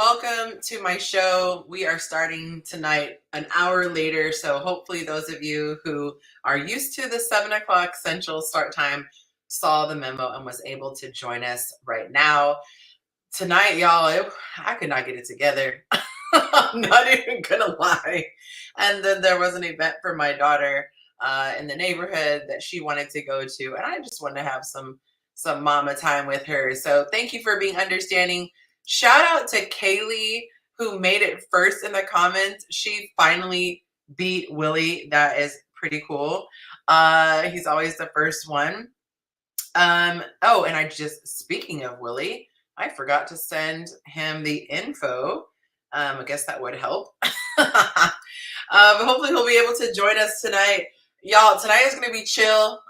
welcome to my show. We are starting tonight an hour later, so hopefully those of you who are used to the 7 o'clock Central start time saw the memo and was able to join us right now. Tonight, y'all, I could not get it together. I'm not even gonna lie. And then there was an event for my daughter in the neighborhood that she wanted to go to, and I just wanted to have some mama time with her. So thank you for being understanding. Shout out to Kaylee, who made it first in the comments. She finally beat Willie. That is pretty cool. He's always the first one. Oh, and speaking of Willie, I forgot to send him the info. I guess that would help. But hopefully he'll be able to join us tonight. Y'all, tonight is going to be chill,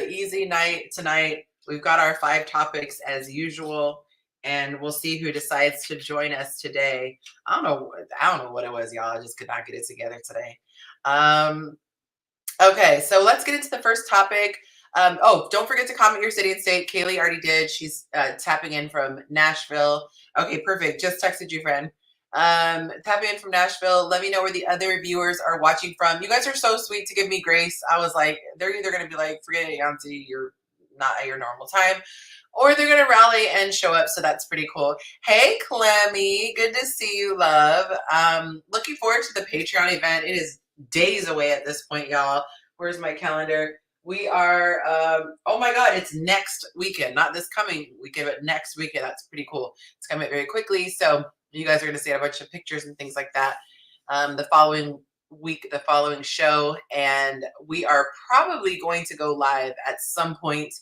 easy night tonight. We've got our 5 topics as usual, and we'll see who decides to join us today. I don't know what it was, y'all. I just could not get it together today. Okay, so let's get into the first topic. Don't forget to comment your city and state. Kaylee already did. She's tapping in from Nashville. Okay, perfect. Just texted you, friend. Tapping in from Nashville. Let me know where the other viewers are watching from. You guys are so sweet to give me grace. I was like, they're either going to be like, forget it, Yonci, you're not at your normal time, or they're going to rally and show up. So that's pretty cool. Hey, Clemmy. Good to see you, love. Looking forward to the Patreon event. It is days away at this point, y'all. Where's my calendar? We are, oh my God, it's next weekend, not this coming weekend, but next weekend. That's pretty cool. It's coming very quickly. So you guys are going to see a bunch of pictures and things like that the following week, the following show. And we are probably going to go live at some point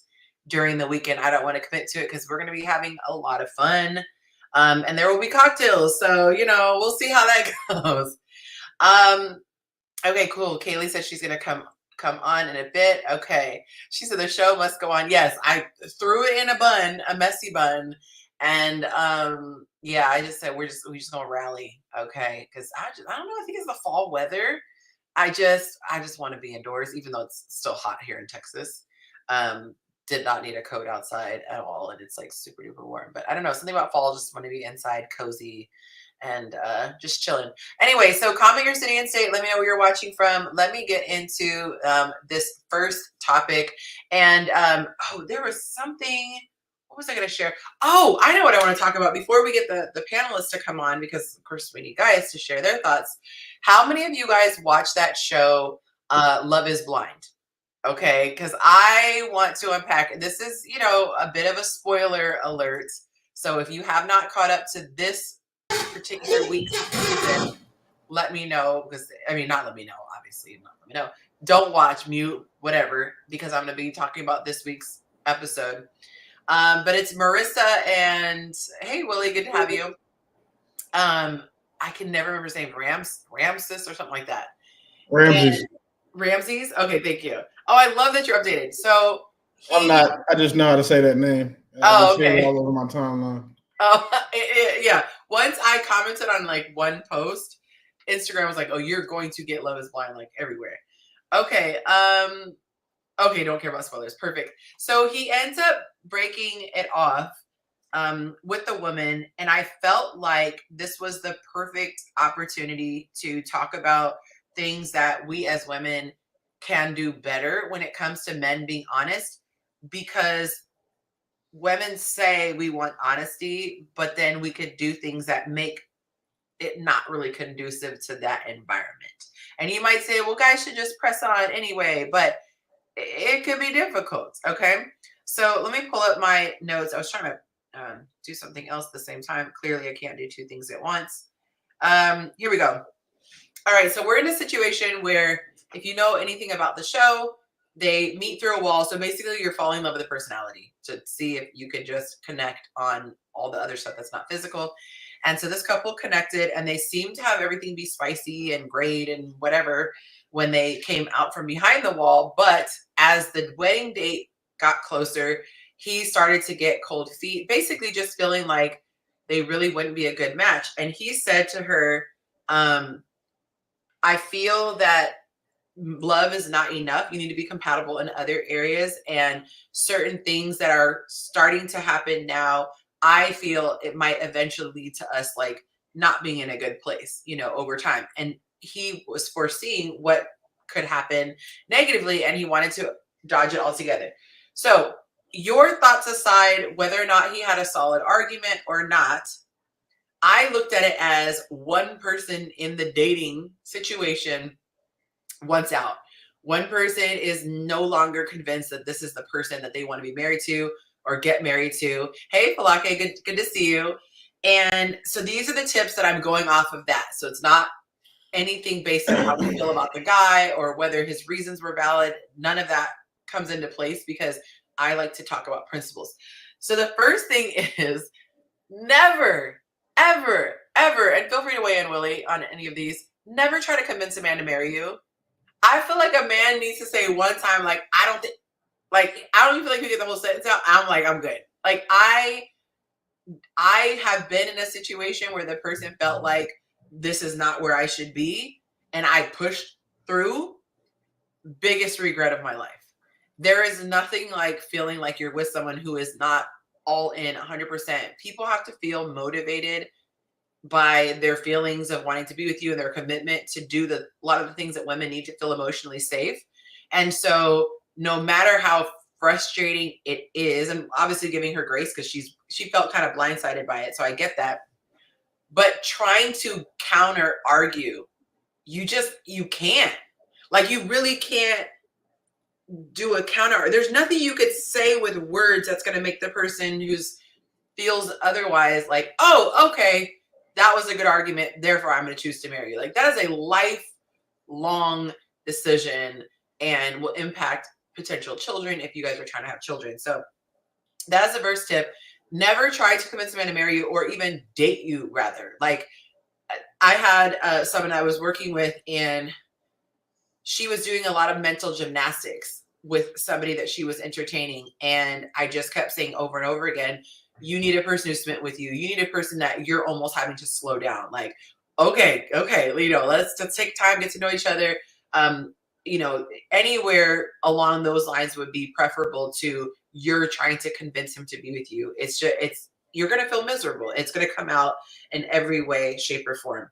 during the weekend. I don't want to commit to it because we're going to be having a lot of fun. And there will be cocktails. So, we'll see how that goes. Okay, cool. Kaylee says she's going to come on in a bit. Okay. She said the show must go on. Yes, I threw it in a bun, a messy bun. And yeah, I just said we're just gonna rally. Okay. Cause I don't know, I think it's the fall weather. I just want to be indoors, even though it's still hot here in Texas. Did not need a coat outside at all, and it's like super duper warm. But I don't know, something about fall, just want to be inside, cozy, and just chilling. Anyway, so comment your city and state. Let me know where you're watching from. Let me get into this first topic. And there was something. What was I going to share? Oh, I know what I want to talk about before we get the panelists to come on, because of course we need guys to share their thoughts. How many of you guys watch that show, Love is Blind? Okay, because I want to unpack. This is, a bit of a spoiler alert. So if you have not caught up to this particular week's season, let me know. Because not let me know. Obviously, not let me know. Don't watch, mute, whatever, because I'm going to be talking about this week's episode. But it's Marissa and hey, Willie, good to have you. I can never remember his name. Ramses or something like that. Ramses. Okay, thank you. Oh, I love that you're updated. So I'm not. I just know how to say that name. Okay. All over my timeline. Oh, yeah. Once I commented on like one post, Instagram was like, "Oh, you're going to get Love is Blind like everywhere." Okay. Okay, don't care about spoilers. Perfect. So he ends up breaking it off with the woman, and I felt like this was the perfect opportunity to talk about things that we as women can do better when it comes to men being honest, because women say we want honesty, but then we could do things that make it not really conducive to that environment. And you might say, well, guys should just press on anyway, but it could be difficult. Okay. So let me pull up my notes. I was trying to do something else at the same time. Clearly I can't do 2 things at once. Here we go. All right. So we're in a situation where, if you know anything about the show, they meet through a wall. So basically you're falling in love with the personality to see if you can just connect on all the other stuff that's not physical. And so this couple connected, and they seemed to have everything be spicy and great and whatever when they came out from behind the wall. But as the wedding date got closer, he started to get cold feet, basically just feeling like they really wouldn't be a good match. And he said to her, I feel that love is not enough. You need to be compatible in other areas, and certain things that are starting to happen now, I feel it might eventually lead to us like not being in a good place, over time. And he was foreseeing what could happen negatively, and he wanted to dodge it altogether. So, your thoughts aside, whether or not he had a solid argument or not, I looked at it as one person in the dating situation wants out. One person is no longer convinced that this is the person that they want to be married to or get married to. Hey, Falake, good to see you. And so these are the tips that I'm going off of that. So it's not anything based on how we feel about the guy or whether his reasons were valid. None of that comes into place because I like to talk about principles. So the first thing is never, ever, ever, and feel free to weigh in, Willie, on any of these, never try to convince a man to marry you. I feel like a man needs to say one time, like, I don't even feel like you get the whole sentence out. I'm like, I'm good. Like, I have been in a situation where the person felt like this is not where I should be, and I pushed through. Biggest regret of my life. There is nothing like feeling like you're with someone who is not all in 100%. People have to feel motivated by their feelings of wanting to be with you and their commitment to do a lot of the things that women need to feel emotionally safe. And so no matter how frustrating it is, and obviously giving her grace because she felt kind of blindsided by it. So I get that. But trying to counter argue, you can't. Like, you really can't do a counter. There's nothing you could say with words that's going to make the person who feels otherwise like, oh, okay, that was a good argument, therefore I'm going to choose to marry you. Like, that is a lifelong decision and will impact potential children if you guys are trying to have children. So that is the first tip. Never try to convince a man to marry you or even date you, rather. Like, I had someone I was working with, and she was doing a lot of mental gymnastics with somebody that she was entertaining. And I just kept saying over and over again, you need a person who's spent with you. You need a person that you're almost having to slow down. Like, okay, let's take time, get to know each other. Anywhere along those lines would be preferable to you're trying to convince him to be with you. You're going to feel miserable. It's going to come out in every way, shape, or form.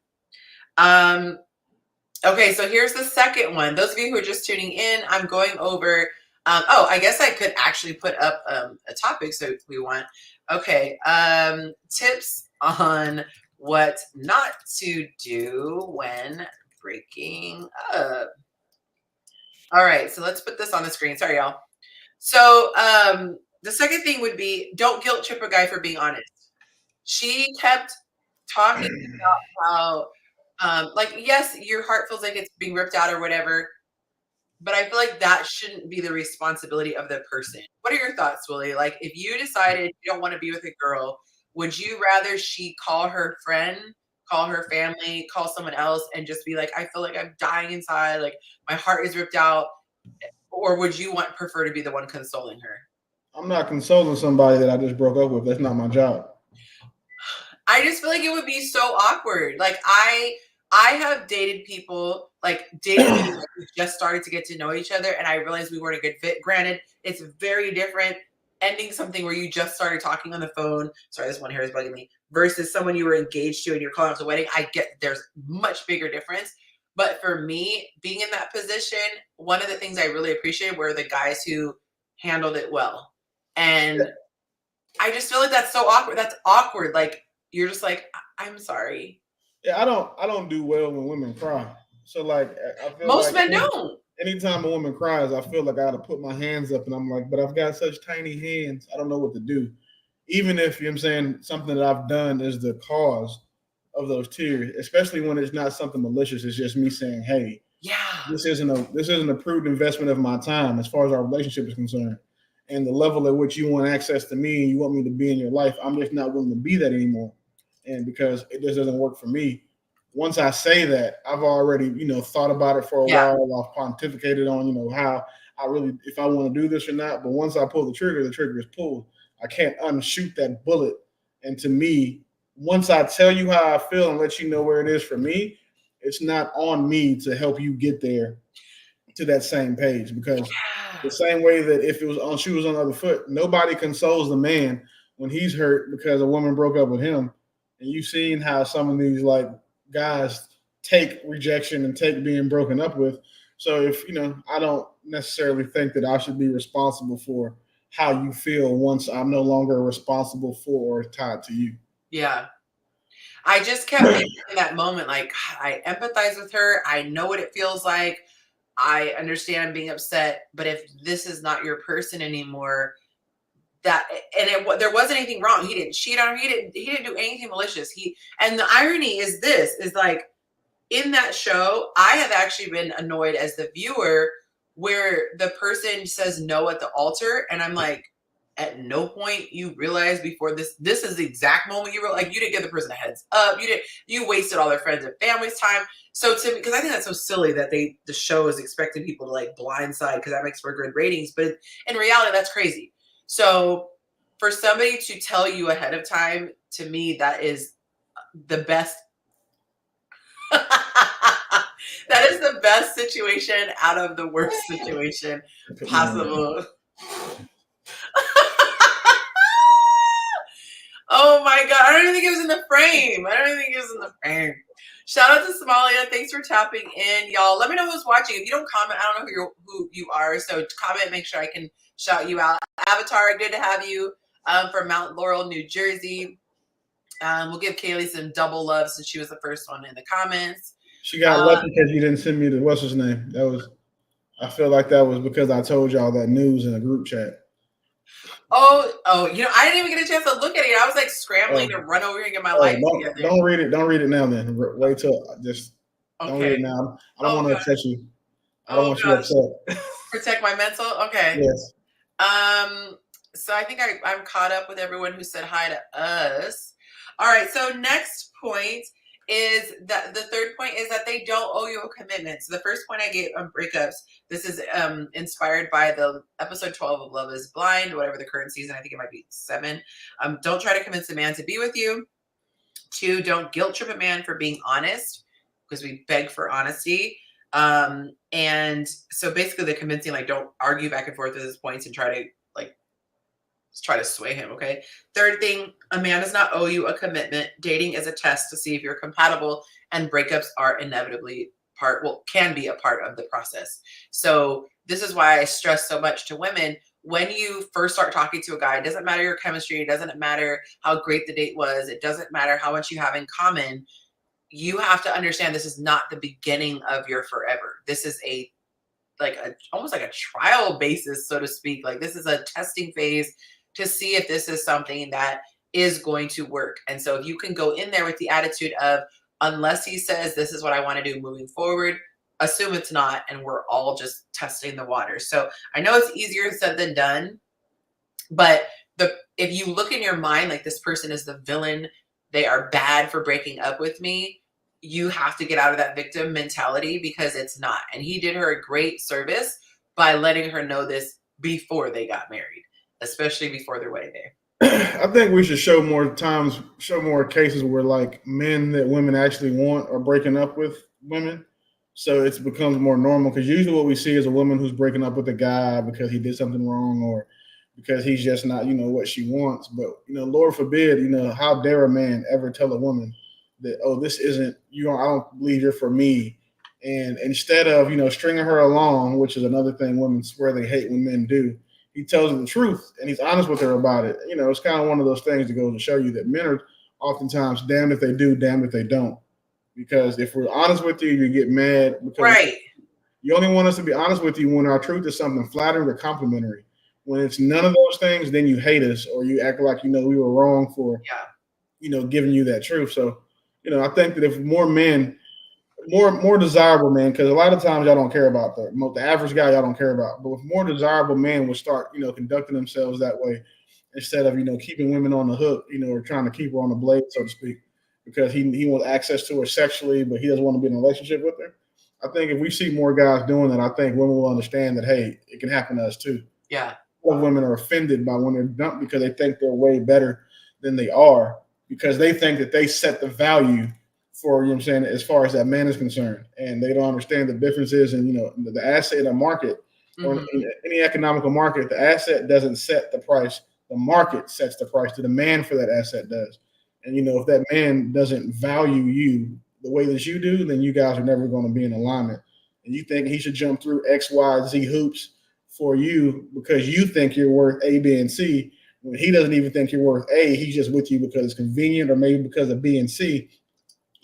Okay, so here's the second one. Those of you who are just tuning in, I'm going over. I guess I could actually put up a topic so if we want. Okay, tips on what not to do when breaking up. All right, so let's put this on the screen. Sorry, y'all. So the second thing would be don't guilt trip a guy for being honest. She kept talking about how yes, your heart feels like it's being ripped out or whatever, but I feel like that shouldn't be the responsibility of the person. What are your thoughts, Willie? Like, if you decided you don't want to be with a girl, would you rather she call her friend, call her family, call someone else, and just be like, I feel like I'm dying inside, like my heart is ripped out, or would you prefer to be the one consoling her? I'm not consoling somebody that I just broke up with. That's not my job. I just feel like it would be so awkward. Like, I have dated people, like dating people that we just started to get to know each other, and I realized we weren't a good fit. Granted, it's very different ending something where you just started talking on the phone. Sorry, this one hair is bugging me. Versus someone you were engaged to and you're calling off the wedding. I get there's much bigger difference. But for me, being in that position, one of the things I really appreciated were the guys who handled it well. And I just feel like that's so awkward. That's awkward. Like, you're just like, I'm sorry. Yeah, I don't do well when women cry. So like, I feel most like men don't. Anytime a woman cries, I feel like I gotta put my hands up, and I'm like, but I've got such tiny hands, I don't know what to do. Even if I'm saying something that I've done is the cause of those tears, especially when it's not something malicious. It's just me saying, hey, yeah, this isn't a prudent investment of my time as far as our relationship is concerned. And the level at which you want access to me and you want me to be in your life, I'm just not willing to be that anymore. And because it just doesn't work for me, once I say that, I've already, thought about it for a while. I've pontificated on, how I really, if I want to do this or not. But once I pull the trigger is pulled. I can't unshoot that bullet. And to me, once I tell you how I feel and let you know where it is for me, it's not on me to help you get there to that same page. Because the same way that if it was on shoes on the other foot, nobody consoles the man when he's hurt because a woman broke up with him, and you've seen how some of these like guys take rejection and take being broken up with. So if I don't necessarily think that I should be responsible for how you feel once I'm no longer responsible for or tied to you. Yeah. I just kept thinking in that moment, like, I empathize with her. I know what it feels like. I understand being upset, but if this is not your person anymore, there wasn't anything wrong. He didn't cheat on her. He didn't do anything malicious. And the irony is like, in that show, I have actually been annoyed as the viewer where the person says no at the altar, and I'm like, at no point you realize before this is the exact moment you realize, like, you didn't give the person a heads up. You wasted all their friends and family's time. So to me, because I think that's so silly that the show is expecting people to like blindside, because that makes for good ratings, but in reality, that's crazy. So for somebody to tell you ahead of time, to me, that is the best. That is the best situation out of the worst situation possible. Oh my God. I don't even think it was in the frame. Shout out to Somalia. Thanks for tapping in, y'all. Let me know who's watching. If you don't comment, I don't know who you are. So comment, make sure I can shout you out. Avatar, good to have you from Mount Laurel, New Jersey. We'll give Kaylee some double love since she was the first one in the comments. She got lucky because you didn't send me the what's his name. I feel like that was because I told y'all that news in a group chat. Oh, I didn't even get a chance to look at it. I was like scrambling to run over here and get my life together. Don't read it. Don't read it now. Then wait till don't read it now. I don't want to upset you. I don't want you upset. Protect my mental. Okay. Yes. So I think I'm caught up with everyone who said hi to us. All right. So next point is that the third point is that they don't owe you a commitment. So the first point I gave on breakups, this is inspired by the episode 12 of Love is Blind, whatever the current season, I think it might be 7. Don't try to convince a man to be with you. 2, don't guilt trip a man for being honest, because we beg for honesty. And so basically the convincing, like, don't argue back and forth at his points and try to sway him. Okay. Third thing, a man does not owe you a commitment. Dating is a test to see if you're compatible, and breakups are inevitably can be a part of the process. So this is why I stress so much to women, when you first start talking to a guy, it doesn't matter your chemistry. It doesn't matter how great the date was. It doesn't matter how much you have in common. You have to understand this is not the beginning of your forever. This is almost like a trial basis, so to speak. Like, this is a testing phase to see if this is something that is going to work. And so if you can go in there with the attitude of, unless he says this is what I want to do moving forward, assume it's not, and we're all just testing the water. So I know it's easier said than done, but if you look in your mind like this person is the villain, they are bad for breaking up with me, you have to get out of that victim mentality, because it's not. And he did her a great service by letting her know this before they got married, especially before their wedding day. I think we should show more cases where like men that women actually want are breaking up with women, so it becomes more normal. Because usually what we see is a woman who's breaking up with a guy because he did something wrong or because he's just not what she wants. But Lord forbid, how dare a man ever tell a woman that, oh, this isn't you. I don't believe you're for me. And instead of stringing her along, which is another thing women swear they hate when men do, he tells her the truth and he's honest with her about it. It's kind of one of those things that goes to show you that men are oftentimes damned if they do, damned if they don't. Because if we're honest with you, you get mad. Right. You only want us to be honest with you when our truth is something flattering or complimentary. When it's none of those things, then you hate us or you act like we were wrong for giving you that truth. So I think that if more men, more desirable men, because a lot of times y'all don't care about the average guy, y'all don't care about. But if more desirable men would start, conducting themselves that way, instead of keeping women on the hook, or trying to keep her on the blade, so to speak, because he wants access to her sexually, but he doesn't want to be in a relationship with her. I think if we see more guys doing that, I think women will understand that, hey, it can happen to us too. Yeah. A lot of women are offended by when they're dumped because they think they're way better than they are, because they think that they set the value for, as far as that man is concerned. And they don't understand the differences in, the asset in a market or in any economical market. The asset doesn't set the price. The market sets the price. The demand for that asset does. And if that man doesn't value you the way that you do, then you guys are never going to be in alignment. And you think he should jump through X, Y, Z hoops for you because you think you're worth A, B, and C. When he doesn't even think you're worth A, he's just with you because it's convenient or maybe because of B and C.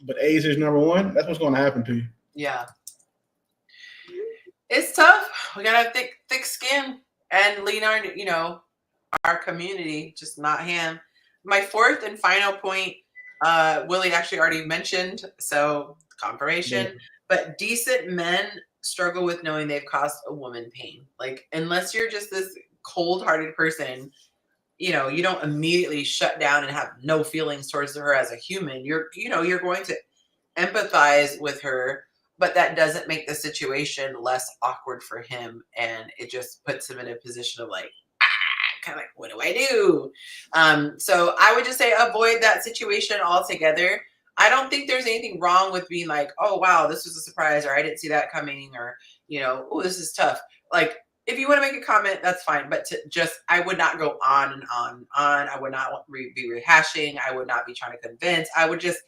But A is his number one. That's what's going to happen to you. Yeah. It's tough. We gotta have thick skin and lean on, our community, just not him. My fourth and final point, Willie actually already mentioned, so confirmation. Yeah. But decent men struggle with knowing they've caused a woman pain. Like, unless you're just this cold-hearted person, you don't immediately shut down and have no feelings towards her as a human. You're going to empathize with her, but that doesn't make the situation less awkward for him, and it just puts him in a position of like, kind of like, what do I do? So I would just say avoid that situation altogether. I don't think there's anything wrong with being like, oh wow, this was a surprise, or I didn't see that coming, or oh, this is tough. Like, if you want to make a comment, that's fine. But I would not go on and on and on. I would not be rehashing. I would not be trying to convince. I would just,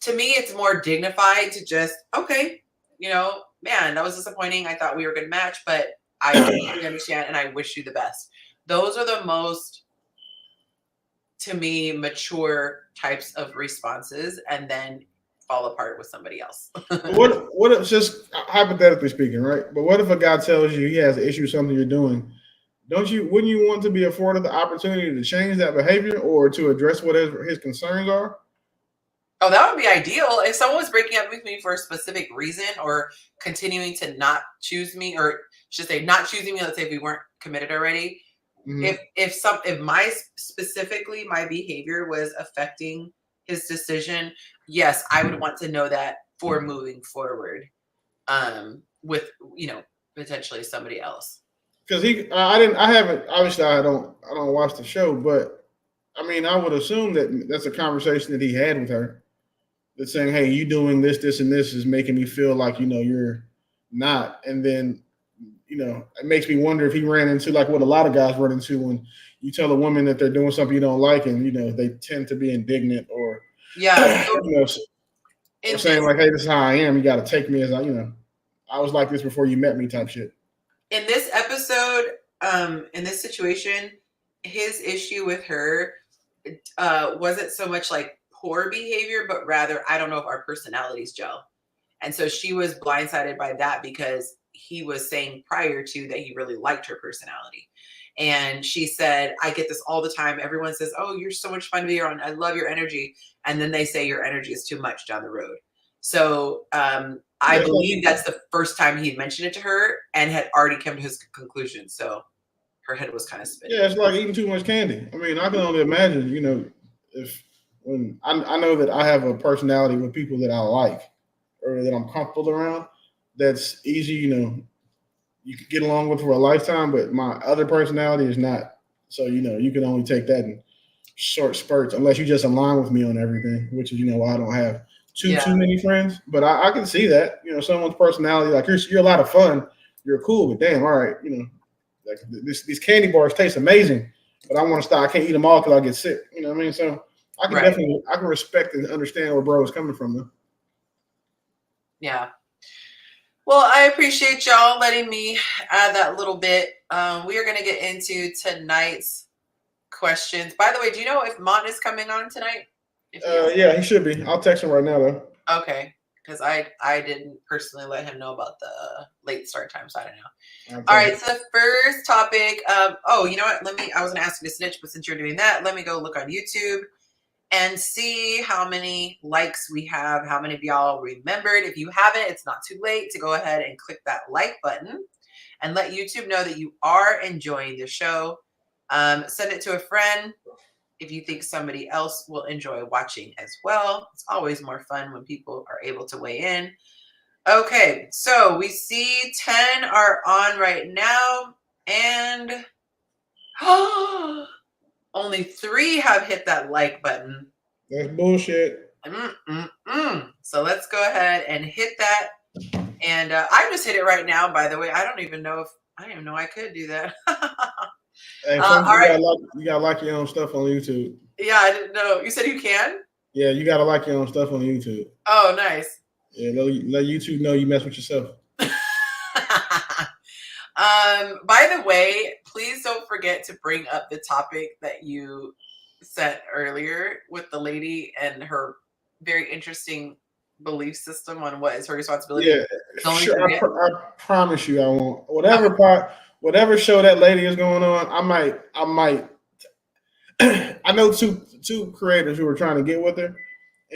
to me, it's more dignified to just, okay, man, that was disappointing. I thought we were a good match, but I completely understand and I wish you the best. Those are the most, to me, mature types of responses, and then fall apart with somebody else. what if, just hypothetically speaking, right? But what if a guy tells you he has an issue with something you're doing? Wouldn't you want to be afforded the opportunity to change that behavior or to address whatever his concerns are? Oh, that would be ideal. If someone was breaking up with me for a specific reason or continuing to not choose me, or should say not choosing me, let's say if we weren't committed already. Mm-hmm. If my behavior was affecting his decision, yes, I would want to know that for moving forward, with potentially somebody else. Because I don't watch the show, but I mean, I would assume that that's a conversation that he had with her. That's saying, hey, you doing this, this, and this is making me feel like you're not, and then. It makes me wonder if he ran into like what a lot of guys run into when you tell a woman that they're doing something you don't like, and they tend to be indignant or or saying like, "Hey, this is how I am. You got to take me as I was like this before you met me," type shit. In this episode, in this situation, his issue with her wasn't so much like poor behavior, but rather, I don't know if our personalities gel, and so she was blindsided by that because he was saying prior to that he really liked her personality. And she said, I get this all the time. Everyone says, oh, you're so much fun to be around. I love your energy. And then they say your energy is too much down the road. So I believe that's the first time he mentioned it to her and had already come to his conclusion. So her head was kind of spinning. Yeah, it's like eating too much candy. I mean, I can only imagine, when I know that I have a personality with people that I like or that I'm comfortable around, that's easy, you can get along with for a lifetime, but my other personality is not. So, you can only take that in short spurts unless you just align with me on everything, which is, I don't have too many friends, but I can see that, someone's personality, like you're a lot of fun. You're cool, but damn, all right, like these candy bars taste amazing, but I want to stop. I can't eat them all because I get sick. You know what I mean? So I can definitely, I can respect and understand where bro is coming from though. Yeah. Well, I appreciate y'all letting me add that little bit. We are going to get into tonight's questions. By the way, do you know if Mont is coming on tonight? Yeah, he should be. I'll text him right now, though. Okay, because I didn't personally let him know about the late start time, so I don't know. All right, so the first topic. You know what? I was going to ask you to snitch, but since you're doing that, let me go look on YouTube and see how many likes we have, how many of y'all remembered. If you haven't, it's not too late to go ahead and click that like button and let YouTube know that you are enjoying the show. Send it to a friend if you think somebody else will enjoy watching as well. It's always more fun when people are able to weigh in. Okay, so we see 10 are on right now, and only 3 have hit that like button. That's bullshit. So let's go ahead and hit that. And I just hit it right now, by the way. I don't even know I could do that. Hey, All right. you gotta like your own stuff on YouTube. Yeah, I didn't know. You said you can? Yeah, you gotta like your own stuff on YouTube. Oh, nice. Yeah, let YouTube know you mess with yourself. By the way, please don't forget to bring up the topic that you sent earlier with the lady and her very interesting belief system on what is her responsibility. Yeah, Don't sure. forget. I promise you, I won't. Okay. Whatever show that lady is going on, I might. I know two creators who are trying to get with her,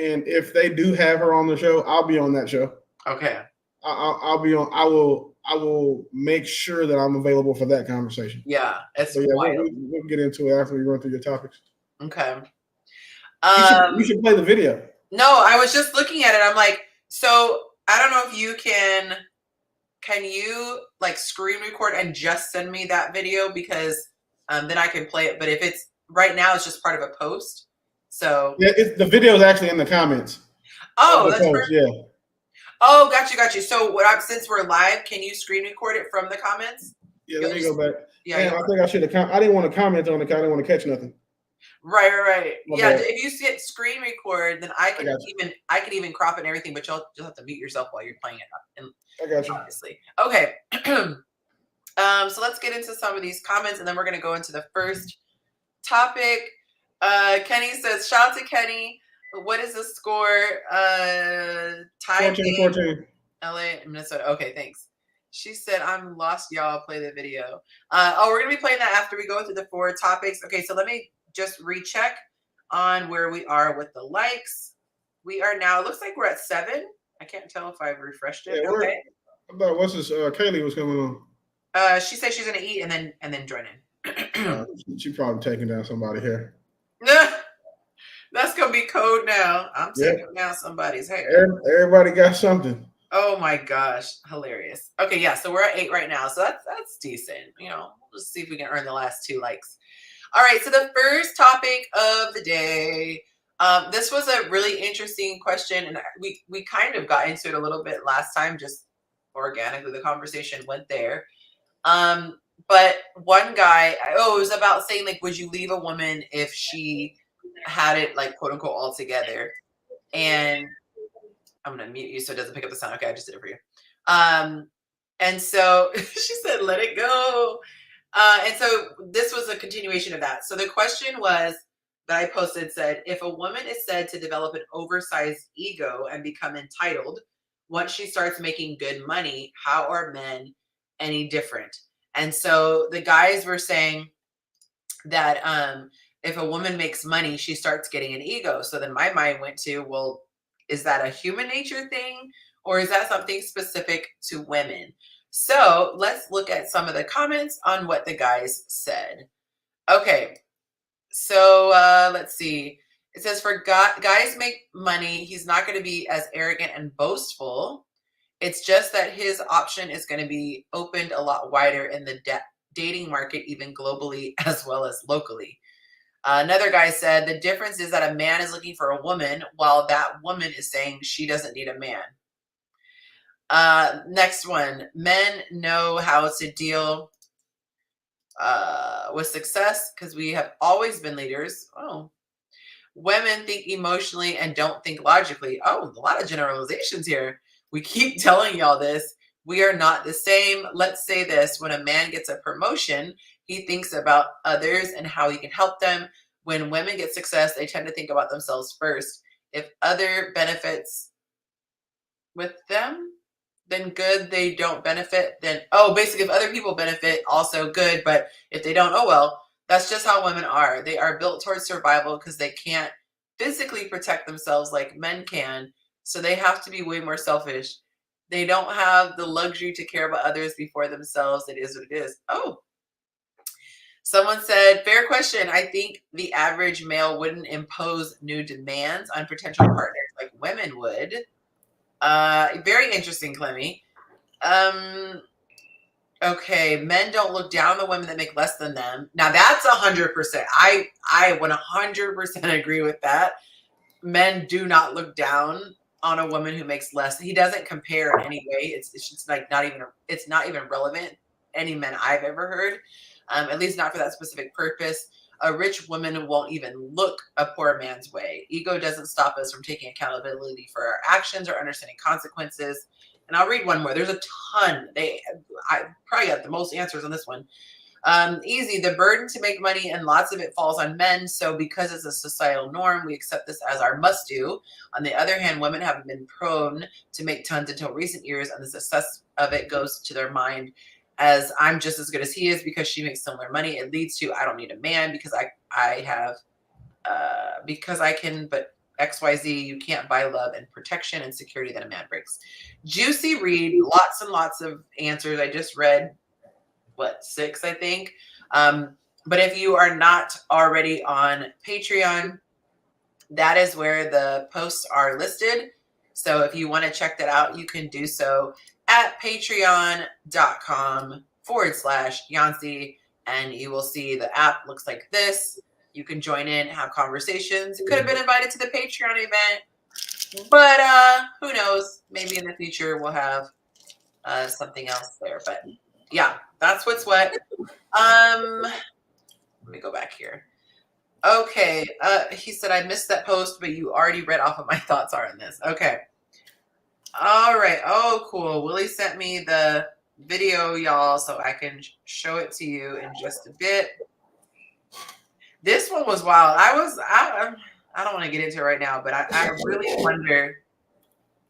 and if they do have her on the show, I'll be on that show. Okay. I'll be on. I will make sure that I'm available for that conversation. Yeah, it's So yeah, wild. we'll get into it after we run through your topics. Okay. You should play the video. No, I was just looking at it. I'm like, so I don't know if you can you like screen record and just send me that video because then I can play it. But if it's right now, it's just part of a post. So Yeah, the video is actually in the comments. oh, that's perfect. Yeah. Oh, got you. So since we're live, can you screen record it from the comments? Yeah, let me go back. Yeah, I think I should have. I didn't want to comment on it because I didn't want to catch nothing. Right. Okay. Yeah, if you hit screen record, then I can even crop it and everything, but you'll just have to mute yourself while you're playing it up. And I got you. Obviously. Okay. So let's get into some of these comments, and then we're going to go into the first topic. Kenny says, shout out to Kenny. What is the score? Tie 14-14. LA, Minnesota. Okay, thanks. She said, I'm lost, y'all. Play the video. We're going to be playing that after we go through the 4 topics. Okay, so let me just recheck on where we are with the likes. We are now, it looks like we're at 7. I can't tell if I've refreshed it. Yeah, okay. About what's this? Kaylee, what's going on? She said she's gonna eat and then join in. She probably taking down somebody here. That's gonna be code now. I'm taking down somebody's hair. Everybody got something. Oh my gosh, hilarious. Okay, yeah, so we're at 8 right now, so that's decent. You know, we'll just see if we can earn the last 2 likes. All right, so the first topic of the day. This was a really interesting question, and we kind of got into it a little bit last time, just organically the conversation went there. But one guy, it was about saying, like, would you leave a woman if she had it, like, quote unquote, all together? And I'm going to mute you so it doesn't pick up the sound. Okay, I just did it for you. And so she said, let it go. And so this was a continuation of that. So the question was that I posted said, if a woman is said to develop an oversized ego and become entitled, once she starts making good money, how are men any different? And so the guys were saying that if a woman makes money, she starts getting an ego. So then my mind went to, well, is that a human nature thing? Or is that something specific to women? So let's look at some of the comments on what the guys said. Okay, so let's see. It says for guys make money, he's not going to be as arrogant and boastful. It's just that his option is going to be opened a lot wider in the dating market, even globally as well as locally. Another guy said the difference is that a man is looking for a woman while that woman is saying she doesn't need a man. Next one, men know how to deal with success because we have always been leaders. Oh, women think emotionally and don't think logically. Oh, a lot of generalizations here. We keep telling y'all this. We are not the same. Let's say this. When a man gets a promotion, he thinks about others and how he can help them. When women get success, they tend to think about themselves first. If other benefits with them, then good. They don't benefit, then, basically if other people benefit, also good. But if they don't, oh well. That's just how women are. They are built towards survival because they can't physically protect themselves like men can. So they have to be way more selfish. They don't have the luxury to care about others before themselves. It is what it is. Oh, someone said, fair question. I think the average male wouldn't impose new demands on potential partners like women would. Very interesting, Clemmy. Okay, men don't look down on the women that make less than them. Now that's 100%. I 100% agree with that. Men do not look down on a woman who makes less. He doesn't compare in any way. It's just like not even relevant any men I've ever heard, at least not for that specific purpose. A rich woman won't even look a poor man's way. Ego doesn't stop us from taking accountability for our actions or understanding consequences. And I'll read one more. There's a ton. I probably got the most answers on this one. Easy. The burden to make money and lots of it falls on men. So because it's a societal norm, we accept this as our must do. On the other hand, women have been prone to make tons until recent years, and the success of it goes to their mind as I'm just as good as he is because she makes similar money. It leads to I don't need a man because I have because I can, but XYZ, you can't buy love and protection and security that a man brings. Juicy read, lots and lots of answers. I just read 6, I think. But if you are not already on Patreon, that is where the posts are listed. So if you want to check that out, you can do so at patreon.com/Yonci, and you will see the app looks like this. You can join in, have conversations. You could have been invited to the Patreon event, but who knows? Maybe in the future we'll have something else there. But yeah, that's what's what. Let me go back here. Okay. He said, I missed that post, but you already read off what my thoughts are on this. Okay. All right. Oh, cool. Willie sent me the video, y'all, so I can show it to you in just a bit. This one was wild. I don't want to get into it right now, but I really wonder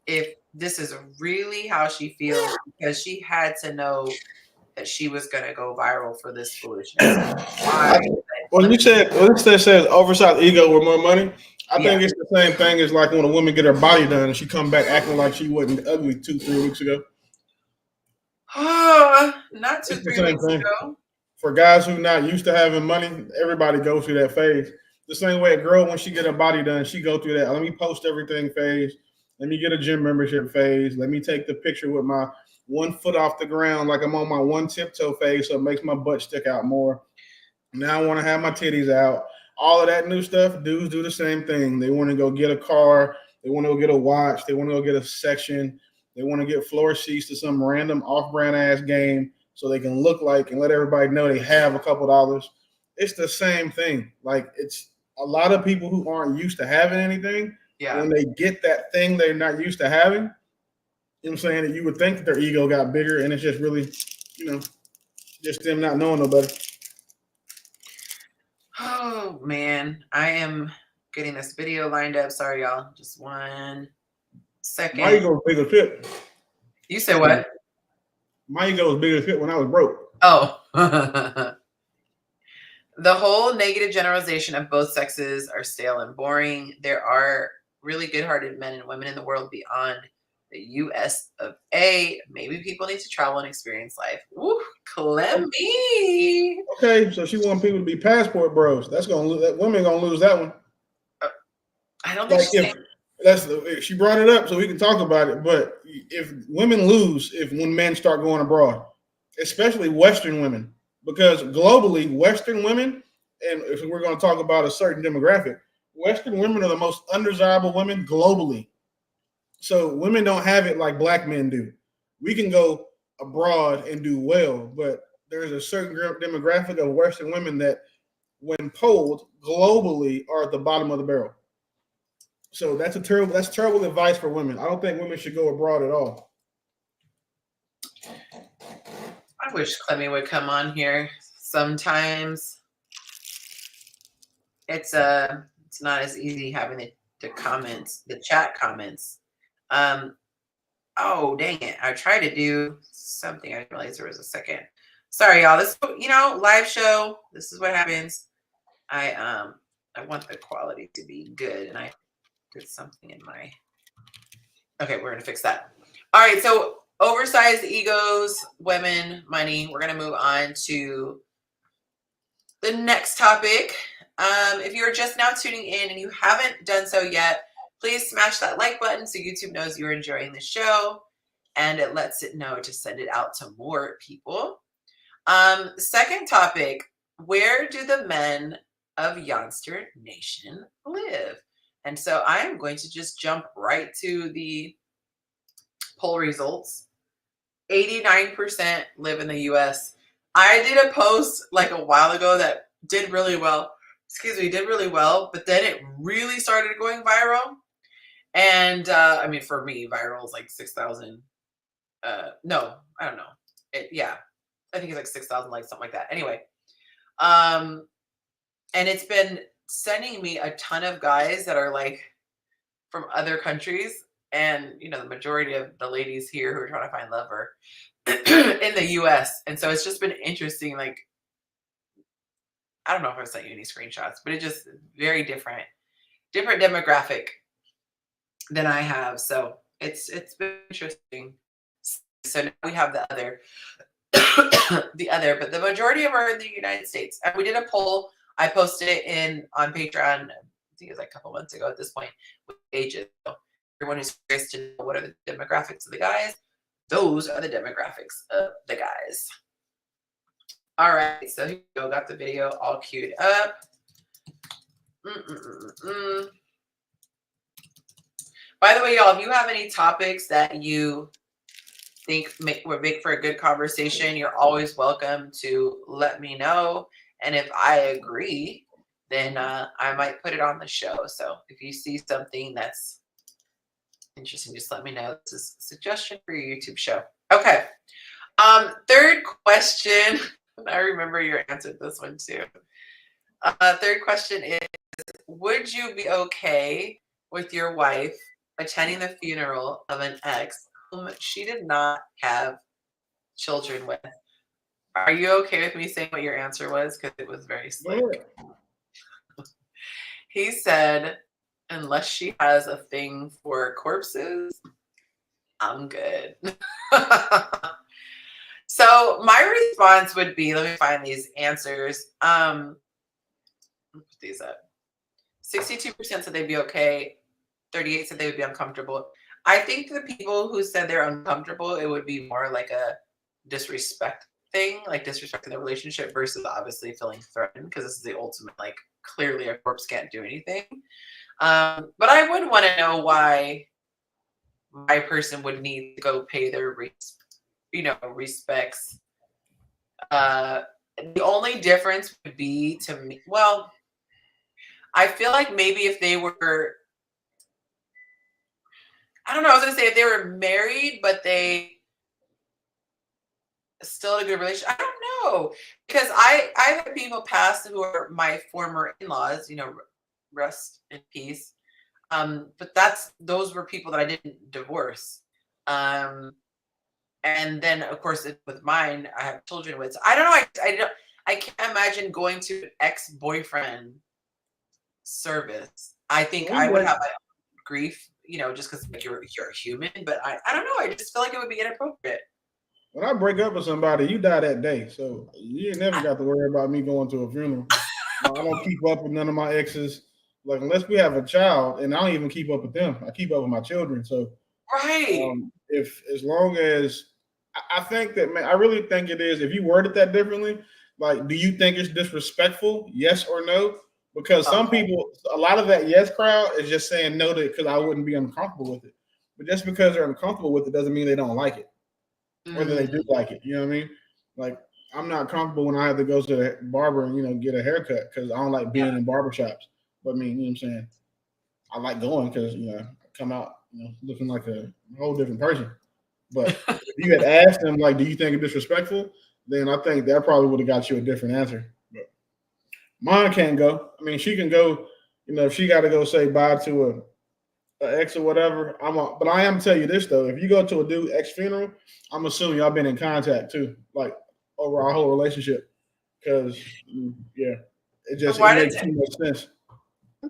if this is really how she feels because she had to know that she was going to go viral for this foolishness. Why? When it says oversized ego with more money, I think it's the same thing as like when a woman get her body done and she come back acting like she wasn't ugly 2-3 weeks ago. Not 2-3 weeks ago. For guys who not used to having money, everybody goes through that phase. The same way a girl, when she get her body done, she go through that. Let me post everything phase. Let me get a gym membership phase. Let me take the picture with my 1 foot off the ground like I'm on my 1 tiptoe phase so it makes my butt stick out more. Now I want to have my titties out. All of that new stuff, dudes do the same thing. They want to go get a car. They want to go get a watch. They want to go get a section. They want to get floor seats to some random off-brand ass game so they can look like and let everybody know they have a couple dollars. It's the same thing. Like, it's a lot of people who aren't used to having anything. Yeah. When they get that thing they're not used to having, you know what I'm saying? That you would think that their ego got bigger, and it's just really, just them not knowing no better. Oh, man. I am getting this video lined up. Sorry, y'all. Just 1 second. My ego was big as shit. You said what? My ego was big as shit when I was broke. Oh. The whole negative generalization of both sexes are stale and boring. There are really good-hearted men and women in the world beyond the U.S. of A. Maybe people need to travel and experience life. Woo, Clemmy. Okay, so she want people to be passport bros. Women gonna lose that one. I don't think she brought it up so we can talk about it. But if women lose, when men start going abroad, especially Western women, because globally, Western women, and if we're going to talk about a certain demographic, Western women are the most undesirable women globally. So women don't have it like black men do. We can go abroad and do well, but there's a certain demographic of Western women that, when polled globally, are at the bottom of the barrel. So that's terrible advice for women. I don't think women should go abroad at all. I wish Clemmy would come on here sometimes. It's not as easy having the comments, the chat comments. Oh, dang it. I tried to do something. I didn't realize there was a second. Sorry, y'all. This, live show. This is what happens. I want the quality to be good, and I did something in my... Okay, we're going to fix that. All right, so oversized egos, women, money. We're going to move on to the next topic. If you're just now tuning in and you haven't done so yet, please smash that like button so YouTube knows you're enjoying the show, and it lets it know to send it out to more people. Second topic, where do the men of Yonsternation live? And so I am going to just jump right to the poll results. 89% live in the U.S. I did a post like a while ago that did really well. Excuse me, did really well, but then it really started going viral. And I mean, for me, viral is like 6,000. No, I don't know. Yeah, I think it's like 6,000 likes, something like that. Anyway, um, and it's been sending me a ton of guys that are like from other countries, and the majority of the ladies here who are trying to find love are in the U.S. And so it's just been interesting. Like, I don't know if I sent you any screenshots, but it just very different demographic than I have. So it's been interesting. So now we have the other, but the majority of them are in the United States. And we did a poll. I posted it on Patreon. I think it was like a couple months ago at this point, with ages. So everyone who's curious to know what are the demographics of the guys, those are the demographics of the guys. All right, so here we go. Got the video all queued up. By the way, y'all, if you have any topics that you think would make for a good conversation, you're always welcome to let me know. And if I agree, then I might put it on the show. So if you see something that's interesting, just let me know. This is a suggestion for your YouTube show. Okay. Third question. I remember you answered this one too. Third question is, would you be okay with your wife attending the funeral of an ex whom she did not have children with? Are you okay with me saying what your answer was? Because it was very slick. He said, unless she has a thing for corpses, I'm good. So my response would be, let me find these answers. Put these up. 62% said they'd be okay. 38% said they would be uncomfortable. I think the people who said they're uncomfortable, it would be more like a disrespect thing, like disrespecting the relationship versus obviously feeling threatened, because this is the ultimate, like, clearly a corpse can't do anything. But I would want to know why my person would need to go pay their respects. The only difference would be to me, well, I feel like maybe if they were, I don't know, I was gonna say if they were married, but they still in a good relationship. I don't know, because I've had people pass who are my former in-laws, rest in peace. But those were people that I didn't divorce. And then of course with mine, I have children with. So I don't know. I can't imagine going to an ex-boyfriend service. I think I would have my own grief, just because you're a human. But I don't know. I just feel like it would be inappropriate. When I break up with somebody, you die that day. So you never got to worry about me going to a funeral. I don't keep up with none of my exes. Like, unless we have a child, and I don't even keep up with them. I keep up with my children. So right. As long as I think that, man, I really think it is. If you word it that differently, like, do you think it's disrespectful? Yes or no? Because some people, a lot of that yes crowd is just saying no to it because I wouldn't be uncomfortable with it. But just because they're uncomfortable with it doesn't mean they don't like it. Whether they do like it, you know what I mean? Like, I'm not comfortable when I have to go to the barber and get a haircut because I don't like being in barbershops. But I mean, you know what I'm saying? I like going because I come out looking like a whole different person. But if you had asked them, like, do you think it's disrespectful? Then I think that probably would have got you a different answer. But mine can't go. I mean, she can go. If she got to go say bye to an ex or whatever, but I am tell you this though: if you go to a dude ex funeral, I'm assuming y'all been in contact too, like over our whole relationship. Because it makes too much sense.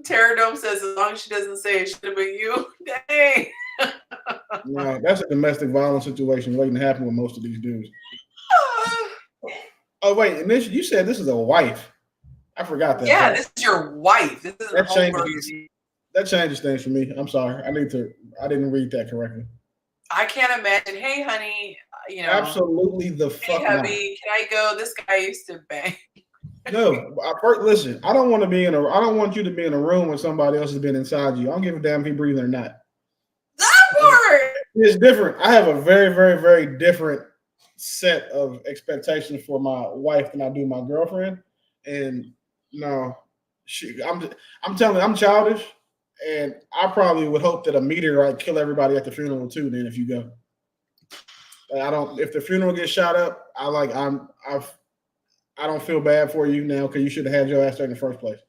Terror Dome says as long as she doesn't say it should have been you. Dang. No, that's a domestic violence situation waiting to happen with most of these dudes. Oh wait, and you said this is a wife. I forgot that. Yeah, part. This is your wife. This isn't that changes things for me. I'm sorry. I didn't read that correctly. I can't imagine. Hey, honey, absolutely the fuck. Hey, hubby, can I go? This guy used to bang. No, listen. I don't want you to be in a room when somebody else has been inside you. I don't give a damn if he breathing or not. That part. It's different. I have a very, very, very different set of expectations for my wife than I do my girlfriend. And no, I'm telling you, I'm childish, and I probably would hope that a meteorite kill everybody at the funeral too. Then if you go, like, I don't. If the funeral gets shot up, I don't feel bad for you now because you should have had your ass there in the first place.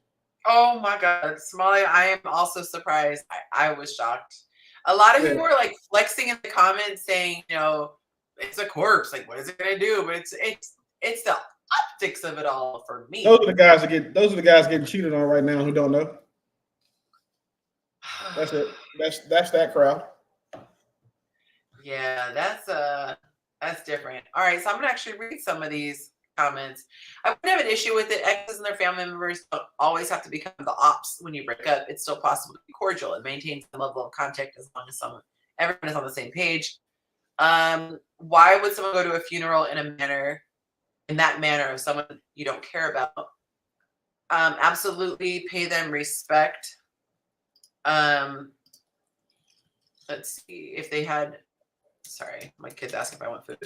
Oh my God, Smalley, I am also surprised. I was shocked. A lot of Yeah. people were like flexing in the comments saying, it's a corpse. Like, what is it gonna do? But it's the optics of it all for me. Those are the guys getting cheated on right now who don't know. That's it. That's that crowd. Yeah, that's different. All right, so I'm gonna actually read some of these comments. I wouldn't have an issue with it. Exes and their family members don't always have to become the ops when you break up. It's still possible to be cordial. It maintains some level of contact as long as everyone is on the same page. Why would someone go to a funeral in that manner of someone you don't care about? Absolutely pay them respect. Let's see if they had. Sorry, my kids asked if I want food.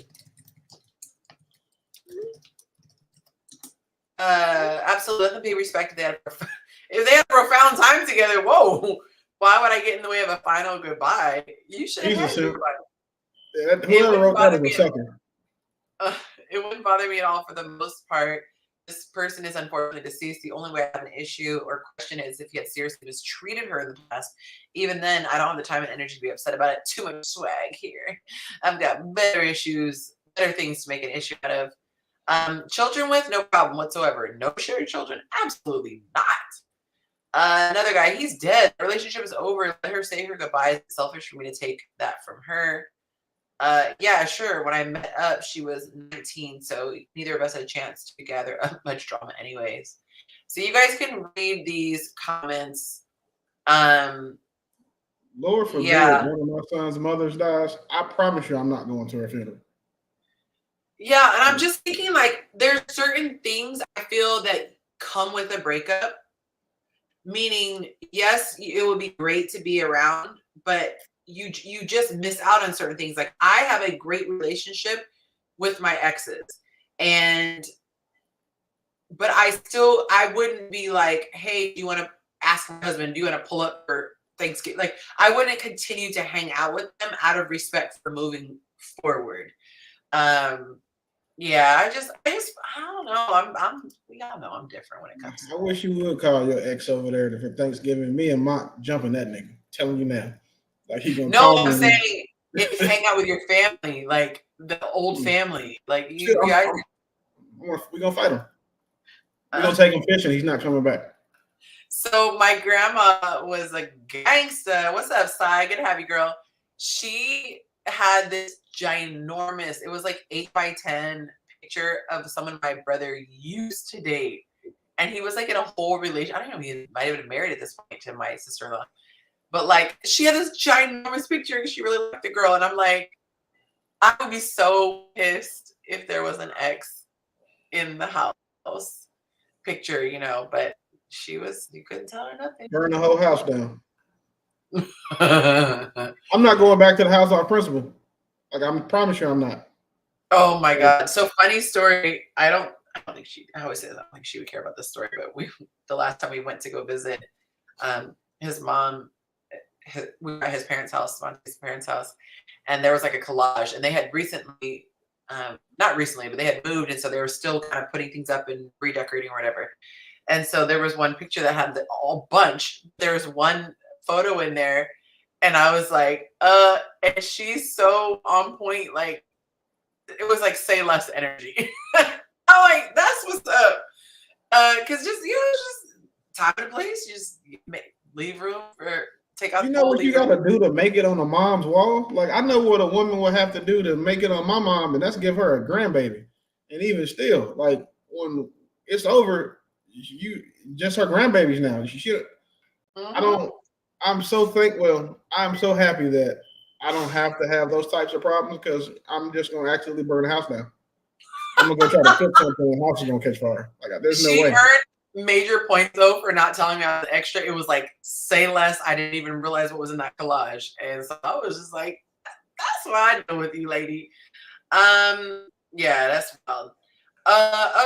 Absolutely, let them be respected. If they had a profound time together, whoa, why would I get in the way of a final goodbye? You should have had goodbye. Yeah, whoever wrote that is a sucker. It wouldn't bother me at all for the most part. This person is unfortunately deceased. The only way I have an issue or question is if he had seriously mistreated her in the past. Even then, I don't have the time and energy to be upset about it. Too much swag here. I've got better issues, better things to make an issue out of. Children with, no problem whatsoever. No shared children? Absolutely not. Another guy, he's dead. The relationship is over. Let her say her goodbyes. It's selfish for me to take that from her. Yeah, sure. When I met up, she was 19, so neither of us had a chance to gather up much drama anyways. So you guys can read these comments. Lord forbid one of my son's mothers dies. I promise you I'm not going to her funeral. Yeah, and I'm just thinking, like, there's certain things I feel that come with a breakup. Meaning, yes, it would be great to be around, but you just miss out on certain things. Like, I have a great relationship with my exes, but I wouldn't be like, hey, do you want to ask my husband, do you want to pull up for Thanksgiving? Like, I wouldn't continue to hang out with them out of respect for moving forward. Yeah, I don't know. We all know I'm different when it comes to I wish you would call your ex over there for Thanksgiving. Me and Mont jumping that nigga. Telling you now. Like, he gonna call me. I'm saying hang out with your family, like the old family. Like, you guys. We're gonna fight him. We're gonna take him fishing. He's not coming back. So my grandma was a gangsta. What's up, Sai? Good to have you, girl. She had this ginormous, it was like 8x10 picture of someone my brother used to date. And he was like in a whole relation. I don't know, he might have been married at this point to my sister-in-law. But like, she had this ginormous picture because she really liked the girl. And I'm like, I would be so pissed if there was an ex in the house picture, but you couldn't tell her nothing. Burn the whole house down. I'm not going back to the house on principle. Like, I promise you I'm not. Oh my God. So funny story. I always say that. I don't think she would care about this story, but the last time we went to go visit, his mom, we were at his parents' house, Monty's parents' house, and there was like a collage, and they had recently, not recently, but they had moved, and so they were still kind of putting things up and redecorating or whatever. And so there was one picture that had the all bunch. There was one photo in there, and I was like, and she's so on point, like, it was like say less energy. I'm like, that's what's up. Because just time and place, you just leave room for take out. You know what you gotta do to make it on a mom's wall? Like, I know what a woman would have to do to make it on my mom, and that's give her a grandbaby. And even still, like, when it's over, you just her grandbabies now. She should. Mm-hmm. I'm so happy that I don't have to have those types of problems, because I'm just gonna actively burn the house down. I'm gonna go try to fix something, and the house is gonna catch fire. Like, there's no way. She earned major points though for not telling me I was extra. It was like, say less. I didn't even realize what was in that collage, and so I was just like, that's what I do with you, lady. Yeah, that's wild.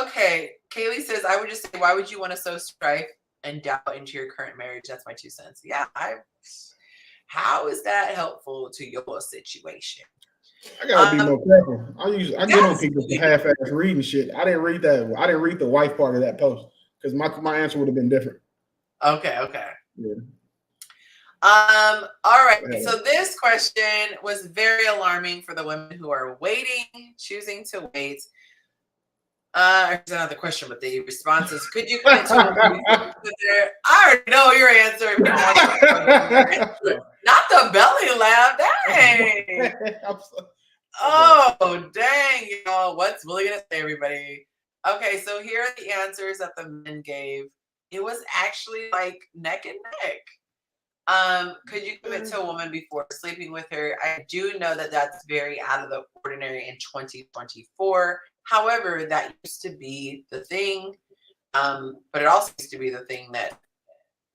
Okay. Kaylee says, I would just say, why would you want to sow strife and doubt into your current marriage? That's my 2 cents. Yeah, how is that helpful to your situation? I gotta be more careful. I get on That's people for half-ass reading shit. I didn't read that. I didn't read the wife part of that post because my answer would have been different. okay. Yeah. All right. So this question was very alarming for the women who are waiting, choosing to wait. Here's another question with the responses. Could you commit to a woman? I already know your answer. If you don't want not the belly laugh. Dang. Oh, dang, y'all. What's Willie gonna say, everybody? Okay, so here are the answers that the men gave. It was actually like neck and neck. Could you commit to a woman before sleeping with her? I do know that that's very out of the ordinary in 2024. However, that used to be the thing. But it also used to be the thing that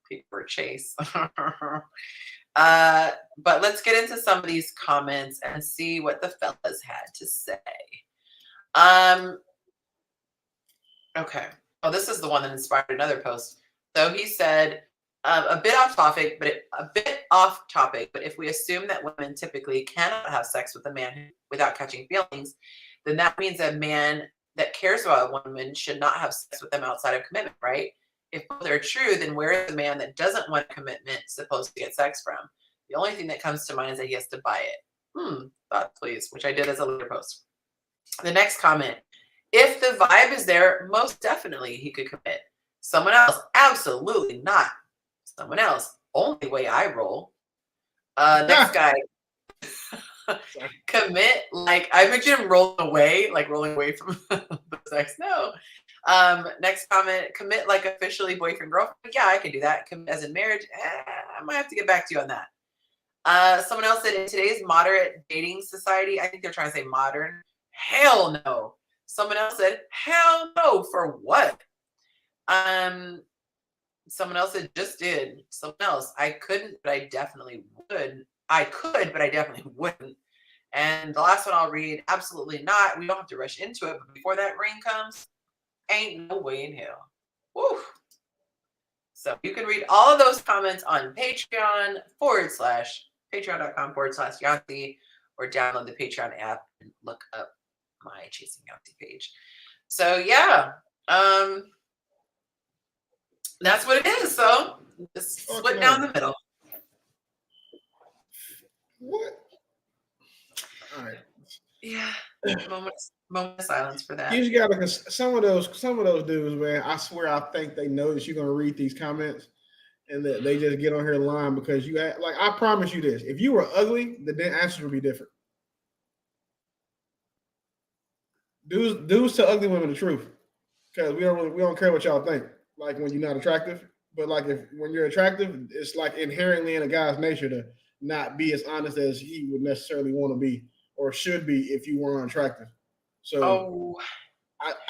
people were chase. But let's get into some of these comments and see what the fellas had to say. Okay. Oh, this is the one that inspired another post. So he said, a bit off topic, but if we assume that women typically cannot have sex with a man without catching feelings, then that means a man that cares about a woman should not have sex with them outside of commitment, right? If both are true, then where is the man that doesn't want commitment supposed to get sex from? The only thing that comes to mind is that he has to buy it. Thought please, which I did as a later post. The next comment, if the vibe is there, most definitely he could commit. Someone else, absolutely not. Someone else, only way I roll. Next guy, commit, like I picture him rolling away from the sex. No. Next comment, commit like officially boyfriend, girlfriend. Yeah, I can do that. Commit as in marriage. I might have to get back to you on that. Someone else said in today's moderate dating society, I think they're trying to say modern. Hell no. Someone else said, hell no, for what? Someone else said, just did. Someone else, I couldn't, but I definitely would. I could, but I definitely wouldn't. And the last one I'll read, absolutely not. We don't have to rush into it, but before that ring comes, ain't no way in hell. Woo. So you can read all of those comments on Patreon patreon.com/Yonci, or download the Patreon app and look up my Chasing Yonci page. So yeah, that's what it is. So just split down the middle. What? All right. Yeah. Moment of silence for that. You just gotta, some of those dudes, man. I swear, I think they know that you're gonna read these comments, and that they just get on here lying because you like. I promise you this: if you were ugly, the answers would be different. Dudes to ugly women the truth, because we don't care what y'all think. Like when you're not attractive, but like when you're attractive, it's like inherently in a guy's nature to not be as honest as he would necessarily want to be or should be if you weren't attractive. So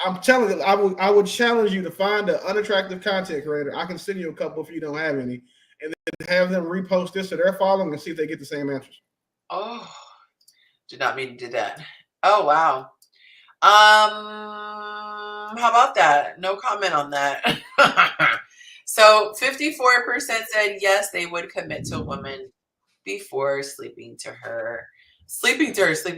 I'm telling you, I would challenge you to find an unattractive content creator. I can send you a couple if you don't have any, and then have them repost this to their following and see if they get the same answers. Oh, did not mean to do that. Oh wow. How about that? No comment on that. So 54% said yes, they would commit to a woman before sleeping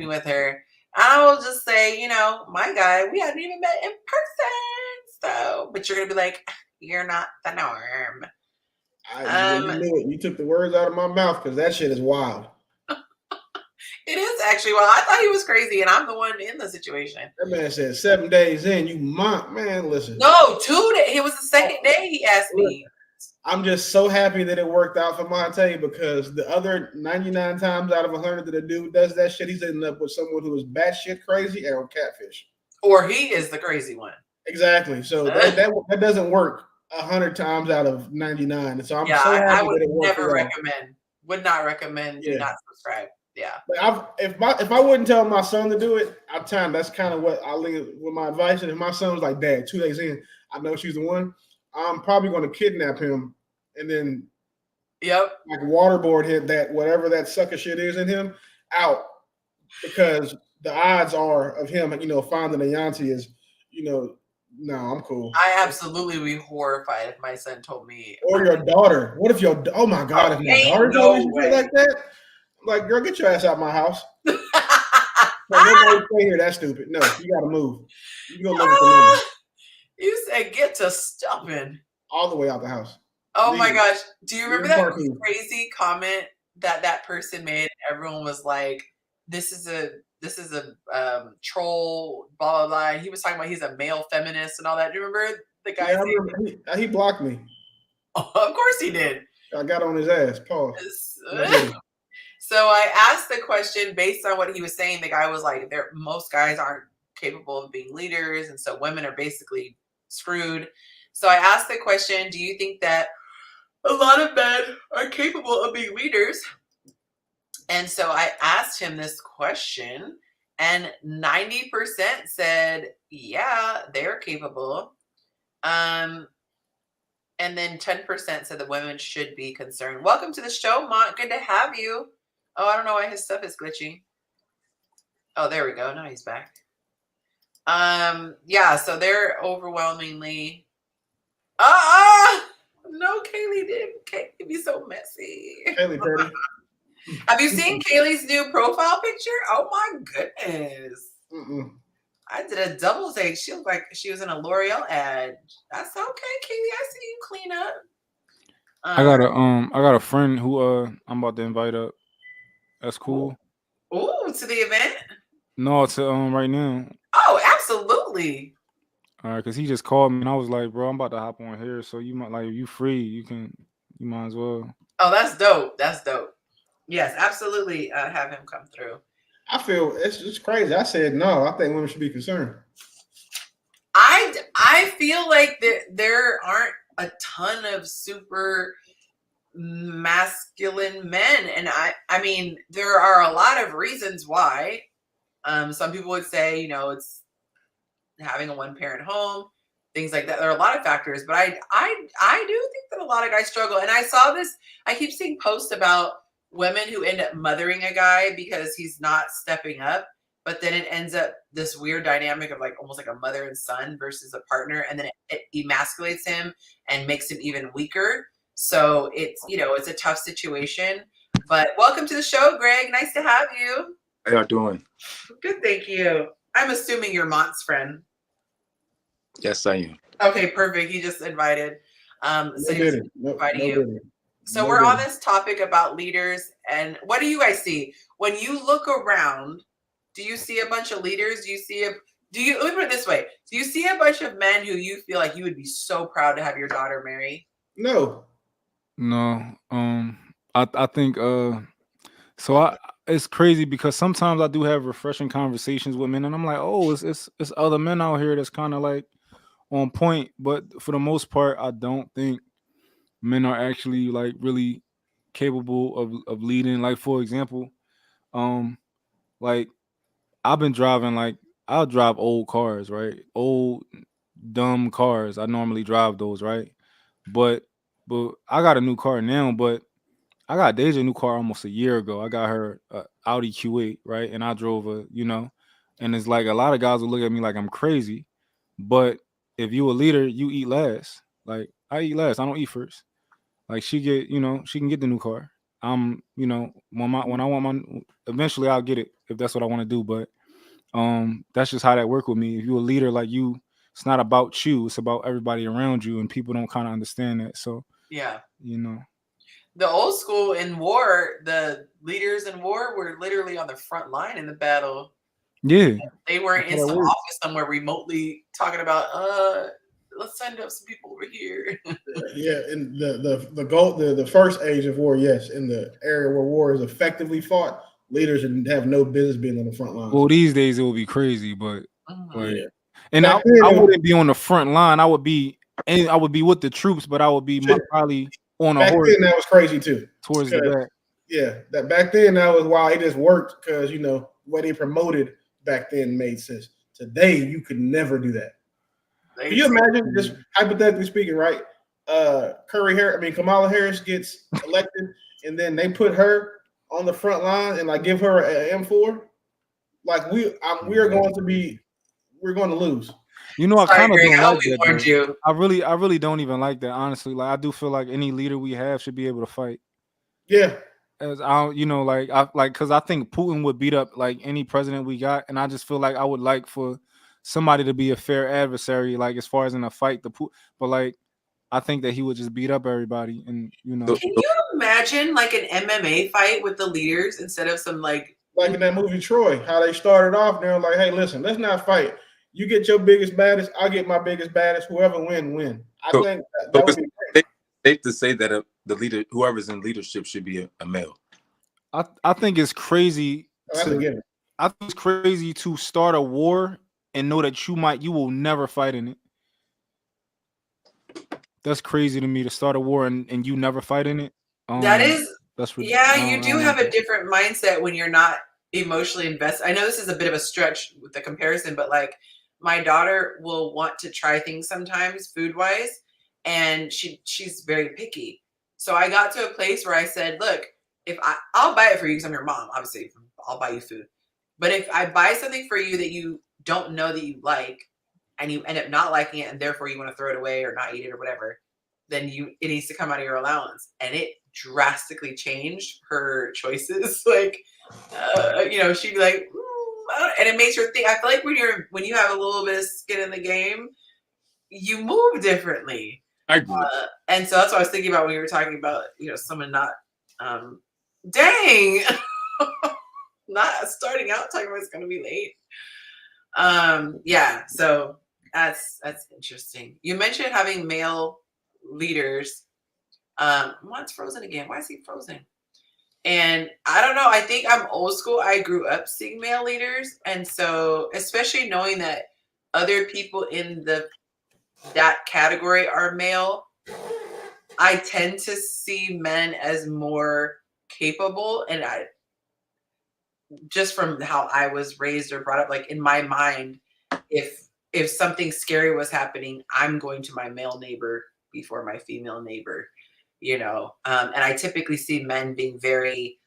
with her. I will just say, my guy, we hadn't even met in person. So, but you're gonna be like, you're not the norm. You knew it. You took the words out of my mouth because that shit is wild. It is actually wild. I thought he was crazy, and I'm the one in the situation. That man said 7 days in, you man, listen. No, 2 days. It was the second day he asked me. I'm just so happy that it worked out for Monte, because the other 99 times out of 100 that a dude does that shit, he's ending up with someone who is batshit crazy and on catfish. Or he is the crazy one. Exactly. So that doesn't work 100 times out of 99. And so I'm so happy I would that it worked. never recommend. Would not recommend. Do not subscribe. Yeah. But if I wouldn't tell my son to do it, that's kind of what I leave with my advice. And if my son was like, Dad, 2 days in, I know she's the one, I'm probably going to kidnap him and then like waterboard him, that whatever that sucker shit is in him, out, because the odds are of him, finding a Yonci is, no, I'm cool. I absolutely would be horrified if my son told me. Or your daughter. What if oh my God, if my Ain't daughter told me no shit like way. that? Like, girl, get your ass out of my house. Like, nobody stay here. That's stupid. No, you got to move. You go live with the nigga. You said get to stumping. All the way out the house. Oh Leave my it. gosh. Do you remember that Parking. crazy comment that person made? Everyone was like, this is a troll, blah, blah, blah. He was talking about he's a male feminist and all that. Do you remember the guy? Yeah, I remember. He blocked me. Oh, of course he did. I got on his ass. Pause. So I asked the question based on what he was saying. The guy was like, most guys aren't capable of being leaders, and so women are basically screwed. So I asked the question, do you think that a lot of men are capable of being leaders? And so I asked him this question, and 90% said, yeah, they're capable. And then 10% said the women should be concerned. Welcome to the show, Mont. Good to have you. Oh, I don't know why his stuff is glitching. Oh, there we go. Now he's back. Yeah, so they're overwhelmingly. No, Kaylee didn't. Kaylee be so messy. Kaylee pretty. Have you seen Kaylee's new profile picture? Oh my goodness. Mm-mm. I did a double take. She looked like she was in a L'Oreal ad. That's okay, Kaylee. I see you clean up. I got a friend who I'm about to invite up. That's cool. Ooh, to the event? No, to right now. Oh, absolutely. All right, because he just called me and I was like, bro, I'm about to hop on here. So you might if you free, you might as well. Oh, that's dope. That's dope. Yes, absolutely. Have him come through. I feel it's crazy. I said no. I think women should be concerned. I feel like there aren't a ton of super masculine men, and I mean there are a lot of reasons why. Some people would say, it's having a one-parent home, things like that. There are a lot of factors, but I do think that a lot of guys struggle. And I saw this. I keep seeing posts about women who end up mothering a guy because he's not stepping up, but then it ends up this weird dynamic of like almost like a mother and son versus a partner, and then it emasculates him and makes him even weaker. So it's it's a tough situation. But welcome to the show, Greg. Nice to have you. How y'all doing? Good, thank you. I'm assuming you're Mont's friend. Yes, I am. Okay, perfect. He just invited. So he's inviting you. So we're on this topic about leaders, and what do you guys see when you look around? Do you see a bunch of leaders? Let me put it this way: do you see a bunch of men who you feel like you would be so proud to have your daughter marry? No. I think it's crazy because sometimes I do have refreshing conversations with men, and I'm like, oh, it's other men out here that's kind of like on point, but for the most part, I don't think men are actually like really capable of leading. Like for example, like I've been driving I'll drive old cars, right? Old dumb cars. I normally drive those, right? But I got a new car now, but I got Deja a new car almost a year ago. I got her Audi Q8, right? And I drove and it's like a lot of guys will look at me like I'm crazy, but if you a leader, you eat last. Like I eat last. I don't eat first. Like she can get the new car. When I want eventually I'll get it if that's what I want to do. But that's just how that work with me. If you're a leader, like it's not about you. It's about everybody around you, and people don't kind of understand that. So yeah, the old school in war, the leaders in war were literally on the front line in the battle. Yeah, they weren't in some office somewhere remotely talking about let's send up some people over here. Yeah, in the first age of war, yes, in the area where war is effectively fought, leaders have no business being on the front line. Well, these days it would be crazy, but yeah. And I wouldn't be on the front line. I would be with the troops, but I would be probably on a horse. Then that was crazy too. Towards the back. Yeah, that back then that was why it just worked because what they promoted back then made sense. Today you could never do that. Can you imagine, just hypothetically speaking, right? Kamala Harris gets elected, and then they put her on the front line and like give her an M4. Like we are going to be, we're going to lose. You know, I Sorry, kind of Greg. don't I hope like we that. warned Though. you. I really don't even like that. Honestly, like I do feel like any leader we have should be able to fight. Yeah, As I, because I think Putin would beat up like any president we got, and I just feel like I would like for somebody to be a fair adversary, like as far as in a fight, but like I think that he would just beat up everybody, and Can you imagine like an MMA fight with the leaders instead of some like in that movie Troy, how they started off, they were like, "Hey, listen, let's not fight. You get your biggest baddest, I'll get my biggest baddest. Whoever win. I think that would be great. Safe to say that the leader, whoever's in leadership, should be a male. I think it's crazy. That's a given. I think it's crazy to start a war and know that you will never fight in it. That's crazy to me to start a war and you never fight in it. That is, that's you do have a different mindset when you're not emotionally invested. I know this is a bit of a stretch with the comparison, but like my daughter will want to try things sometimes food wise, and she's very picky. So I got to a place where I said, look, if I'll buy it for you because I'm your mom, obviously I'll buy you food. But if I buy something for you that you don't know that you like, and you end up not liking it, and therefore you want to throw it away or not eat it or whatever, then it needs to come out of your allowance. And it drastically changed her choices. Like, she'd be like, and it makes her think. I feel like when you have a little bit of skin in the game, you move differently. I agree. And so that's what I was thinking about when you were talking about, someone not, dang, not starting out talking about it's going to be late. Yeah. So that's interesting. You mentioned having male leaders. What's Frozen again? Why is he frozen? And I don't know. I think I'm old school. I grew up seeing male leaders, and so especially knowing that other people in that category are male, I tend to see men as more capable. And I just from how I was raised or brought up, like in my mind, if something scary was happening, I'm going to my male neighbor before my female neighbor, and I typically see men being very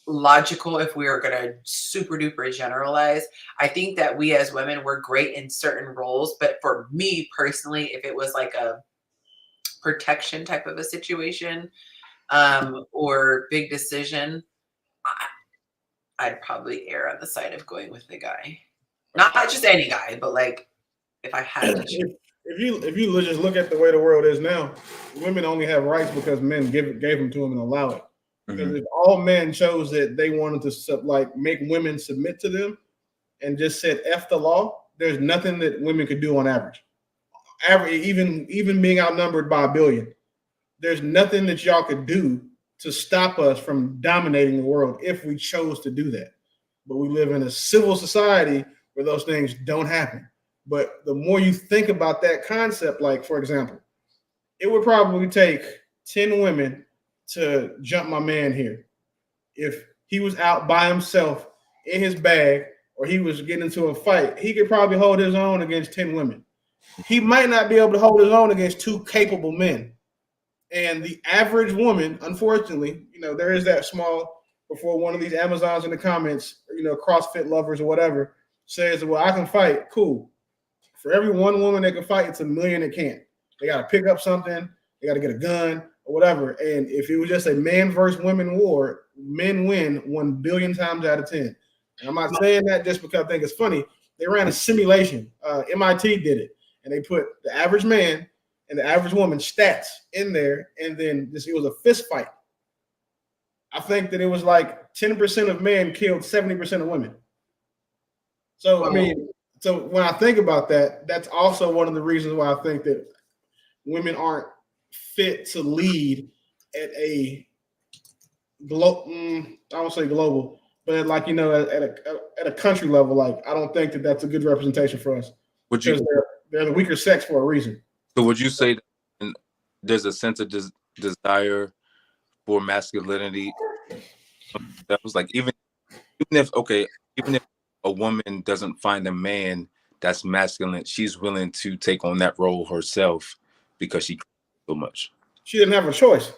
logical. If we are going to super duper generalize, I think that we as women, we're great in certain roles, but for me personally, if it was like a protection type of a situation, or big decision, I'd probably err on the side of going with the guy. Not just any guy, but like if I had to. If you just look at the way the world is now, women only have rights because men gave them to them and allow it. Because if all men chose that they wanted to make women submit to them and just said F the law, there's nothing that women could do on average. Even being outnumbered by 1 billion, there's nothing that y'all could do to stop us from dominating the world if we chose to do that. But we live in a civil society where those things don't happen. But the more you think about that concept, like, for example, it would probably take 10 women to jump my man here. If he was out by himself in his bag or he was getting into a fight, he could probably hold his own against 10 women. He might not be able to hold his own against 2 capable men. And the average woman, unfortunately, there is that small, before one of these Amazons in the comments, CrossFit lovers or whatever, says, well, I can fight. Cool. For every one woman that can fight, it's 1 million that can't. They got to pick up something. They got to get a gun or whatever. And if it was just a man versus women war, men win 1 billion times out of 10. And I'm not saying that just because I think it's funny. They ran a simulation. MIT did it. And they put the average man and the average woman stats in there. And then it was a fist fight. I think that it was like 10% of men killed 70% of women. So, so when I think about that, that's also one of the reasons why I think that women aren't fit to lead at a I don't say global, but like, at a country level. Like, I don't think that that's a good representation for us. Because they're the weaker sex for a reason. So would you say that there's a sense of desire for masculinity? That was like, even if a woman doesn't find a man that's masculine, she's willing to take on that role herself because she cares so much. She didn't have a choice.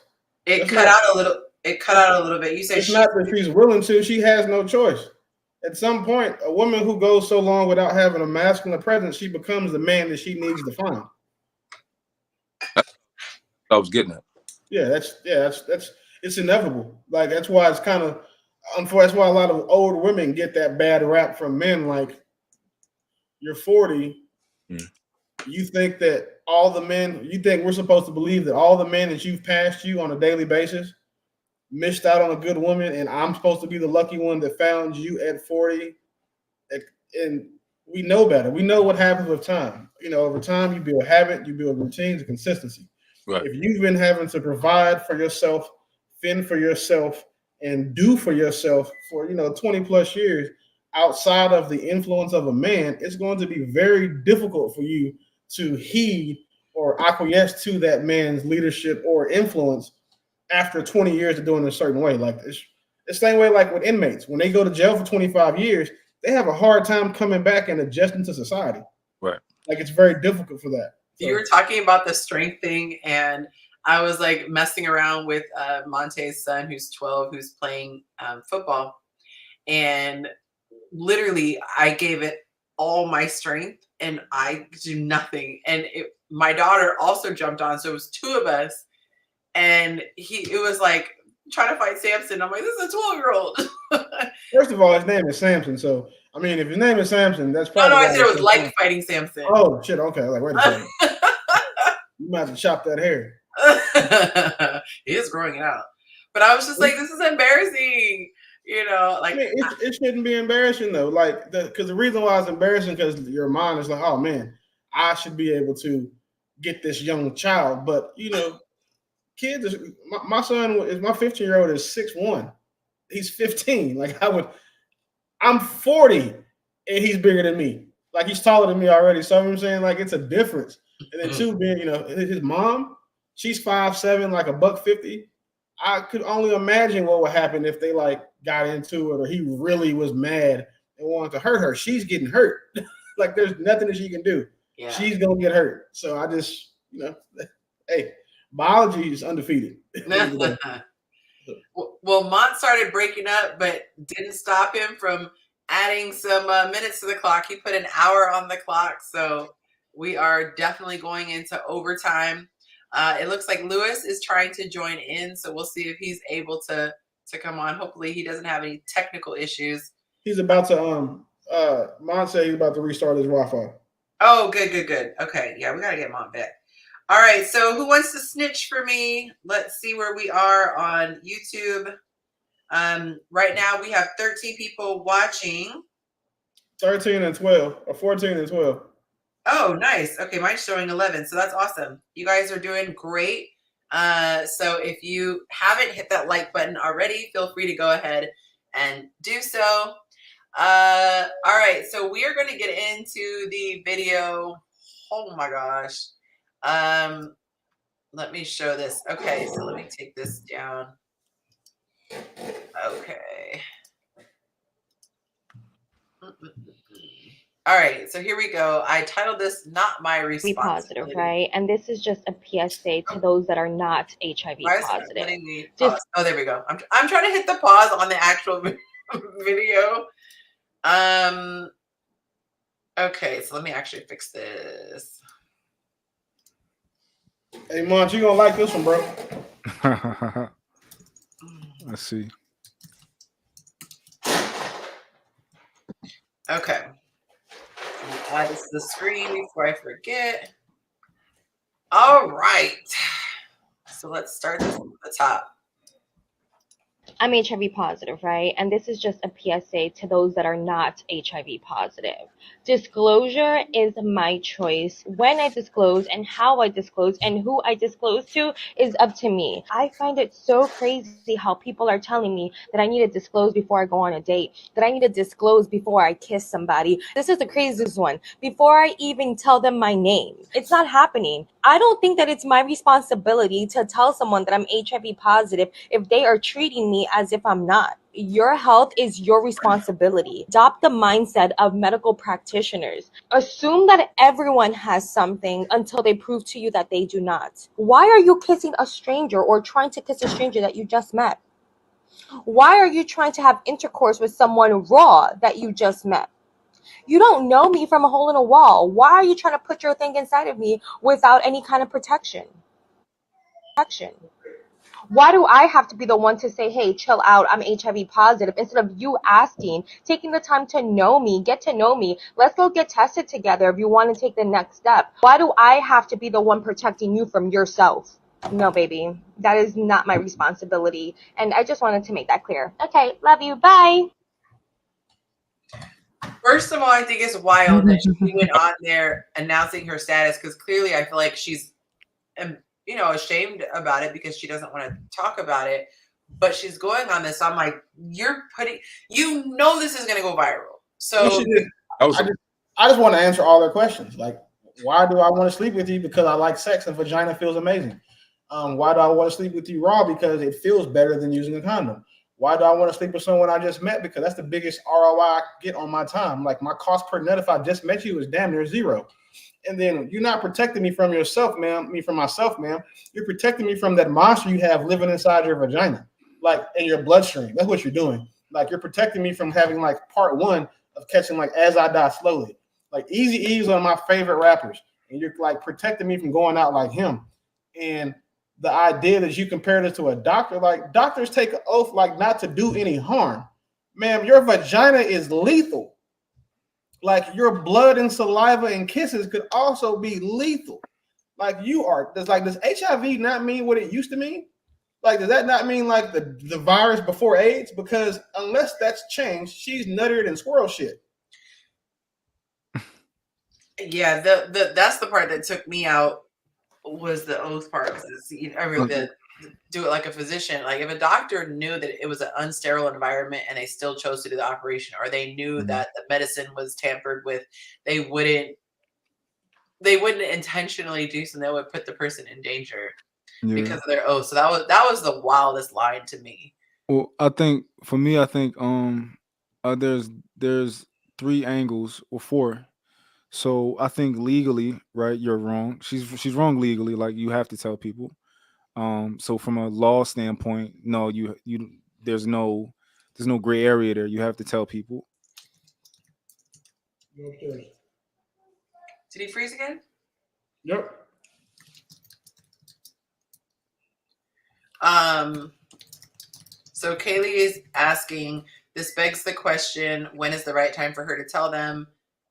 It cut out a little bit. You said it's not that she's willing to. She has no choice. At some point, a woman who goes so long without having a masculine presence, she becomes the man that she needs to find. I was getting at. That's it's inevitable. Like that's why it's kind of unfortunate. That's why a lot of older women get that bad rap from men. Like you're 40, you think that all the men, you think we're supposed to believe that all the men that you've passed you on a daily basis missed out on a good woman, and I'm supposed to be the lucky one that found you at 40. And we know better. We know what happens with time. You know, over time, you build habit, you build routines and consistency. Right. If you've been having to provide for yourself, fend for yourself, and do for yourself for 20 plus years outside of the influence of a man, it's going to be very difficult for you to heed or acquiesce to that man's leadership or influence after 20 years of doing it a certain way. Like it's the same way like with inmates. When they go to jail for 25 years, they have a hard time coming back and adjusting to society. Right. Like it's very difficult for that. So. You were talking about the strength thing, and I was like messing around with Monte's son, who's 12, who's playing football. And literally, I gave it all my strength, and I do nothing. And my daughter also jumped on, so it was two of us. And it was like trying to fight Samson. I'm like, this is a 12-year-old. First of all, his name is Samson. So, I mean, if his name is Samson, that's probably. No, I said it was like fighting Samson. Oh, shit. Okay. Like, wait a second. You might have to chop that hair. He is growing it out. But I was just like, this is embarrassing. Like. I mean, it shouldn't be embarrassing, though. Like, because the reason why it's embarrassing because your mind is like, oh, man, I should be able to get this young child. But, kids, my son is my 15-year-old is 6'1". He's 15. Like I'm 40 and he's bigger than me. Like he's taller than me already. So I'm saying like it's a difference. And then two being, his mom, she's 5'7", like $150. I could only imagine what would happen if they like got into it or he really was mad and wanted to hurt her. She's getting hurt. Like there's nothing that she can do. Yeah. She's gonna get hurt. So I just, hey. Biology is undefeated. Well, Mont started breaking up, but didn't stop him from adding some minutes to the clock. He put an hour on the clock, so we are definitely going into overtime. It looks like Lewis is trying to join in, so we'll see if he's able to come on. Hopefully, he doesn't have any technical issues. He's about to Mont said he's about to restart his Wi-Fi. Oh, good. Okay, yeah, we gotta get Mont back. All right, so who wants to snitch for me? Let's see where we are on YouTube. Right now we have 13 people watching. 13 and 12, or 14 and 12. Oh, nice. Okay, mine's showing 11, so that's awesome. You guys are doing great. So if you haven't hit that like button already, feel free to go ahead and do so. All right, so we are going to get into the video. Oh my gosh. Let me show this. Okay, so let me take this down. Okay. All right, so here we go. I titled this "Not My Responsibility." Be positive, right? And this is just a PSA to those that are not HIV positive. Oh, there we go. I'm trying to hit the pause on the actual video. Okay, so let me actually fix this. Hey, Mont, you gonna like this one, bro? Let's see. Okay. Add this to the screen before I forget. All right. So let's start this from the top. I'm HIV positive, right? And this is just a PSA to those that are not HIV positive. Disclosure is my choice. When I disclose and how I disclose and who I disclose to is up to me. I find it so crazy how people are telling me that I need to disclose before I go on a date, that I need to disclose before I kiss somebody. This is the craziest one. Before I even tell them my name. It's not happening. I don't think that it's my responsibility to tell someone that I'm HIV positive if they are treating me as if I'm not. Your health is your responsibility. Adopt the mindset of medical practitioners. Assume that everyone has something until they prove to you that they do not. Why are you kissing a stranger or trying to kiss a stranger that you just met? Why are you trying to have intercourse with someone raw that you just met? You don't know me from a hole in a wall. Why are you trying to put your thing inside of me without any kind of protection? Why do I have to be the one to say, hey, chill out, I'm HIV positive, instead of you asking, taking the time to know me, get to know me, let's go get tested together if you want to take the next step? Why do I have to be the one protecting you from yourself? No, baby, that is not my responsibility. And I just wanted to make that clear. Okay, love you, bye. First of all, I think it's wild that she went on there announcing her status, because clearly I feel like she's, ashamed about it because she doesn't want to talk about it. But she's going on this. So I'm like, this is going to go viral. So I just want to answer all their questions. Like, why do I want to sleep with you? Because I like sex and vagina feels amazing. Why do I want to sleep with you raw? Because it feels better than using a condom. Why do I want to sleep with someone I just met? Because that's the biggest ROI I get on my time. Like, my cost per nut if I just met you is damn near zero. And then you're not protecting me from yourself, ma'am. Me from myself, ma'am. You're protecting me from that monster you have living inside your vagina, like in your bloodstream. That's what you're doing. Like, you're protecting me from having like part one of catching like As I Die Slowly. Like, Eazy-E's one of my favorite rappers, and you're like protecting me from going out like him. And the idea that you compare this to a doctor, like, doctors take an oath like not to do any harm. Ma'am, your vagina is lethal. Like, your blood and saliva and kisses could also be lethal. Like, does HIV not mean what it used to mean? Like, does that not mean like the virus before AIDS? Because unless that's changed, she's nuttier than squirrel shit. Yeah, that's the part that took me out, was the oath part. Do it like a physician. Like, if a doctor knew that it was an unsterile environment and they still chose to do the operation, or they knew that the medicine was tampered with, they wouldn't intentionally do so. They would put the person in danger because of their oath. So that was the wildest line to me. Well, I think for me, there's three angles or four. So I think legally, right, you're wrong. She's wrong legally. Like, you have to tell people. So from a law standpoint, no, there's no gray area there. You have to tell people. Did he freeze again? Yep. So Kaylee is asking, this begs the question, when is the right time for her to tell them?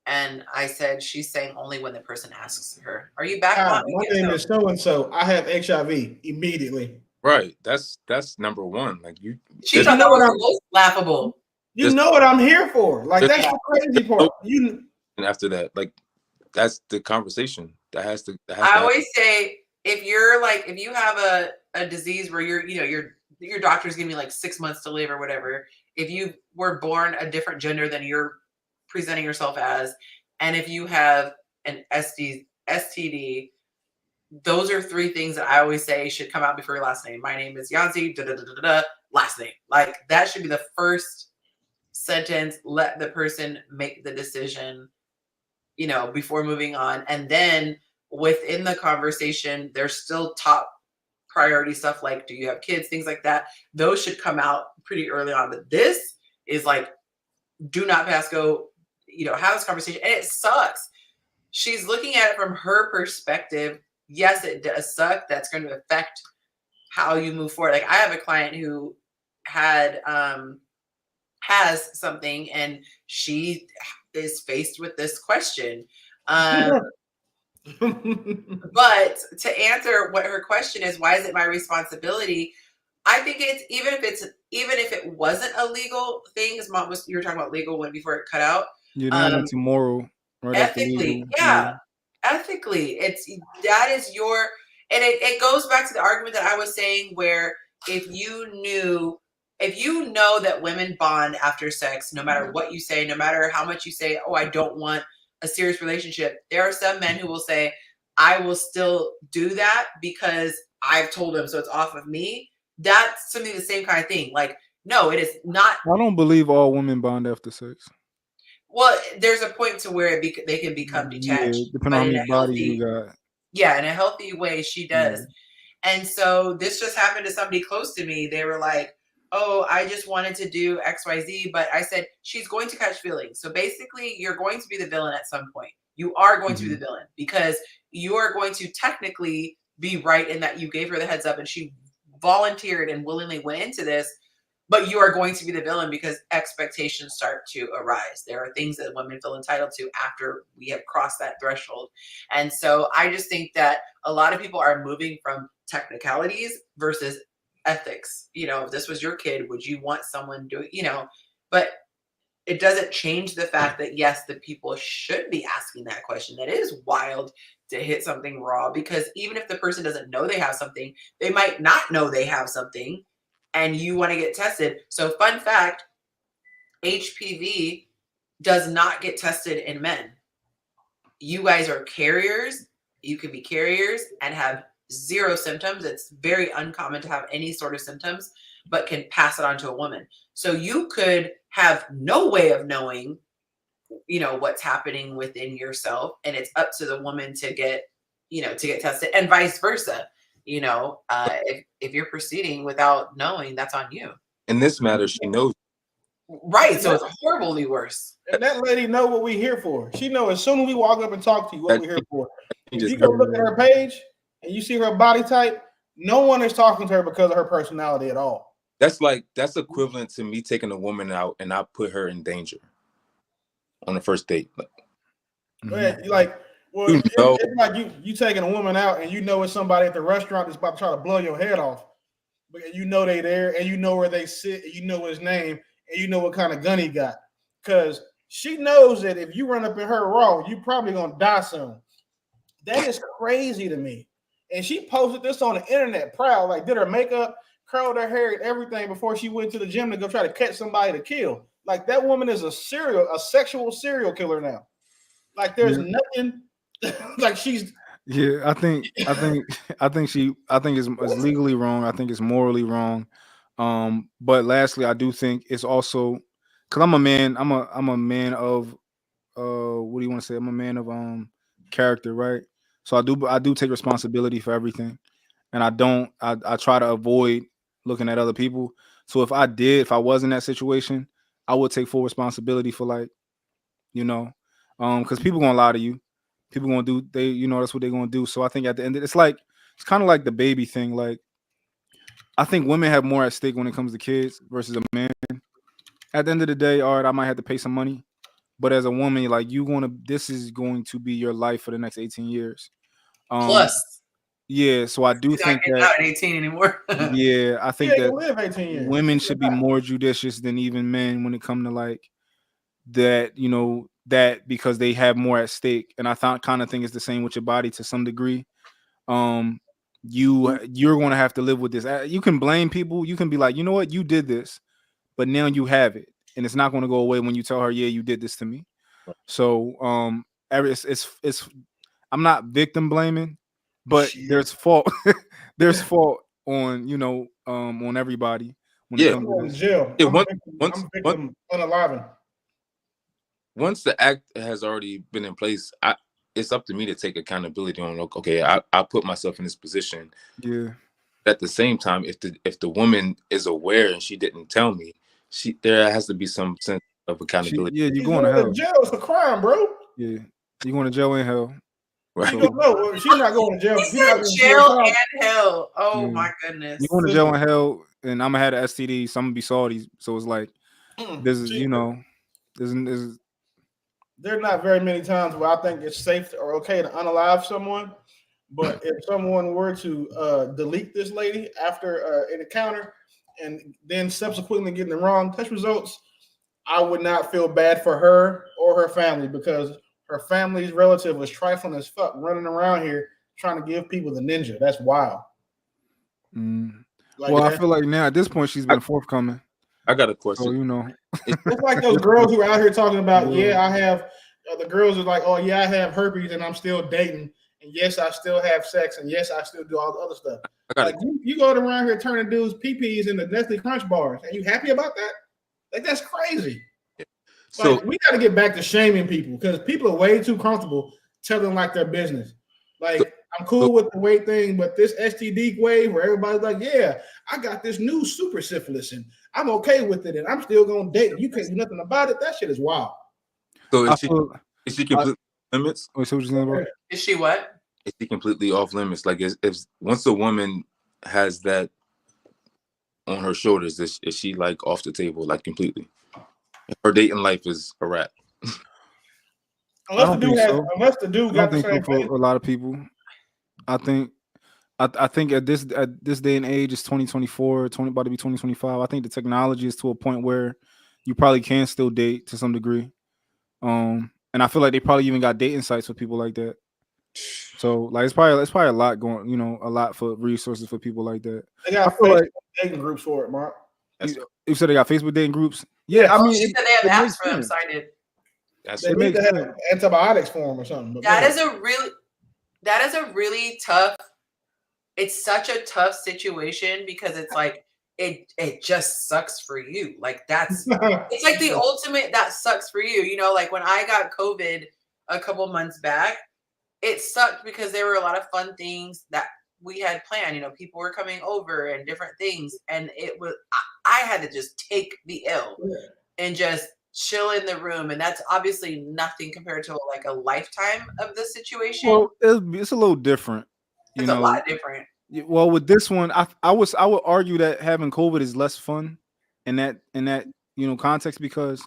And I said, she's saying only when the person asks her. Are you back? My name is so-and-so. I have HIV immediately. Right. That's number one. Like, she thought that was the most laughable. You know what I'm here for. Like, that's the crazy part. And after that, like, that's the conversation. I always say, if you have a disease where your doctor's giving you like 6 months to live or whatever, if you were born a different gender than you're presenting yourself as, and if you have an STD, those are three things that I always say should come out before your last name. My name is Yonci, last name. Like, that should be the first sentence. Let the person make the decision, before moving on. And then within the conversation, there's still top priority stuff like, do you have kids, things like that. Those should come out pretty early on. But this is like, do not pass go, have this conversation. And it sucks. She's looking at it from her perspective. Yes, it does suck. That's going to affect how you move forward. Like, I have a client who has something, and she is faced with this question. But to answer what her question is, why is it my responsibility? I think it's even if it wasn't a legal thing, as Mom you were talking about legal when before it cut out. It's immoral. Right, ethically, ethically, that is your, and it goes back to the argument that I was saying, where if you know that women bond after sex, no matter what you say, no matter how much you say, oh, I don't want a serious relationship, there are some men who will say, I will still do that because I've told him, so it's off of me. That's to me the same kind of thing. Like, no, it is not. I don't believe all women bond after sex. Well, there's a point to where they can become detached. Yeah, depending on how many bodies you got. Yeah, in a healthy way, she does. Yeah. And so this just happened to somebody close to me. They were like, oh, I just wanted to do XYZ, but I said she's going to catch feelings. So basically, you're going to be the villain at some point. You are going to be the villain because you are going to technically be right in that you gave her the heads up and she volunteered and willingly went into this, but you are going to be the villain because expectations start to arise. There are things that women feel entitled to after we have crossed that threshold. And so I just think that a lot of people are moving from technicalities versus ethics. You know, if this was your kid, would you want someone doing, you know, but it doesn't change the fact that yes, the people should be asking that question. That is wild to hit something raw because even if the person doesn't know they have something, they might not know they have something and you want to get tested. So fun fact, HPV does not get tested in men. You guys are carriers. You can be carriers and have zero symptoms. It's very uncommon to have any sort of symptoms, but can pass it on to a woman. So you could have no way of knowing, you know, what's happening within yourself. And it's up to the woman to get, you know, to get tested and vice versa. You know, if you're proceeding without knowing, that's on you. In this matter, she knows. Right. So it's horribly worse. And that lady know what we here for. She know as soon as we walk up and talk to you what we're here for. If just you go look at her page and you see her body type, no one is talking to her because of her personality at all. That's equivalent to me taking a woman out and I put her in danger on the first date. Like, well, You know. it's like you taking a woman out and you know it's somebody at the restaurant that's about to try to blow your head off. But you know they there and you know where they sit and you know his name and you know what kind of gun he got. Because she knows that if you run up in her raw, you're probably going to die soon. That is crazy to me. And she posted this on the internet proud, like did her makeup, curled her hair and everything before she went to the gym to go try to catch somebody to kill. Like that woman is a sexual serial killer now. Like there's nothing like she's I think it's legally wrong. I think it's morally wrong. But lastly, I do think it's also because I'm a man. I'm a man of what do you want to say? I'm a man of character, right? So I do take responsibility for everything, and I try to avoid looking at other people. So if I was in that situation, I would take full responsibility for, like, you know, because people gonna lie to you. People gonna do that's what they're gonna do. So I think at the end it's kind of like the baby thing. Like I think women have more at stake when it comes to kids versus a man. At the end of the day, all right, I might have to pay some money, but as a woman, like this is going to be your life for the next 18 years. Plus, yeah. So I do think that not 18 anymore. yeah, I think that live 18 years. Women should be more judicious than even men when it comes to like that, that because they have more at stake. And I kind of think it's the same with your body to some degree. You're going to have to live with this. You can blame people. You can be like, you know what, you did this, but now you have it, and it's not going to go away when you tell her, yeah, you did this to me. So it's I'm not victim blaming, but there's fault. There's fault on on everybody. When it comes to jail. I'm victim unaliving. Once the act has already been in place, it's up to me to take accountability on. Okay, I put myself in this position. Yeah. At the same time, if the woman is aware and she didn't tell me, there has to be some sense of accountability. You're going to hell. Jail is a crime, bro. Yeah, you're going to jail and hell. Right. No, she's not going to jail. He said jail and hell. Oh my goodness. You're going to jail and hell, and I'm gonna have an STD. So I'm gonna be salty. So it's like this is There's not very many times where I think it's safe or okay to unalive someone. But if someone were to delete this lady after an encounter and then subsequently getting the wrong test results, I would not feel bad for her or her family because her family's relative was trifling as fuck running around here trying to give people the ninja. That's wild. Well, I feel like now at this point she's been forthcoming. I got a question. So, it's like those girls who are out here talking about, I have the girls are like, oh yeah, I have herpes and I'm still dating, and yes, I still have sex, and yes, I still do all the other stuff. Like you go around here turning dudes pee-pees into Nestle Crunch bars, and you happy about that? Like that's crazy. Yeah. So we got to get back to shaming people because people are way too comfortable telling like their business. Like I'm cool with the weight thing, but this STD wave where everybody's like, yeah, I got this new super syphilis and I'm okay with it and I'm still gonna date. You can't do nothing about it. That shit is wild. So I is feel. she completely off limits? Wait, so what you saying, bro? Is she what? Is she completely off limits? Like, if once a woman has that on her shoulders, is she like off the table, like completely? Her dating life is a wrap. Unless the dude has, so. unless the dude I got don't the think so same for a lot of people. I think I think at this day and age, it's 2024, about to be 2025. I think the technology is to a point where you probably can still date to some degree. And I feel like they probably even got dating sites for people like that. So like it's probably a lot going, a lot for resources for people like that. They got I feel Facebook like dating groups for it, Mark. you said they got Facebook dating groups. Yeah, I mean, She said they have it apps makes for them, sense. so I did. They need to have antibiotics for them or something. But That is a really tough. It's such a tough situation because it's like it just sucks for you. Like it's like the ultimate that sucks for you. Like when I got COVID a couple months back, it sucked because there were a lot of fun things that we had planned. People were coming over and different things, and it was I had to just take the L and just chill in the room, and that's obviously nothing compared to like a lifetime of the situation. Well, it's a little different. It's a lot different. Well, with this one, I would argue that having COVID is less fun in that context because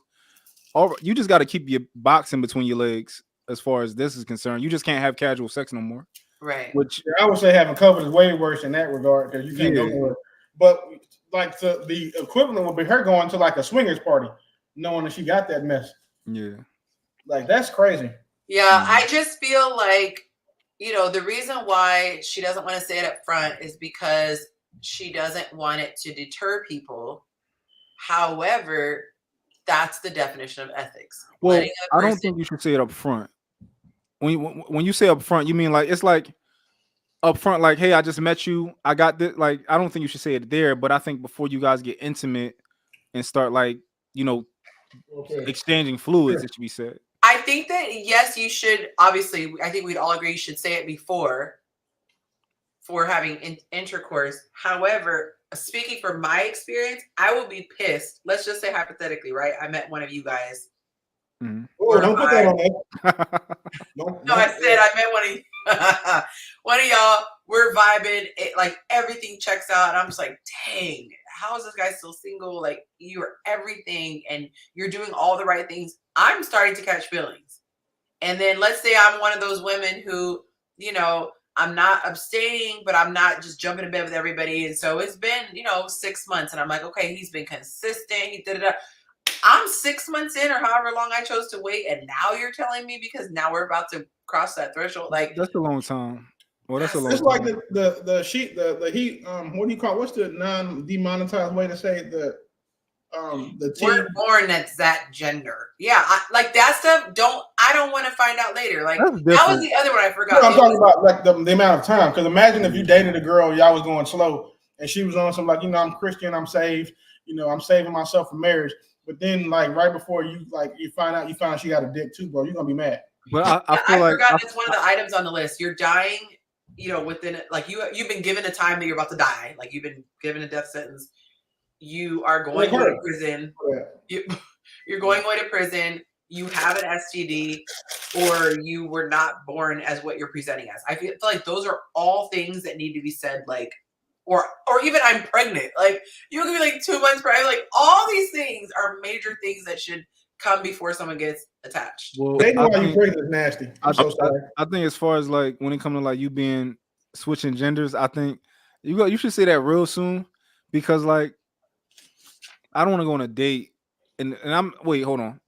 you just got to keep your box in between your legs as far as this is concerned. You just can't have casual sex no more. Right. Which I would say having COVID is way worse in that regard because you can't go nowhere. But like the equivalent would be her going to like a swingers party, knowing that she got that mess. Yeah. Like that's crazy. Yeah, I just feel like, the reason why she doesn't want to say it up front is because she doesn't want it to deter people. However, that's the definition of ethics. Well, I don't think you should say it up front. When you say up front, you mean like it's like up front, like, hey, I just met you. I got this. Like, I don't think you should say it there, but I think before you guys get intimate and start like, exchanging fluids, it should be said. I think that yes, you should. Obviously, I think we'd all agree you should say it before for having intercourse. However, speaking from my experience, I would be pissed. Let's just say hypothetically, right? I met one of you guys. Mm-hmm. Oh, don't put that on there. No, I said I met one of you. One of y'all. We're vibing. Like everything checks out. And I'm just like, dang, how is this guy still single? Like you're everything, and you're doing all the right things. I'm starting to catch feelings. And then let's say I'm one of those women who, I'm not abstaining, but I'm not just jumping in bed with everybody. And so it's been, 6 months. And I'm like, okay, he's been consistent. He did it. I'm 6 months in or however long I chose to wait. And now you're telling me because now we're about to cross that threshold. Like that's a long time. Well, that's a long it's time. like the sheet, the heat, what do you call it? What's the non-demonetized way to say it? The we're born that's that gender. Yeah, like that stuff. I don't want to find out later. Like that was the other one I forgot. No, I'm talking about like the amount of time. Because imagine if you dated a girl, y'all was going slow, and she was on some like, I'm Christian, I'm saved, I'm saving myself for marriage. But then like right before you find out she got a dick too, bro, you're gonna be mad. But I forgot it's one of the items on the list. You're dying, within like you've been given a time that you're about to die. Like you've been given a death sentence. You are going to prison. You're going away to prison. You have an STD, or you were not born as what you're presenting as. I feel like those are all things that need to be said. Like, or even I'm pregnant. Like you can be like 2 months pregnant. Like all these things are major things that should come before someone gets attached. Well, they know why you pregnant is nasty. I'm so sorry. I think as far as like when it comes to like you being switching genders, I think you should say that real soon because like. I don't want to go on a date, and hold on.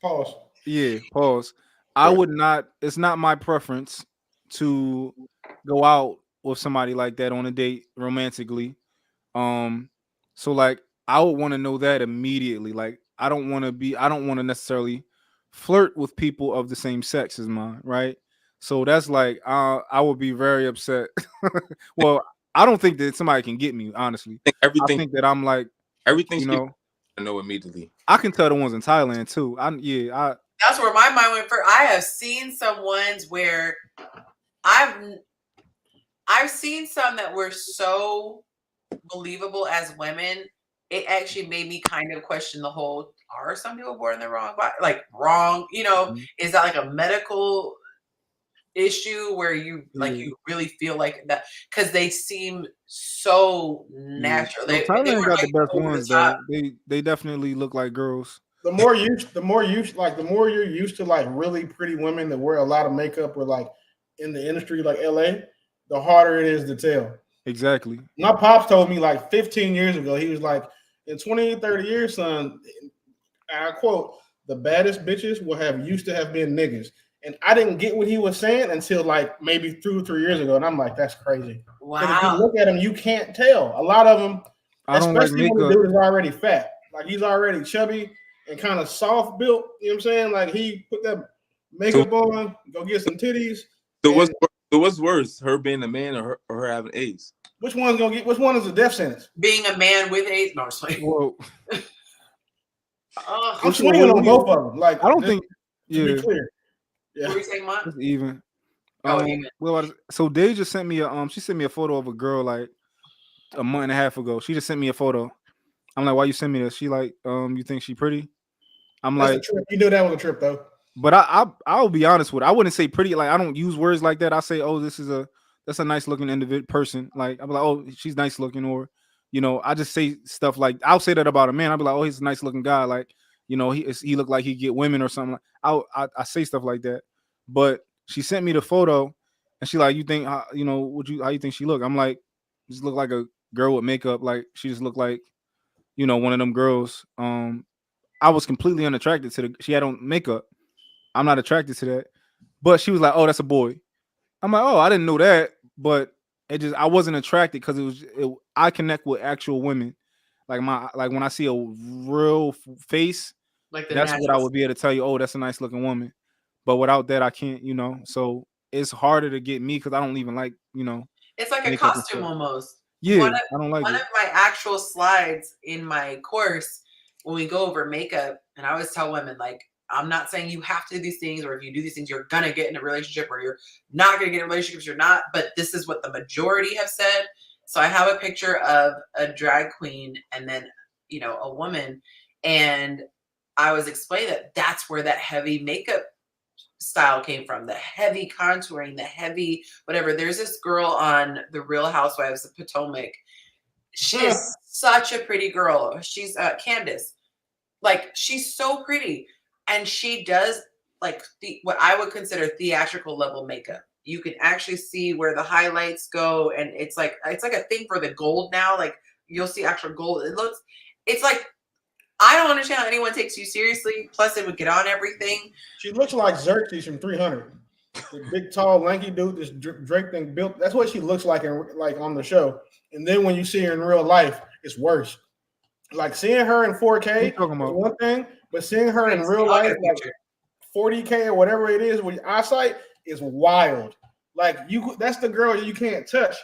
Pause. Yeah, pause. I would not. It's not my preference to go out with somebody like that on a date romantically. So like I would want to know that immediately. Like I don't want to necessarily flirt with people of the same sex as mine, right? So that's like I would be very upset. Well, I don't think that somebody can get me, honestly. I think that I'm like. Everything I know immediately. I can tell the ones in Thailand too. That's where my mind went first. I have seen some ones where I've seen some that were so believable as women. It actually made me kind of question the whole: are some people born in the wrong body? Like wrong, is that like a medical issue where you really feel like that? Because they seem so natural. No, They Thailand weren't got the like best over the ones top. though. They definitely look like girls. The more you're used to like really pretty women that wear a lot of makeup or like in the industry like LA, the harder it is to tell. Exactly. My pops told me like 15 years ago, he was like, in 20, 30 years, son, I quote, the baddest bitches will have used to have been niggas. And I didn't get what he was saying until like maybe 2 or 3 years ago. And I'm like, that's crazy. Because if you Wow. look at them, you can't tell. A lot of them, I don't like especially when the makeup. dude is already fat. Like he's already chubby and kind of soft built. You know what I'm saying? Like he put that makeup on, go get some titties. So and what's worse, her being a man or her having AIDS? which one is a death sentence? Being a man with AIDS. No, I'm just like, Well, I'm swinging on both of them. Like I don't just think. to be Yeah, clear. what Yeah. were you saying, Mont? it's even. Oh, even. So Day just sent me she sent me a photo of a girl like a month and a half ago. She just sent me a photo. I'm like, why you send me this? She like, you think she pretty? I'm That's a like, trip. You knew that was a trip though. but I'll be honest with her. I wouldn't say pretty. Like I don't use words like that. I say, oh, that's a nice looking individual person. Like I'm like, oh, she's nice looking, or I just say stuff like I'll say that about a man. I'll be like, oh, he's a nice looking guy. Like he look like he get women or something. I say stuff like that. But she sent me the photo, and she like, you think how you think she look? I'm like, just look like a girl with makeup. Like she just looked like one of them girls. I was completely unattracted to she had on makeup. I'm not attracted to that. But she was like, oh, that's a boy. I'm like, oh, I didn't know that. But I wasn't attracted because I connect with actual women. Like when I see a real face, Like the that's what I would be able to tell you, oh, that's a nice looking woman. But without that, I can't, So it's harder to get me because I don't even like, It's like a makeup and costume stuff. almost. Yeah, I don't like One it. of my actual slides in my course when we go over makeup, and I always tell women, like, I'm not saying you have to do these things, or if you do these things, you're gonna get in a relationship, or you're not gonna get in relationships, you're not, but this is what the majority have said. So I have a picture of a drag queen and then, a woman, and I was explaining that that's where that heavy makeup style came from, the heavy contouring, the heavy whatever. There's this girl on The Real Housewives of Potomac. She is such a pretty girl. She's Candace. Like she's so pretty, and she does like what I would consider theatrical level makeup. You can actually see where the highlights go, and it's like a thing for the gold now. Like you'll see actual gold. It's like I don't understand how anyone takes you seriously. Plus, it would get on everything. She looks like Xerxes from 300. The big, tall, lanky dude, this Drake thing built. That's what she looks like on the show. And then when you see her in real life, it's worse. Like seeing her in 4K is one thing, but seeing her in real life, like 40K or whatever it is with your eyesight, is wild. Like that's the girl you can't touch.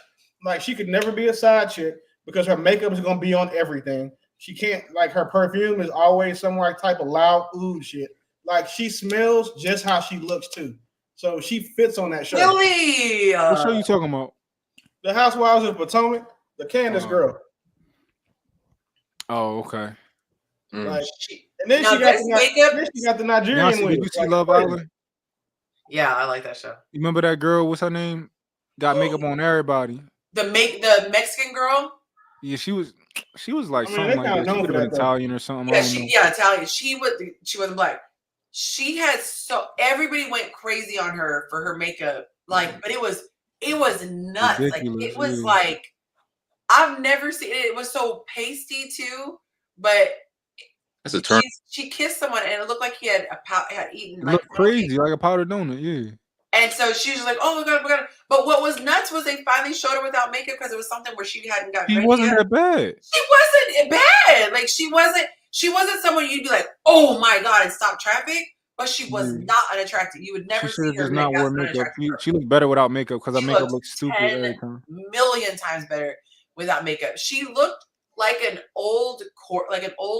Like she could never be a side chick because her makeup is gonna be on everything. She can't, like, her perfume is always somewhere type of loud oud shit. Like she smells just how she looks too. So she fits on that show. Really? What show you talking about? The Housewives of Potomac, the Candace girl. Oh, okay. Like, and then she got the Nigerian Yonci, wig. did you see Love Island? Yeah, I like that show. You remember that girl? What's her name? Got makeup on everybody. The Mexican girl. Yeah, she was like something like that. She could have been Italian or something. Yeah, Italian. She wasn't black. She had everybody went crazy on her for her makeup. Like, but it was nuts. Ridiculous, like it was like I've never seen it. It was so pasty too, but that's a turn. She kissed someone and it looked like he had eaten. It looked crazy, like a powdered donut. Yeah. And so she was like, "Oh my god!" But what was nuts was they finally showed her without makeup because it was something where she hadn't gotten. She wasn't that bad. She wasn't bad. Like she wasn't someone you'd be like, "Oh my god!" and stop traffic. But she was not unattractive. You would never see her not wear makeup. She looked better without makeup because her makeup looked stupid every time. Million times better without makeup. She looked like an old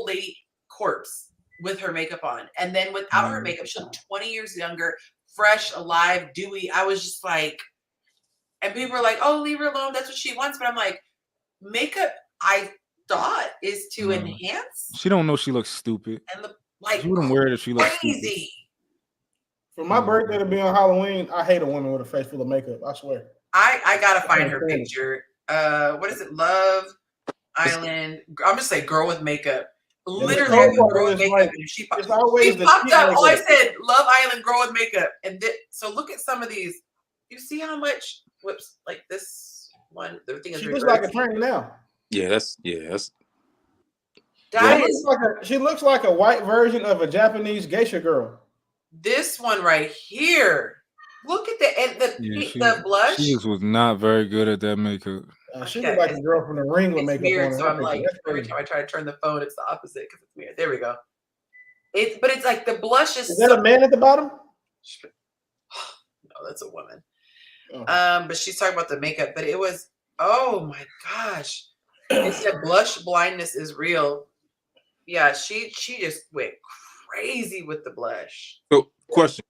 lady corpse with her makeup on, and then without her makeup, she looked 20 years younger. Fresh, alive, dewy. I was just like, And people are like, "Oh, leave her alone. That's what she wants." But I'm like, makeup, I thought, is to No. enhance She don't know she looks stupid. and look like She wouldn't wear it if she looks stupid. crazy. For my birthday to be on Halloween, I hate a woman with a face full of makeup. I swear. I gotta find her picture. What is it? Love Island. I'm just say girl with makeup. Literally, I go girl with makeup, and she It's always she popped up. Oh, I makeup. said Love Island girl with makeup, and so look at some of these. You see how much whoops like this one. The thing is, She looks like a train now. Yeah, that's She looks like a white version of a Japanese geisha girl. This one right here. Look at the blush. She was not very good at that makeup. She looked like a girl from the Ring with makeup weird, on. So I'm like, every time I try to turn the phone, it's the opposite because it's weird. There we go. But it's like the blush is. Is that a man at the bottom? No, that's a woman. Oh. But she's talking about the makeup. But it was, oh my gosh, it said blush blindness is real. Yeah, she just went crazy with the blush. So, question.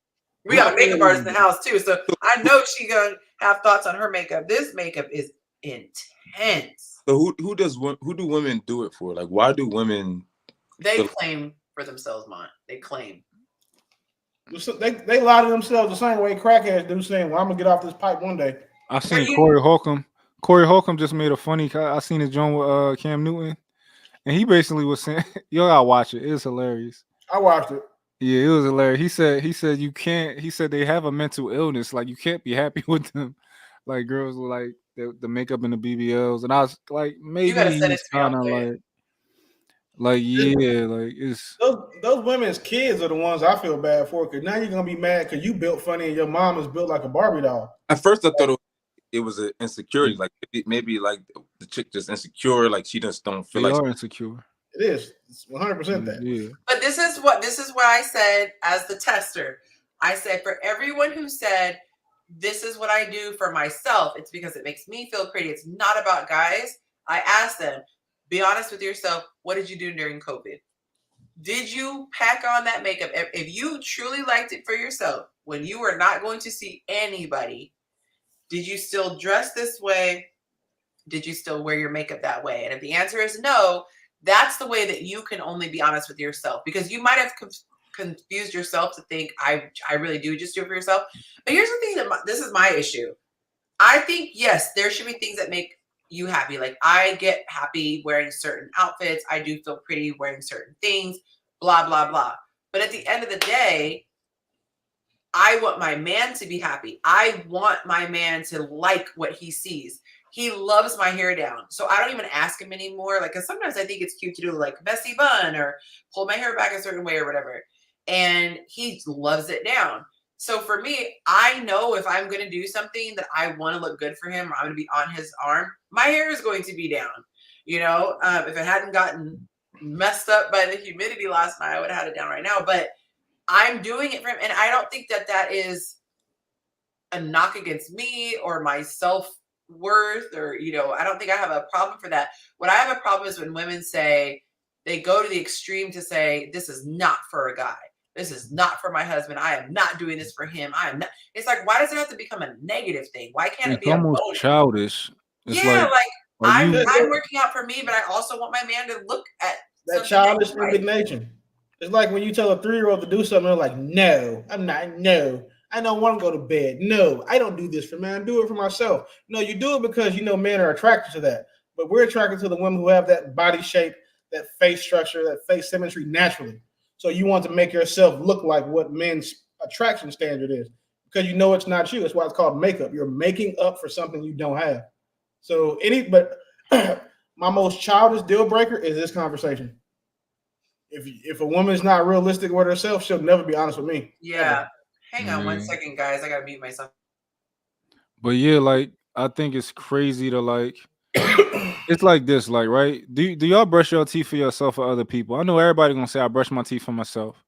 We got a makeup artist in the house too, so I know she's gonna have thoughts on her makeup. This makeup is intense. So who do women do it for? Like, why do women? They claim for themselves, Mont. They claim. They lie to themselves the same way crackheads do, saying, "Well, I'm gonna get off this pipe one day." I seen Corey Holcomb. Corey Holcomb just made a funny. I seen his joint with Cam Newton, and he basically was saying, "Yo, gotta watch it. It's hilarious." I watched it. Yeah, it was hilarious. He said you can't. He said they have a mental illness. Like you can't be happy with them. Like girls with like the makeup and the BBLs, and I was like, maybe he's kind of like yeah, like it's those women's kids are the ones I feel bad for, because now you're gonna be mad because you built funny and your mom is built like a Barbie doll. At first, I thought it was an insecurity. Like maybe like the chick just insecure. Like she just don't feel like they are insecure. It is. It's 100% that. Yeah. But this is what I said as the tester. I said for everyone who said this is what I do for myself, it's because it makes me feel pretty. It's not about guys. I asked them, be honest with yourself. What did you do during COVID? Did you pack on that makeup? If you truly liked it for yourself, when you were not going to see anybody, did you still dress this way? Did you still wear your makeup that way? And if the answer is no, that's the way that you can only be honest with yourself, because you might have confused yourself to think I really do just do it for yourself. But here's the thing this is my issue. I think, yes, there should be things that make you happy. Like I get happy wearing certain outfits. I do feel pretty wearing certain things, blah, blah, blah. But at the end of the day, I want my man to be happy. I want my man to like what he sees. He loves my hair down. So I don't even ask him anymore. Like, cause sometimes I think it's cute to do like a messy bun or pull my hair back a certain way or whatever. And he loves it down. So for me, I know if I'm going to do something that I want to look good for him, or I'm going to be on his arm, my hair is going to be down. You know, if it hadn't gotten messed up by the humidity last night, I would have had it down right now. But I'm doing it for him. And I don't think that is a knock against me or my self-worth, or, you know, I don't think I have a problem for that. What I have a problem is when women say, they go to the extreme to say, this is not for a guy. This is not for my husband. I am not doing this for him. I am not. It's like, why does it have to become a negative thing? Why can't it be almost childish? It's I'm working out for me, but I also want my man to look at that childish indignation. It's like when you tell a 3-year-old to do something, they're like, no, I'm not. No, I don't want to go to bed. No, I don't do this for men. I do it for myself. No, you do it because, you know, men are attracted to that. But we're attracted to the women who have that body shape, that face structure, that face symmetry naturally. So you want to make yourself look like what men's attraction standard is, because you know it's not you. That's why it's called makeup. You're making up for something you don't have. So my most childish deal breaker is this conversation. If a woman's not realistic with herself, she'll never be honest with me. Yeah. Ever. Hang on 1 second, guys. I gotta mute myself. But yeah, like I think it's crazy to like it's like this, like, right? Do y'all brush your teeth for yourself or other people? I know everybody gonna say I brush my teeth for myself,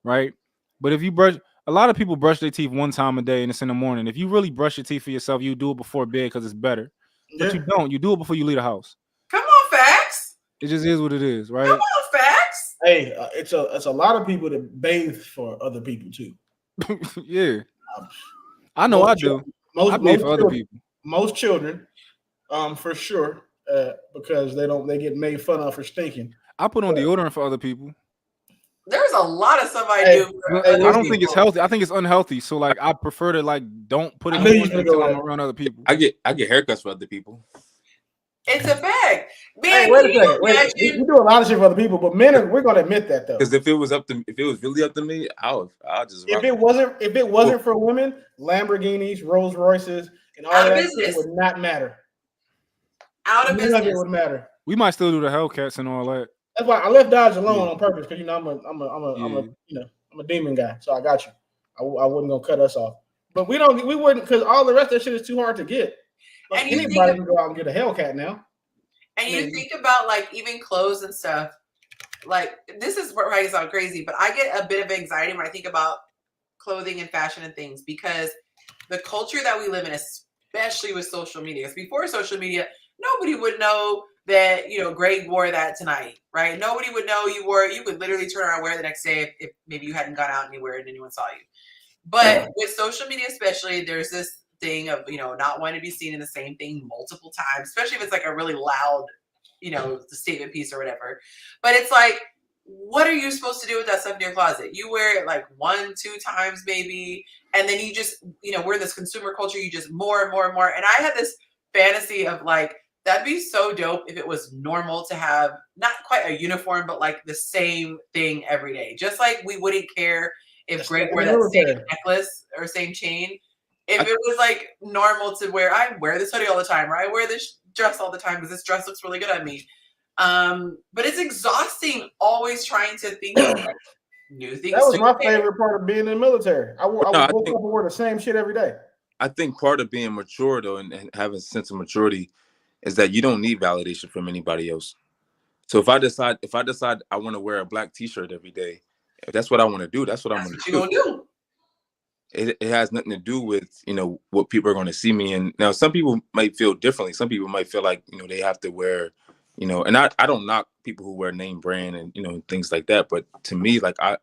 right? But if you brush, a lot of people brush their teeth one time a day and it's in the morning. If you really brush your teeth for yourself, you do it before bed because it's better. But you don't. You do it before you leave the house. Come on, facts. It just is what it is, right? Come on, facts. Hey, it's a lot of people that bathe for other people too. Yeah, I know I do. I bathe for other people. most children, for sure, because they get made fun of for stinking. I put on deodorant for other people. There's a lot of stuff I Hey, do. For But hey, other I don't think it's people. healthy. I think it's unhealthy. So like, I prefer to like don't put it I knew you on was gonna until go I'm there. around other people. I get haircuts for other people. It's a bag. Hey, Man, wait can a you second. Wait, imagine? we do a lot of shit for other people, but we're gonna admit that though. Because if it was really up to me, I'll just rock. If it wasn't for women, Lamborghinis, Rolls Royces, and all Out of of that shit business. would not matter. Out of None of it business. would matter. We might still do the Hellcats and all that. That's why I left Dodge alone Yeah. on purpose because I'm a demon guy, so I got you. I wasn't gonna cut us off, but we wouldn't because all the rest of that shit is too hard to get. Like And you think anybody can go out and get a Hellcat now. And you think about like even clothes and stuff. Like this is where I sound crazy, but I get a bit of anxiety when I think about clothing and fashion and things because the culture that we live in, especially with social media, because before social media, nobody would know that Greg wore that tonight, right? Nobody would know you wore it. You could literally turn around and wear it the next day if maybe you hadn't gone out anywhere and anyone saw you. But with social media, especially, there's this thing of not wanting to be seen in the same thing multiple times, especially if it's like a really loud the statement piece or whatever. But it's like, what are you supposed to do with that stuff in your closet? You wear it like 1-2 times maybe, and then you just we're in this consumer culture, you just more and more and more. And I had this fantasy of like, that'd be so dope if it was normal to have not quite a uniform, but like the same thing every day, just like we wouldn't care if Greg wore that same necklace or same chain. If it was like normal to wear, I wear this hoodie all the time, or I wear this dress all the time because this dress looks really good on me. But it's exhausting always trying to think of like, new things. That was my favorite part of being in the military. I woke up and wore the same shit every day. I think part of being mature though and having a sense of maturity is that you don't need validation from anybody else. So if I decide I want to wear a black t-shirt every day, if that's what I want to do, that's what I'm going to do. It has nothing to do with what people are going to see me in. Now some people might feel differently. Some people might feel like they have to wear and I don't knock people who wear name brand and things like that, but to me, like I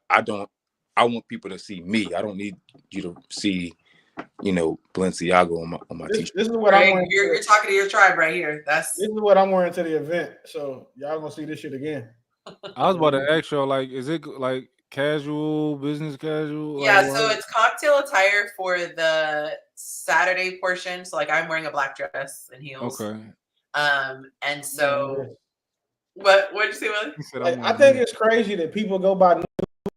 want people to see me. I don't need you to see Balenciaga on my t-shirt. This is what I'm wearing. You're talking to your tribe right here. This is what I'm wearing to the event. So y'all gonna see this shit again. I was about to ask y'all, like, is it like casual, business casual? Yeah, like, so it's cocktail attire for the Saturday portion. So like I'm wearing a black dress and heels. Okay. And so what'd you say, Willie? I think it's crazy that people go buy new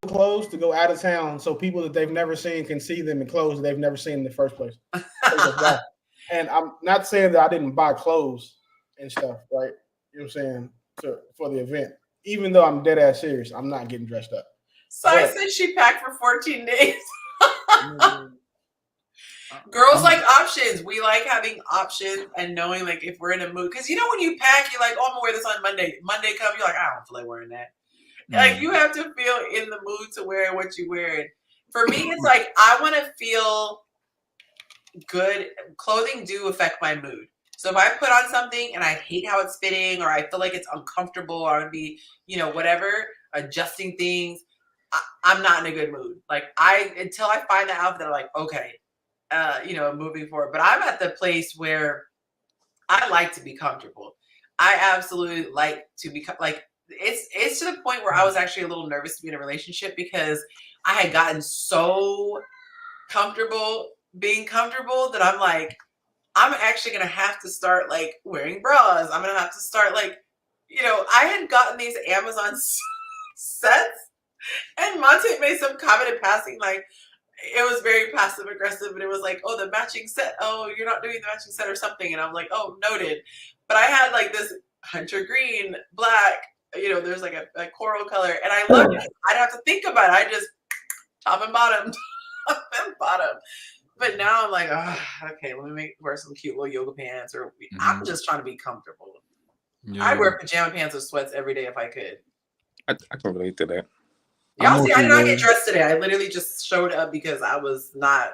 clothes to go out of town so people that they've never seen can see them in clothes that they've never seen in the first place. And I'm not saying that I didn't buy clothes and stuff, right? You know what I'm saying? For the event. Even though I'm dead ass serious, I'm not getting dressed up. So I said she packed for 14 days. Girls like options. We like having options and knowing like if we're in a mood. Because when you pack, you're like, oh, I'm gonna wear this on Monday. Monday comes, you're like, I don't feel like wearing that. Like you have to feel in the mood to wear what you wear. For me, it's like I want to feel good. Clothing do affect my mood. So if I put on something and I hate how it's fitting or I feel like it's uncomfortable or I'm gonna be, whatever, adjusting things, I'm not in a good mood. Like until I find the outfit, I'm like, okay, moving forward. But I'm at the place where I like to be comfortable. I absolutely like to be like, it's to the point where I was actually a little nervous to be in a relationship because I had gotten so comfortable being comfortable that I'm like, I'm actually going to have to start like wearing bras. I'm going to have to start like, I had gotten these Amazon sets and Monte made some comment in passing, like, it was very passive aggressive, but it was like, oh, the matching set. Oh, you're not doing the matching set or something. And I'm like, oh, noted. But I had like this hunter green, black, there's like a coral color. And I loved it. I don't have to think about it. I just top and bottom, top and bottom. But now I'm like, okay, let me wear some cute little yoga pants. Or I'm just trying to be comfortable. Yeah. I wear pajama pants or sweats every day if I could. I can relate to that. Y'all see, I did not get dressed today. I literally just showed up because I was not.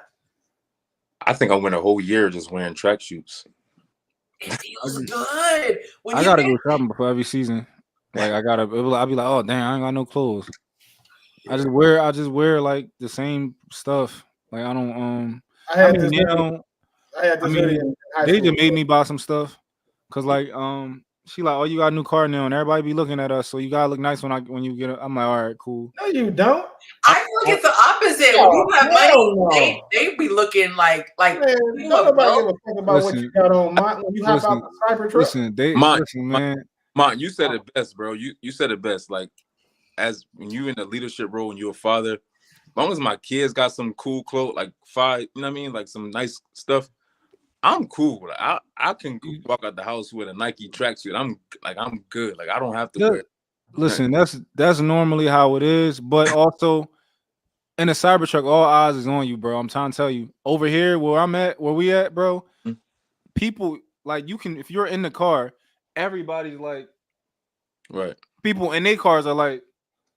I think I went a whole year just wearing tracksuits. It feels good. I gotta go shopping before every season. Like I'll be like, oh dang, I ain't got no clothes. I just wear like the same stuff. Like I don't. I had this hoodie in high they school. just made me buy some stuff because like she like, oh, you got a new car now, and everybody be looking at us, so you gotta look nice when you get it. I'm like, all right, cool. No, you don't. I feel like it's the opposite. When people have money, no. they be looking like Man, you don't have nobody give wealth. a fuck about what you got on. When you hop out the sniper truck. Listen, listen, man. Mont, you said it best, bro. You said it best. Like, as when you in a leadership role and you're a father, as long as my kids got some cool clothes, like you know what I mean, like some nice stuff, I'm cool. Like, I can walk out the house with a Nike tracksuit. I'm good. Like, I don't have to wear. Listen, that's normally how it is, but also in a Cybertruck, all eyes is on you, bro. I'm trying to tell you. Over here, where we at, bro, people like you can, if you're in the car, everybody's like, right. People in their cars are like.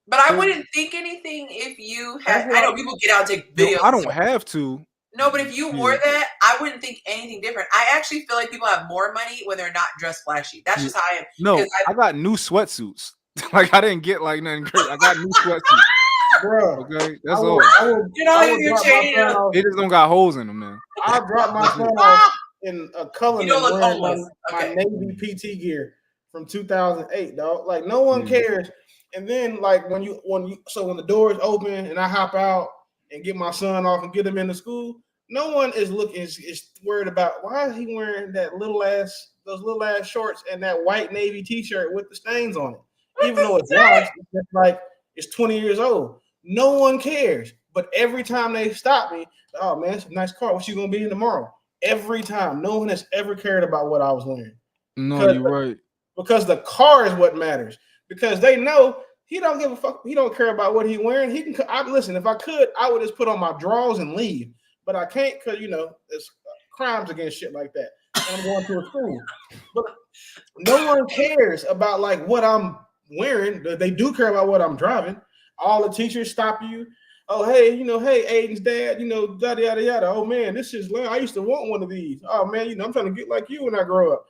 But I wouldn't think anything if you had. I know people get out and take videos. No, I don't have to. No, but if you wore that, I wouldn't think anything different. I actually feel like people have more money when they're not dressed flashy. That's just how I am. No, I got new sweatsuits. Like I didn't get like nothing crazy. I got new sweatsuits. Bro, okay, that's all. They just don't got holes in them, man. I dropped my son off in a color wearing my Navy PT gear from 2008, dog. Like no one cares. And then like when the doors open and I hop out and get my son off and get him into school, no one is worried about why is he wearing those little ass shorts and that white Navy t-shirt with the stains on it. Even though it's washed, it's just like it's 20 years old. No one cares. But every time they stop me, oh man, it's a nice car. What you gonna be in tomorrow? Every time. No one has ever cared about what I was wearing. No, you're right. Because the car is what matters. Because they know he don't give a fuck. He don't care about what he's wearing. He can. Listen, if I could, I would just put on my drawers and leave. But I can't because there's crimes against shit like that. And I'm going to a school. But no one cares about like what I'm wearing. They do care about what I'm driving. All the teachers stop you. Oh, hey, hey, Aiden's dad, yada, yada, yada. Oh, man, this is, I used to want one of these. Oh, man, I'm trying to get like you when I grow up.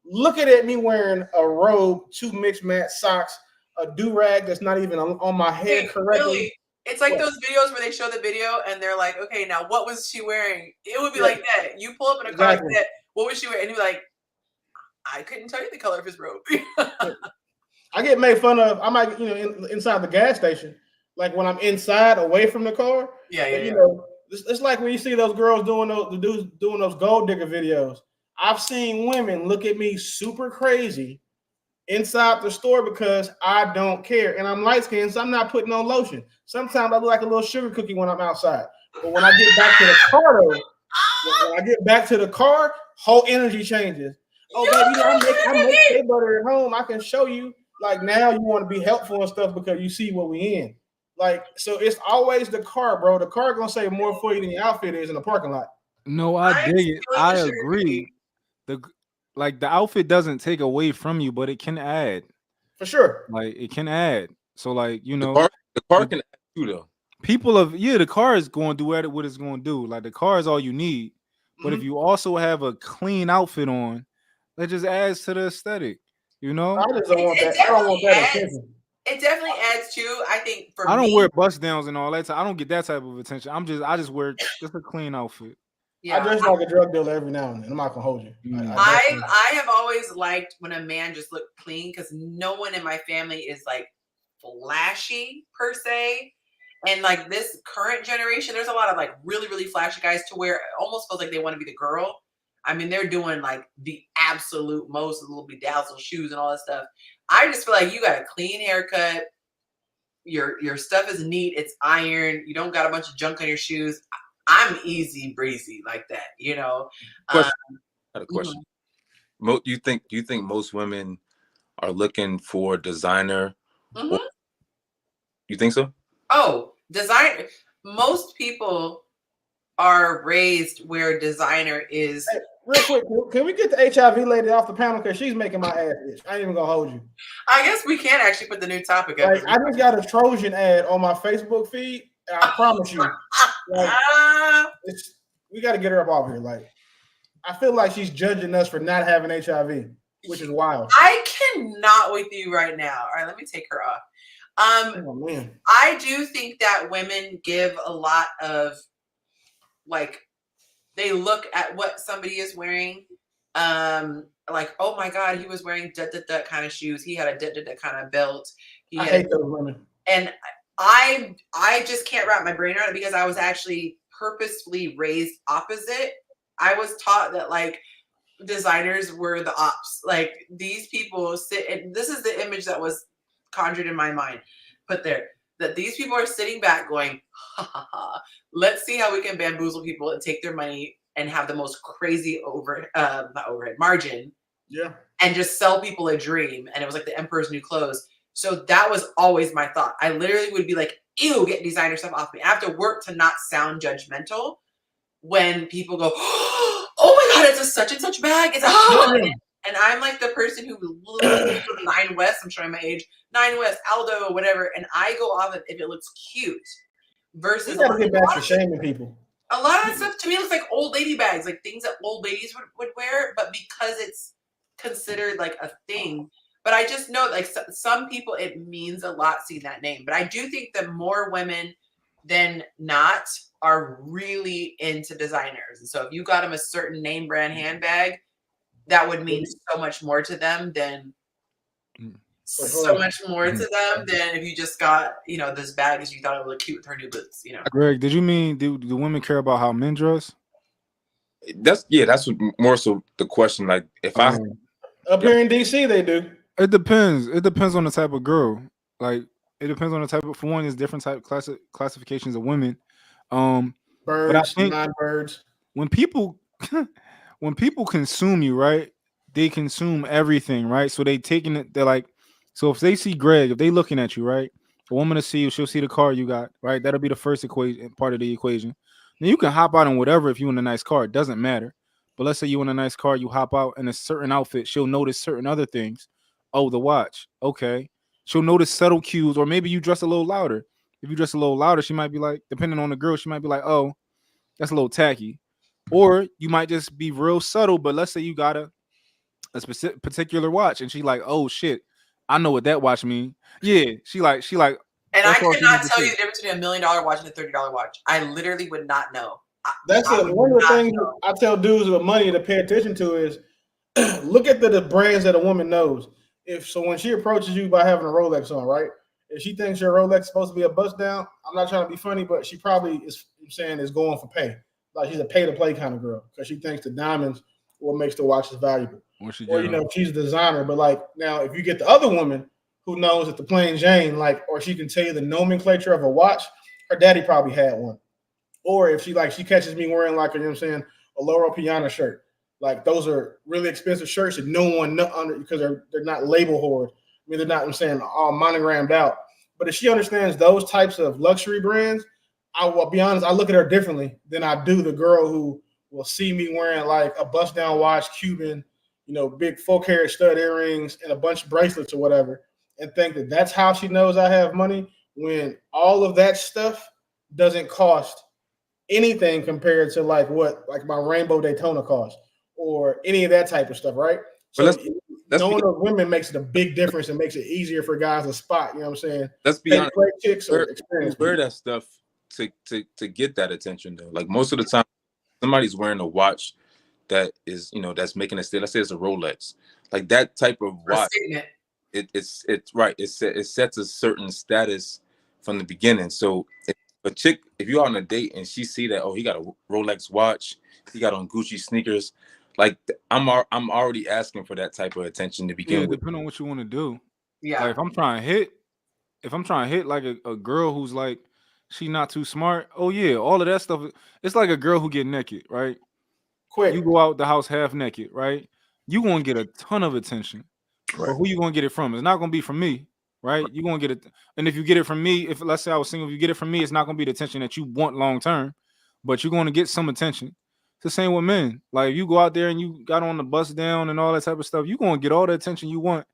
Looking at me wearing a robe, 2 mixed match socks, a do-rag that's not even on my head correctly. Really? It's like those videos where they show the video and they're like, okay, now what was she wearing? It would be like that. You pull up in a car like that. What was she wearing? And you'd be like, I couldn't tell you the color of his robe. I get made fun of. I might, inside the gas station, like when I'm inside away from the car. Yeah. It's like when you see those girls doing those gold digger videos. I've seen women look at me super crazy inside the store because I don't care. And I'm light skinned, so I'm not putting on lotion. Sometimes I look like a little sugar cookie when I'm outside. But when I get back to the car, whole energy changes. Oh, baby, I make shea butter at home. I can show you. Like now you want to be helpful and stuff because you see what we in. Like, so it's always the car, bro. The car gonna say more for you than your outfit is in the parking lot. No, I dig it. I agree. The outfit doesn't take away from you, but it can add. For sure. Like it can add. So like, the car can add too though. The car is going to do what it's going to do. Like the car is all you need. But if you also have a clean outfit on, that just adds to the aesthetic. I just don't want that. I don't want that attention. It definitely adds to. I think I don't wear bust downs and all that. I don't get that type of attention. I just wear just a clean outfit. Yeah, I dress like a drug dealer every now and then. I'm not gonna hold you. I have always liked when a man just looked clean because no one in my family is like flashy per se. And like this current generation, there's a lot of like really, really flashy guys to where it almost feels like they want to be the girl. I mean, they're doing like the absolute most, little bedazzled shoes and all that stuff. I just feel like you got a clean haircut. Your stuff is neat. It's ironed. You don't got a bunch of junk on your shoes. I'm easy breezy like that, I had a question. Do you think most women are looking for designer? Mm-hmm. You think so? Oh, designer. Most people are raised where designer is. Hey, real quick, can we get the HIV lady off the panel because she's making my ass itch? I ain't even gonna hold you. I guess we can actually put the new topic up. I just got a Trojan ad on my Facebook feed. I promise you, we got to get her up off here. Like, I feel like she's judging us for not having HIV, which is wild. I cannot with you right now. All right, let me take her off. Oh man, I do think that women give a lot of like they look at what somebody is wearing. Like, oh my God, he was wearing that kind of shoes. He had a that kind of belt. I hate those women. And I just can't wrap my brain around it because I was actually purposefully raised opposite. I was taught that like designers were the ops. Like these people sit, and this is the image that was conjured in my mind, put there, that these people are sitting back going, ha ha ha, let's see how we can bamboozle people and take their money and have the most crazy not overhead margin. Yeah. And just sell people a dream. And it was like the emperor's new clothes. So that was always my thought. I literally would be like, ew, get designer stuff off me. I have to work to not sound judgmental when people go, oh my God, it's a such and such bag. It's and I'm like the person who literally 9 West, I'm showing my age, 9 West, Aldo, whatever. And I go off of if it looks cute versus. We gotta get back to shaming people. A lot of that stuff to me looks like old lady bags, like things that old ladies would wear, but because it's considered like a thing. But I just know like some people, it means a lot seeing that name. But I do think that more women than not are really into designers. And so if you got them a certain name brand handbag, that would mean so much more to them than if you just got, this bag because you thought it would look cute with her new boots, Greg, did you mean do women care about how men dress? That's what more so the question. Like if I up here in DC, they do. It depends. It depends on the type of girl. Like it depends on the type of. For one, there's different type classifications of women. Birds, but I think non-birds. When people consume you, right? They consume everything, right? So they taking it. They're like, so if they see Greg, if they looking at you, right? A woman to see you, she'll see the car you got, right? That'll be the first part of the equation. Then you can hop out on whatever if you in a nice car. It doesn't matter. But let's say you in a nice car, you hop out in a certain outfit. She'll notice certain other things. Oh, the watch. Okay. She'll notice subtle cues, or maybe you dress a little louder. If you dress a little louder, she might be like, depending on the girl, she might be like, oh, that's a little tacky. Or you might just be real subtle, but let's say you got a specific particular watch, and she like, oh shit, I know what that watch mean. Yeah, she like. And I could not tell you the difference between $1 million watch and a $30 watch. I literally would not know. That's one of the things I tell dudes with money to pay attention to is look at the brands that a woman knows. When she approaches you by having a Rolex on, right? If she thinks your Rolex is supposed to be a bust down, I'm not trying to be funny, but she probably is going for pay. Like she's a pay to play kind of girl because she thinks the diamonds what makes the watches valuable. Or she's a designer. But like now, if you get the other woman who knows that the plain Jane, or she can tell you the nomenclature of a watch, her daddy probably had one. Or if she catches me wearing a Loro Piana shirt. Like those are really expensive shirts that no one under because they're not label hoard. I mean, they're not all monogrammed out. But if she understands those types of luxury brands, I will be honest, I look at her differently than I do the girl who will see me wearing like a bust down watch, Cuban, big 4-carat stud earrings and a bunch of bracelets or whatever, and think that that's how she knows I have money when all of that stuff doesn't cost anything compared to like my Rainbow Daytona cost or any of that type of stuff, right? So knowing those women makes it a big difference and makes it easier for guys to spot. You know what I'm saying? Let's be honest. Chicks wear that stuff to get that attention though. Like most of the time, somebody's wearing a watch that is that's making a statement. Let's say it's a Rolex, like that type of watch. It's right. It sets a certain status from the beginning. So if a chick, if you're on a date and she see that, oh, he got a Rolex watch, he got on Gucci sneakers, like I'm already asking for that type of attention to begin with. Depending on what you want to do. Yeah. Like if I'm trying to hit like a girl who's like she not too smart. Oh yeah, all of that stuff. It's like a girl who get naked, right? Quick. You go out the house half naked, right? You gonna get a ton of attention. Right. But who you gonna get it from? It's not gonna be from me, right? You gonna get it, and if you get it from me, if let's say I was single, if you get it from me, it's not gonna be the attention that you want long term, but you're gonna get some attention. It's the same with men. Like if you go out there and you got on the bust down and all that type of stuff, you're gonna get all the attention you want.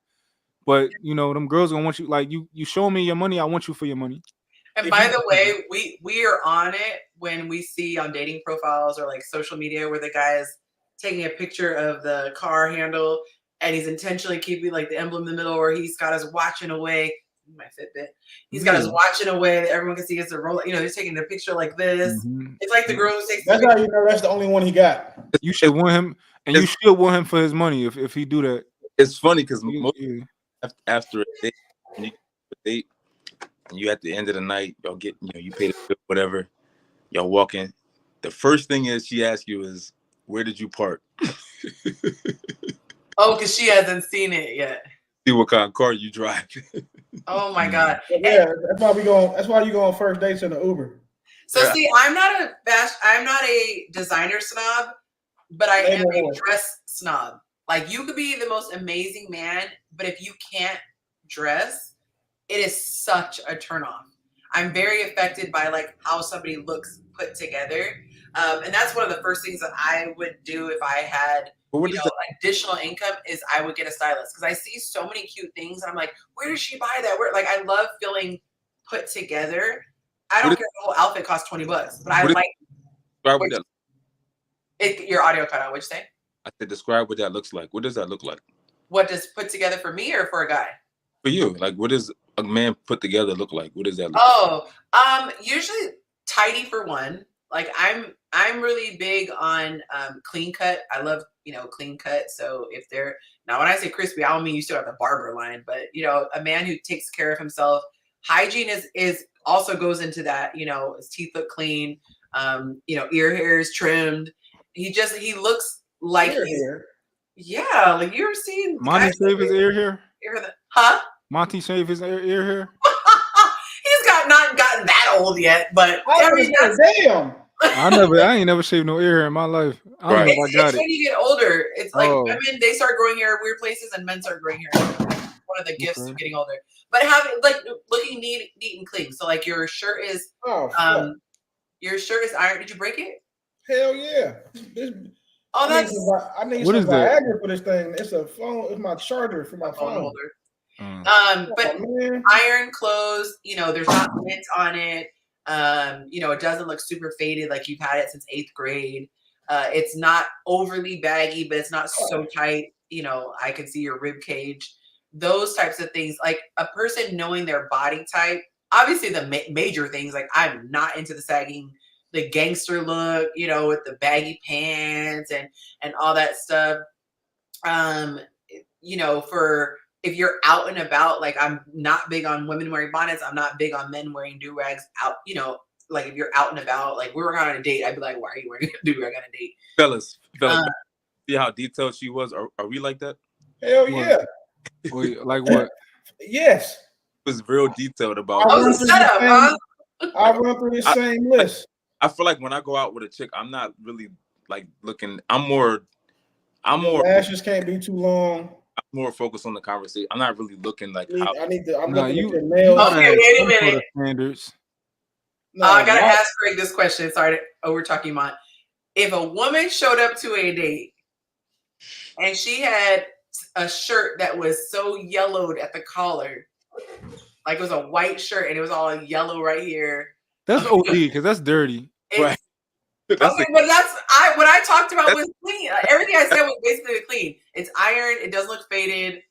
But them girls gonna want you. Like you show me your money, I want you for your money. And by the way, we are on it when we see on dating profiles or like social media where the guy is taking a picture of the car handle and he's intentionally keeping like the emblem in the middle or he's got his watch in a way. my Fitbit. He's got his Yeah. watch in a way that everyone can see. It's a roll. You know, they're taking their picture like this. Mhm. It's like the girl who takes. That's how you know that's the only one he got. You should want him, and you should want him for his money if he do that. It's funny because Yeah. after a date, when you get a date, and you at the end of the night, y'all get, you pay the bill, whatever, y'all walk in. The first thing is she asks you is, where did you park? Oh, because she hasn't seen it yet. See what kind of car you drive. Oh my God. Yeah, that's why you go on first dates in the Uber. So see, I'm not a designer snob, but I am a dress snob. Like, you could be the most amazing man, but if you can't dress, it is such a turnoff. I'm very affected by like how somebody looks put together. And that's one of the first things that I would do if I had additional income is I would get a stylist, because I see so many cute things and I'm like, where does she buy that? Where, like, I love feeling put together. I don't care if the whole outfit costs $20, but I like. Your audio cut out. What'd you say? I said, describe what that looks like. What does that look like? What does put together for me or for a guy? For you, like, what does a man put together look like? What does that look like? Usually tidy for one. Like, I'm really big on clean cut. I love, clean cut. So if they're, now when I say crispy, I don't mean you still have the barber line, but a man who takes care of himself. Hygiene is also goes into that. His teeth look clean. Ear hair is trimmed. He looks like yeah, like you ever seen Monty shave his ear hair? Huh? Monty shave his ear hair? He's not gotten that old yet, but damn. I ain't never shaved no ear hair in my life. I don't know if I got it's it. when you get older. It's like women, they start growing hair in weird places, and men start growing hair. One of the gifts of getting older. But having looking neat and clean. So like your shirt is ironed. Did you break it? Hell yeah. I need some Viagra for this thing. It's a phone. It's my charger for my phone holder. But iron clothes, there's not lint on it. It doesn't look super faded like you've had it since 8th grade. It's not overly baggy, but it's not so tight. I can see your rib cage. Those types of things, like a person knowing their body type. Obviously, the major things, like I'm not into the sagging, the gangster look, with the baggy pants and all that stuff. For if you're out and about, like I'm not big on women wearing bonnets. I'm not big on men wearing do-rags out, like if you're out and about, like we were on a date, I'd be like, why are you wearing a do-rag on a date? Fellas, see how detailed she was? Are we like that? Hell yeah. Wait, like what? Yes. It was real detailed about I run through the same list. I feel like when I go out with a chick, I'm not really like looking. I'm more. Lashes can't be too long. I'm more focused on the conversation. I'm not really looking like how. I'm looking at your nails. Okay, wait a minute. Standards. I gotta ask Craig this question. Sorry, we're talking about if a woman showed up to a date and she had a shirt that was so yellowed at the collar, like it was a white shirt and it was all yellow right here. That's OD because that's dirty. Right. But that's what I talked about was clean. Everything I said was basically clean. It's iron. It doesn't look faded.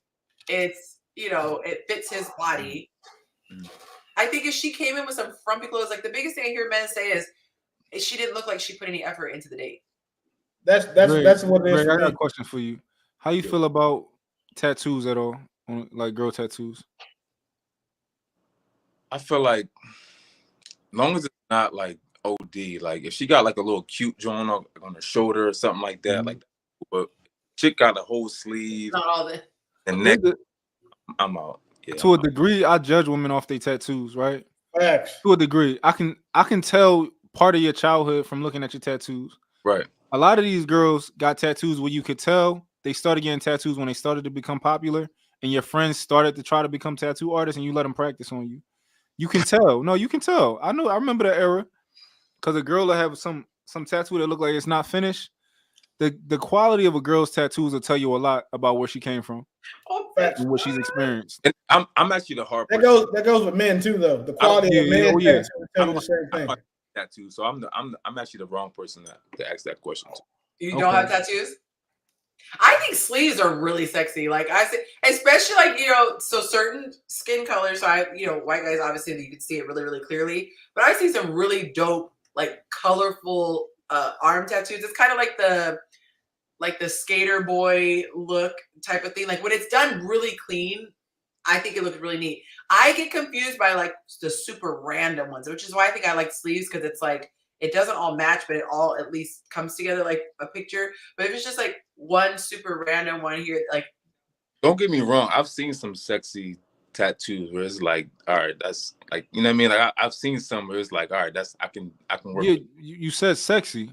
It's it fits his body. I think if she came in with some frumpy clothes, like the biggest thing I hear men say is she didn't look like she put any effort into the date. That's what it is. Greg, I got a question for you. How you feel about tattoos at all? Like girl tattoos? I feel like long as it's not like OD, like if she got like a little cute joint on her shoulder or something like that, like but chick got a whole sleeve, not all the neck, I'm out. Yeah, to a degree, I judge women off their tattoos, right? Facts. To a degree, I can tell part of your childhood from looking at your tattoos. Right. A lot of these girls got tattoos where you could tell they started getting tattoos when they started to become popular, and your friends started to try to become tattoo artists, and you let them practice on you. You can tell. No, you can tell. I know. I remember that era because a girl will have some tattoo that look like it's not finished. The quality of a girl's tattoos will tell you a lot about where she came from and what she's experienced. And I'm actually the hard person. That goes with men too, though. The quality of men tattoos tell you the same thing. Tattoo, so I'm actually the wrong person to ask that question to. You don't have tattoos? I think sleeves are really sexy. Like I say, especially like, so certain skin colors. So white guys, obviously you can see it really, really clearly, but I see some really dope, like colorful arm tattoos. It's kind of like the skater boy look type of thing. Like when it's done really clean, I think it looks really neat. I get confused by like the super random ones, which is why I think I like sleeves, because it's like it doesn't all match, but it all at least comes together like a picture. But if it's just like one super random one here, like Don't get me wrong. I've seen some sexy tattoos where it's like, all right, that's like, you know what I mean? Like I've seen some where it's like, all right, that's I can work. Yeah, with. you said sexy. They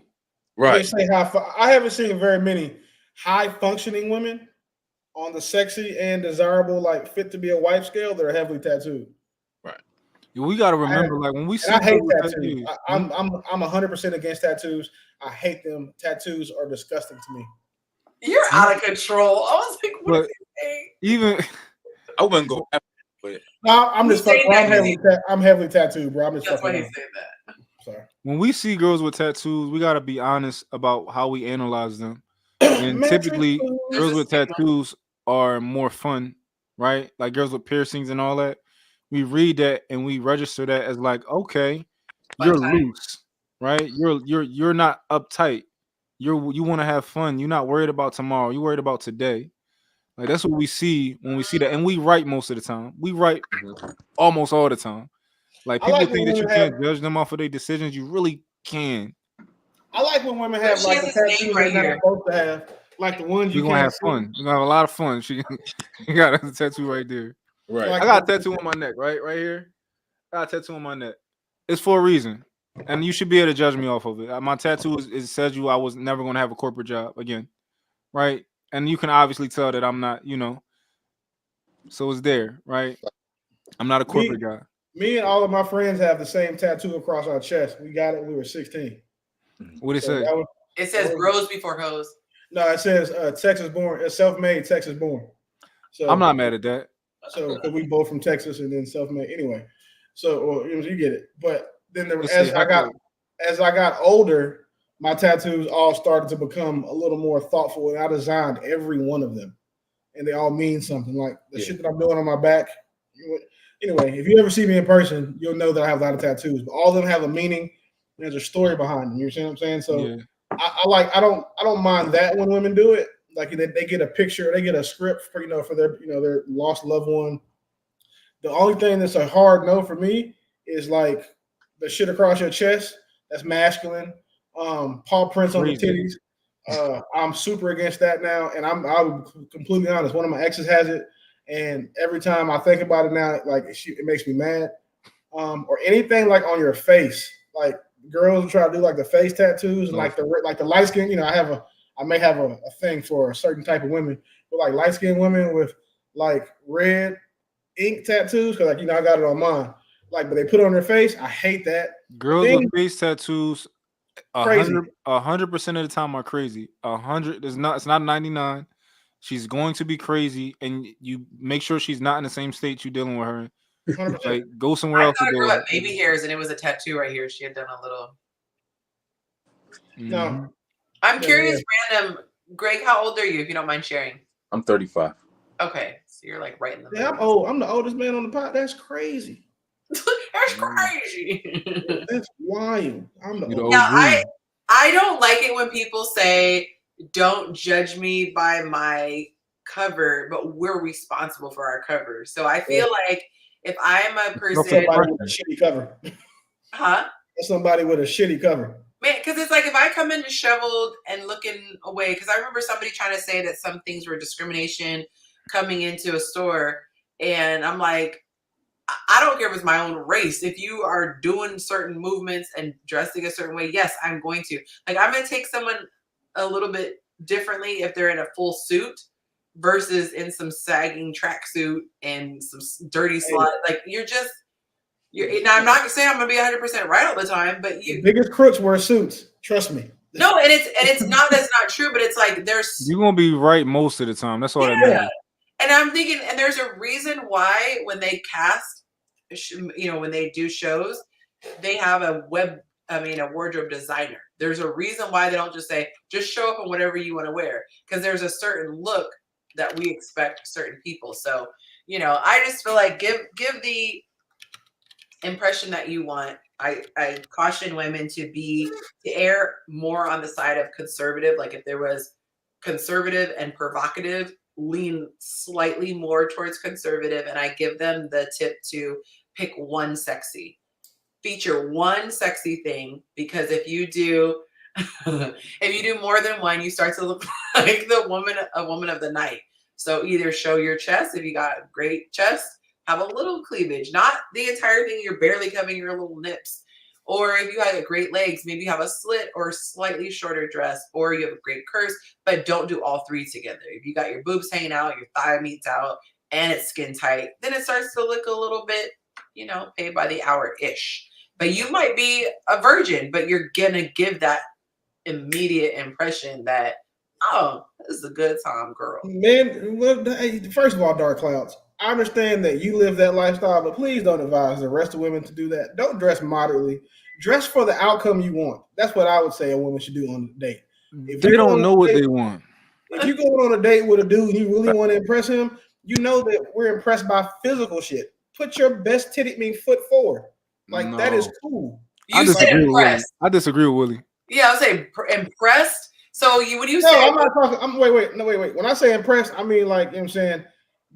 Right. say I haven't seen very many high functioning women on the sexy and desirable, like fit to be a wife scale. That are heavily tattooed. Right. We got to remember, like when we see And I hate girls with tattoos. I'm 100% against tattoos. I hate them. Tattoos are disgusting to me. you're out of control. I was like, what But is he saying? even I wouldn't go after, but No, I'm He's just fucking. saying that I'm heavily tattooed, bro. I'm just That's why fucking. he's saying that. Sorry. when we see girls with tattoos, we got to be honest about how we analyze them. And Man, typically, tattoos. There's girls a with stigma. tattoos are more fun, right? Like girls with piercings and all that. We read that and we register that as like, okay, Fun you're time. loose, right? You're not uptight. You want to have fun. You're not worried about tomorrow. You're worried about today. Like that's what we see when we see that, and we write most of the time. We write almost all the time. Like I people like when think that you women have. can't judge them off of their decisions. You really can. I like when women But have she like has the his name tattoos right they're not here. supposed to have, like the ones We're you gonna can't have see. fun. We're gonna have a lot of fun. She got a tattoo right there. right. Like I got a tattoo on my neck, right here. I got a tattoo on my neck. It's for a reason, and you should be able to judge me off of it. My tattoo is says you I was never gonna have a corporate job again, right? And you can obviously tell that I'm not, So it's there, right? I'm not a corporate guy. Me and all of my friends have the same tattoo across our chest. We got it when we were 16. What it So say? that was, It says bros before hoes. no, it says Texas born, self-made Texas born. So I'm not mad at that. So because we both from Texas and then self-made anyway. So or, you get it. But then Let's say as I got older, my tattoos all started to become a little more thoughtful, and I designed every one of them, and they all mean something. Like the shit that I'm doing on my back. Anyway, if you ever see me in person, you'll know that I have a lot of tattoos, but all of them have a meaning. There's a story behind them. You see what I'm saying? So yeah. I don't mind that when women do it. Like they get a picture, they get a script for for their lost loved one. The only thing that's a hard no for me is like the shit across your chest. That's masculine. Paw prints on the Crazy. titties. I'm super against that now, and I'm completely honest. One of my exes has it, and every time I think about it now, like it makes me mad. Or anything like on your face, like girls try to do like the face tattoos and like the light skin. I may have a thing for a certain type of women, but like light skinned women with like red ink tattoos, because I got it on mine. Like, but they put it on their face. I hate that. Girls with face tattoos, Crazy. 100% of the time are crazy. 100. It's not 99. She's going to be crazy, and you make sure she's not in the same state you're dealing with her. 100%. Like, go somewhere I else. thought a girl had baby hairs and it was a tattoo right here. She had done a little. No. I'm curious, random. Greg, how old are you, if you don't mind sharing? I'm 35. Okay, so you're like right in the middle. Yeah, I'm old. I'm the oldest man on the pod. That's crazy. That's crazy. That's wild. I'm the oldest. Yeah, I don't like it when people say, "Don't judge me by my cover," but we're responsible for our cover. So I feel like if I'm a person, somebody with a shitty cover. Huh? Somebody with a shitty cover. Man, because it's like if I come in disheveled and looking away, because I remember somebody trying to say that some things were discrimination coming into a store, and I'm like, I don't care if it's my own race. If you are doing certain movements and dressing a certain way, yes, I'm going to. Like, I'm going to take someone a little bit differently if they're in a full suit versus in some sagging tracksuit and some dirty slot. Like, now I'm not saying I'm going to be 100% right all the time, but the biggest crooks wear suits. Trust me. No, and it's not that's not true, but it's like you're gonna be right most of the time. That's all that matters. And I'm thinking, and there's a reason why when they cast, when they do shows, they have a wardrobe designer. There's a reason why they don't just say, just show up in whatever you want to wear. Because there's a certain look that we expect certain people. So, you know, I just feel like give the impression that you want. I caution women to err more on the side of conservative. Like if there was conservative and provocative, lean slightly more towards conservative. And I give them the tip to pick one sexy. Feature one sexy thing, because if you do if you do more than one, you start to look like a woman of the night. So either show your chest if you got a great chest, have a little cleavage, not the entire thing, you're barely covering your little nips. Or if you have great legs, maybe have a slit or slightly shorter dress, or you have a great curve, but don't do all three together. If you got your boobs hanging out, your thigh meat's out, and it's skin tight, then it starts to look a little bit, you know, paid by the hour-ish. But you might be a virgin, but you're gonna give that immediate impression that, oh, this is a good time, girl. Man, well, first of all, Dark Clouds, I understand that you live that lifestyle, but please don't advise the rest of women to do that. Don't dress moderately. Dress for the outcome you want. That's what I would say a woman should do on a date. If They don't know what they want. If you're going on a date with a dude and you really want to impress him, you know that we're impressed by physical shit. Put your best foot forward. Like, that is cool. You said impressed. I disagree with Willie. Yeah, I would say impressed. So when you no, say, I'm not talking. Wait. When I say impressed, I mean, like, you know what I'm saying,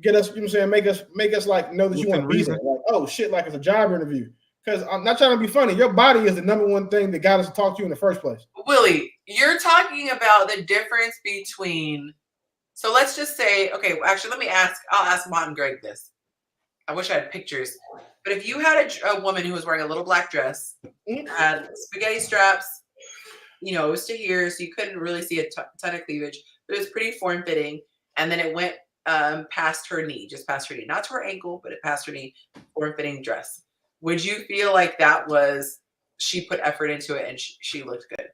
get us, you know what I'm saying, make us like know that you want to be there. Like, oh shit, like it's a job interview. Because I'm not trying to be funny. Your body is the number one thing that got us to talk to you in the first place. Willie, you're talking about the difference between. So let's just say, okay, actually, I'll ask Mont and Greg this. I wish I had pictures. But if you had a woman who was wearing a little black dress, had spaghetti straps, you know, it was to here, so you couldn't really see a ton of cleavage, but it was pretty form-fitting, and then it went past her knee, just past her knee. Not to her ankle, but it passed her knee, form-fitting dress. Would you feel like that was, she put effort into it and she looked good?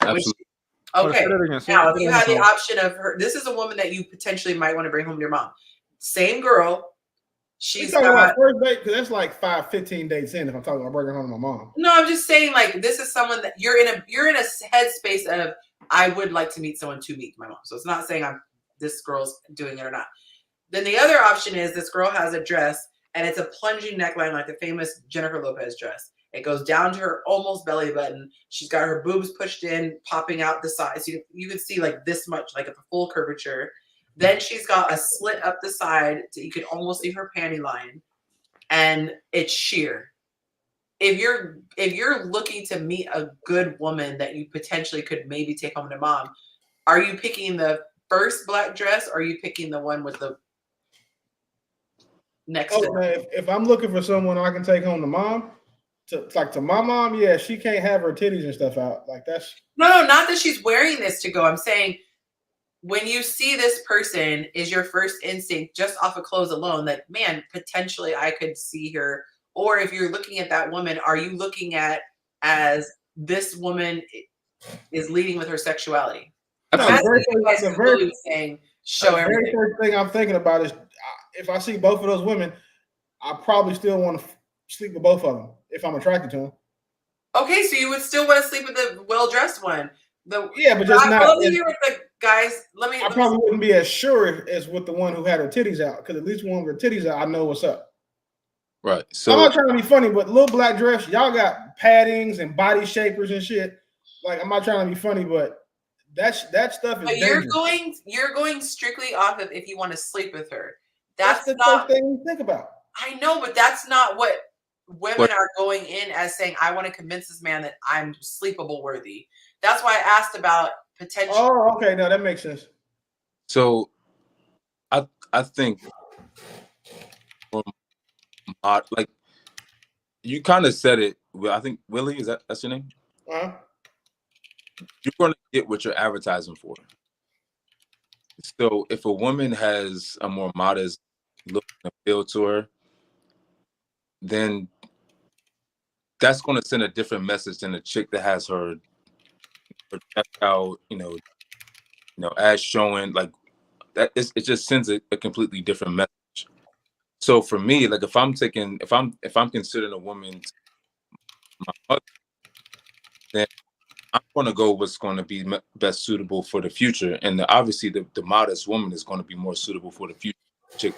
Absolutely. Okay. Now, if you had the option of her, this is a woman that you potentially might want to bring home to your mom. Same girl. She's talking about first date, because that's like 15 dates in if I'm talking about bringing home to my mom. No, I'm just saying, like, this is someone that you're in a headspace of, I would like to meet someone to meet my mom. So it's not saying this girl's doing it or not. Then the other option is this girl has a dress and it's a plunging neckline like the famous Jennifer Lopez dress. It goes down to her almost belly button. She's got her boobs pushed in, popping out the sides. You can see like this much, like at the full curvature. Then she's got a slit up the side, so you can almost see her panty line, and it's sheer. If you're looking to meet a good woman that you potentially could maybe take home to mom, are you picking the first black dress, or are you picking the one with the next? Oh man, if I'm looking for someone I can take home to mom, to my mom, yeah, she can't have her titties and stuff out. Like that's no, not that she's wearing this to go. I'm saying, when you see this person, is your first instinct just off of clothes alone that, man, potentially I could see her? Or if you're looking at that woman, are you looking at as this woman is leading with her sexuality? The very saying show everything. The very first thing I'm thinking about is if I see both of those women, I probably still want to sleep with both of them if I'm attracted to them. Okay, so you would still want to sleep with the well-dressed one. But just not. With the guys, I probably wouldn't be as sure as with the one who had her titties out, because at least one with her titties out, I know what's up. Right. So I'm not trying to be funny, but little black dress, y'all got paddings and body shapers and shit. Like, I'm not trying to be funny, but that stuff is. But dangerous. you're going strictly off of if you want to sleep with her. That's the first thing you think about. I know, but that's not what women are going in as saying. I want to convince this man that I'm sleepable worthy. That's why I asked about potential. Oh, okay, no, that makes sense. So, I think, like, you kind of said it. I think Willie, that's your name? Uh-huh. You're going to get what you're advertising for. So, if a woman has a more modest look and appeal to her, then that's going to send a different message than a chick that has her chest out, as showing, like that. It just sends a completely different message. So for me, like if I'm considering a woman my mother, then I'm going to go what's going to be best suitable for the future, and obviously the modest woman is going to be more suitable for the future. Chick,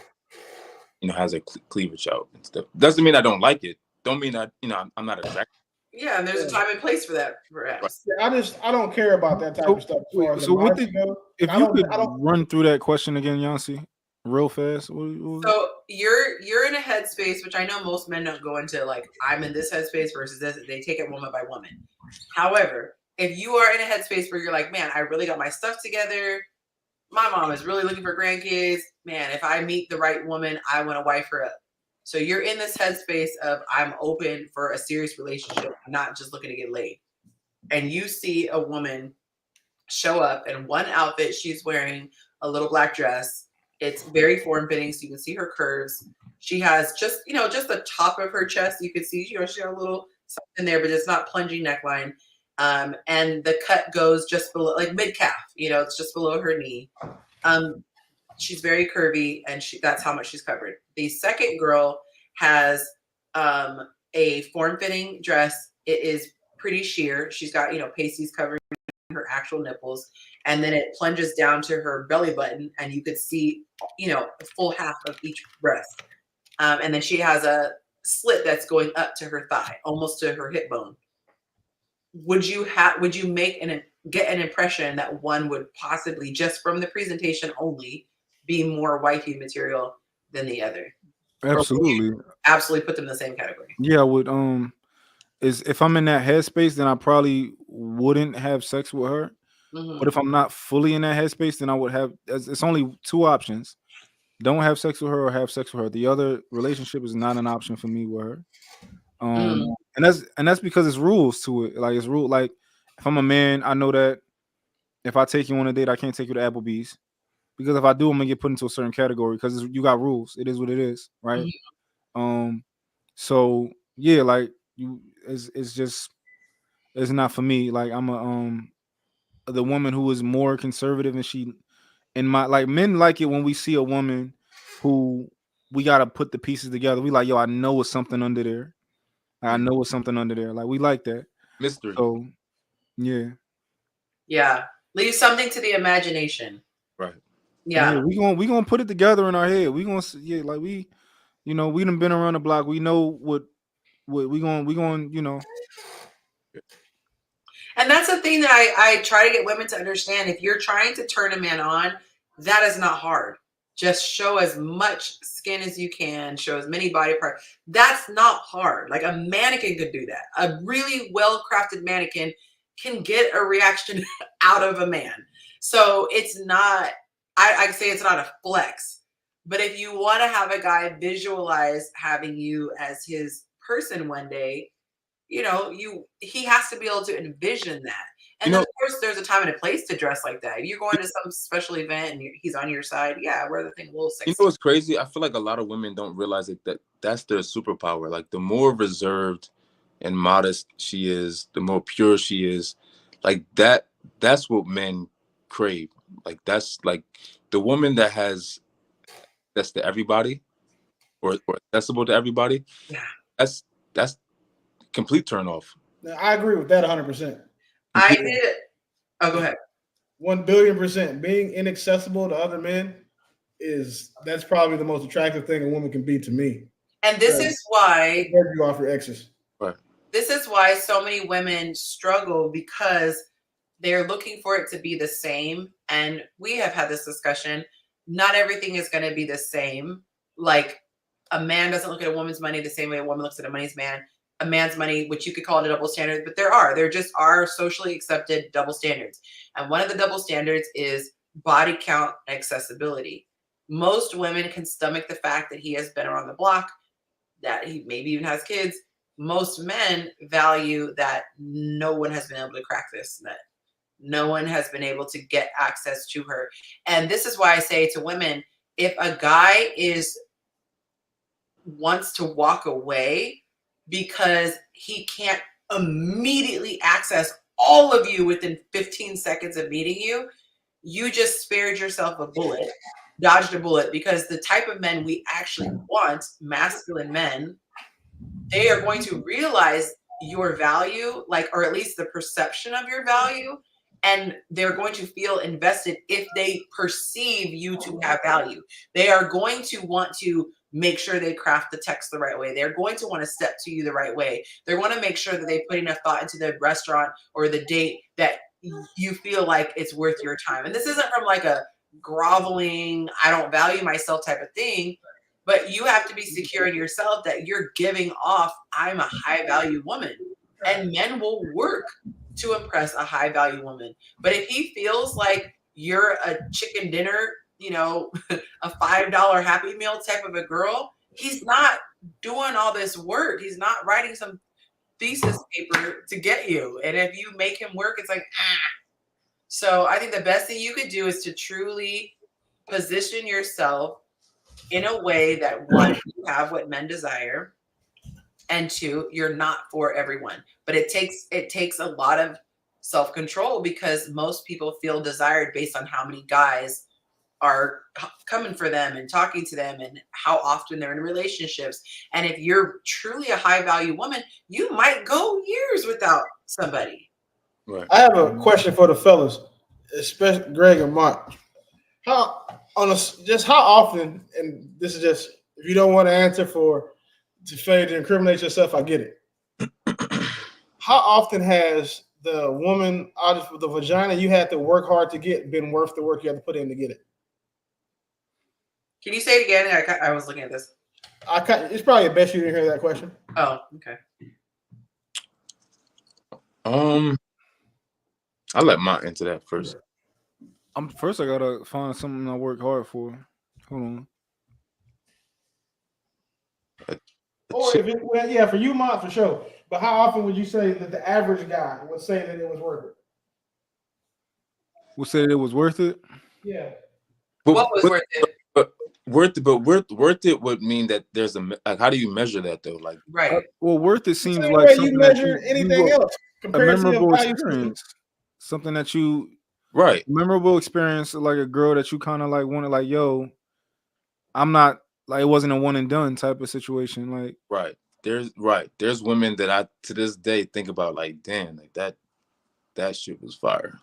has her cleavage out and stuff. Doesn't mean I don't like it. Don't mean that I'm not attracted. Yeah, and there's a time and place for that, perhaps. Yeah, I don't care about that type of stuff as far as the modesty goes. If you could run through that question again, Yonci, real fast. So you're in a headspace, which I know most men don't go into, like, I'm in this headspace versus this. They take it woman by woman. However, if you are in a headspace where you're like, man, I really got my stuff together. My mom is really looking for grandkids. Man, if I meet the right woman, I want to wife her up. So you're in this headspace of, I'm open for a serious relationship, not just looking to get laid. And you see a woman show up in one outfit. She's wearing a little black dress. It's very form-fitting, so you can see her curves. She has just the top of her chest. You can see, she has a little something there, but it's not plunging neckline. And the cut goes just below, like mid-calf. It's just below her knee. She's very curvy, and that's how much she's covered. The second girl has a form-fitting dress. It is pretty sheer. She's got, pasties covering her actual nipples, and then it plunges down to her belly button, and you could see, a full half of each breast. And then she has a slit that's going up to her thigh, almost to her hip bone. Would you get an impression that one would possibly, just from the presentation only, be more wifey material than the other? Absolutely. Absolutely put them in the same category. Yeah, I would. Is if I'm in that headspace, then I probably wouldn't have sex with her. Mm-hmm. But if I'm not fully in that headspace, then I would have. It's only two options: don't have sex with her or have sex with her. The other relationship is not an option for me with her. And that's because it's rules to it. Like, it's rule. Like, if I'm a man, I know that if I take you on a date, I can't take you to Applebee's, because if I do, I'm gonna get put into a certain category because you got rules. It is what it is, right? Mm-hmm. So yeah, like, it's not for me. Like, I'm the woman who is more conservative, and men like it when we see a woman who we gotta put the pieces together. We like, yo, I know it's something under there. I know it's something under there. Like, we like that mystery. So yeah, leave something to the imagination. Right. Yeah. we gonna put it together in our head. We gonna like we done been around the block. We know what we going. And that's the thing that I try to get women to understand. If you're trying to turn a man on, that is not hard. Just show as much skin as you can, show as many body parts. That's not hard. Like, a mannequin could do that. A really well-crafted mannequin can get a reaction out of a man. So it's not, I say it's not a flex. But if you want to have a guy visualize having you as his person one day, he has to be able to envision that. And then, of course, there's a time and a place to dress like that. If you're going to some special event and he's on your side, yeah, wear the thing a little sexy. You know what's crazy? I feel like a lot of women don't realize that's their superpower. Like, the more reserved and modest she is, the more pure she is. Like, that's what men crave. Like, that's like the woman that's to everybody or accessible to everybody. Yeah. That's complete turn off. I agree with that 100%. I did it. Oh, go ahead. 1,000,000,000%. Being inaccessible to other men that's probably the most attractive thing a woman can be to me. And this is why you off your exes. Right. This is why so many women struggle, because they're looking for it to be the same. And we have had this discussion. Not everything is going to be the same. Like, a man doesn't look at a woman's money the same way a woman looks at a man's money, which you could call it a double standard, but there just are socially accepted double standards. And one of the double standards is body count and accessibility. Most women can stomach the fact that he has been around the block, that he maybe even has kids. Most men value that no one has been able to crack this nut. No one has been able to get access to her. And this is why I say to women, if a guy wants to walk away because he can't immediately access all of you within 15 seconds of meeting you, you just spared yourself a bullet, dodged a bullet, because the type of men we actually want, masculine men, they are going to realize your value, like, or at least the perception of your value, and they're going to feel invested if they perceive you to have value. They are going to want to make sure they craft the text the right way. They're going to want to step to you the right way. They want to make sure that they put enough thought into the restaurant or the date that you feel like it's worth your time. And this isn't from like a groveling, I don't value myself type of thing, but you have to be secure in yourself that you're giving off, I'm a high value woman. And men will work to impress a high value woman. But if he feels like you're a chicken dinner, you know, a $5 Happy Meal type of a girl, he's not doing all this work. He's not writing some thesis paper to get you. And if you make him work, it's like, ah. So I think the best thing you could do is to truly position yourself in a way that, one, you have what men desire, and two, you're not for everyone. But it takes a lot of self-control, because most people feel desired based on how many guys are coming for them and talking to them and how often they're in relationships. And if you're truly a high value woman, you might go years without somebody. Right. I have a question for the fellas, especially Greg and Mark. How often, and this is just, if you don't want to answer to fail to incriminate yourself, I get it. How often has the woman out of the vagina you had to work hard to get been worth the work you had to put in to get it? Can you say it again? I was looking at this. It's probably best you didn't hear that question. Oh, okay. I'll let Mont answer that first. First, I gotta find something I work hard for. Hold on. Or for you, Mont, for sure. But how often would you say that the average guy would say that it was worth it? Would say it was worth it? Yeah. What was worth it? Worth it would mean that there's how do you measure that though? Like, right. Well, worth it seems Same like way something you that measure anything else. a memorable experience. Something that you memorable experience, like a girl that you kind of like wanted, like, yo, I'm not like, it wasn't a one and done type of situation. Like, there's women that I to this day think about, like, damn, like that shit was fire.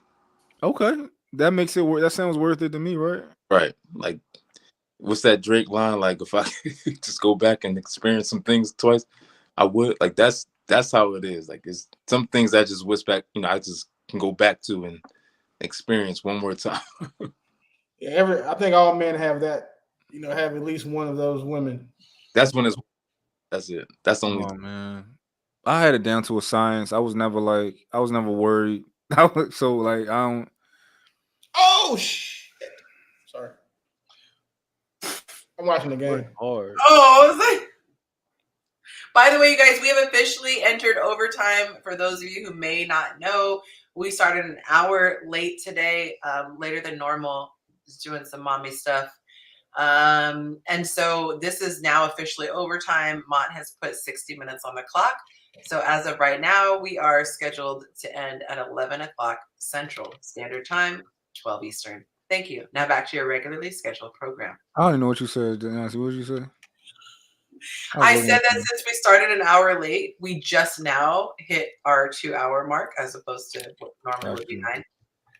Okay, that makes it worth. That sounds worth it to me, right? Right. Like, what's that Drake line? Like, if I could just go back and experience some things twice, I would. Like, that's how it is. Like, it's some things I just wish back, I just can go back to and experience one more time. Yeah, I think all men have that. Have at least one of those women. That's when that's it. That's the only. Oh man, I had it down to a science. I was never worried. So like, I don't. Oh shit! Sorry, I'm watching the game. Hard. Oh, I was like. By the way, you guys, we have officially entered overtime. For those of you who may not know, we started an hour late today, later than normal, just doing some mommy stuff. And so this is now officially overtime. Mont has put 60 minutes on the clock. So as of right now, we are scheduled to end at 11 o'clock Central Standard Time, 12 Eastern. Thank you. Now back to your regularly scheduled program. I don't know what you said, Nancy. What did you say? I said that since we started an hour late, we just now hit our 2-hour mark, as opposed to what normally would be 9.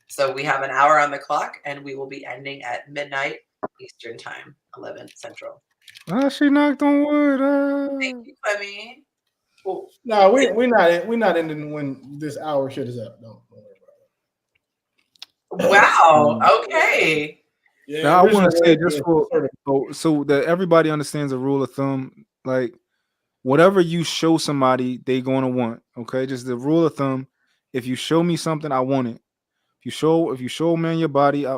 So we have an hour on the clock, and we will be ending at midnight Eastern Time, 11 Central. She knocked on wood. Thank you, Clemmy. Cool. No, we're not ending when this hour shit is up. Don't worry about it. Wow. Okay. Yeah, now, I want to say just so that everybody understands a rule of thumb, like whatever you show somebody, they going to want. Okay, just the rule of thumb. If you show me something, I want it. If you show a man your body, I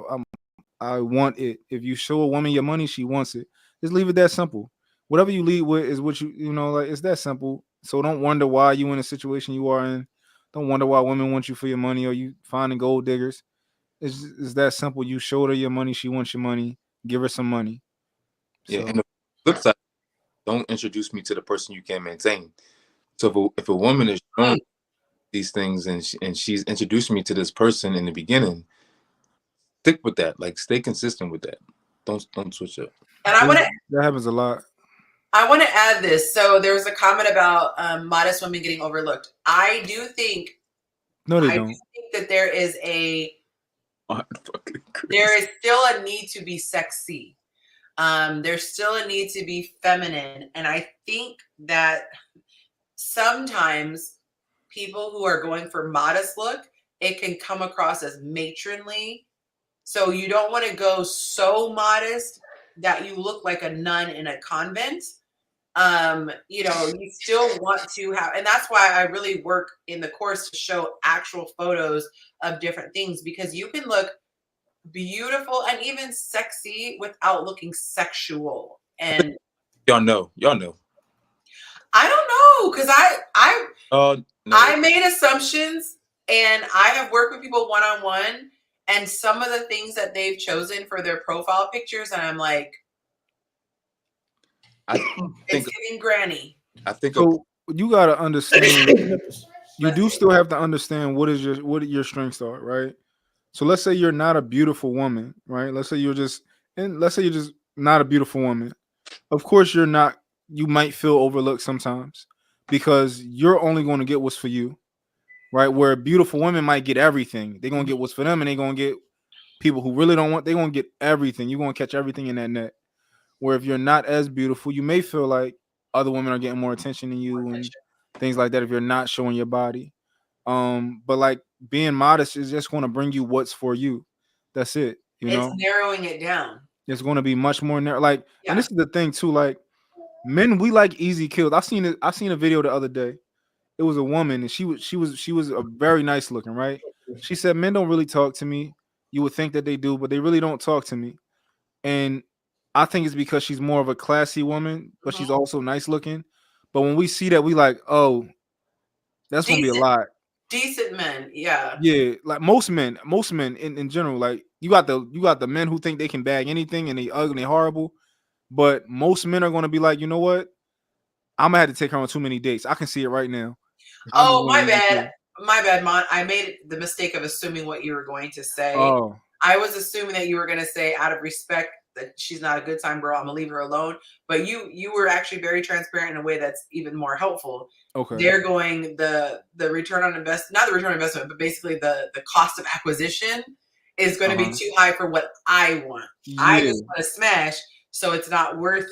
want it. If you show a woman your money, she wants it. Just leave it that simple. Whatever you lead with is what like it's that simple. So don't wonder why you in a situation you are in. Don't wonder why women want you for your money, or you finding gold diggers. It's that simple. You showed her your money, she wants your money. Give her some money. Yeah, and the flip side, don't introduce me to the person you can't maintain. So if a woman is showing these things and she's introduced me to this person in the beginning, stick with that. Like, stay consistent with that. Don't switch up. And I want to. That happens a lot. I want to add this. So there was a comment about modest women getting overlooked. I do think No, they don't. that there is still a need to be sexy. There's still a need to be feminine. And I think that sometimes people who are going for modest look, it can come across as matronly. So you don't want to go so modest that you look like a nun in a convent. You still want to have, and that's why I really work in the course to show actual photos of different things, because you can look beautiful and even sexy without looking sexual. And y'all know. I don't know, because No. I made assumptions, and I have worked with people one-on-one, and some of the things that they've chosen for their profile pictures, and I'm like, it's giving granny. I think so. You gotta understand. You do still have to understand what your strengths are, right? So let's say you're not a beautiful woman, right? Let's say you're just not a beautiful woman. Of course, you're not. You might feel overlooked sometimes because you're only going to get what's for you, right? Where beautiful women might get everything. They're gonna get what's for them, and they're gonna get people who really don't want. They're gonna get everything. You're gonna catch everything in that net. Where if you're not as beautiful, you may feel like other women are getting more attention than you and things like that if you're not showing your body. But like being modest is just going to bring you what's for you. That's it. It's narrowing it down. It's going to be much more narrow. Like, and this is the thing too. Like, men, we like easy kills. I seen a video the other day. It was a woman, and she was a very nice looking, right? She said, "Men don't really talk to me. You would think that they do, but they really don't talk to me." And I think it's because she's more of a classy woman, but she's also nice looking. But when we see that, we like, oh, that's gonna be a lot. Decent men, yeah. Yeah, like most men in general, like you got the men who think they can bag anything and they ugly and horrible, but most men are gonna be like, you know what? I'm gonna have to take her on too many dates. I can see it right now. Oh, my bad, Mon. I made the mistake of assuming what you were going to say. Oh. I was assuming that you were going to say, out of respect, that she's not a good time girl, I'm gonna leave her alone. But you were actually very transparent in a way that's even more helpful. Okay. They're going the return on investment, not the return on investment, but basically the cost of acquisition is going to be too high for what I want. Yeah. I just want to smash, so it's not worth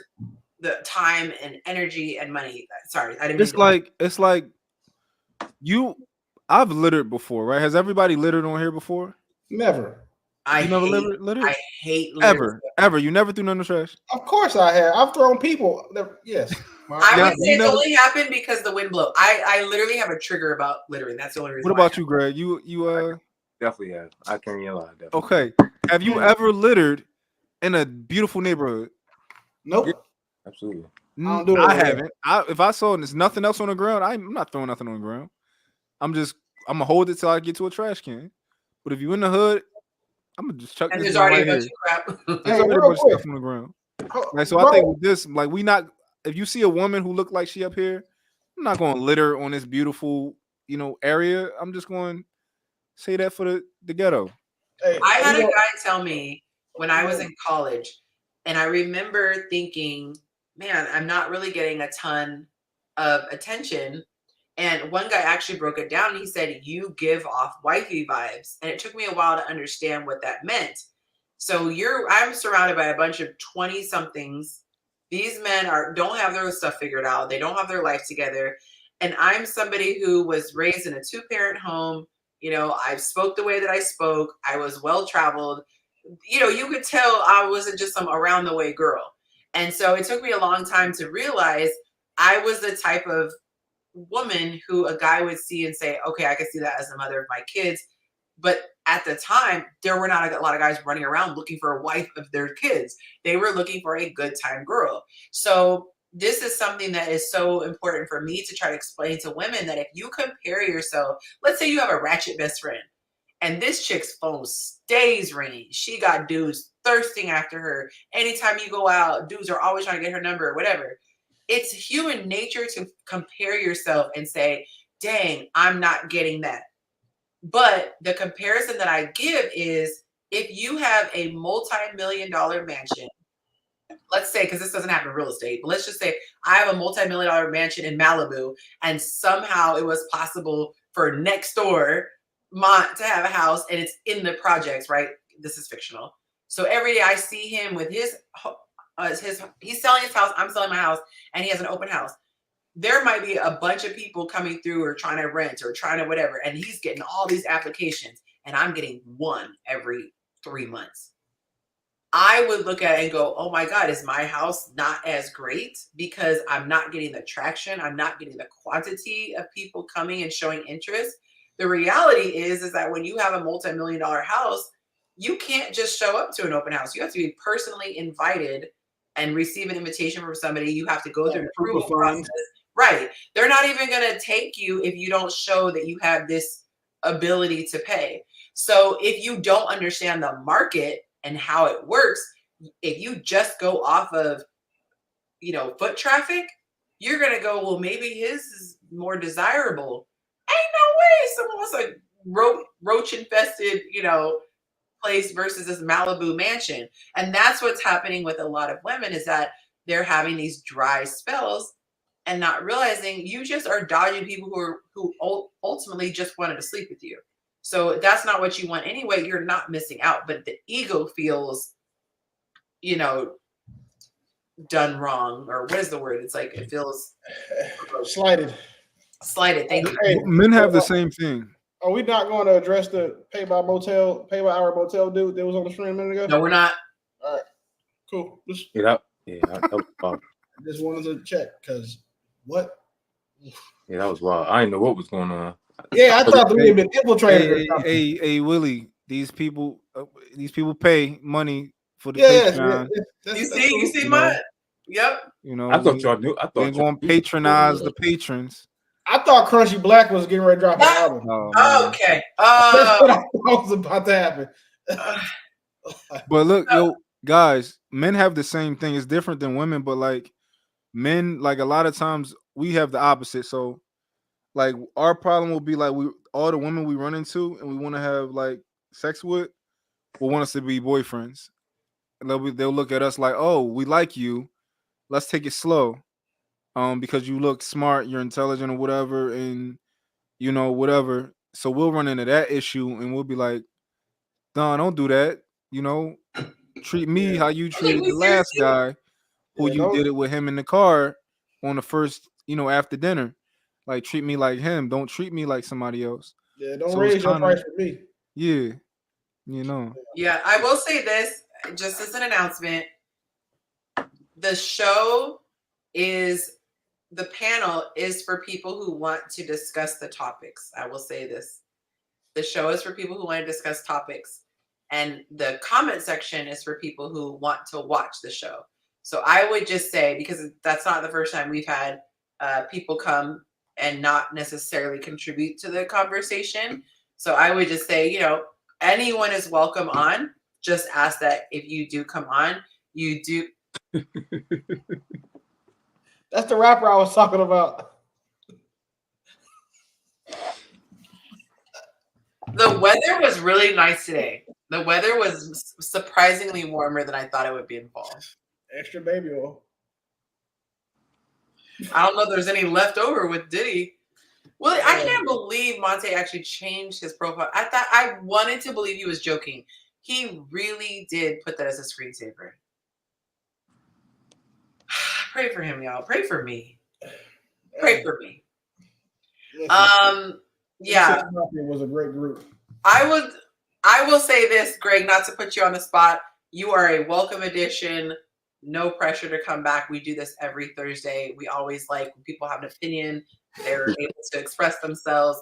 the time and energy and money. Sorry, I didn't. It's like you. I've littered before, right? Has everybody littered on here before? Never. I hate litter. Ever. You never threw none in the trash? Of course I have. I've thrown people. Yes. I would say it's only happened because the wind blew. I literally have a trigger about littering. That's the only reason. What about you, Greg? You definitely have. I can't even lie. Definitely. Okay. Have you ever littered in a beautiful neighborhood? Nope. Yeah, absolutely. I haven't. If I saw there's nothing else on the ground, I'm not throwing nothing on the ground. I'm gonna hold it till I get to a trash can. But if you in the hood, I'm gonna just chuck and this there's already right a bunch of crap. There's already a bunch of stuff on the ground. Like, so I think with this, like, if you see a woman who look like she up here, I'm not going to litter on this beautiful, area. I'm just going to say that for the ghetto. I had a guy tell me when I was in college, and I remember thinking, man, I'm not really getting a ton of attention. And one guy actually broke it down. He said, you give off wifey vibes. And it took me a while to understand what that meant. So I'm surrounded by a bunch of 20 somethings. These men don't have their stuff figured out. They don't have their life together. And I'm somebody who was raised in a 2-parent home. I spoke the way that I spoke. I was well-traveled. You could tell I wasn't just some around the way girl. And so it took me a long time to realize I was the type of woman who a guy would see and say, okay, I can see that as the mother of my kids. But at the time, there were not a lot of guys running around looking for a wife of their kids. They were looking for a good time girl. So this is something that is so important for me to try to explain to women, that if you compare yourself, let's say you have a ratchet best friend and this chick's phone stays ringing. She got dudes thirsting after her. Anytime you go out, dudes are always trying to get her number or whatever. It's human nature to compare yourself and say, dang, I'm not getting that. But the comparison that I give is, if you have a multi-million-dollar mansion let's say, because this doesn't happen in real estate, but let's just say I have a multi-million-dollar mansion in Malibu, and somehow it was possible for next door Mont to have a house, and it's in the projects, right? This is fictional. So every day I see him with his he's selling his house, I'm selling my house, and he has an open house. There might be a bunch of people coming through or trying to rent or trying to whatever, and he's getting all these applications, and I'm getting one every 3 months. I would look at it and go, oh my God, is my house not as great because I'm not getting the traction? I'm not getting the quantity of people coming and showing interest. The reality is that when you have a multi-million-dollar house, you can't just show up to an open house. You have to be personally invited and receive an invitation from somebody. You have to go through the approval process. Right. They're not even going to take you if you don't show that you have this ability to pay. So if you don't understand the market and how it works, if you just go off of, foot traffic, you're going to go, well, maybe his is more desirable. Ain't no way someone wants a roach infested, place versus this Malibu mansion. And that's what's happening with a lot of women, is that they're having these dry spells and not realizing you just are dodging people who ultimately just wanted to sleep with you. So that's not what you want anyway. You're not missing out, but the ego feels, done wrong, or what is the word? It's like it feels Slighted. Thank you. Hey, Men have the same thing. are we not going to address the pay by hour motel dude that was on the stream a minute ago? No, we're not. All right, cool. That was wild. I just wanted to check because what? Yeah, that was wild. I didn't know what was going on. Yeah, I thought we had been infiltrated. or something. Hey, Willie, these people pay money for the Yeah, Patreon. You see mine? Yep. I thought y'all knew. I thought we're going to patronize the patrons. I thought Crunchy Black was getting ready to drop an album. Oh, Okay. That's what I thought was about to happen. But look, yo, guys, men have the same thing. It's different than women, but like men, like a lot of times we have the opposite. So like our problem will be like all the women we run into and we want to have like sex with will want us to be boyfriends. And they'll look at us like, oh, we like you. Let's take it slow. Because you look smart, you're intelligent or whatever, and whatever. So we'll run into that issue and we'll be like, Don, don't do that. Treat me how you treated the last guy who you did it with him in the car on the first, after dinner. Like, treat me like him. Don't treat me like somebody else. Yeah, don't raise your price for me. Yeah. Yeah, I will say this, just as an announcement. The show the panel is for people who want to discuss the topics. I will say this. The show is for people who want to discuss topics. And the comment section is for people who want to watch the show. So I would just say, because that's not the first time we've had people come and not necessarily contribute to the conversation. So I would just say, anyone is welcome on. Just ask that if you do come on, you do. That's the rapper I was talking about. The weather was really nice today. The weather was surprisingly warmer than I thought it would be in fall. Extra baby oil. I don't know if there's any left over with Diddy. Well, I can't believe Monte actually changed his profile. I wanted to believe he was joking. He really did put that as a screensaver. Pray for him, y'all. Pray for me. Pray for me. Yeah. It was a great group. I will say this, Greg, not to put you on the spot. You are a welcome addition. No pressure to come back. We do this every Thursday. We always like when people have an opinion, they're able to express themselves.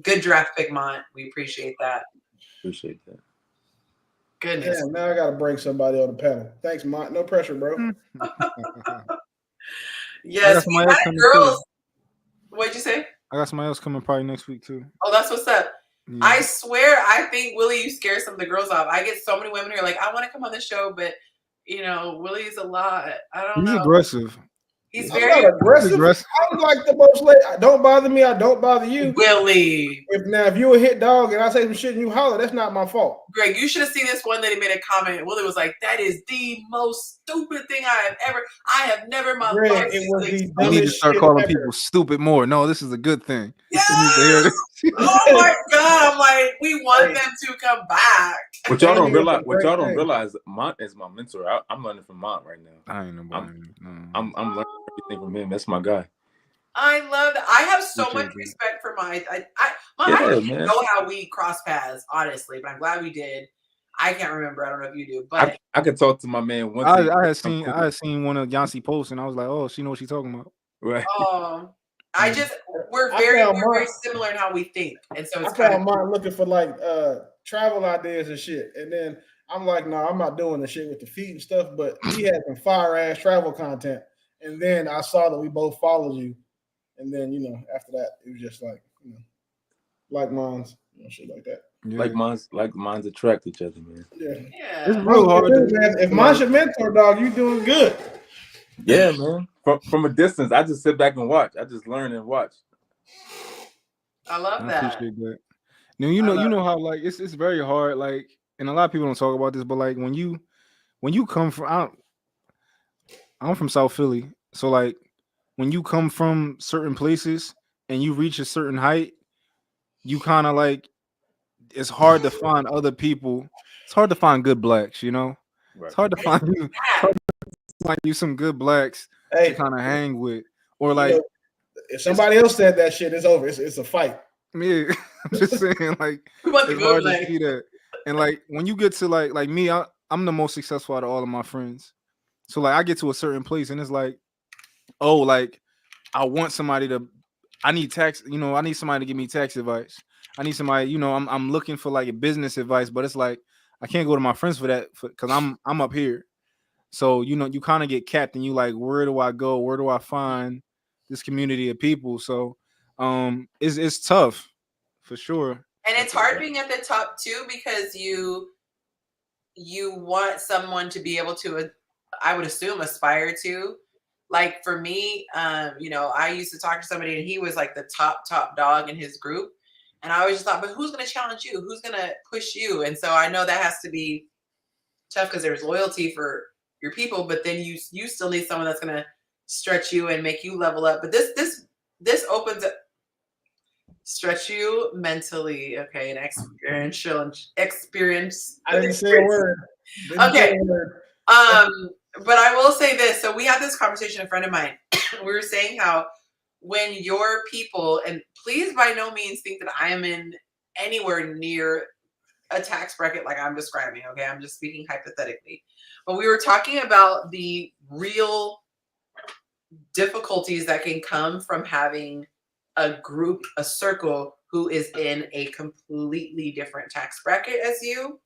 Good draft pick, Mont. We appreciate that. Appreciate that. Goodness. Yeah, now I got to bring somebody on the panel. Thanks, Mont. No pressure, bro. Yes, we had girls. What'd you say? I got somebody else coming probably next week too. Oh, that's what's up. Yeah. I swear, I think, Willie, you scare some of the girls off. I get so many women who are like, I want to come on the show, but Willie's a lot. I don't know. He's aggressive. He's I'm very not aggressive. aggressive. I'm like the most like, don't bother me. I don't bother you. Willie. If you a hit dog and I say some shit and you holler, that's not my fault. Greg, you should have seen this one lady made a comment. Willie was like, "That is the most stupid thing I have never in my Greg, life." it was the You need to dumbest start shit calling ever. people stupid more. No, this is a good thing. Yes! They need to hear this. Oh my god! I'm like, we want them to come back. What y'all don't Enemy is a realize, great thing. Mont is my mentor. I'm learning from Mont right now. I ain't nobody. I'm learning everything from him. That's my guy. I love that. I have so Appreciate much that. respect for I Yeah, don't even man. know how we cross paths, honestly, but I'm glad we did. I can't remember. I don't know if you do, but I could talk to my man once. I had seen one of Yonci posts, and I was like, oh, she knows what she's talking about. Right. We're I very found very Mark- similar in how we think, and so it's I kind found of Martin looking for like travel ideas and shit, and then I'm like, no, I'm not doing the shit with the feet and stuff. But he had some fire ass travel content, and then I saw that we both followed you, and then after that it was just like like mine's, shit like that. Yeah. Like minds attract each other, man. yeah. It's real hard. Man. If mine's your mentor, dog, you doing good. Yeah, man. From a distance, I just sit back and watch. I just learn and watch. I love I that. appreciate that. Now you know how like it's very hard, like, and a lot of people don't talk about this, but like when you come from, I'm from South Philly, so like when you come from certain places and you reach a certain height, you kind of like, it's hard to find other people. It's hard to find good blacks, Right. It's hard to find you some good blacks to kind of hang with, or like if somebody else said that shit, it's over. It's a fight. me. I'm just saying, like, We want the it's good hard black. to see that. And like when you get to like me, I'm the most successful out of all of my friends. So like I get to a certain place and it's like, oh, like I want somebody to, I need I need somebody to give me tax advice. I need somebody, I'm looking for like a business advice, but it's like I can't go to my friends for that because I'm up here. So you kind of get capped and you like, where do I go? Where do I find this community of people? So it's tough for sure. And it's hard being at the top too, because you want someone to be able to, I would assume, aspire to. Like for me, I used to talk to somebody and he was like the top dog in his group. And I always just thought, but who's going to challenge you? Who's going to push you? And so I know that has to be tough because there's loyalty for your people, but then you still need someone that's going to stretch you and make you level up. But this opens up, stretch you mentally, okay, and experiential experience. I didn't say a word. Okay. But I will say this. So we had this conversation, a friend of mine. We were saying how when your people, and please by no means think that I am in anywhere near a tax bracket like I'm describing, okay? I'm just speaking hypothetically. But we were talking about the real difficulties that can come from having a group, a circle who is in a completely different tax bracket as you,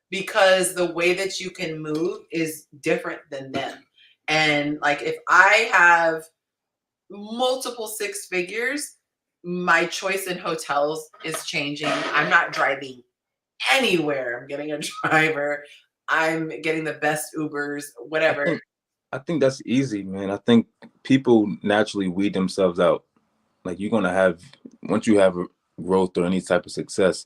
because the way that you can move is different than them. And like if I have multiple six figures, my choice in hotels is changing. I'm not driving anywhere. I'm getting a driver. I'm getting the best Ubers, whatever. I think that's easy, man. I think people naturally weed themselves out. Like you're gonna have, once you have growth or any type of success,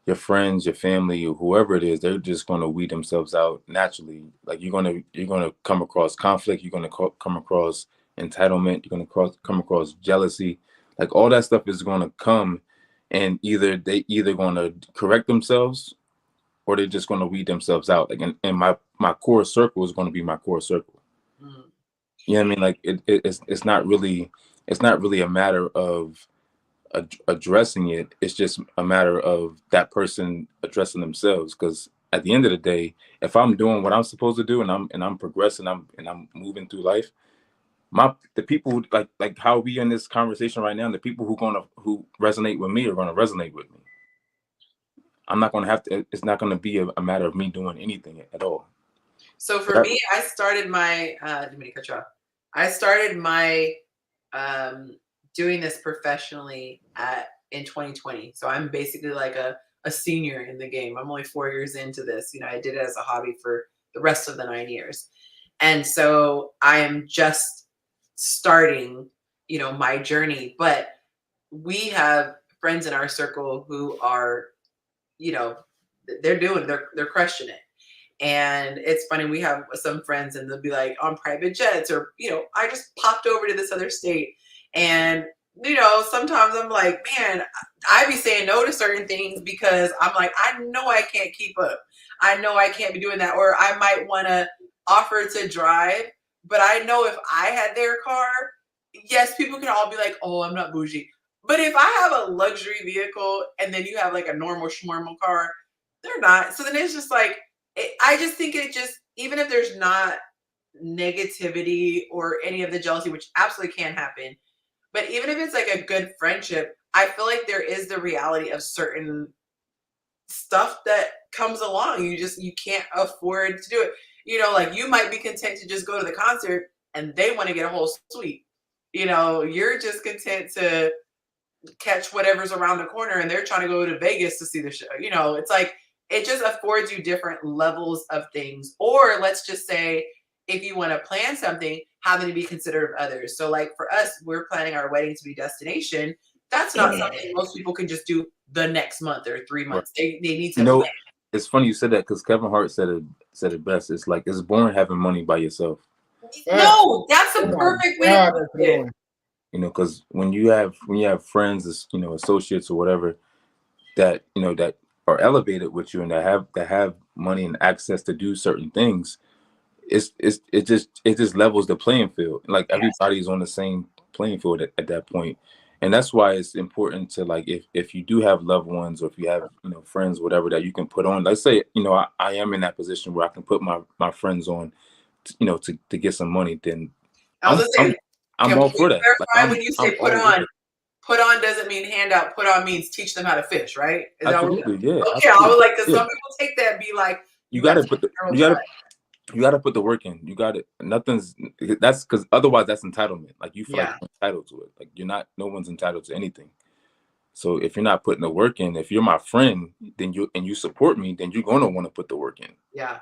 your friends, your family, or whoever it is, they're just gonna weed themselves out naturally. Like you're gonna come across conflict. You're gonna come across entitlement. You're gonna come across jealousy. Like all that stuff is gonna come, and either gonna correct themselves, or they're just gonna weed themselves out. Like and my core circle is gonna be my core circle. Mm. You know what I mean? Like it's not really a matter of addressing it. It's just a matter of that person addressing themselves. Because at the end of the day, if I'm doing what I'm supposed to do and I'm progressing, I'm moving through life, the people like how we in this conversation right now, the people who resonate with me are gonna resonate with me. I'm not gonna have to. It's not gonna be a matter of me doing anything at all. So for me, I started my let me cut you off. I started my doing this professionally in 2020. So I'm basically like a senior in the game. I'm only 4 years into this. I did it as a hobby for the rest of the 9 years. And so I am just starting, you know, my journey. But we have friends in our circle who are, you know, they're crushing it. And it's funny, we have some friends and they'll be like on private jets, or, you know, I just popped over to this other state. And, you know, sometimes I'm like, man, I be saying no to certain things because I'm like, I know I can't keep up. I know I can't be doing that. Or I might want to offer to drive, but I know if I had their car, yes, people can all be like, oh, I'm not bougie. But if I have a luxury vehicle and then you have like a normal schnormal car, they're not. So then it's just like, I just think it just, even if there's not negativity or any of the jealousy, which absolutely can happen, but even if it's like a good friendship, I feel like there is the reality of certain stuff that comes along. You can't afford to do it. You know, like you might be content to just go to the concert and they want to get a whole suite. You know, you're just content to catch whatever's around the corner and they're trying to go to Vegas to see the show. You know, it's like it just affords you different levels of things. Or let's just say if you want to plan something, having to be considerate of others. So like for us, we're planning our wedding to be destination. That's not something most people can just do the next month or 3 months. They need to plan. It's funny you said that because Kevin Hart said it best. It's like it's boring having money by yourself. No, that's a perfect way to put it. You know, because when you have friends, you know, associates or whatever that, you know, that are elevated with you and that have money and access to do certain things, it just levels the playing field. Like everybody's on the same playing field at that point. And that's why it's important to, like, if you do have loved ones or if you have, you know, friends, whatever, that you can put on. Let's say, you know, I am in that position where I can put my friends on, you know, to get some money. Then I was gonna say, I'm all for that. Like, when you say put on doesn't mean handout. Put on means teach them how to fish, right? Is absolutely, that yeah. Okay, I was like, because some people take that and be like, you got to put the work in. You got it. That's because otherwise that's entitlement. Like you feel like you're entitled to it. Like no one's entitled to anything. So if you're not putting the work in, if you're my friend, then you support me, then you're gonna want to put the work in. Yeah.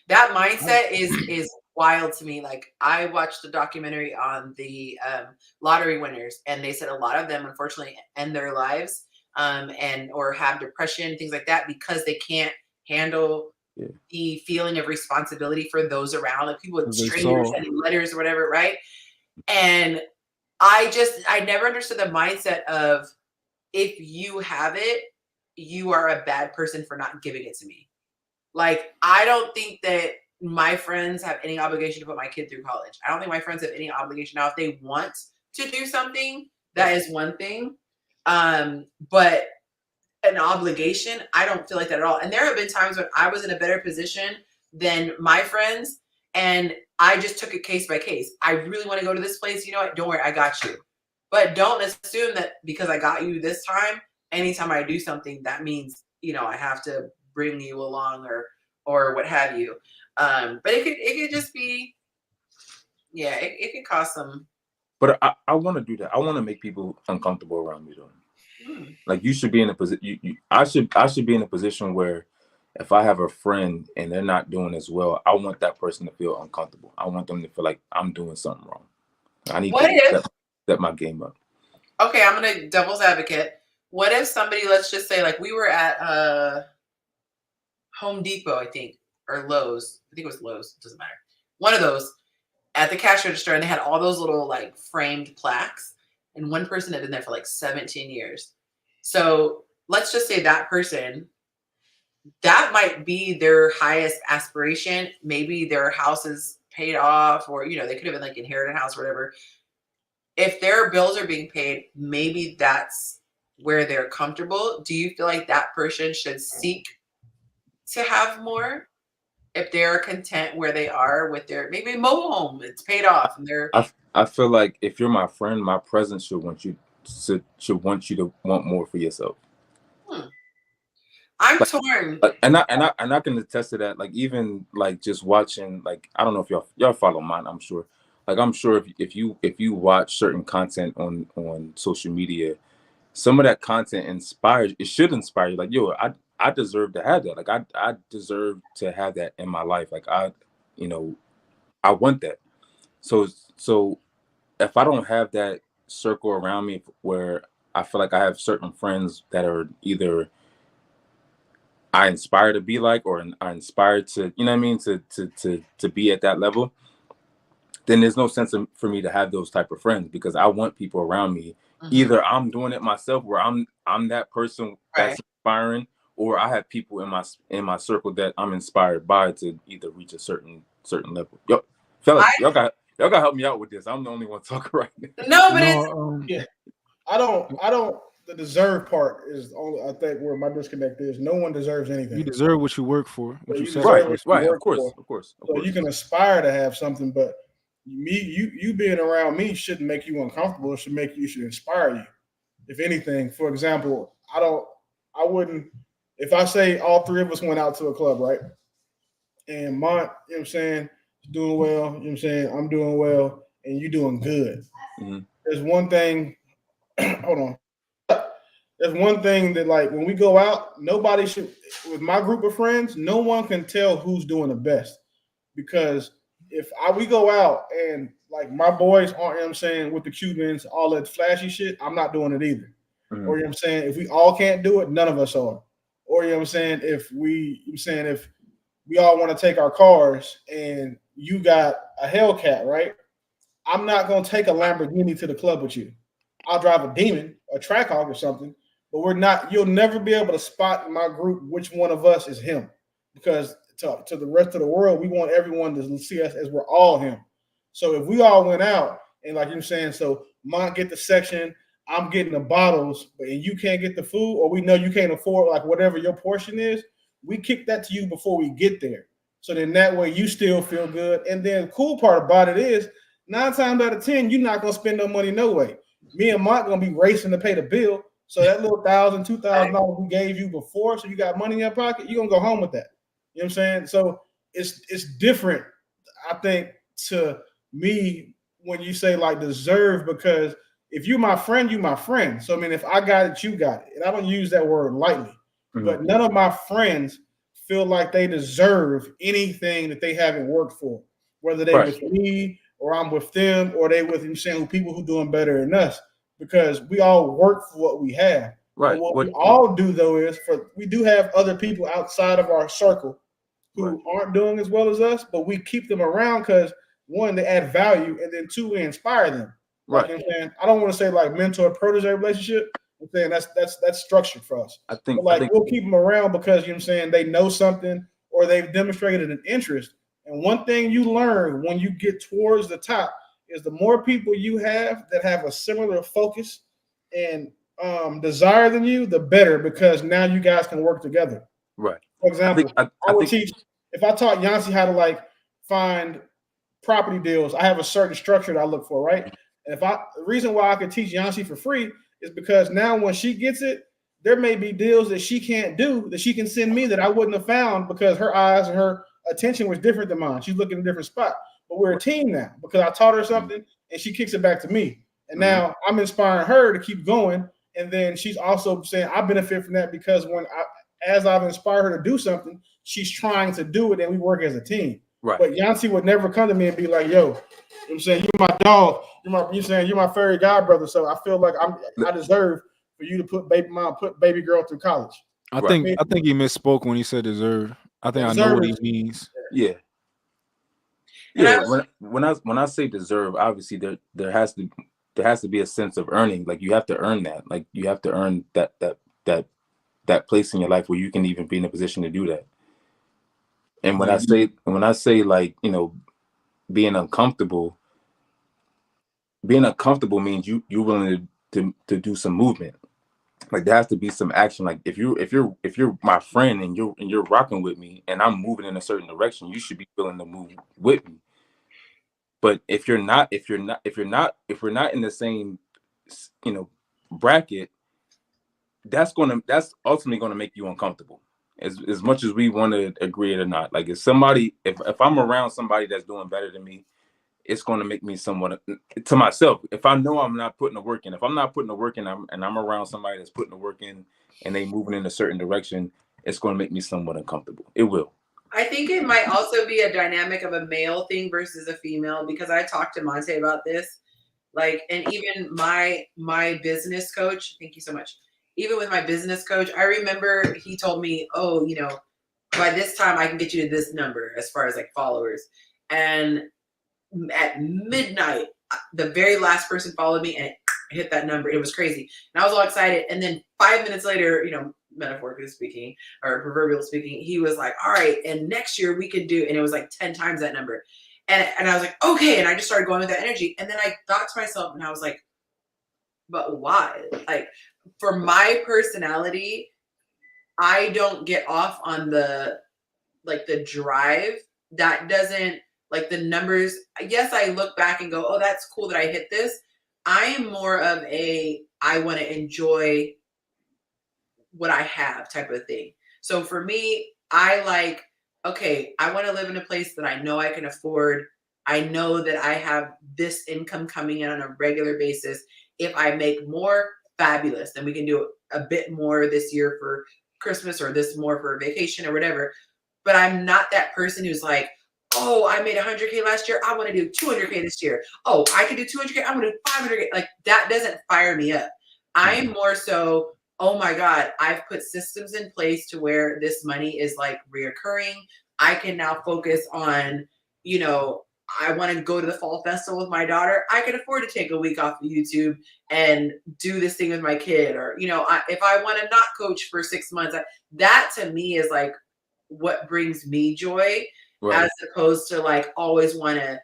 That mindset is wild to me. Like I watched a documentary on the lottery winners, and they said a lot of them unfortunately end their lives and or have depression, things like that, because they can't handle the feeling of responsibility for those around, like people with strangers sending letters or whatever, right? And I never understood the mindset of, if you have it, you are a bad person for not giving it to me. Like, I don't think that my friends have any obligation to put my kid through college. I don't think my friends have any obligation. Now, if they want to do something, that is one thing. But an obligation, I don't feel like that at all. And there have been times when I was in a better position than my friends, and I just took it case by case. I really want to go to this place. You know what? Don't worry, I got you. But don't assume that because I got you this time, anytime I do something, that means, you know, I have to bring you along or what have you. But it could just be, it could cost some. But I want to do that. I want to make people uncomfortable around me, though. Like you should be in a position. I should be in a position where if I have a friend and they're not doing as well, I want that person to feel uncomfortable. I want them to feel like I'm doing something wrong. I need to step my game up. Okay, I'm gonna devil's advocate. What if somebody, let's just say, like we were at Home Depot, I think, or Lowe's. I think it was Lowe's. It doesn't matter. One of those at the cash register, and they had all those little like framed plaques, and one person had been there for like 17 years. So let's just say that person, that might be their highest aspiration. Maybe their house is paid off, or, you know, they could have been like inherited a house or whatever. If their bills are being paid, maybe that's where they're comfortable. Do you feel like that person should seek to have more if they're content where they are with their maybe mobile home, it's paid off, and they're I feel like if you're my friend, my presence should want you to want more for yourself. I'm torn. And I can attest to that. Like even like just watching, like I don't know if y'all follow mine. I'm sure. Like I'm sure if you watch certain content on social media, some of that content inspires. It should inspire you. Like, yo, I deserve to have that. Like I deserve to have that in my life. Like I want that. So if I don't have that circle around me where I feel like I have certain friends that are either I inspire to be like, or I inspired to, you know what I mean, to be at that level, then there's no sense for me to have those type of friends, because I want people around me. Either I'm doing it myself, where I'm that person that's inspiring, or I have people in my circle that I'm inspired by to either reach a certain level. Yo, fellas, y'all got to help me out with this. I'm the only one talking right now. No, but it's yeah. I don't. The deserve part is only, I think, where my disconnect is. No one deserves anything. You deserve what you work for. What So you you sacrifice. deserve what you work Of course, for. of course. So you can aspire to have something, but you being around me shouldn't make you uncomfortable. It should inspire you. If anything, for example, I wouldn't, if I say all three of us went out to a club, right? And Mont, you know what I'm saying, is doing well, you know what I'm saying, I'm doing well, and you doing good. Mm-hmm. There's one thing, hold on. There's one thing that, like, when we go out, nobody should, with my group of friends, no one can tell who's doing the best. Because if we go out and, like, my boys aren't, you know what I'm saying, with the Cubans, all that flashy shit, I'm not doing it either. Mm-hmm. Or, you know what I'm saying, if we all can't do it, none of us are. Or, you know what I'm saying, if we all want to take our cars and you got a Hellcat, right? I'm not going to take a Lamborghini to the club with you. I'll drive a Demon, a Trackhawk or something, but you'll never be able to spot in my group which one of us is him, because to the rest of the world, we want everyone to see us as we're all him. So if we all went out and, like you're saying, so Mont get the section, I'm getting the bottles, and you can't get the food, or we know you can't afford, like, whatever your portion is, we kick that to you before we get there. So then that way you still feel good. And then the cool part about it is 9 times out of 10, you're not going to spend no money no way. Me and Mont going to be racing to pay the bill. So that little $1,000, $2,000 we gave you before, so you got money in your pocket, you're going to go home with that. You know what I'm saying? So it's different, I think, to me when you say, like, deserve, because if you're my friend, you're my friend. So, I mean, if I got it, you got it. And I don't use that word lightly. Mm-hmm. But none of my friends feel like they deserve anything that they haven't worked for, whether they with me or I'm with them, or they with, you saying, people who doing better than us, because we all work for what we have. Right. And what we all do, though, is we do have other people outside of our circle who aren't doing as well as us, but we keep them around because, one, they add value, and then two, we inspire them. Like, you know what I'm saying? I don't want to say like mentor protege relationship. I'm saying that's structured for us. I think we'll keep them around because, you know what I'm saying, they know something or they've demonstrated an interest. And one thing you learn when you get towards the top is the more people you have that have a similar focus and desire than you, the better, because now you guys can work together. Right. For example, I would teach, if I taught Yonci how to, like, find property deals, I have a certain structure that I look for, right? And the reason why I could teach Yonci for free is because now when she gets it, there may be deals that she can't do that she can send me that I wouldn't have found because her eyes and her attention was different than mine. She's looking in a different spot. But we're a team now because I taught her something and she kicks it back to me. And now I'm inspiring her to keep going. And then she's also saying I benefit from that because as I've inspired her to do something, she's trying to do it and we work as a team. Right. But Yonci would never come to me and be like, yo, I'm saying, you're my dog. You're my fairy godbrother. So I feel like I deserve for you to put baby girl through college. I think he misspoke when he said deserve. I think I know what he means. Yeah. Yeah. When I say deserve, obviously there has to be a sense of earning. Like, you have to earn that. Like, you have to earn that place in your life where you can even be in a position to do that. And when I say like, you know, being uncomfortable means you're willing to do some movement. Like, there has to be some action. Like, if you're my friend and you're rocking with me and I'm moving in a certain direction, you should be willing to move with me. But if we're not in the same, you know, bracket, that's ultimately going to make you uncomfortable. As much as we want to agree it or not. Like, if I'm around somebody that's doing better than me, it's going to make me somewhat to myself. If I know I'm not putting the work in, if I'm not putting the work in, and I'm around somebody that's putting the work in and they moving in a certain direction, it's going to make me somewhat uncomfortable. It will. I think it might also be a dynamic of a male thing versus a female, because I talked to Monte about this. Like, and even my business coach, thank you so much. Even with my business coach, I remember he told me, oh, by this time I can get you to this number as far as like followers. And at midnight, the very last person followed me and hit that number. It was crazy. And I was all excited. And then 5 minutes later, metaphorically speaking or proverbial speaking, he was like, all right, and next year we could do, and it was like 10 times that number. And I was like, okay. And I just started going with that energy. And then I thought to myself, and I was like, but why? Like, for my personality, I don't get off on the drive. That doesn't, like, the numbers. Yes, I look back and go, oh, that's cool that I hit this. I am more of I want to enjoy what I have type of thing. So for me, I like, okay, I want to live in a place that I know I can afford. I know that I have this income coming in on a regular basis. If I make more, fabulous. Then we can do a bit more this year for Christmas or this more for vacation or whatever. But I'm not that person who's like, oh, I made 100K last year. I want to do 200K this year. Oh, I can do 200K. I'm going to do 500K. Like, that doesn't fire me up. I'm more so, oh my God, I've put systems in place to where this money is like reoccurring. I can now focus on, I want to go to the fall festival with my daughter. I can afford to take a week off of YouTube and do this thing with my kid. Or, if I want to not coach for 6 months, that to me is like what brings me joy, Right. as opposed to like always want to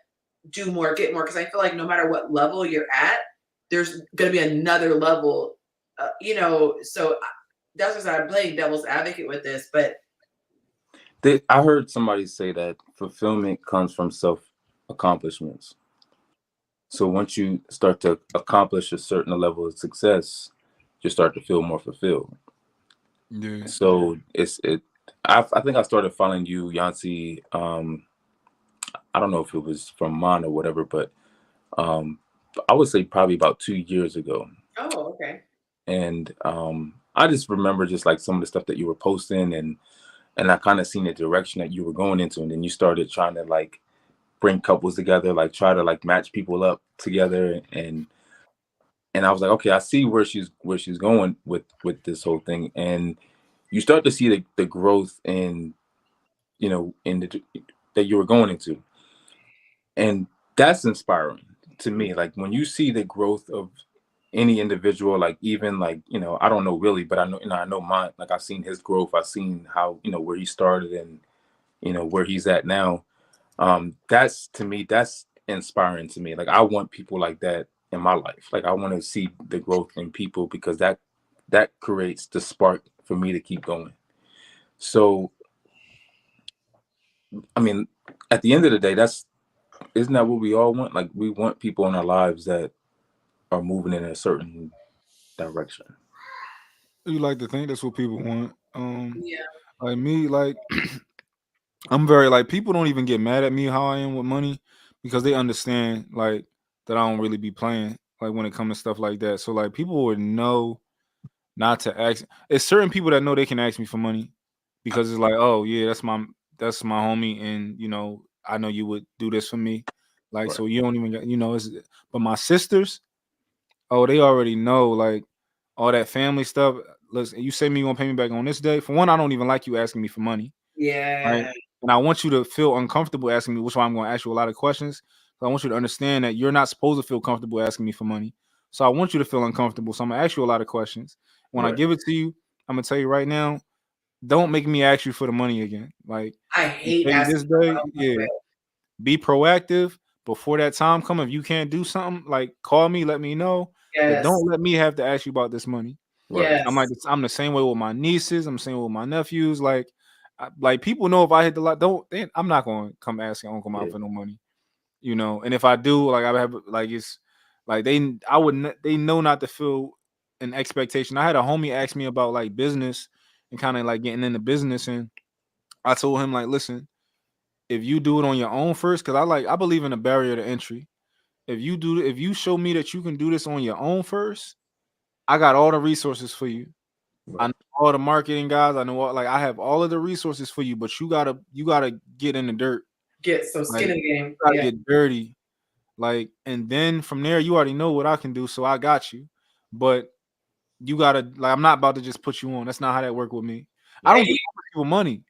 do more, get more. Cause I feel like no matter what level you're at, there's going to be another level, so that's what I'm playing devil's advocate with this, but I heard somebody say that fulfillment comes from self-accomplishments. So once you start to accomplish a certain level of success, you start to feel more fulfilled. Yeah. So I think I started following you, Yonci. I don't know if it was from Mon or whatever, but I would say probably about 2 years ago. oh, okay. And I just remember just like some of the stuff that you were posting, and I kind of seen the direction that you were going into, and then you started trying to like bring couples together, like try to like match people up together, and I was like, okay, I see where she's going with this whole thing, and you start to see the growth in that you were going into, and that's inspiring to me. Like when you see the growth of any individual, like even like I don't know really, but I know I know mine. Like I've seen his growth, I've seen how where he started and where he's at now. That's to me, that's inspiring to me. Like I want people like that in my life. Like I want to see the growth in people, because that creates the spark for me to keep going. So I mean, at the end of the day, isn't that what we all want? Like we want people in our lives that are moving in a certain direction. You like to think that's what people want. Yeah. Like me, like I'm very like, people don't even get mad at me how I am with money, because they understand like that I don't really be playing like when it comes to stuff like that. So like people would know not to ask. It's certain people that know they can ask me for money, because it's like, oh yeah, that's my homie, and I know you would do this for me. Like, Right. so you don't even get, but my sisters, oh, they already know like all that family stuff. Listen, you say me you gonna pay me back on this day. For one, I don't even like you asking me for money. Right. Yeah. And I want you to feel uncomfortable asking me, which is why I'm going to ask you a lot of questions. So I want you to understand that you're not supposed to feel comfortable asking me for money. So I want you to feel uncomfortable. So I'm going to ask you a lot of questions. When I Right. give it to you, I'm going to tell you right now, don't make me ask you for the money again. Like, I you hate pay asking this for day, help. yeah. Be proactive before that time come. If you can't do something, like call me, let me know. But Yes. don't let me have to ask you about this money. Right. Yes. I'm the same way with my nieces. I'm the same way with my nephews. Like, like people know if I hit the lot, I'm not going to come asking Uncle Mom for no money, And if I do, like I have, like it's like they know not to feel an expectation. I had a homie ask me about like business and kind of like getting into business, and I told him like, listen, if you do it on your own first, because I believe in a barrier to entry. If you show me that you can do this on your own first, I got all the resources for you. I Right. know all the marketing guys. I know I have all of the resources for you, but you gotta get in the dirt. Get some Like skin in the you game. gotta Yeah. get dirty. Like, and then from there, you already know what I can do, so I got you. But you gotta, like, I'm not about to just put you on. That's not how that work with me. I don't give people money.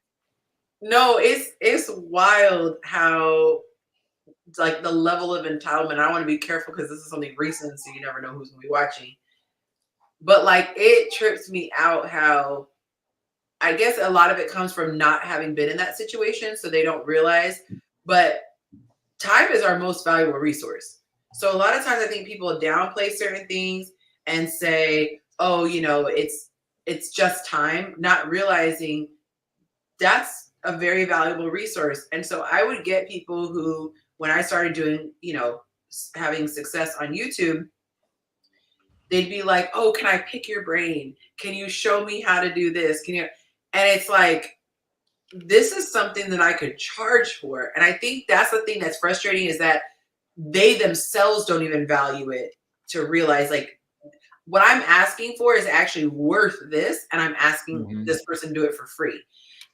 No, it's wild how like the level of entitlement. I want to be careful because this is something recent, so you never know who's gonna be watching. But like it trips me out how I guess a lot of it comes from not having been in that situation, so they don't realize. But time is our most valuable resource. So a lot of times I think people downplay certain things and say, "Oh, you know, it's just time," not realizing that's a very valuable resource. And so I would get people who, when I started doing, you know, having success on YouTube, they'd be like, "Oh, can I pick your brain? Can you show me how to do this? Can you?" And it's like, this is something that I could charge for. And I think that's the thing that's frustrating is that they themselves don't even value it to realize like what I'm asking for is actually worth this. And I'm asking this person to do it for free.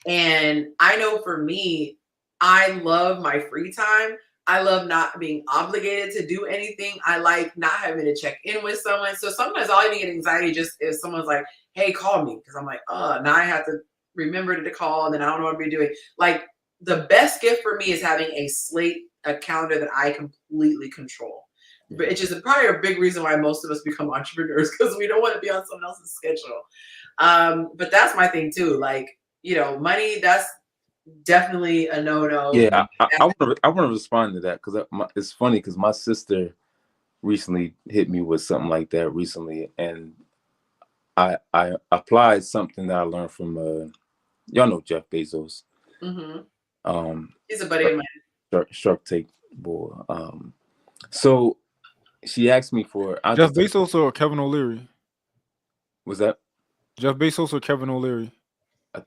And I know for me, I love my free time. I love not being obligated to do anything. I like not having to check in with someone. So sometimes I'll even get anxiety just if someone's like, "Hey, call me." Because I'm like, "Oh, now I have to remember to call and then I don't know what I'm doing." Like the best gift for me is having a slate, a calendar that I completely control. But it's just probably a big reason why most of us become entrepreneurs because we don't want to be on someone else's schedule. But that's my thing too. Like, you know, money, that's definitely a no-no. Yeah, I want to respond to that because it's funny because my sister recently hit me with something like that recently, and I applied something that I learned from y'all know Jeff Bezos. He's a buddy of mine. Shark Tank boy. So she asked me for Jeff Bezos or Kevin O'Leary? Was that Jeff Bezos or Kevin O'Leary?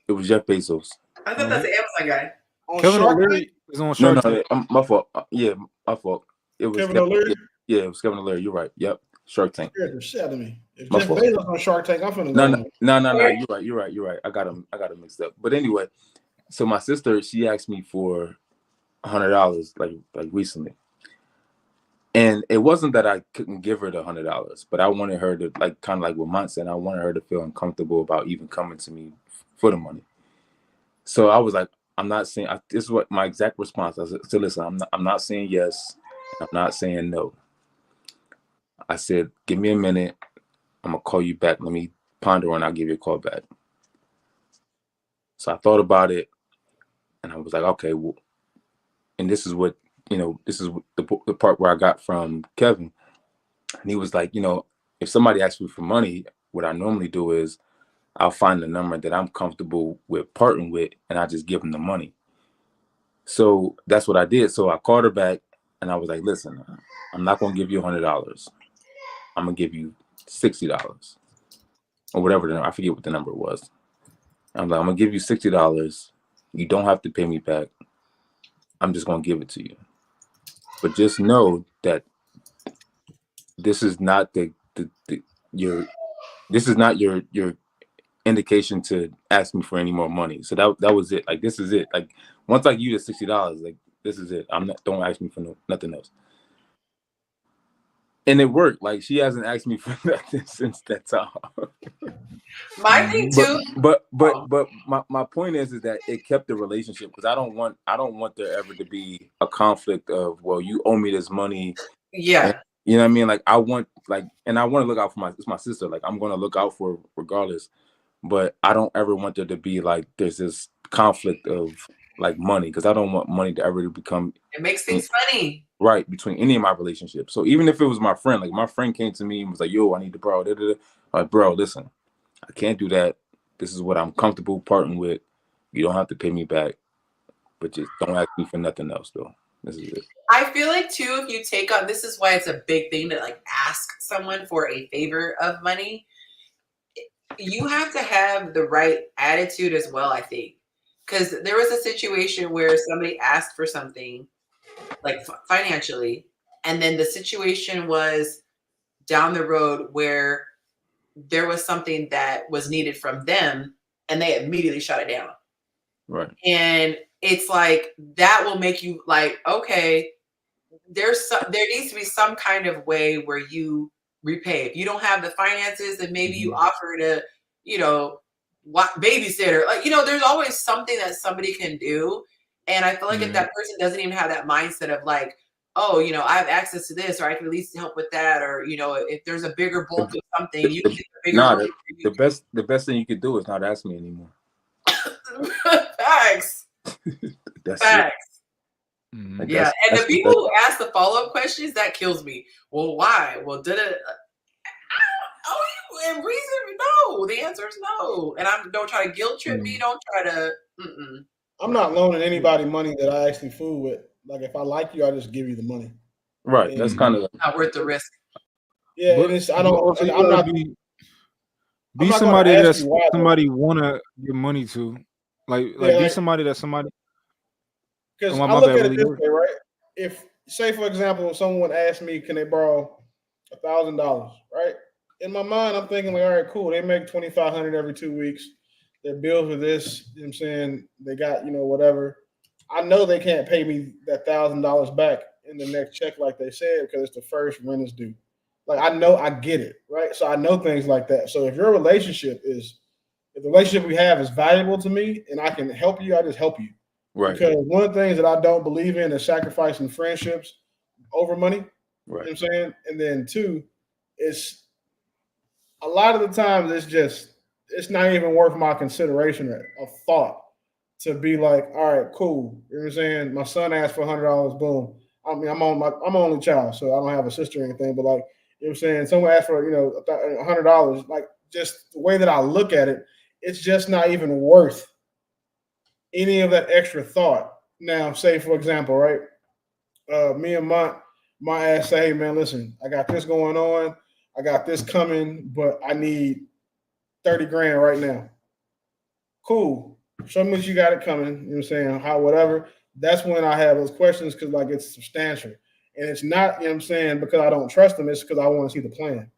It was Jeff Bezos. I thought that's the Amazon guy. Kevin O'Leary is on Shark Tank. No, my fault. Yeah, my fault. It was Kevin O'Leary. Yeah, it was Kevin O'Leary. You're right. Yep, Shark Tank. You're shit out of me. If Jeff Bezos on Shark Tank, I'm finna go. No. You're right. I got him mixed up. But anyway, so my sister, she asked me for $100 like recently, and it wasn't that I couldn't give her the $100, but I wanted her to like kind of like what Mont said. I wanted her to feel uncomfortable about even coming to me for the money. So I was like, I'm not saying. This is what my exact response. I said, so listen, I'm not saying yes. I'm not saying no. I said, give me a minute. I'm gonna call you back. Let me ponder and I'll give you a call back. So I thought about it, and I was like, okay, well, and this is what this is the part where I got from Kevin, and he was like, if somebody asks me for money, what I normally do is I'll find the number that I'm comfortable with parting with, and I just give them the money. So that's what I did. So I called her back, and I was like, listen, I'm not gonna give you $100. I'm gonna give you $60 or whatever I forget what the number was. I'm like, I'm gonna give you $60. You don't have to pay me back. I'm just gonna give it to you. But just know that this is not this is not your indication to ask me for any more money. So that was it. Like, this is it. Like, once I give you the $60, like, this is it. Don't ask me for nothing else. And it worked. Like, she hasn't asked me for nothing since that time. My thing too. But my point is that it kept the relationship, because I don't want there ever to be a conflict of, well, you owe me this money. Yeah. And, you know what I mean? Like, I want to look out for my sister. Like, I'm gonna look out for her regardless. But I don't ever want there to be like there's this conflict of like money, because I don't want money to ever become. It makes things funny. Right, between any of my relationships. So even if it was my friend, like my friend came to me and was like, yo, I need to borrow. Like, bro, listen, I can't do that. This is what I'm comfortable parting with. You don't have to pay me back, but just don't ask me for nothing else, though. This is it. I feel like too, if you take on, this is why it's a big thing to like ask someone for a favor of money. You have to have the right attitude as well, I think. Because there was a situation where somebody asked for something, like financially, and then the situation was down the road where there was something that was needed from them, and they immediately shut it down. Right. And it's like, that will make you like, okay, there needs to be some kind of way where you repay. If you don't have the finances, then maybe you offer to, babysitter. Like, there's always something that somebody can do. And I feel like if that person doesn't even have that mindset of like, oh, I have access to this, or I can at least help with that, or if there's a bigger bulk of something, you can get the bigger. The best thing you could do is not ask me anymore. Facts. That's Facts. Like, yeah, and the people who ask the follow-up questions, that kills me. Well, why? Well, did it? And reason, no. The answer is no. And don't try to guilt trip me. Don't try to. I'm not loaning anybody money that I actually fool with. Like, if I like you, I just give you the money. Right. And that's kind of not worth the risk. Yeah, but I don't. I'm not. Be somebody that somebody wanna give money to, like be somebody that somebody. Because I look at it this way, right? If, say, for example, someone asked me, can they borrow $1,000, right? In my mind, I'm thinking, like, all right, cool. They make $2,500 every 2 weeks. Their bills are this. You know what I'm saying? They got, whatever. I know they can't pay me that $1,000 back in the next check, like they said, because it's the first rent is due. Like, I know, I get it, right? So I know things like that. So if the relationship we have is valuable to me and I can help you, I just help you. Right. Because one of the things that I don't believe in is sacrificing friendships over money. Right. You know what I'm saying? And then two, it's a lot of the times it's not even worth my consideration or a thought to be like, all right, cool. You know what I'm saying? My son asked for $100, boom. I mean, I'm only child, so I don't have a sister or anything, but like, you know what I'm saying? Someone asked for, $100, like just the way that I look at it, it's just not even worth any of that extra thought. Now, say for example, right? Me and my ass say, hey man, listen, I got this going on, I got this coming, but I need 30 grand right now. Cool. Show me what you got it coming. You know what I'm saying? How, whatever. That's when I have those questions because like it's substantial. And it's not, you know what I'm saying, because I don't trust them, it's because I want to see the plan.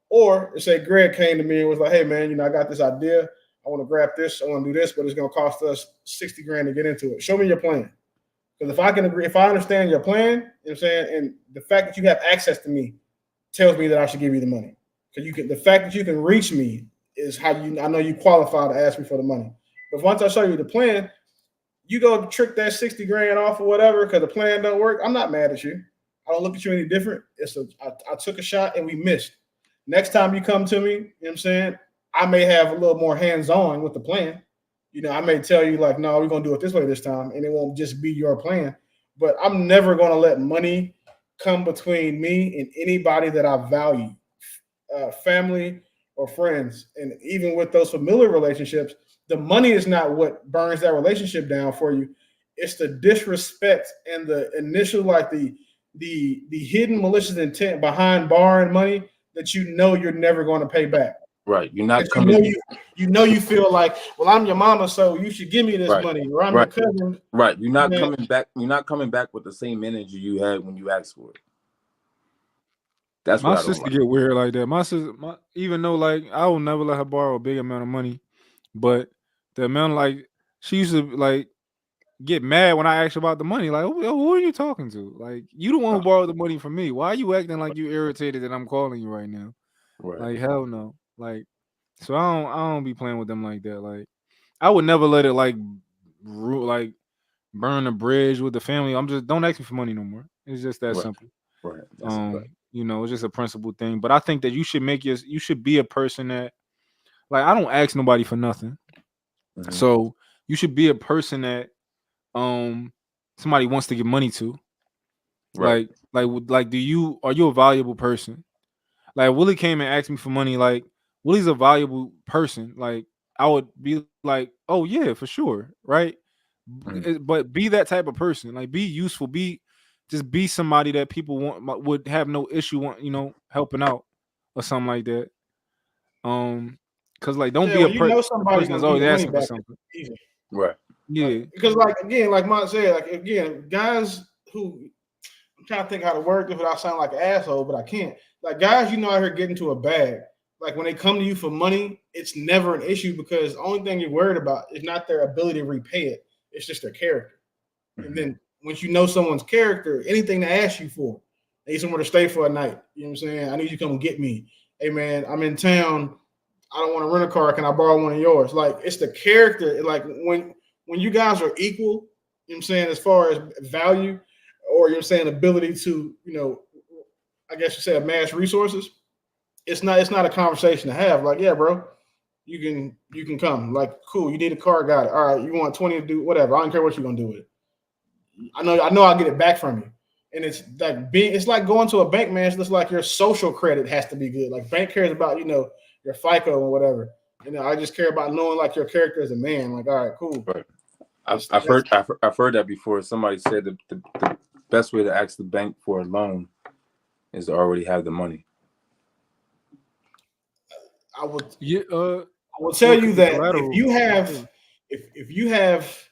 Or say Greg came to me and was like, hey man, I got this idea. I want to grab this, I want to do this, but it's going to cost us 60 grand to get into it. Show me your plan. Because if I can agree, if I understand your plan, you know what I'm saying, and the fact that you have access to me tells me that I should give you the money. Because the fact that you can reach me is how I know you qualify to ask me for the money. But once I show you the plan, you go trick that 60 grand off or whatever because the plan don't work. I'm not mad at you. I don't look at you any different. I took a shot and we missed. Next time you come to me, you know what I'm saying, I may have a little more hands-on with the plan. I may tell you like, no, we're going to do it this way this time, and it won't just be your plan. But I'm never going to let money come between me and anybody that I value, family or friends. And even with those familiar relationships, the money is not what burns that relationship down for you. It's the disrespect and the initial, like the hidden malicious intent behind borrowing money that you're never going to pay back. Right. You're not coming. You feel like, well, I'm your mama, so you should give me this money, or I'm your cousin. Right. You're not coming back. You're not coming back with the same energy you had when you asked for it. That's my what I don't sister like. get weird like that. My sister, even though like I will never let her borrow a big amount of money, but the amount like she used to like get mad when I asked about the money. Like, who are you talking to? Like, you the one who borrowed the money from me. Why are you acting like you irritated that I'm calling you right now? Right. Like, hell no. Like, so I don't be playing with them like that. Like, I would never let it like burn a bridge with the family. Don't ask me for money no more. It's just that simple. Right. It's just a principle thing. But I think that you should be a person that, like, I don't ask nobody for nothing. Mm-hmm. So you should be a person that somebody wants to give money to. Right. Like are you a valuable person? Like, Willie came and asked me for money. Like, Willie's a valuable person. Like, I would be like, oh yeah, for sure, right? Mm-hmm. But be that type of person. Like, be useful. Be somebody that people would have no issue helping out or something like that. Because like, don't be a person that's always asking for something. Easy. Right. Yeah. Because like again, like Mont said, like again, guys who, I'm trying to think how to word this without sounding like an asshole, but I can't. Like, guys, out here get into a bag. Like, when they come to you for money, it's never an issue because the only thing you're worried about is not their ability to repay it. It's just their character. Mm-hmm. And then once you know someone's character, anything to ask you for, I need somewhere to stay for a night. You know what I'm saying? I need you to come get me. Hey man, I'm in town. I don't want to rent a car. Can I borrow one of yours? Like it's the character. Like when you guys are equal, you know what I'm saying, as far as value, or you're saying ability to, I guess you say amass resources, it's not a conversation to have. Like, yeah, bro, you can come. Like, cool, you need a car, got it. All right, you want 20 to do whatever. I don't care what you're gonna do with it. I know I'll get it back from you. And it's like going to a bank, man. It's just like your social credit has to be good. Like bank cares about, your FICO or whatever. I just care about knowing like your character as a man. Like, all right, cool. Right. I've heard that before. Somebody said the best way to ask the bank for a loan is to already have the money. I will tell you that if you have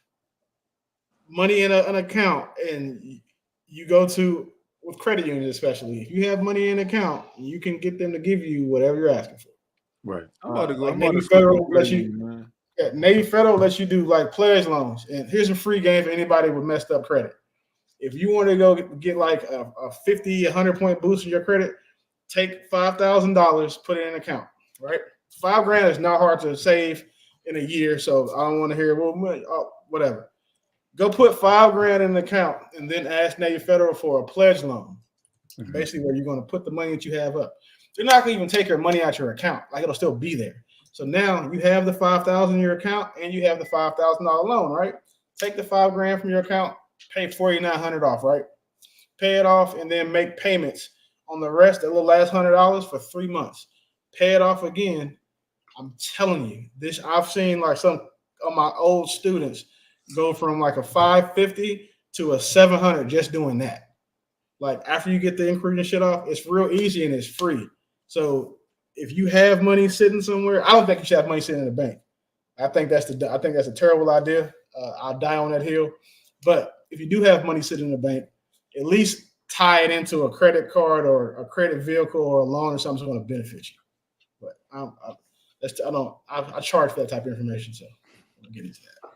money in an account and you go to with credit unions, especially if you have money in an account, you can get them to give you whatever you're asking for. Right. I'm about to go. Like Navy Federal lets you. Yeah, Navy Federal lets you do like pledge loans, and here's a free game for anybody with messed up credit. If you want to go get like a 50, 100-point boost in your credit, take $5,000, put it in an account. Right, $5,000 is not hard to save in a year, so I don't want to hear whatever. Go put $5,000 in an account and then ask Navy Federal for a pledge loan. Mm-hmm. Basically, where you're going to put the money that you have up. They're not going to even take your money out your account; like it'll still be there. So now you have the $5,000 in your account and you have the $5,000 loan, right? Take the $5,000 from your account, pay $4,900 off, right? Pay it off and then make payments on the rest, the little last $100 for 3 months. Pay it off again. I'm telling you, this I've seen like some of my old students go from like a 550 to a 700 just doing that. Like after you get the inquiry and shit off, it's real easy and it's free. So if you have money sitting somewhere, I don't think you should have money sitting in a bank. I think that's a terrible idea. I'll die on that hill. But if you do have money sitting in a bank, at least tie it into a credit card or a credit vehicle or a loan or something that's going to benefit you. But I charge for that type of information, so I'll get into that.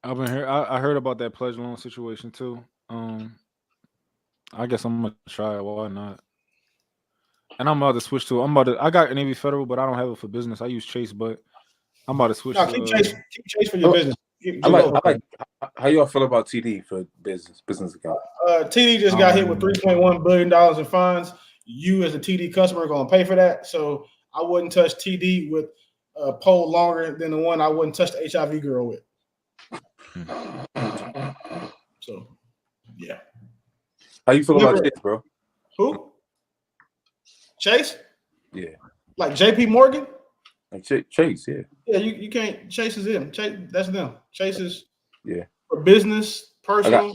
I've been here. I heard about that pledge loan situation too. I guess I'm gonna try it. Why not? And I'm about to switch to. I got Navy Federal, but I don't have it for business. I use Chase, but I'm about to switch. No, keep Chase for your business. I like. How y'all feel about TD for business account? TD just got hit with $3.1 billion in fines. You as a TD customer are going to pay for that. So I wouldn't touch TD with a pole longer than the one I wouldn't touch the HIV girl with. So, yeah. How you feel about Chase, bro? Who? Chase? Yeah. Like JP Morgan? Like Chase, yeah. Yeah, you can't. Chase is them. Chase, that's them. Chase is for business, personal.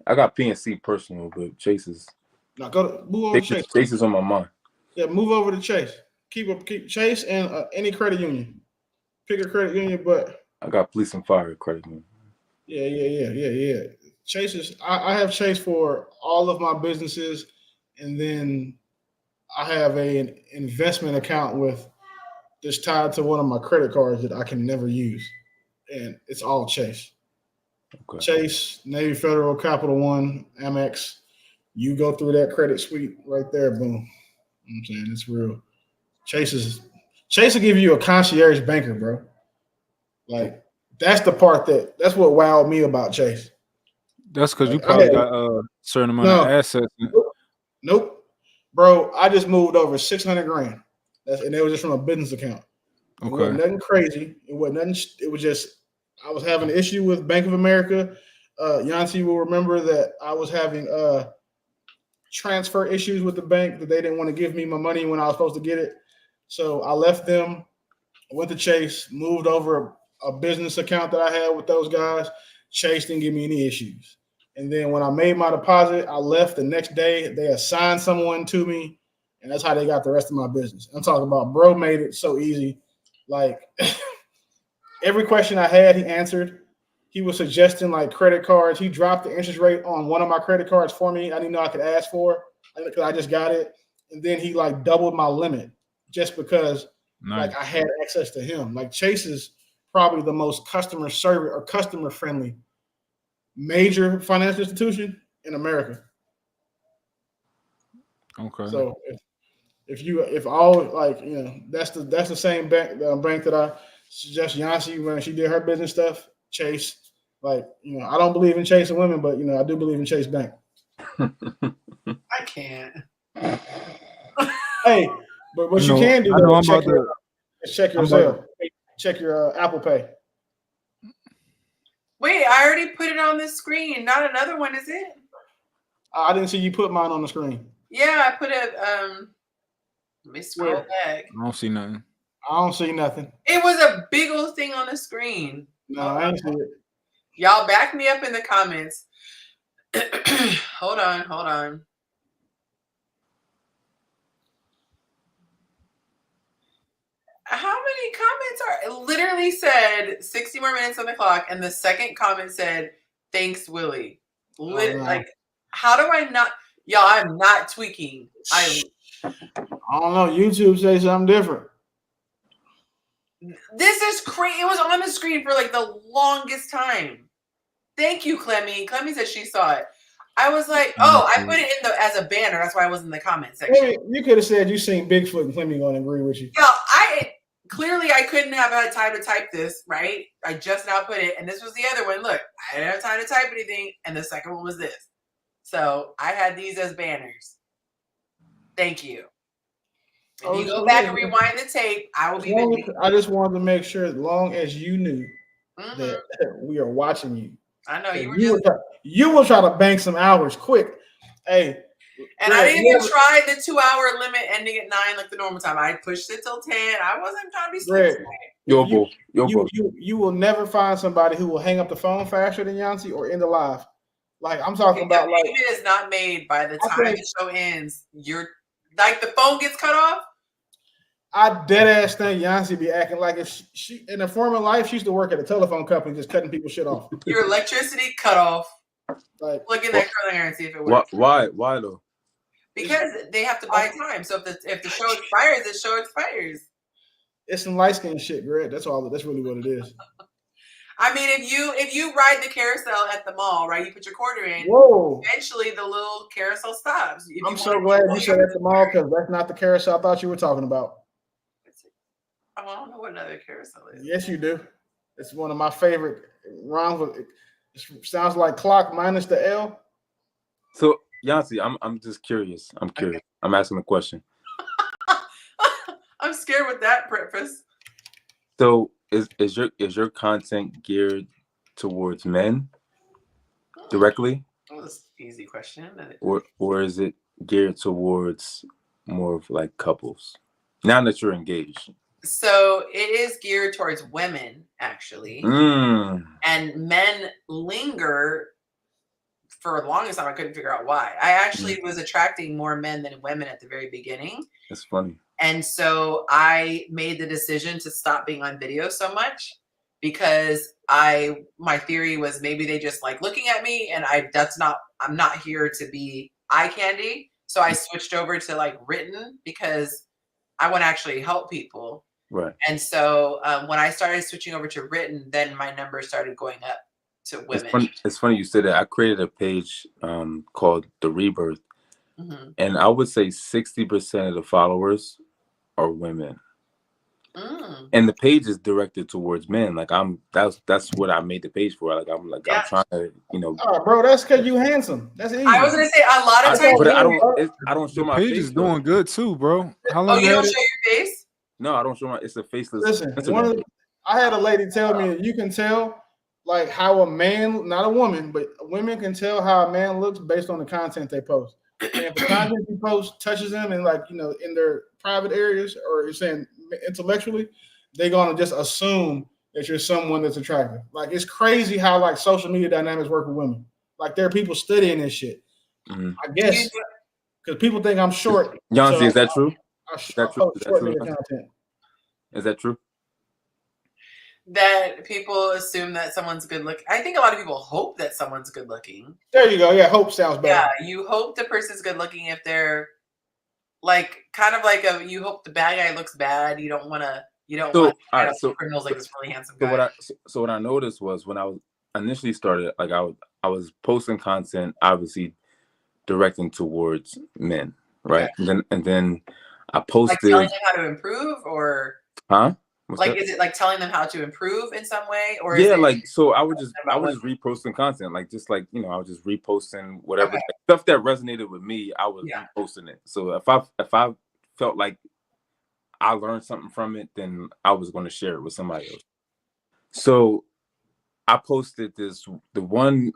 I got PNC personal, but Chase is. Now move over to Chase. Chase is on my mind. Yeah, move over to Chase. Keep Chase and any credit union. Pick a credit union, but I got police and fire credit union. Yeah. Chase is. I have Chase for all of my businesses, and then I have an investment account with that's tied to one of my credit cards that I can never use, and it's all Chase. Okay. Chase, Navy Federal, Capital One, Amex. You go through that credit suite right there, boom. You know what I'm saying? It's real. Chase will give you a concierge banker, bro. Like that's the part that's what wowed me about Chase. That's because you probably got a certain amount of assets. Nope. Bro, I just moved over $600,000. And it was just from a business account. It wasn't nothing crazy. It wasn't nothing. It was just I was having an issue with Bank of America. Yonci will remember that I was having transfer issues with the bank that they didn't want to give me my money when I was supposed to get it. So I left them, went to Chase, moved over a business account that I had with those guys. Chase didn't give me any issues. And then when I made my deposit, I left the next day. They assigned someone to me, and that's how they got the rest of my business. I'm talking about bro made it so easy. Like every question I had, he answered. He was suggesting like credit cards. He dropped the interest rate on one of my credit cards for me. I didn't know I could ask for because I just got it. And then he like doubled my limit just because like I had access to him. Like Chase is probably the most customer service or customer friendly major financial institution in America. Okay. So if all like that's the same bank that I suggest Yonci when she did her business stuff. Chase, like I don't believe in chasing women, but I do believe in Chase Bank. I can't. Hey, but what you can do I know though, I'm about to. check your I'm about Zelle, check your Apple Pay. Wait, I already put it on the screen. Not another one, is it? I didn't see you put mine on the screen. Yeah, I put it. Let me scroll back. I don't see nothing. I don't see nothing. It was a big old thing on the screen. No, I ain't see it. Y'all back me up in the comments. Hold on. How many comments are? It literally said 60 more minutes on the clock, and the second comment said, "Thanks, Willie." Like, how do I not? Y'all, I'm not tweaking. I don't know. YouTube say something different. This is crazy. It was on the screen for like the longest time. Thank you, Clemmy. Clemmy said she saw it. I was like, oh, I put it in as a banner. That's why I was in the comment section. You could have said you seen Bigfoot and Clemmy going to agree with you. Yeah, I couldn't have had time to type this, right? I just now put it, and this was the other one. Look, I didn't have time to type anything, and the second one was this. So I had these as banners. Thank you. If you go back and rewind the tape, I will be busy. I just wanted to make sure, as long as you knew that we are watching you. I know you will try to bank some hours quick. Hey. And I didn't even try the 2-hour limit ending at 9 like the normal time. I pushed it till 10. I wasn't trying to be slick. You will never find somebody who will hang up the phone faster than Yonci or end the live. Like I'm talking about, like it is not made by the time the show ends. You're like the phone gets cut off. I dead ass think Yonci be acting like if she in a former life she used to work at a telephone company just cutting people shit off. Your electricity cut off. Like look in that curling iron and see if it works. Why though? Because they have to buy time. So if the show expires, the show expires. It's some light skin shit, Greg. That's all. That's really what it is. I mean, if you ride the carousel at the mall, right? You put your quarter in. Whoa! Eventually, the little carousel stops. I'm so glad you said at the mall because that's not the carousel I thought you were talking about. Oh, I don't know what another carousel is. Yes, you do. It's one of my favorite rhymes. It sounds like clock minus the L. So Yonci, I'm just curious. I'm curious. Okay. I'm asking a question. I'm scared with that preface. So is your content geared towards men directly? Well, that's an easy question. Or is it geared towards more of like couples? Now that you're engaged. So it is geared towards women, actually. And men linger for the longest time. I couldn't figure out why. I actually was attracting more men than women at the very beginning. That's funny. And so I made the decision to stop being on video so much because my theory was maybe they just like looking at me, and I'm not here to be eye candy. So I switched over to like written because I want to actually help people. Right. And so when I started switching over to written, then my numbers started going up to women. It's funny you said that. I created a page called The Rebirth. Mm-hmm. And I would say 60% of the followers are women. And the page is directed towards men. Like that's what I made the page for. Like I'm trying to, Oh, bro, that's because you handsome. That's easy. I was gonna say a lot of times. But I don't show my face. The page is doing good too, bro. How long you don't show your face? No, I don't show it's a faceless. Listen, I had a lady tell me you can tell like how a man, not a woman, but women can tell how a man looks based on the content they post. And if the content you post touches them and in their private areas or you're saying intellectually, they're gonna just assume that you're someone that's attractive. Like it's crazy how like social media dynamics work with women. Like there are people studying this shit. I guess because people think I'm short. Yonci, is that true? Is that true? Is that true? That people assume that someone's good looking. I think a lot of people hope that someone's good looking. There you go. Yeah, hope sounds better. Yeah, you hope the person's good looking if they're like kind of like you hope the bad guy looks bad. You don't want criminals like this really handsome guy. So what I noticed was when I was initially started, like I was posting content, obviously directing towards men, right? Okay. And then I Like posted, telling them how to improve, or huh? What's like that? is it like telling them how to improve in some way, or is Yeah, it like so I was about women? just reposting content, like just like I was just reposting whatever Okay. like, stuff that resonated with me. I was Yeah. reposting it. So if I felt like I learned something from it, then I was going to share it with somebody else. So I posted the one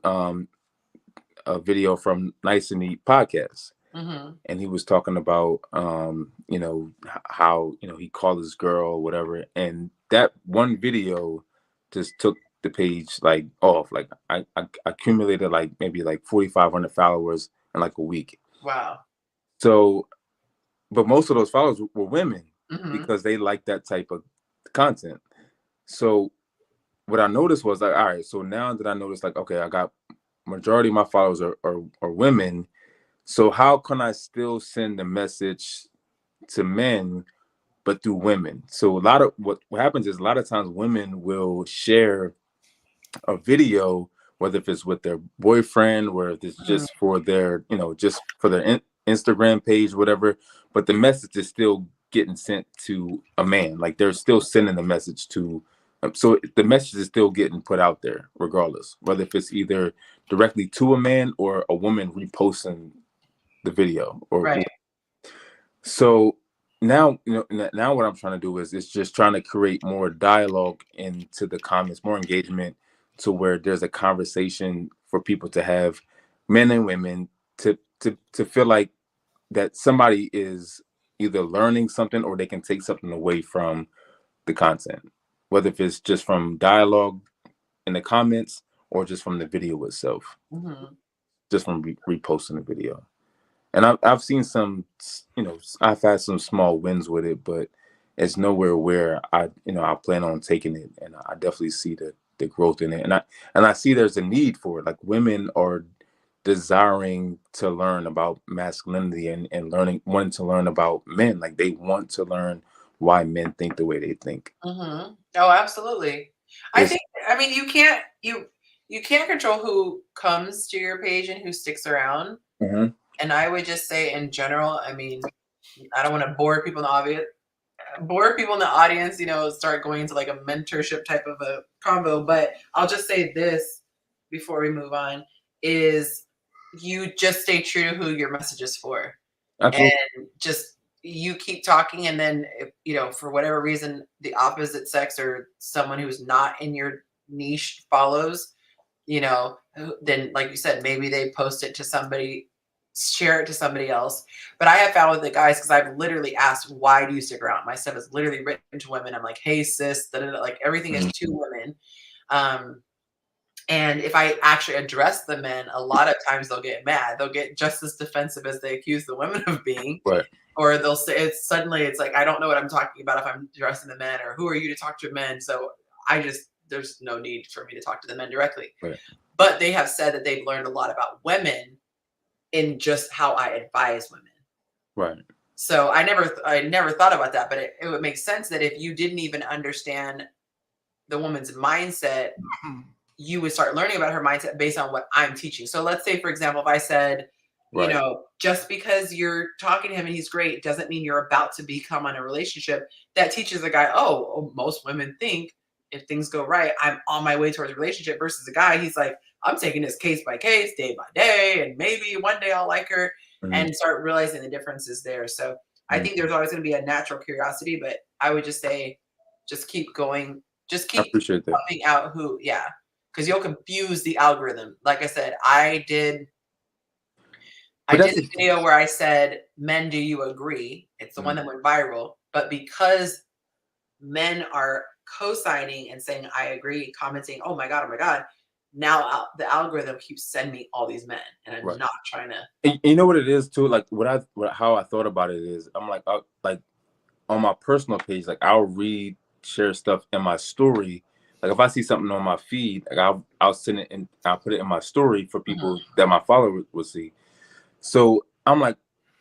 a video from Nice and Neat podcast, Mm-hmm. and he was talking about how he called his girl or whatever, and that one video just took the page like off. Like I accumulated like maybe like 4,500 followers in like a week. Wow. So, but most of those followers were women Mm-hmm. because they like that type of content. So what I noticed was like, all right, so now that I noticed like, okay, I got majority of my followers are women. So how can I still send a message to men, but through women? So a lot of what happens is a lot of times women will share a video, whether if it's with their boyfriend or if it's just for their, just for their Instagram page, whatever. But the message is still getting sent to a man. Like they're still sending the message to. So the message is still getting put out there, regardless, whether if it's either directly to a man or a woman reposting the video or Right. so now now what I'm trying to do is just trying to create more dialogue into the comments, more engagement, to where there's a conversation for people to have, men and women, to feel like that somebody is either learning something or they can take something away from the content, whether if it's just from dialogue in the comments or just from the video itself, Mm-hmm. just from reposting the video. And I've seen some, I've had some small wins with it, but it's nowhere where I plan on taking it, and I definitely see the growth in it, and I see there's a need for it. Like women are desiring to learn about masculinity and wanting to learn about men. Like they want to learn why men think the way they think. Mm-hmm. Oh, absolutely. There's, I mean, you can't control who comes to your page and who sticks around. Mhm. And I would just say in general, I mean, I don't want to bore people in the audience, start going into like a mentorship type of a convo, but I'll just say this before we move on is you just stay true to who your message is for. absolutely. And just you keep talking, and then if, for whatever reason the opposite sex or someone who's not in your niche follows, then like you said, maybe they post it to somebody, share it to somebody else. But I have found with the guys, because I've literally asked, why do you stick around? My stuff is literally written to women. I'm like, hey sis, like everything is to women. And if I actually address the men, a lot of times they'll get mad. They'll get just as defensive as they accuse the women of being. Right. Or they'll say it's like, I don't know what I'm talking about if I'm addressing the men, or who are you to talk to men? So there's no need for me to talk to the men directly. Right. But they have said that they've learned a lot about women in just how I advise women. Right. So I never thought about that, but it would make sense that if you didn't even understand the woman's mindset, you would start learning about her mindset based on what I'm teaching. So let's say, for example, if I said, Right. Just because you're talking to him and he's great doesn't mean you're about to become in a relationship. That teaches a guy, most women think if things go right, I'm on my way towards a relationship, versus a guy, he's like, I'm taking this case by case, day by day, and maybe one day I'll like her, and start realizing the differences there. So I think there's always going to be a natural curiosity, but I would just say, just keep going. Just I keep appreciate that. popping out because you'll confuse the algorithm. Like I said, I did a video where I said, men, do you agree? It's the one that went viral. But because men are co-signing and saying, I agree, commenting, oh my God, now the algorithm keeps sending me all these men. And I'm not trying to. And you know what it is too? Like how I thought about it is, I'm like on my personal page, like I'll share stuff in my story. Like if I see something on my feed, like I'll send it and I'll put it in my story for people that my followers will see. So I'm like,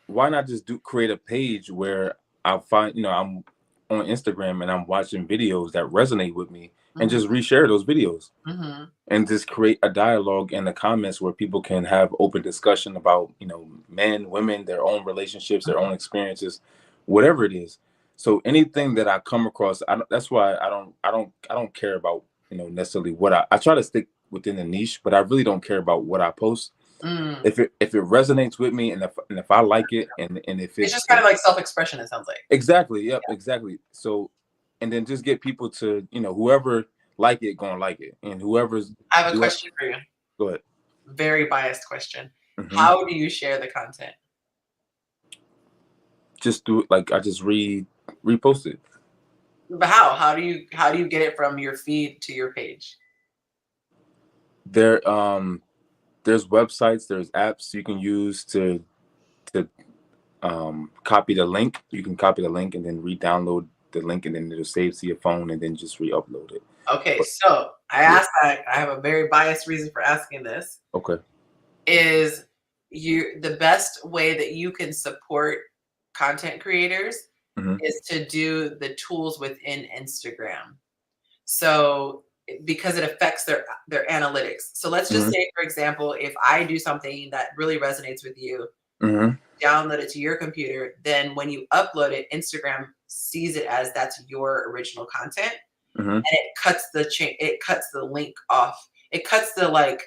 why not just create a page where I find, I'm on Instagram and I'm watching videos that resonate with me, and just reshare those videos. Mm-hmm. And just create a dialogue in the comments where people can have open discussion about, you know, men, women, their own relationships, their own experiences, whatever it is. So anything that I come across, that's why I don't care about, you know, necessarily what I try to stick within the niche, but I really don't care about what I post. Mm. If it resonates with me, and if I like it, and if It's just kind of like self-expression, it sounds like. exactly, yep, exactly. So, and then just get people to, you know, whoever like it gonna like it, and whoever's. I have a question for you. Go ahead. Very biased question. Mhm. How do you share the content? Just do it like I just repost it. But how? How do you get it from your feed to your page? There's websites, there's apps you can use to copy the link. You can copy the link and then re-download the link, and then it'll save to your phone, and then just re-upload it. Okay, so I asked that. I have a very biased reason for asking this. Okay. Is the best way that you can support content creators is to do the tools within Instagram. So because it affects their analytics. So let's just say, for example, if I do something that really resonates with you, download it to your computer, then when you upload it, Instagram sees it as that's your original content, and it cuts the link off. It cuts the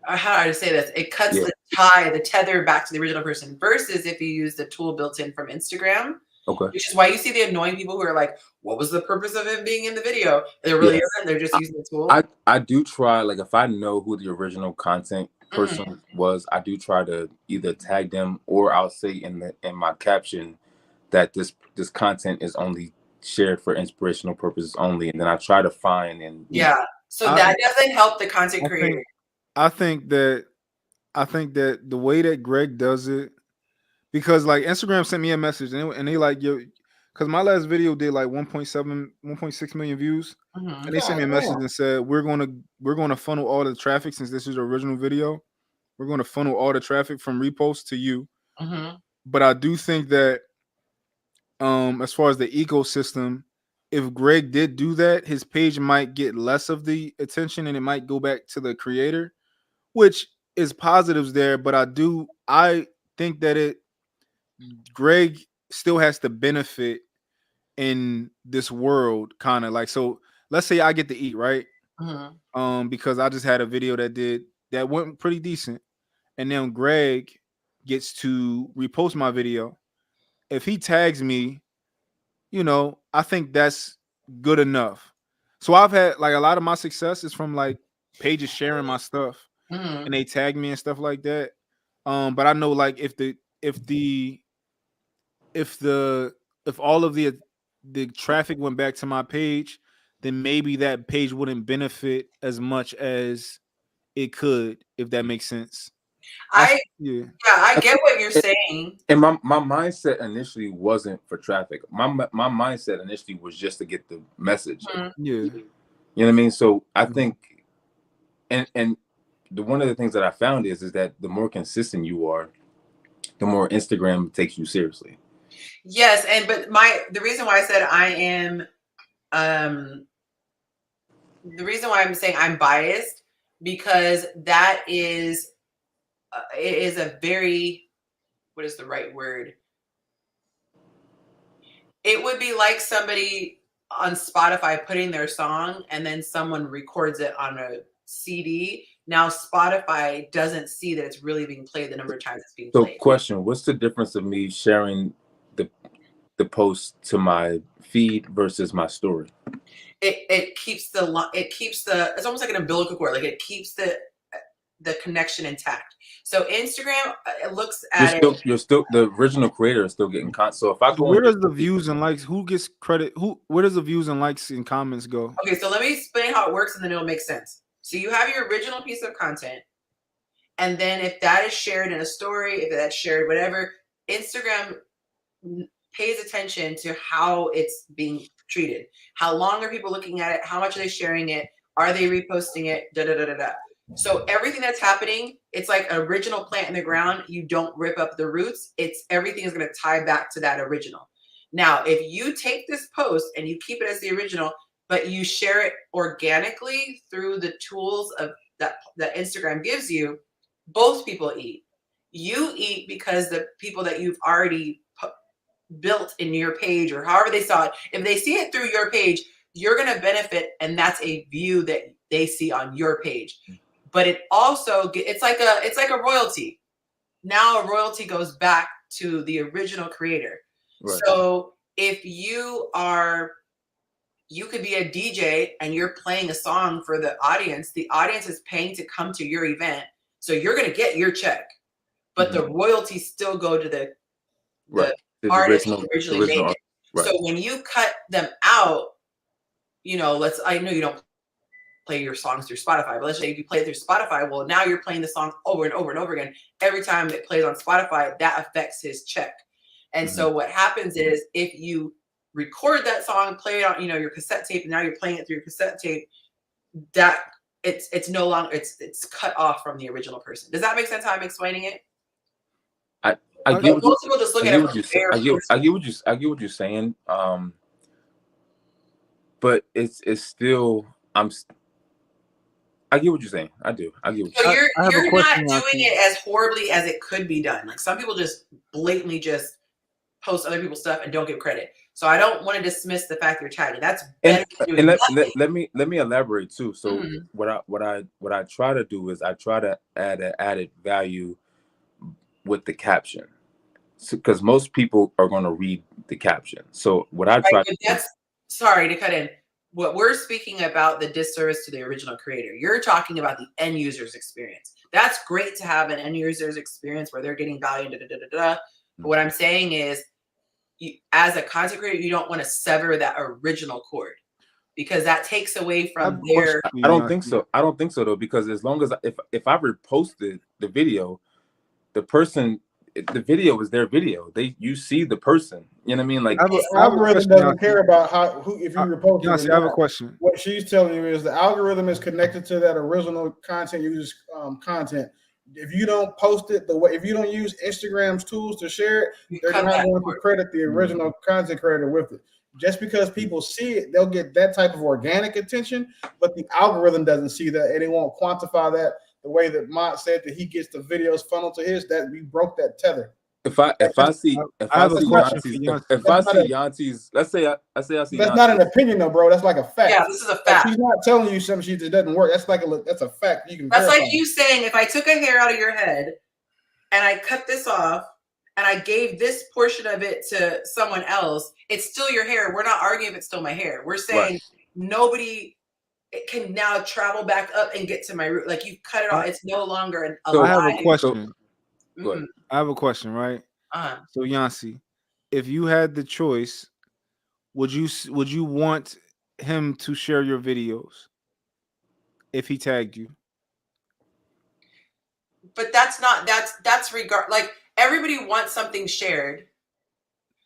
how do I say this? It cuts the tether back to the original person, versus if you use the tool built in from Instagram. Okay. Which is why you see the annoying people who are like, what was the purpose of him being in the video? There really isn't. They're just using the tool. I do try, like, if I know who the original content person was, I do try to either tag them, or I'll say in my caption that this content is only shared for inspirational purposes only, and then I try to find and so that doesn't help the content creator. I think that the way that Greg does it, because like Instagram sent me a message and they like, yo, because my last video did like 1.6 million views, and they sent me a message and said, we're gonna funnel all the traffic, since this is the original video. We're gonna funnel all the traffic from reposts to you. But I do think that as far as the ecosystem, if Greg did do that, his page might get less of the attention, and it might go back to the creator, which is positives there. But I think that Greg still has to benefit in this world, kind of like. So let's say I get to eat, right? Because I just had a video that went pretty decent, and then Greg gets to repost my video. If he tags me, you know, I think that's good enough. So I've had like a lot of my success is from like pages sharing my stuff, and they tag me and stuff like that. But I know, like, if all of the traffic went back to my page, then maybe that page wouldn't benefit as much as it could, if that makes sense. I get what you're saying. And my mindset initially wasn't for traffic. My mindset initially was just to get the message. You know what I mean? So I think, and one of the things that I found is that the more consistent you are, the more Instagram takes you seriously. Yes, but the reason why I said I am, the reason why I'm saying I'm biased, because that is, it is a very, what is the right word? It would be like somebody on Spotify putting their song and then someone records it on a CD. Now Spotify doesn't see that it's really being played the number of times it's being played. So question, what's the difference of me sharing the post to my feed versus my story? It keeps it's almost like an umbilical cord. Like, it keeps the connection intact. So Instagram, it looks at you're still the original creator is still getting content. So if I go, where does the views and likes, who gets credit? Where does the views and likes and comments go? Okay, so let me explain how it works, and then it'll make sense. So you have your original piece of content, and then if that is shared in a story, if that's shared, whatever, Instagram pays attention to how it's being treated. How long are people looking at it? How much are they sharing it? Are they reposting it? Da da da da da. So everything that's happening, it's like an original plant in the ground. You don't rip up the roots. Everything is going to tie back to that original. Now, if you take this post and you keep it as the original, but you share it organically through the tools of that Instagram gives you, both people eat. You eat because the people that you've already built in your page, or however they saw it, if they see it through your page, you're going to benefit, and that's a view that they see on your page. But it also it's like a royalty. Now a royalty goes back to the original creator. Right. So if you could be a DJ and you're playing a song for the audience is paying to come to your event, so you're going to get your check, but the royalties still go to the artist who originally made it. Right. So when you cut them out, I know you don't play your songs through Spotify, but let's say if you play it through Spotify, well, now you're playing the song over and over and over again. Every time it plays on Spotify, that affects his check. And so what happens is, if you record that song, play it on, your cassette tape, and now you're playing it through your cassette tape, that it's no longer, it's cut off from the original person. Does that make sense how I'm explaining it? I get what most people just look at it. I get what you're saying. But it's still I get what you're saying. I do. I get what so you're not doing it as horribly as it could be done. Like, some people just blatantly just post other people's stuff and don't give credit. So I don't want to dismiss the fact you're tagging. That's better than doing nothing. Let me elaborate too. So what I try to do is I try to add an added value with the caption, because most people are going to read the caption. So what I try sorry to cut in. What we're speaking about, the disservice to the original creator. You're talking about the end user's experience. That's great to have an end user's experience where they're getting value. But what I'm saying is, as a content creator, you don't want to sever that original cord, because that takes away from their. I don't think so. I don't think so though, because as long as if I reposted the video, the video is their video. You see the person. You know what I mean? Like, the algorithm doesn't care about if you repost it. I have a question. What she's telling you is the algorithm is connected to that original content user's content. If you don't post it if you don't use Instagram's tools to share it, they're not going to credit the original content creator with it. Just because people see it, they'll get that type of organic attention, but the algorithm doesn't see that, and it won't quantify that. The way that Mont said that he gets the videos funneled to his, that we broke that tether. If I see Yonci's, let's say I see. That's not an opinion though, bro. That's like a fact. Yeah, this is a fact. She's not telling you something that doesn't work. That's that's a fact. You can. That's like you saying, if I took a hair out of your head and I cut this off and I gave this portion of it to someone else, it's still your hair. We're not arguing if it's still my hair. We're saying nobody. It can now travel back up and get to my root. Like, you cut it off. It's no longer I have a question. I have a question, right? So Yonci, if you had the choice, would you want him to share your videos if he tagged you? But that's like, everybody wants something shared.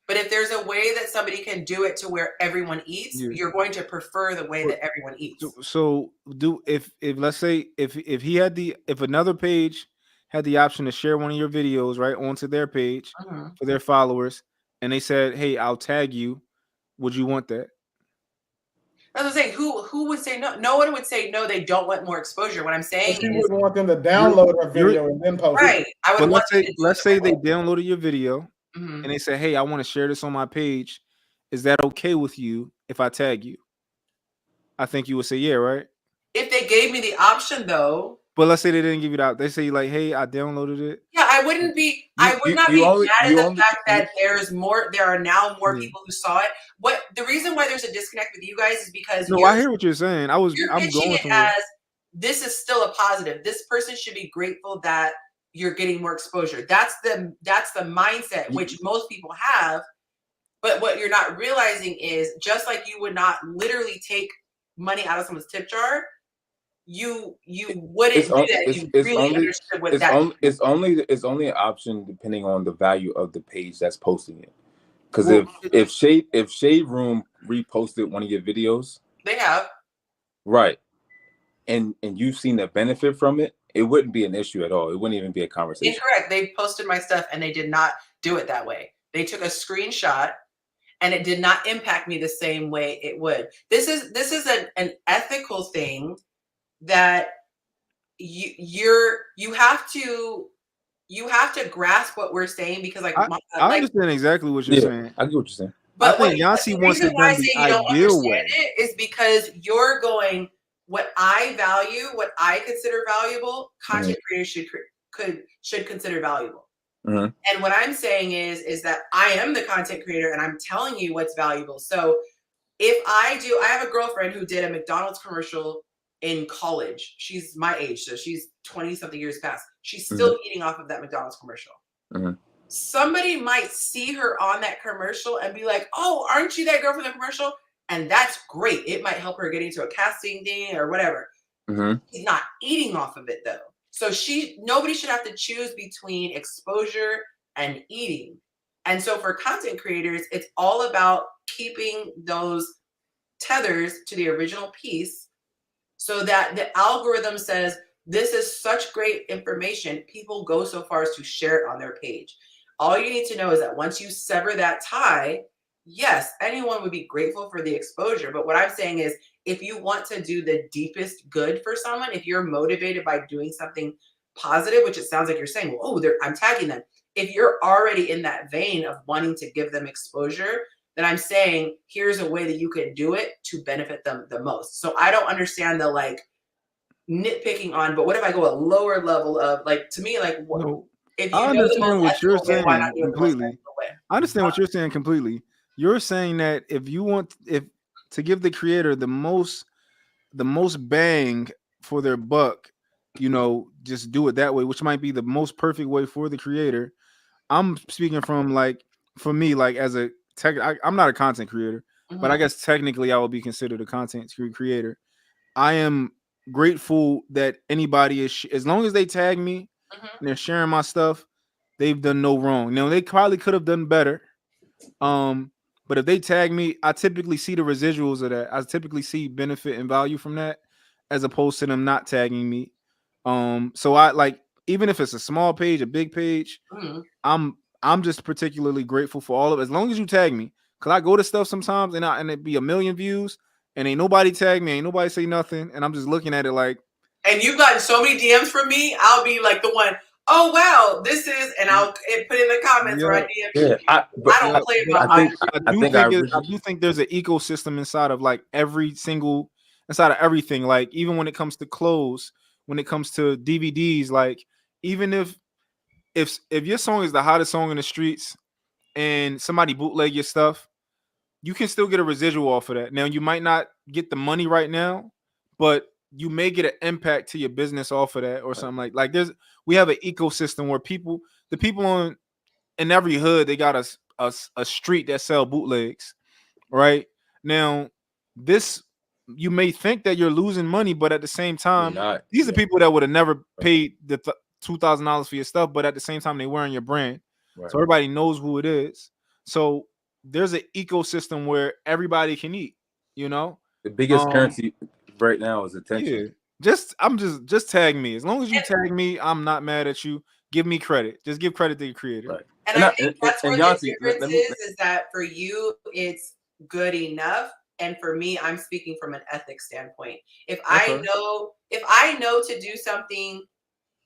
But if there's a way that somebody can do it to where everyone eats, you're going to prefer the way that everyone eats. So if let's say if another page had the option to share one of your videos right onto their page for their followers, and they said, "Hey, I'll tag you," would you want that? I was saying, who would say no? No one would say no. They don't want more exposure. What I'm saying you wouldn't want them to download a video and then post it. Right. I would. Let's say they downloaded your video. And they say, "Hey, I want to share this on my page. Is that okay with you if I tag you?" I think you would say, "Yeah," right? If they gave me the option, though. But let's say they didn't give you that. They say, like, "Hey, I downloaded it." Yeah, I wouldn't be. I would not be mad at the fact that there are now more people who saw it. What the reason why there's a disconnect with you guys is because I hear what you're saying. I'm pitching it as this is still a positive. This person should be grateful that you're getting more exposure. That's the mindset which most people have. But what you're not realizing is, just like you would not literally take money out of someone's tip jar, you wouldn't do that. You really understood what that is. It's only an option depending on the value of the page that's posting it. Because if Shade Room reposted one of your videos, they have, right, and you've seen the benefit from it, it wouldn't be an issue at all. It wouldn't even be a conversation. Incorrect. They posted my stuff and they did not do it that way. They took a screenshot and it did not impact me the same way it would. This is an ethical thing that you have to grasp what we're saying, because like I understand exactly what you're saying. I get what you're saying. I but think the Yonci wants reason it why I done say the you don't ideal understand way. it is because you're going, what I value, what I consider valuable, content creators should consider valuable. And what I'm saying is that I am the content creator and I'm telling you what's valuable. So if I have a girlfriend who did a McDonald's commercial in college. She's my age, so she's 20 something years past. She's still eating off of that McDonald's commercial. Somebody might see her on that commercial and be like, oh, aren't you that girl from the commercial? And that's great. It might help her get into a casting thing or whatever. She's not eating off of it though. So nobody should have to choose between exposure and eating. And so for content creators, it's all about keeping those tethers to the original piece so that the algorithm says, this is such great information. People go so far as to share it on their page. All you need to know is that once you sever that tie, yes, anyone would be grateful for the exposure. But what I'm saying is, if you want to do the deepest good for someone, if you're motivated by doing something positive, which it sounds like you're saying, well, oh, I'm tagging them. If you're already in that vein of wanting to give them exposure, then I'm saying, here's a way that you can do it to benefit them the most. So I don't understand the like nitpicking on, but what if I go a lower level of, like, to me, like, what, No, if you I know the understand most what you're ethical way, why not saying do it the most completely. ethical way? I understand what you're saying completely. You're saying that if you want to give the creator the most bang for their buck, just do it that way, which might be the most perfect way for the creator. I'm speaking from, like, for me, like, as a I'm not a content creator, but I guess technically I would be considered a content creator. I am grateful that anybody is, as long as they tag me and they're sharing my stuff, they've done no wrong. Now they probably could have done better. But if they tag me, I typically see the residuals of that. I typically see benefit and value from that, as opposed to them not tagging me. So I, like, even if it's a small page, a big page, I'm just particularly grateful for all of it. As long as you tag me, cause I go to stuff sometimes and it be 1 million views and ain't nobody tag me, ain't nobody say nothing, and I'm just looking at it like. And you've gotten so many DMs from me, I'll be like the one, oh wow, this is, and I'll put in the comments or I DM you. I don't play about my. I do think there's an ecosystem inside of, like, inside of everything. Like, even when it comes to clothes, when it comes to DVDs, like, even if your song is the hottest song in the streets and somebody bootleg your stuff, you can still get a residual off of that. Now, you might not get the money right now, but you may get an impact to your business off of that or something. Like we have an ecosystem where the people in every hood, they got a street that sell bootlegs, right? Now, you may think that you're losing money, but at the same time, these are people that would have never paid the $2,000 for your stuff, but at the same time, they wearing your brand, so everybody knows who it is. So there's an ecosystem where everybody can eat. The biggest currency right now is attention. Yeah, just tag me. As long as you tag me, I'm not mad at you. Give me credit. Just give credit to your creator. Right. And I think that's where the difference is that for you, it's good enough. And for me, I'm speaking from an ethics standpoint. If I know to do something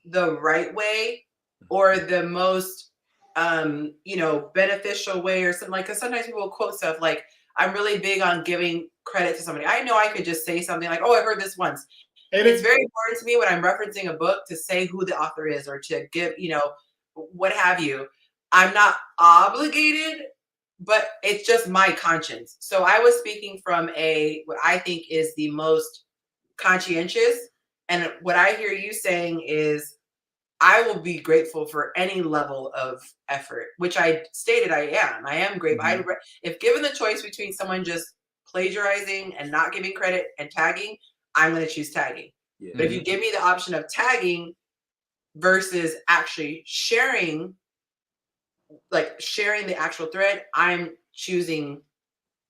the right way or the most beneficial way or something, like, because sometimes people will quote stuff like, I'm really big on giving credit to somebody. I know I could just say something like, oh, I heard this once. And it's very important to me when I'm referencing a book to say who the author is or to give, what have you. I'm not obligated, but it's just my conscience. So I was speaking from what I think is the most conscientious. And what I hear you saying is, I will be grateful for any level of effort, which I stated I am. I am grateful. If given the choice between someone just plagiarizing and not giving credit and tagging, I'm going to choose tagging. Yeah. But if you give me the option of tagging versus actually sharing the actual thread, I'm choosing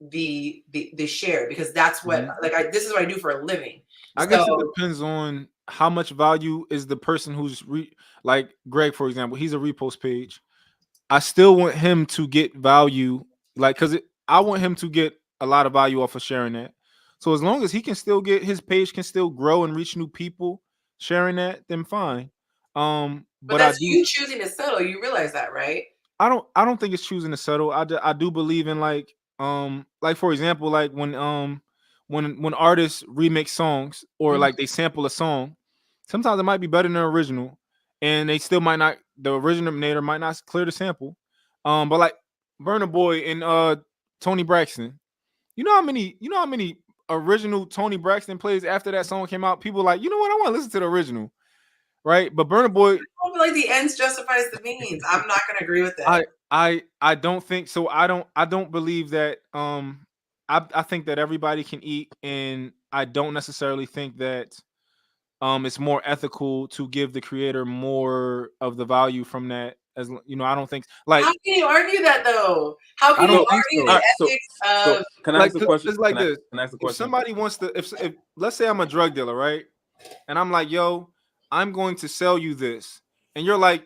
the share, because that's what this is what I do for a living. I guess it depends on how much value is the person who's like Greg, for example. He's a repost page. I still want him to get value, like, because I want him to get a lot of value off of sharing that. So as long as he can still get his page can still grow and reach new people sharing that, then fine. But But I that's do you choosing to settle. You realize that, right? I don't think it's choosing to settle. I do believe in like for example, like when artists remix songs or Mhm. like they sample a song, sometimes it might be better than the original, and they still might not the originator might not clear the sample. But like Burna Boy and Tony Braxton, you know how many original Tony Braxton plays after that song came out? People like, you know what, I want to listen to the original, right? But Burna Boy, I feel like the ends justifies the means. I'm not going to agree with that. I don't think so. I don't believe that. I think that everybody can eat, and I don't necessarily think that it's more ethical to give the creator more of the value from that. I don't think like How can you argue that though? How I can you don't think argue so. the All right, ethics so of can I Like ask a question? it's like this. Can I ask a If question? somebody wants to, if let's say I'm a drug dealer, right? And I'm like, yo, I'm going to sell you this, and you're like,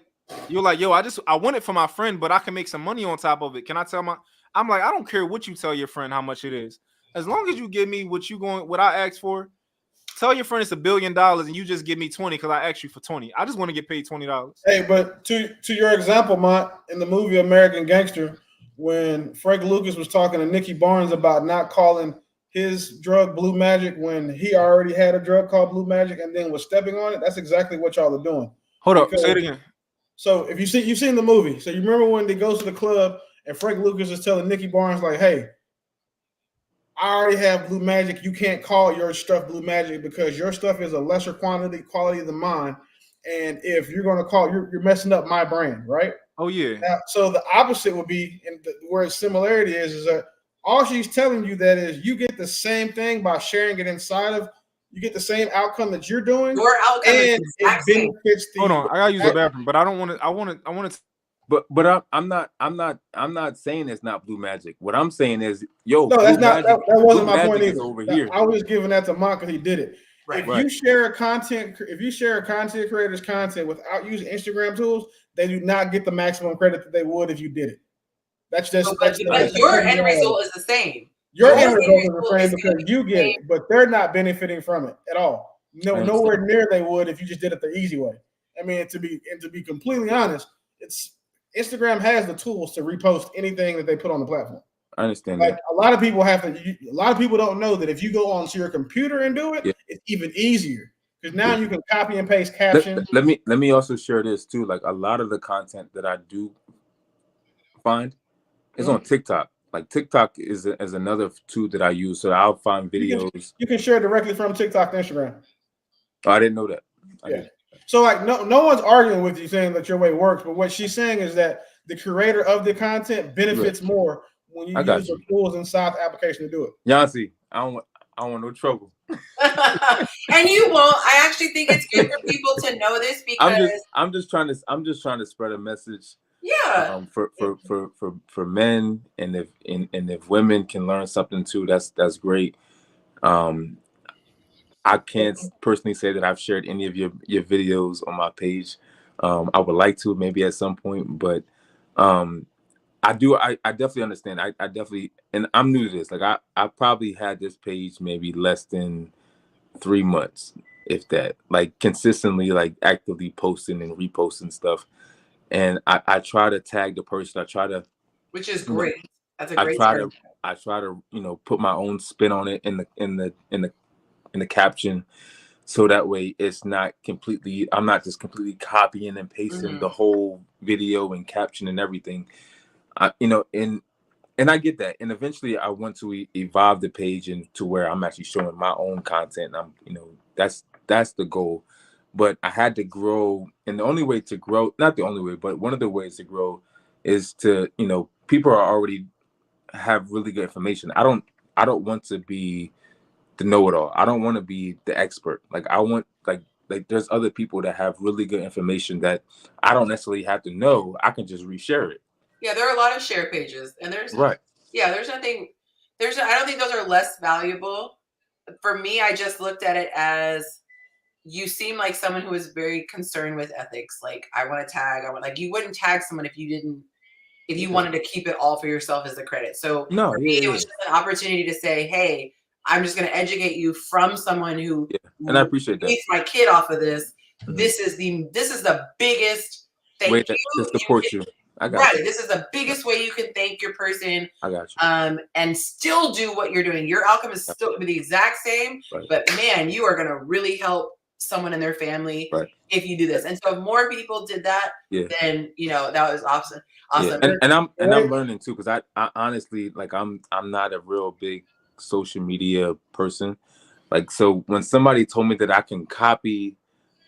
yo, I want it for my friend, but I can make some money on top of it. Can I tell my? I'm like, I don't care what you tell your friend how much it is, as long as you give me what I asked for. Tell your friend it's $1 billion, and you just give me 20 because I asked you for 20. I just want to get paid $20. Hey, but to your example, Mont, in the movie American Gangster, when Frank Lucas was talking to Nicky Barnes about not calling his drug Blue Magic when he already had a drug called Blue Magic and then was stepping on it, that's exactly what y'all are doing. Hold up, say it Because again. so if you've seen the movie, so you remember when they goes to the club and Frank Lucas is telling Nicky Barnes like, "Hey, I already have Blue Magic. You can't call your stuff Blue Magic because your stuff is a lesser quality than mine. And if you're going to call, you're messing up my brand, right?" Oh yeah. Now, so the opposite would be, and where its similarity is that all she's telling you that is you get the same thing by sharing it inside of, you get the same outcome that you're doing, your outcome is and the it exact same. benefits Hold the. on, I gotta use the bathroom, but I don't want to. I want to. But I'm not saying it's not Blue Magic. What I'm saying is, yo, No, that's not that wasn't Blue my point Magic is either. over here. I was giving that to Monk because he did it. Right. If you share a content creator's content without using Instagram tools, they do not get the maximum credit that they would if you did it. That's just But your end result is the same. your Your end result is result the same is gonna because be you the get same. it, but they're not benefiting from it at all. No, I understand. nowhere near they would if you just did it the easy way. I mean, to be completely honest, it's Instagram has the tools to repost anything that they put on the platform. I understand Like that. a lot of people have to. A lot of people don't know that if you go onto your computer and do it, Yeah. it's even easier because now Yeah. you can copy and paste captions. Let me also share this too. Like a lot of the content that I do find is on TikTok. Like TikTok is another tool that I use. So I'll find videos. You can share directly from TikTok to Instagram. Oh, I didn't know that. Yeah. So like no one's arguing with you saying that your way works, but what she's saying is that the creator of the content benefits more when you use the tools inside the application to do it. Yonci, I don't want no trouble. And you won't. I actually think it's good for people to know this because I'm just trying to spread a message. Yeah. For men, and if women can learn something too, that's great. I can't personally say that I've shared any of your videos on my page. I would like to maybe at some point, but I definitely understand. I definitely, and I'm new to this. Like I probably had this page maybe less than 3 months, if that. Like consistently, like actively posting and reposting stuff. And I try to tag the person. I try to, which is great. That's a great start. I try to put my own spin on it in the caption, so that way it's not completely. I'm not just completely copying and pasting the whole video and caption and everything. And I get that. And eventually, I want to evolve the page into where I'm actually showing my own content. And that's the goal. But I had to grow, and the only way to grow, not the only way, but one of the ways to grow is to, people are already have really good information. I don't want to be the know-it-all. I don't want to be the expert. Like I want like there's other people that have really good information that I don't necessarily have to know. I can just reshare it. Yeah, there are a lot of share pages, and there's right. Yeah, there's nothing. I don't think those are less valuable. For me, I just looked at it as you seem like someone who is very concerned with ethics. Like I want to tag. Like you wouldn't tag someone if you didn't if you wanted to keep it all for yourself as the credit. So No, for me, it was just an opportunity to say, hey, I'm just going to educate you from someone who and I appreciate that. keeps my kid off of this. This is the biggest Way thank to you. support you. I got Right. you. This is the biggest way you can thank your person. I got you. And still do what you're doing. Your outcome is still going to be the exact same, Right. but man, you are going to really help someone in their family Right. if you do this. And so if more people did that, then that was awesome. Awesome. Yeah. And I'm learning too, because I honestly, like, I'm not a real big social media person. Like, so when somebody told me that I can copy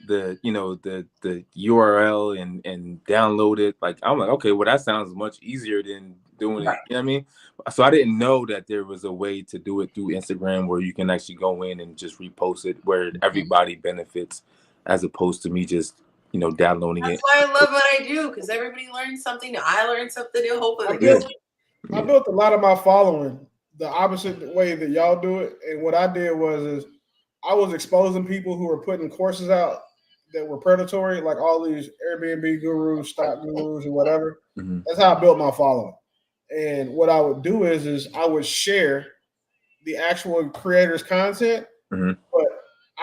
the URL and download it, like, I'm like, okay, well, that sounds much easier than doing it. You know what I mean? So I didn't know that there was a way to do it through Instagram where you can actually go in and just repost it where everybody benefits, as opposed to me just downloading it. That's why I love what I do, because everybody learns something new. I learned something new. Hopefully, I built a lot of my following the opposite way that y'all do it, and what I did was I was exposing people who were putting courses out that were predatory, like all these Airbnb gurus, stock gurus, or whatever. That's how I built my following. And what I would do is I would share the actual creator's content, but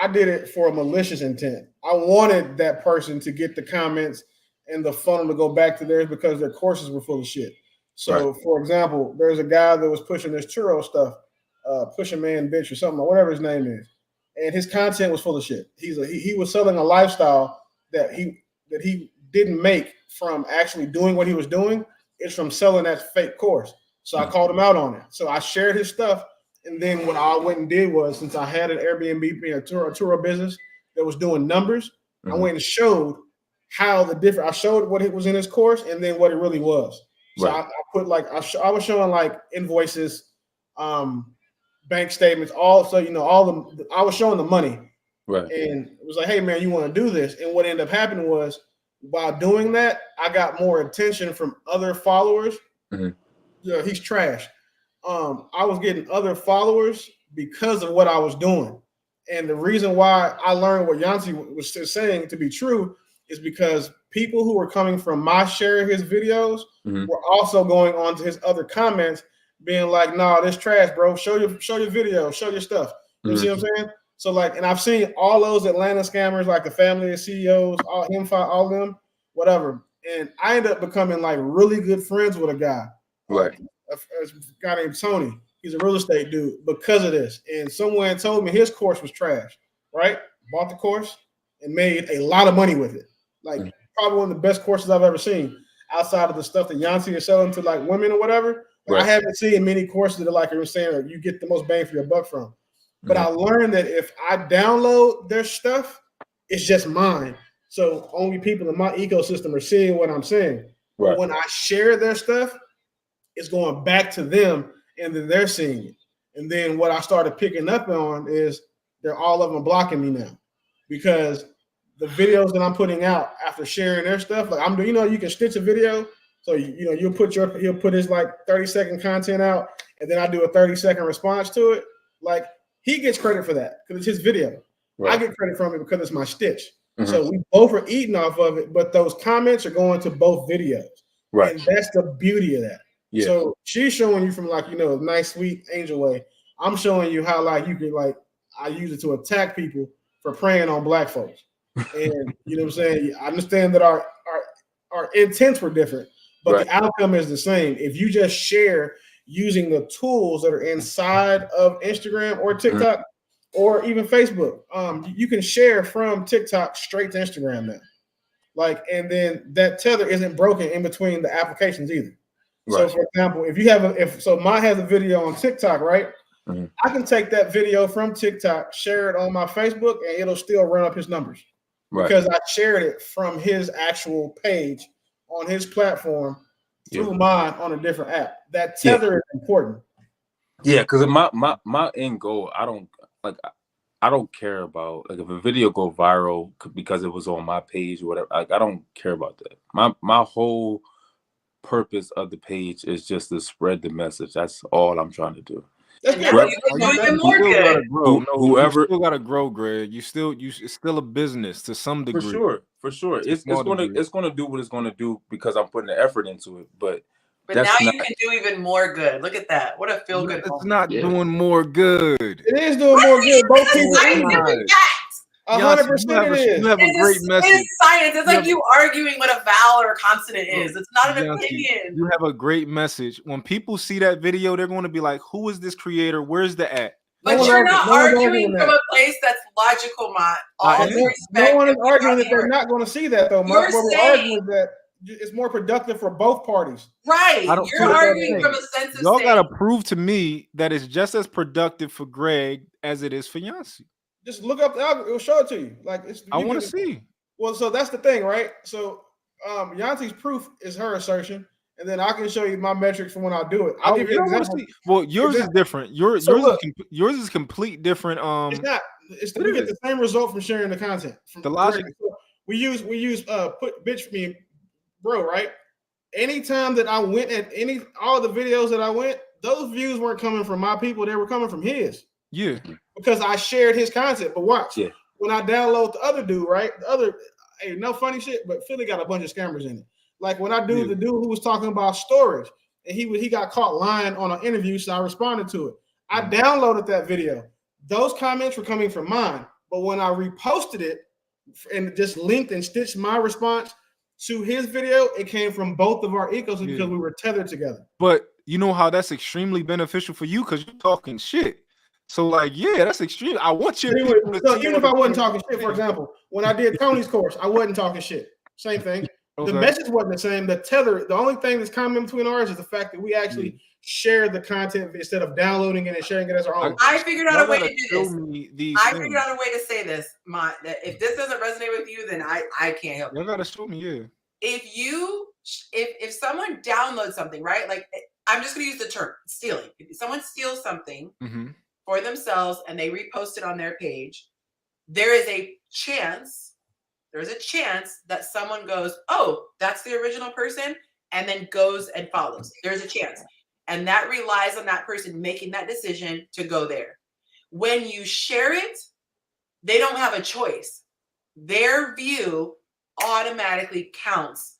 I did it for a malicious intent. I wanted that person to get the comments and the funnel to go back to theirs because their courses were full of shit. So, for example, there's a guy that was pushing this churro stuff, Push a Man Bitch or something, or whatever his name is, and his content was full of shit. He was selling a lifestyle that he didn't make from actually doing what he was doing. It's from selling that fake course. So I called him out on it. So I shared his stuff, and then what I went and did was, since I had an Airbnb, a tour business that was doing numbers, I went and showed how I showed what it was in his course and then what it really was. So I put I was showing like invoices, bank statements, I was showing the money. And it was like, hey man, you want to do this? And what ended up happening was, while doing that, I got more attention from other followers. He's trash. I was getting other followers because of what I was doing. And the reason why I learned what Yonci was saying to be true is because people who were coming from my share of his videos were also going on to his other comments, being like, "Nah, this trash, bro. Show your video, show your stuff." You see what I'm saying? So like, and I've seen all those Atlanta scammers, like the family of CEOs, all of them, whatever. And I ended up becoming like really good friends with a guy, a guy named Tony. He's a real estate dude because of this. And someone told me his course was trash, right? Bought the course and made a lot of money with it. Like probably one of the best courses I've ever seen, outside of the stuff that Yonci is selling to like women or whatever. I haven't seen many courses that are like you're saying you get the most bang for your buck from. But I learned that if I download their stuff, it's just mine. So only people in my ecosystem are seeing what I'm saying. But when I share their stuff, it's going back to them, and then they're seeing it. And then what I started picking up on is all of them blocking me now, because the videos that I'm putting out after sharing their stuff, like I'm doing, you can stitch a video. So he'll put his like 30-second content out, and then I do a 30-second response to it. Like he gets credit for that because it's his video. I get credit from it because it's my stitch. So we both are eating off of it, but those comments are going to both videos. And that's the beauty of that. So she's showing you from like, nice, sweet angel way. I'm showing you how like you can like, I use it to attack people for preying on black folks. And you know what I'm saying? I understand that our intents were different, but the outcome is the same. If you just share using the tools that are inside of Instagram or TikTok or even Facebook, you can share from TikTok straight to Instagram now. Like, and then that tether isn't broken in between the applications either. So for example, if you have mine has a video on TikTok, right? I can take that video from TikTok, share it on my Facebook, and it'll still run up his numbers because I shared it from his actual page on his platform through mine on a different app. That tether is important. Yeah, because my end goal, I don't care about like if a video go viral because it was on my page or whatever. Like, I don't care about that. My whole purpose of the page is just to spread the message. That's all I'm trying to do. And now you can do even more good. Whoever, you still gotta grow, Greg. It's still a business to some degree. For sure. It's gonna do what it's gonna do because I'm putting the effort into it. But But That's now not- you can do even more good. Look at that. What a feel good. It's not doing more good. It is doing more good. Both people. Scientific fact. 100% it is. You have a great message. It's science. It's like you arguing what a vowel or a consonant is. It's not an Yonci, opinion. You have a great message. When people see that video, they're going to be like, "Who is this creator? Where's the at?" But you're not arguing from a place that's logical, Mott. No one is arguing that they're not going to see that, though, Mott. What we're arguing is that it's more productive for both parties. Right. You're arguing from a sense of y'all got to prove to me that it's just as productive for Greg as it is for Yonci. Just look up the algorithm. It'll show it to you. Like I want to see. Well, so that's the thing, right? So Yonci's proof is her assertion, and then I can show you my metrics from when I do it. I'll give you an example. Well, yours is different. Yours is complete different. It's not. We get the same result from sharing the content. The logic. We use put bitch for me, bro. Right. Anytime that I went at all the videos that I went, those views weren't coming from my people. They were coming from his. Yeah. Because I shared his content. But watch. Yeah. When I download the other dude, right? The other, hey, no funny shit, but Philly got a bunch of scammers in it. Like when I do the dude who was talking about storage, and he got caught lying on an interview, so I responded to it. I downloaded that video. Those comments were coming from mine. But when I reposted it and just linked and stitched my response to his video, it came from both of our ecosystems because we were tethered together. But you know how that's extremely beneficial for you because you're talking shit. So, like, yeah, that's extreme. I want you. So even if I wasn't talking shit, for example, when I did Tony's course, I wasn't talking shit. Same thing. Okay. The message wasn't the same. The tether, the only thing that's common between ours is the fact that we actually share the content instead of downloading it and sharing it as our own. I figured out a way to do this. I figured out a way to say this, that if this doesn't resonate with you, then I can't help you. You gotta show me, yeah. If someone downloads something, right? Like I'm just gonna use the term stealing. If someone steals something for themselves and they repost it on their page, there is a chance that someone goes, oh, that's the original person, and then goes and follows. There's a chance. And that relies on that person making that decision to go there. When you share it, they don't have a choice. Their view automatically counts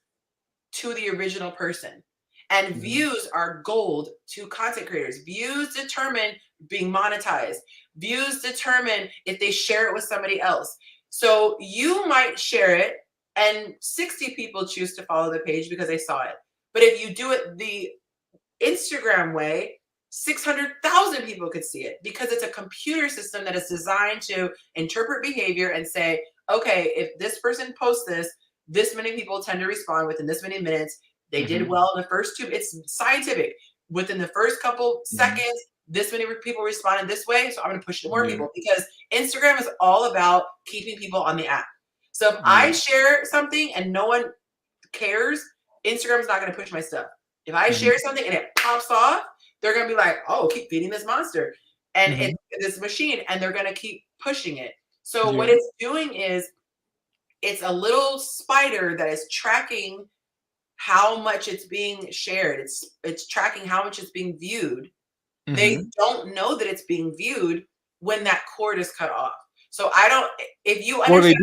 to the original person. And views are gold to content creators. Views determine being monetized. Views determine if they share it with somebody else. So you might share it and 60 people choose to follow the page because they saw it. But if you do it the Instagram way, 600,000 people could see it because it's a computer system that is designed to interpret behavior and say, okay, if this person posts this many people tend to respond within this many minutes. They did well in the first two. It's scientific. Within the first couple seconds, this many people responded this way. So I'm going to push to more people because Instagram is all about keeping people on the app. So if I share something and no one cares, Instagram's not going to push my stuff. If I share something and it pops off, they're going to be like, oh, keep feeding this monster. And it's this machine, and they're going to keep pushing it. So what it's doing is it's a little spider that is tracking how much it's being shared. It's tracking how much it's being viewed. They don't know that it's being viewed when that cord is cut off. So I don't, if you understand. Well, they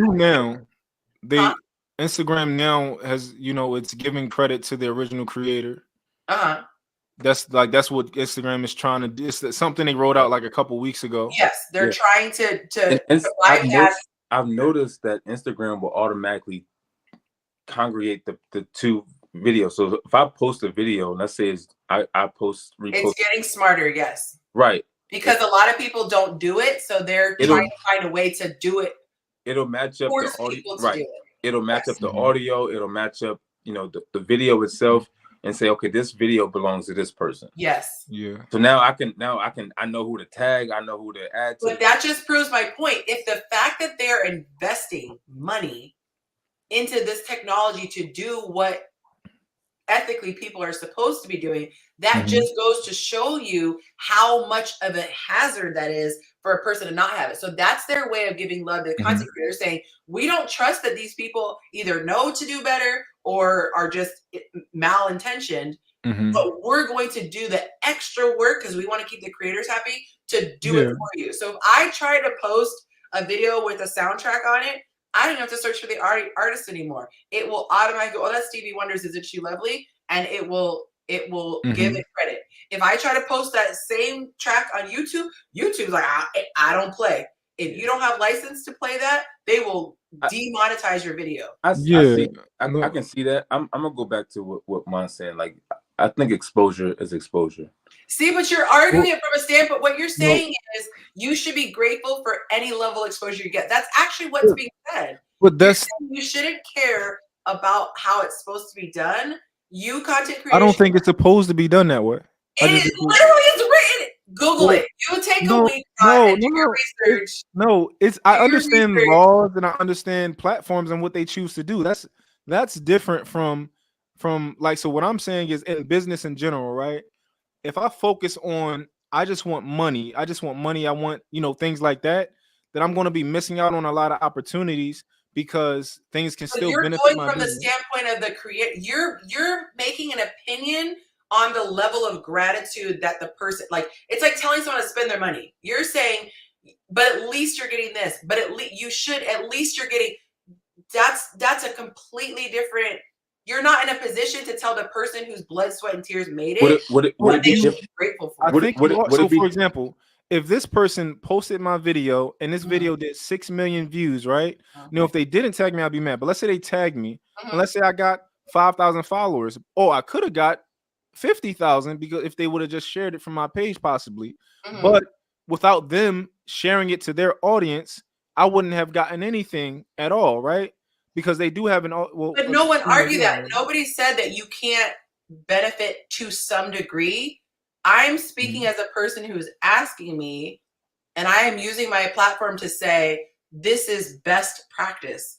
do now. Instagram now has, it's giving credit to the original creator. That's what Instagram is trying to do. It's something they rolled out like a couple weeks ago. Yes, they're trying to bypass. I've noticed that Instagram will automatically congregate the two videos. So if I post a video, let's say I repost. It's getting smarter, yes. Right. Because a lot of people don't do it, so they're trying to find a way to do it. It'll match up the audio. Right. It'll match up the audio. It'll match up, the video itself, and say, okay, this video belongs to this person. Yes. Yeah. So now I know who to tag. I know who to add to. But that just proves my point. If the fact that they're investing money into this technology to do what ethically people are supposed to be doing, that just goes to show you how much of a hazard that is for a person to not have it. So that's their way of giving love to the content creators, saying we don't trust that these people either know to do better or are just malintentioned, but we're going to do the extra work because we want to keep the creators happy to do it for you. So if I try to post a video with a soundtrack on it, I don't have to search for the artist anymore. It will automatically go, oh, that's Stevie Wonder's Isn't She Lovely? And it will it will give it credit. If I try to post that same track on YouTube, YouTube's like, I don't play. If you don't have license to play that, they will demonetize your video. I see. I can see that. I'm gonna go back to what Mon's saying. Like, I think exposure is exposure. See, but you're arguing it from a standpoint. What you're saying is you should be grateful for any level of exposure you get. That's actually what's being said. But you shouldn't care about how it's supposed to be done. You content creation. I don't think it's supposed to be done that way. Literally is written. Google it. You take a week and do your research. I understand laws and I understand platforms and what they choose to do. That's different from like, so what I'm saying is in business in general, right? If I focus on, I just want money, I want, things like that, then I'm going to be missing out on a lot of opportunities because things can still benefit my business. You're going from the standpoint of the creator. You're making an opinion on the level of gratitude that the person, like, it's like telling someone to spend their money. You're saying, but at least you're getting this, but at least you're getting, that's a completely different, you're not in a position to tell the person whose blood, sweat, and tears made it what they should be grateful for. For example, if this person posted my video and this video did 6 million views, right? If they didn't tag me, I'd be mad. But let's say they tagged me, and let's say I got 5,000 followers. Oh, I could have got 50,000 because if they would have just shared it from my page, possibly. But without them sharing it to their audience, I wouldn't have gotten anything at all, right? Because they do have but no one argued that. Nobody said that you can't benefit to some degree. I'm speaking as a person who's asking me, and I am using my platform to say this is best practice.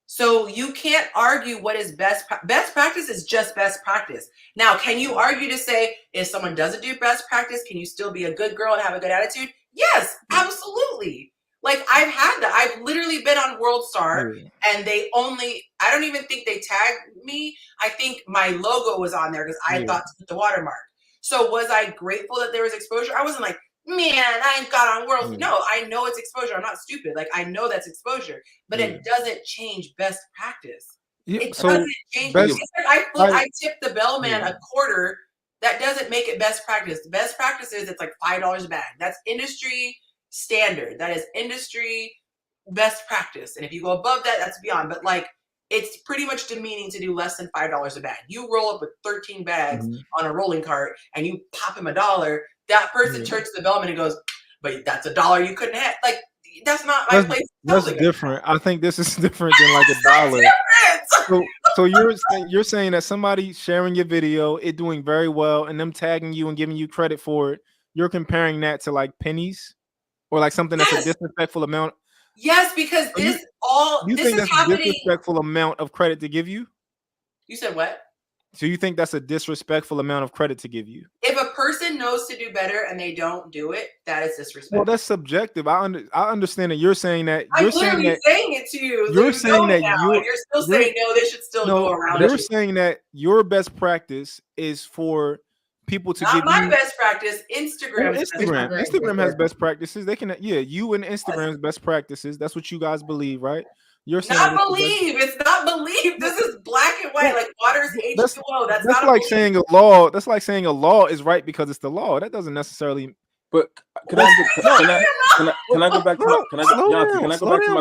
So you can't argue what is best practice is just best practice. Now, can you argue to say if someone doesn't do best practice, can you still be a good girl and have a good attitude? Yes, absolutely. Like, I've had that. I've literally been on World Star and I don't even think they tagged me. I think my logo was on there because I thought to put the watermark. So was I grateful that there was exposure? I wasn't like, man, I ain't got on World. No, I know it's exposure. I'm not stupid. Like, I know that's exposure, but it doesn't change best practice. It doesn't change. It's like I tipped the bellman a quarter. That doesn't make it best practice. Best practice is it's like $5 a bag. That's industry standard. That is industry best practice. And if you go above that, that's beyond. But like, it's pretty much demeaning to do less than $5 a bag. You roll up with 13 bags on a rolling cart and you pop him $1. That person turns to the bellman and goes, but that's $1 you couldn't have. Like, that's not my place. That's different. I think this is different than like $1. So you're saying that somebody sharing your video, it doing very well, and them tagging you and giving you credit for it, you're comparing that to like pennies or like something that's a disrespectful amount. Yes, because this is happening. Disrespectful amount of credit to give you? You said what? So you think that's a disrespectful amount of credit to give you? If a person knows to do better and they don't do it, that is disrespectful. Well, that's subjective. I understand that you're saying that. I'm literally saying it to you. You're saying that you're still saying no. They should still go around. You're saying that your best practice is for people to give my best practice. Instagram has best practices. They can, you and Instagram's best practices. That's what you guys believe, right? You're saying not believe. It's not believe. This is black and white. Like water is H2O. That's not like saying a law. That's like saying a law is right because it's the law. That doesn't necessarily. But can I go back to my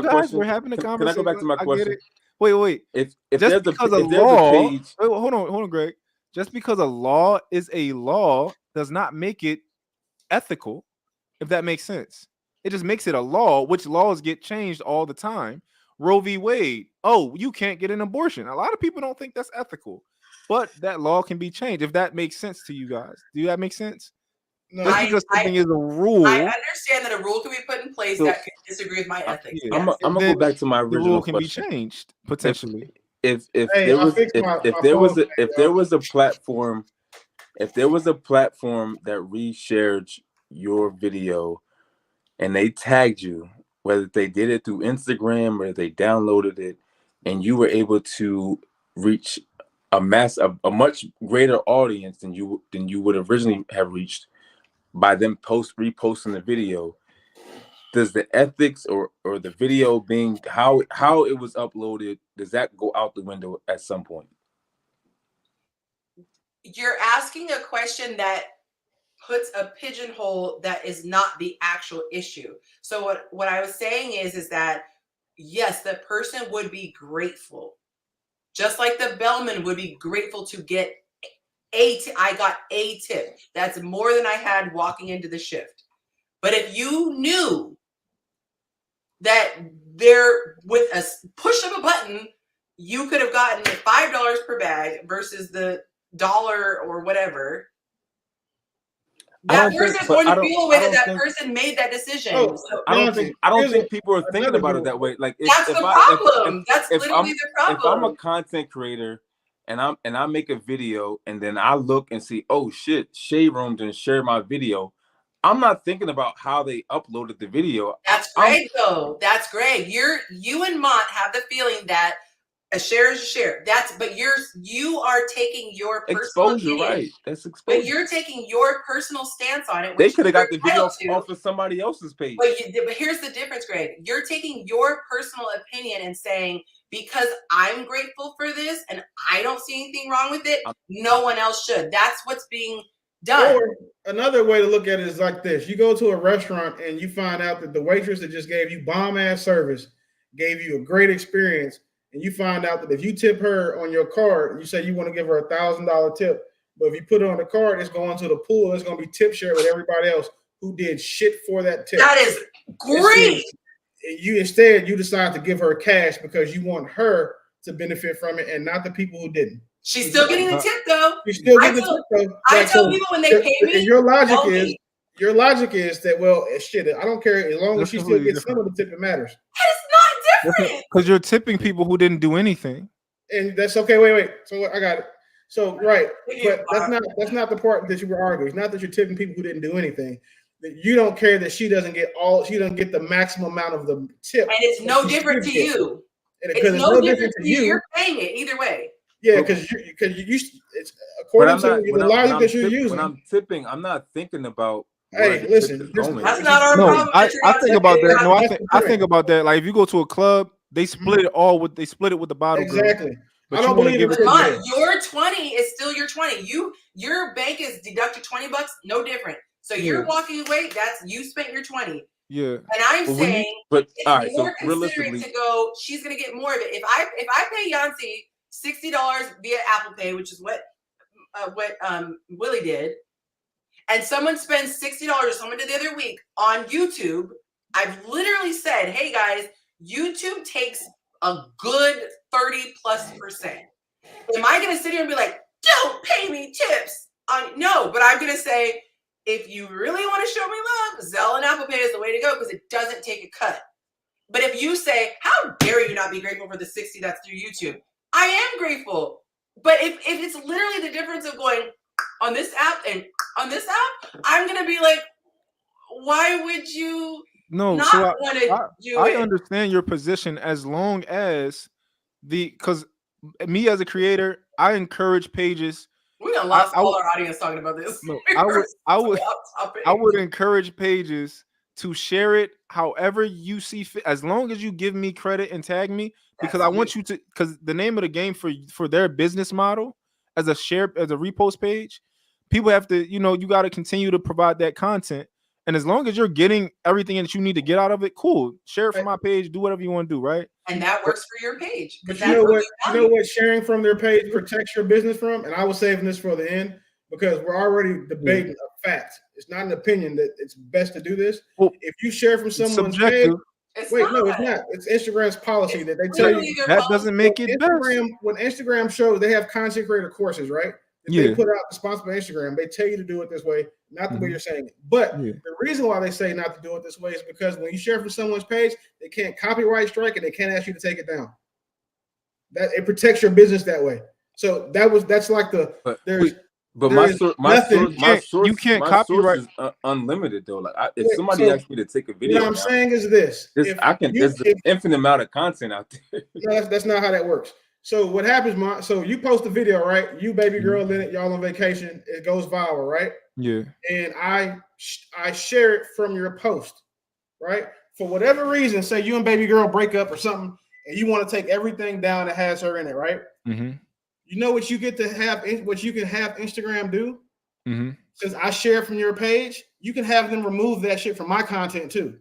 question? We're having a conversation. Can I go back to my question? Wait. If just because a law, hold on, Greg. Just because a law is a law does not make it ethical. If that makes sense, it just makes it a law. Which laws get changed all the time. Roe v. Wade. Oh, you can't get an abortion. A lot of people don't think that's ethical, but that law can be changed if that makes sense to you guys. Do that make sense? No, just because something is a rule. I understand that a rule can be put in place that can disagree with my ethics. I'm gonna go back to my original. The rule can question. Be changed potentially. If there was a platform that reshared your video and they tagged you, whether they did it through Instagram or they downloaded it, and you were able to reach a much greater audience than you would originally have reached by them reposting the video, does the ethics or the video being how it was uploaded, does that go out the window at some point? you're asking a question that puts a pigeonhole that is not the actual issue. So what I was saying is that yes, the person would be grateful, just like the bellman would be grateful to get I got a tip. That's more than I had walking into the shift. But if you knew that there, with a push of a button, you could have gotten $5 per bag versus the dollar or whatever, that person's going to feel the way that person made that decision. Oh, So, I don't think people are thinking about it that way. Like that's the problem. That's literally the problem. If I'm a content creator and I make a video and then I look and see, oh shit, Shade Room didn't share my video, I'm not thinking about how they uploaded the video. That's great, though. That's great. You and Mont have the feeling that a share is a share. But you are taking your personal exposure, opinion, right? That's exposure. But you're taking your personal stance on it. They could have got the video off of somebody else's page. But here's the difference, Greg. You're taking your personal opinion and saying, because I'm grateful for this and I don't see anything wrong with it, no one else should. That's what's being done. Or another way to look at it is like this. You go to a restaurant and you find out that the waitress that just gave you bomb-ass service gave you a great experience, and you find out that if you tip her on your card, you say you want to give her $1,000 tip, but if you put it on the card, it's going to the pool. It's going to be tip share with everybody else who did shit for that tip. That is great. You decide to give her cash because you want her to benefit from it and not the people who didn't. She's still getting the tip, though. She's still getting the tip, though. I tell people when they pay me. Your logic is that, well, shit, I don't care as long as she still gets some of the tip. It matters. That is not different. Because you're tipping people who didn't do anything, and that's okay. Wait. So I got it. So right, but that's not the part that you were arguing. It's not that you're tipping people who didn't do anything. That you don't care that she doesn't get the maximum amount of the tip, and it's no different to you. It's no different to you. You're paying it either way. Yeah, because it's according to the logic that you're using. When I'm tipping, I'm not thinking about. Hey, listen, that's not our problem. I think about that. No, I think about that. Like if you go to a club, they split it with the bottle. Exactly. Girl. I don't believe it. Your 20 is still your 20. Your bank is deducted $20, no different. So you're walking away. That's you spent your 20. Yeah. And I'm saying, but all right, more so realistically, to go. She's gonna get more of it. If I pay Yonci $60 via Apple Pay, which is what Willie did, and someone spends $60, or someone did the other week on YouTube, I've literally said, hey guys, YouTube takes a good 30+%. Am I gonna sit here and be like, don't pay me tips? No, but I'm gonna say, if you really want to show me love, Zelle and Apple Pay is the way to go because it doesn't take a cut. But if you say, how dare you not be grateful for the 60 that's through YouTube? I am grateful. But if it's literally the difference of going on this app and on this app, I'm going to be like, why would you not want to do it? I understand your position as long as because me as a creator, I encourage pages. We done lost all our audience talking about this. No, I would encourage pages to share it however you see fit, as long as you give me credit and tag me, because I want you to, because the name of the game for their business model as a repost page, people have to, you got to continue to provide that content. And as long as you're getting everything that you need to get out of it, cool. Share it from my page, do whatever you want to do, right? And that works for your page. But you know what sharing from their page protects your business from? And I was saving this for the end because we're already debating a fact. It's not an opinion that it's best to do this. Well, if you share from someone's page, it's not. It's Instagram's policy that they tell you. That doesn't make it Instagram, when Instagram shows, they have content creator courses, right? They put out sponsored by Instagram. They tell you to do it this way, not the way you're saying it. But the reason why they say not to do it this way is because when you share from someone's page, they can't copyright strike and they can't ask you to take it down. That it protects your business that way. So that's like the my source, you can't copyright is unlimited though. Like if somebody asks me to take a video, what I'm saying is this: there's an infinite amount of content out there. No, that's not how that works. So what happens, so you post a video, right? You, baby girl, in it, y'all on vacation. It goes viral, right? Yeah. And I share it from your post, right? For whatever reason, say you and baby girl break up or something, and you want to take everything down that has her in it, right? Mm-hmm. You know what you get to have, what you can have Instagram do? Mm-hmm. Since I share from your page, you can have them remove that shit from my content too,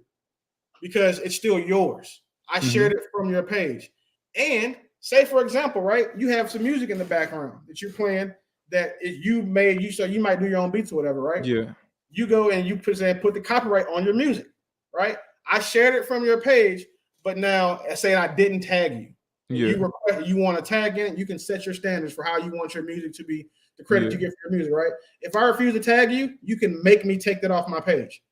because it's still yours. I shared it from your page. And say, for example, right, you have some music in the background that you're playing that you made, so you might do your own beats or whatever, right? Yeah. You go and you put the copyright on your music, right? I shared it from your page, but now say I didn't tag you. Yeah. You want to tag in it, you can set your standards for how you want your music to be, the credit you get for your music, right? If I refuse to tag you, you can make me take that off my page.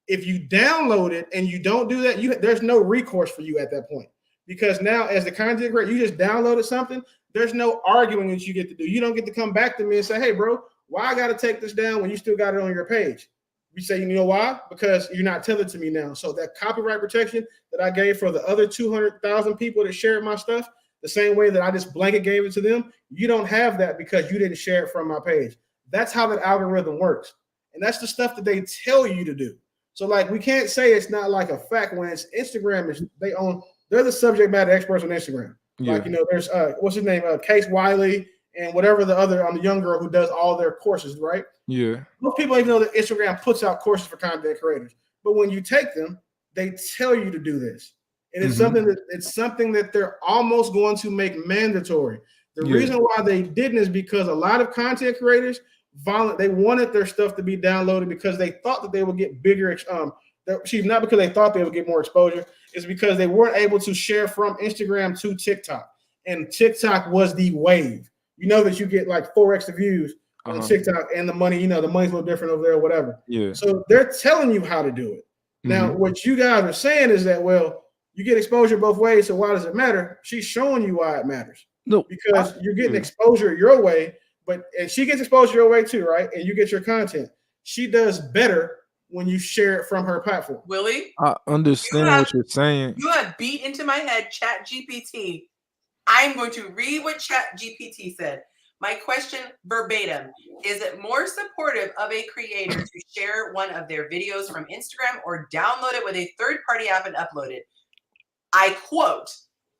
If you download it and you don't do that, there's no recourse for you at that point. Because now, as the content creator, you just downloaded something, there's no arguing that you get to do. You don't get to come back to me and say, hey, bro, why I got to take this down when you still got it on your page? You say, you know why? Because you're not tethered to me now. So that copyright protection that I gave for the other 200,000 people that shared my stuff, the same way that I just blanket gave it to them, you don't have that because you didn't share it from my page. That's how that algorithm works. And that's the stuff that they tell you to do. So like, we can't say it's not like a fact when it's Instagram. They're the subject matter experts on Instagram. Yeah. Like, there's what's his name? Case Wiley and whatever the young girl who does all their courses, right? Yeah. Most people even know that Instagram puts out courses for content creators. But when you take them, they tell you to do this. And it's something that they're almost going to make mandatory. The reason why they didn't is because a lot of content creators they wanted their stuff to be downloaded because they thought that they would get bigger. Not because they thought they would get more exposure. It's because they weren't able to share from Instagram to TikTok. And TikTok was the wave. You know that you get like 4x the views on TikTok, and the money, the money's a little different over there or whatever. Yeah. So they're telling you how to do it. Now, what you guys are saying is that, well, you get exposure both ways, so why does it matter? She's showing you why it matters. No, because you're getting exposure your way, and she gets exposure your way too, right? And you get your content. She does better when you share it from her platform. Willie, I understand what you're saying. You have beat into my head Chat GPT. I'm going to read what Chat GPT said. My question verbatim: is it more supportive of a creator to share one of their videos from Instagram or download it with a third-party app and upload it? I quote,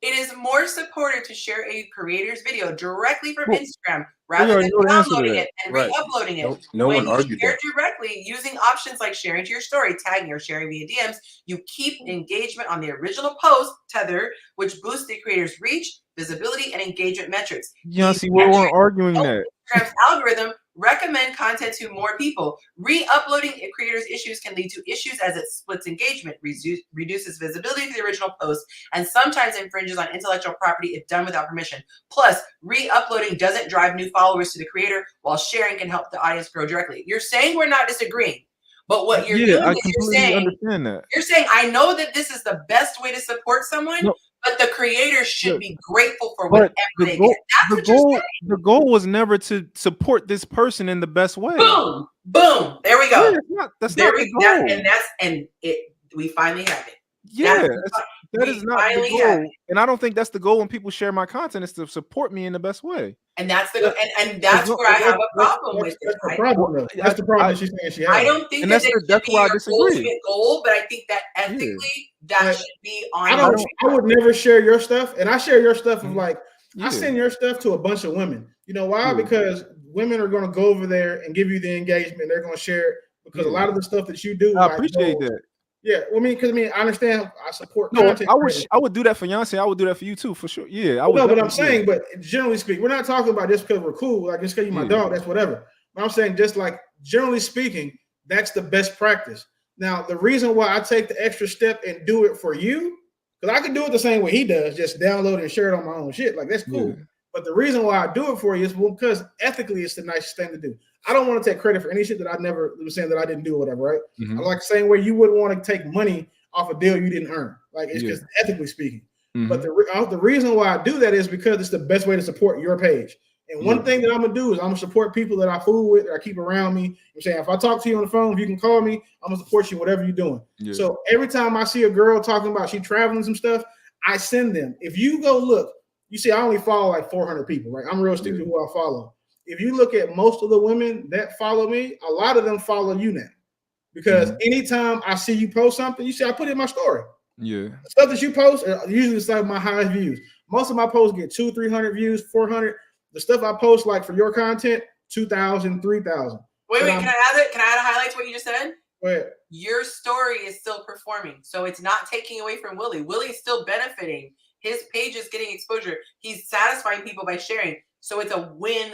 "It is more supportive to share a creator's video directly from Instagram rather than downloading it and re-uploading it. No when one argued you share that. directly using options like sharing to your story, tagging, or sharing via DMs, you keep engagement on the original post, tether, which boosts the creator's reach, visibility, and engagement metrics. Yonci, we weren't arguing that. Instagram's algorithm recommend content to more people. Re-uploading a creator's issues can lead to issues as it splits engagement, reduces visibility to the original post, and sometimes infringes on intellectual property if done without permission. Plus, re-uploading doesn't drive new followers to the creator, while sharing can help the audience grow directly." You're saying we're not disagreeing, but what you're doing is understand that. You're saying, I know that this is the best way to support someone, but the creators should be grateful for whatever they get. That's what you're saying. The goal was never to support this person in the best way. Boom, boom. There we go. That's not the goal. We finally have it. Yeah, that is not the goal. And I don't think that's the goal when people share my content, is to support me in the best way. And that's the and that's where I have a problem with it. That's the problem. That's the problem that she's saying she has. I don't think that that's why I disagree. Goal, but I think that ethically that should be on. I would never share your stuff, and I share your stuff of like I send your stuff to a bunch of women. You know why? Because women are going to go over there and give you the engagement. They're going to share it because a lot of the stuff that you do. I appreciate that. Yeah, well, I understand. I support. No, I would do that for Yonci. I would do that for you too, for sure. Yeah, I would. No, but I'm saying, but generally speaking, we're not talking about just because we're cool. Like just because you're my dog, that's whatever. But I'm saying, just like generally speaking, that's the best practice. Now, the reason why I take the extra step and do it for you, because I can do it the same way he does, just download and share it on my own shit. Like that's cool. Yeah. But the reason why I do it for you is because ethically, it's the nicest thing to do. I don't want to take credit for any shit that I never was saying that I didn't do or whatever, right? I like the same way you wouldn't want to take money off a deal you didn't earn. Like it's just ethically speaking. But the reason why I do that is because it's the best way to support your page. And one thing that I'm gonna do is I'm gonna support people that I fool with, that I keep around me. I'm saying if I talk to you on the phone, if you can call me, I'm gonna support you whatever you're doing. So every time I see a girl talking about she traveling some stuff, I send them. If you go look, you see I only follow like 400 people, right? I'm real sticky who I follow. If you look at most of the women that follow me, a lot of them follow you now. Because anytime I see you post something, you see I put it in my story. Yeah. The stuff that you post are usually some of my highest views. Most of my posts get 200-300 views, 400. The stuff I post like for your content, 2,000, 3,000. Wait, But can I add it? Can I add a highlight to what you just said? Go ahead. Your story is still performing, so it's not taking away from Willie. Willie's still benefiting. His page is getting exposure. He's satisfying people by sharing, so it's a win.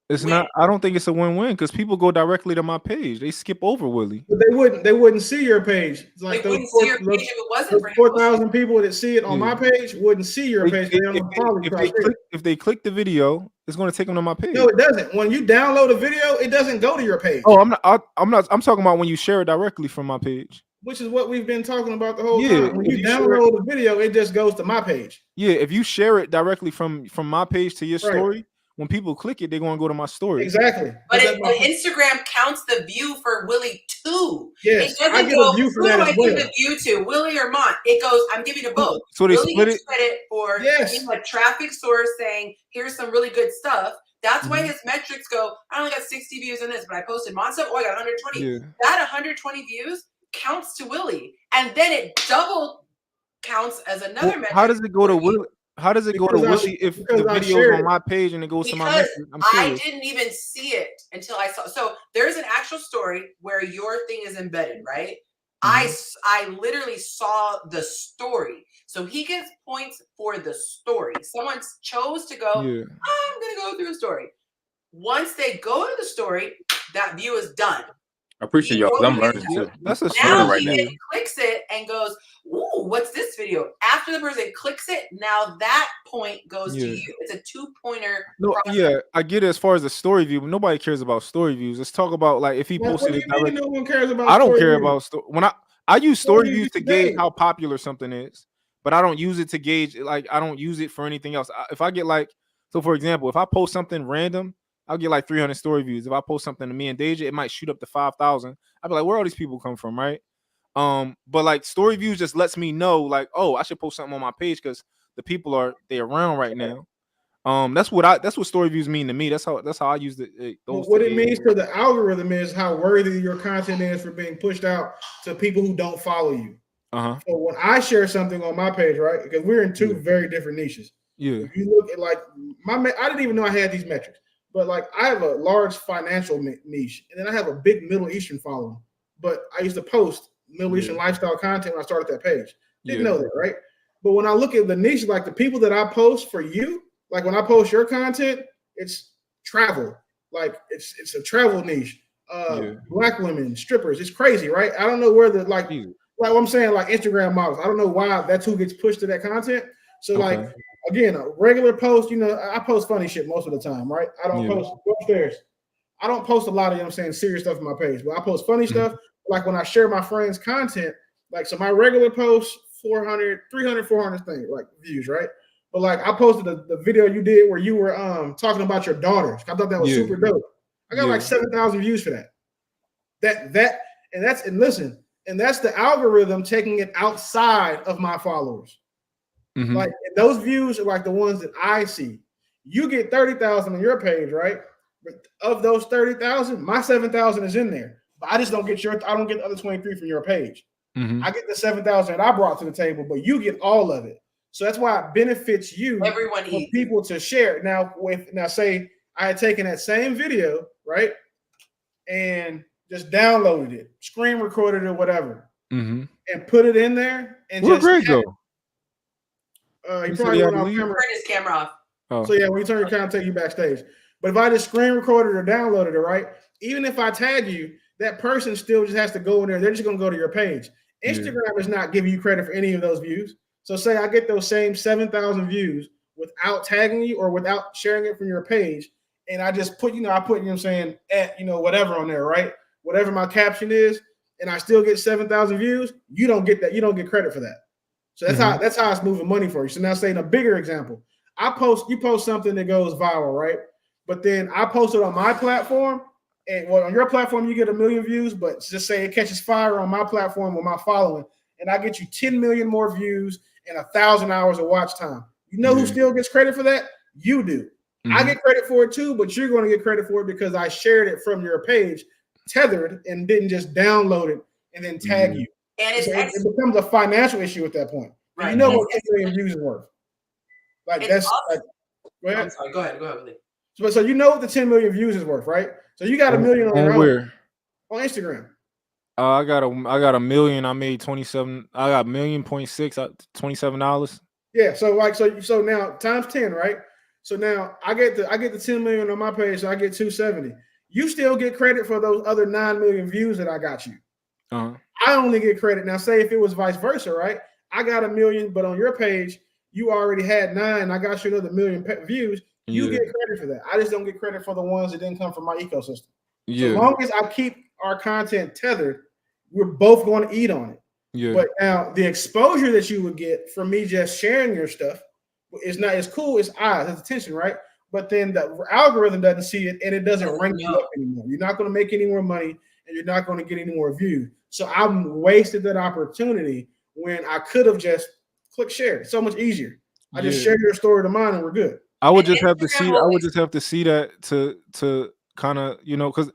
It's not. I don't think it's a win-win because people go directly to my page. They skip over Willie. But they wouldn't see your page. It's like They those wouldn't see your page if it wasn't for him. 4,000 people that see it on my page wouldn't see your page. If they click the video, it's going to take them to my page. No, it doesn't. When you download a video, it doesn't go to your page. Oh, I'm not. I'm talking about when you share it directly from my page. Which is what we've been talking about the whole time. When you download a video, it just goes to my page. Yeah, if you share it directly from my page to your story, when people click it, they're going to go to my story. Exactly. But Instagram counts the view for Willie too. Yes, it doesn't I get go, a view for who that do as I well. give the view to, Willie or Mont? It goes, I'm giving to both. So they Willie split gets it? credit for being a traffic source saying, here's some really good stuff. That's why his metrics go, I only got 60 views in this, but I posted Mont stuff, I got 120. Yeah. That 120 views counts to Willie. And then it double counts as another metric. How does it go to Willie? How does it go to Willie if the video is on my page and it goes to my message? I didn't even see it until I saw. So there's an actual story where your thing is embedded, right? I literally saw the story. So he gets points for the story. Someone chose to go, I'm going to go through a story. Once they go to the story, that view is done. I appreciate y'all because I'm learning too. That's a now right he now. clicks it and goes, ooh, what's this video? After the person clicks it, now that point goes to you. It's a 2-pointer. No, process. I get it as far as the story view, but nobody cares about story views. Let's talk about like if he posted it directly. No one cares about. I don't care about when I use story views to today. gauge how popular something is, but I don't use it to gauge like I don't use it for anything else. If I get like, so for example, if I post something random, I'll get like 300 story views. If I post something to me and Deja, it might shoot up to 5,000. I'll be like, where all these people come from, right? But like story views just lets me know, like, oh, I should post something on my page because the people they're around right now. That's what story views mean to me. That's how I use it. What it means to the algorithm is how worthy your content is for being pushed out to people who don't follow you. So when I share something on my page, right? Because we're in two very different niches. Yeah. If you look at like I didn't even know I had these metrics. But like I have a large financial niche, and then I have a big Middle Eastern following. But I used to post Middle Eastern lifestyle content when I started that page. Didn't know that, right? But when I look at the niche, like the people that I post for you, like when I post your content, it's travel. Like it's a travel niche. Black women, strippers. It's crazy, right? I don't know where the like I'm saying, like Instagram models. I don't know why that's who gets pushed to that content. So like. Again, a regular post, I post funny shit most of the time, right? I don't post upstairs. I don't post a lot of, serious stuff on my page, but I post funny stuff. Like when I share my friends' content, like, so my regular post, 400, 300, 400 things, like views, right? But like I posted the video you did where you were talking about your daughters. I thought that was super dope. I got like 7,000 views for that. And that's the algorithm taking it outside of my followers. Like those views are like the ones that I see. You get 30,000 on your page, right? But of those 30,000, my 7,000 is in there. But I just don't get I don't get the other 23 from your page. I get the 7,000 that I brought to the table, but you get all of it. So that's why it benefits you. Everyone for people to share. Now say I had taken that same video, right? And just downloaded it, screen recorded it, whatever, and put it in there. And where'd Greg go? He probably went off camera. Turn his camera off. So yeah, when you turn your camera, take you backstage. But if I just screen recorded or downloaded it, right? Even if I tag you, that person still just has to go in there. They're just going to go to your page. Instagram is not giving you credit for any of those views. So say I get those same 7,000 views without tagging you or without sharing it from your page, and I just put, I put, at, whatever on there, right? Whatever my caption is, and I still get 7,000 views, you don't get that. You don't get credit for that. So that's how it's moving money for you. So now, say in a bigger example, you post something that goes viral, right? But then I post it on my platform, and on your platform you get 1 million views. But just say it catches fire on my platform with my following, and I get you 10 million more views and 1,000 hours of watch time. You know who still gets credit for that? You do. I get credit for it too, but you're going to get credit for it because I shared it from your page, tethered, and didn't just download it and then tag you. And it becomes a financial issue at that point. Right. You know what 10 million views is worth. Like that's. Go ahead. I'm sorry. Go ahead, Willie. So you know what the 10 million views is worth, right? So you got a million on your own where? on Instagram. I got a million. I made 27. I got $1.6 $27. Yeah. So now times 10, right? So now I get the 10 million on my page, so I get 270. You still get credit for those other 9 million views that I got you. Uh-huh. I only get credit. Now, say if it was vice versa, right? I got a million, but on your page, you already had 9. I got you another million views. You get credit for that. I just don't get credit for the ones that didn't come from my ecosystem. So as long as I keep our content tethered, we're both going to eat on it. Yeah. But now the exposure that you would get from me just sharing your stuff is not as cool as eyes, as attention, right? But then the algorithm doesn't see it and it doesn't rank you up anymore. You're not going to make any more money and you're not going to get any more views. So I wasted that opportunity when I could have just clicked share. It's so much easier. I just share your story to mine and we're good. I would just have to see. I would just have to see that to kind of, you know, because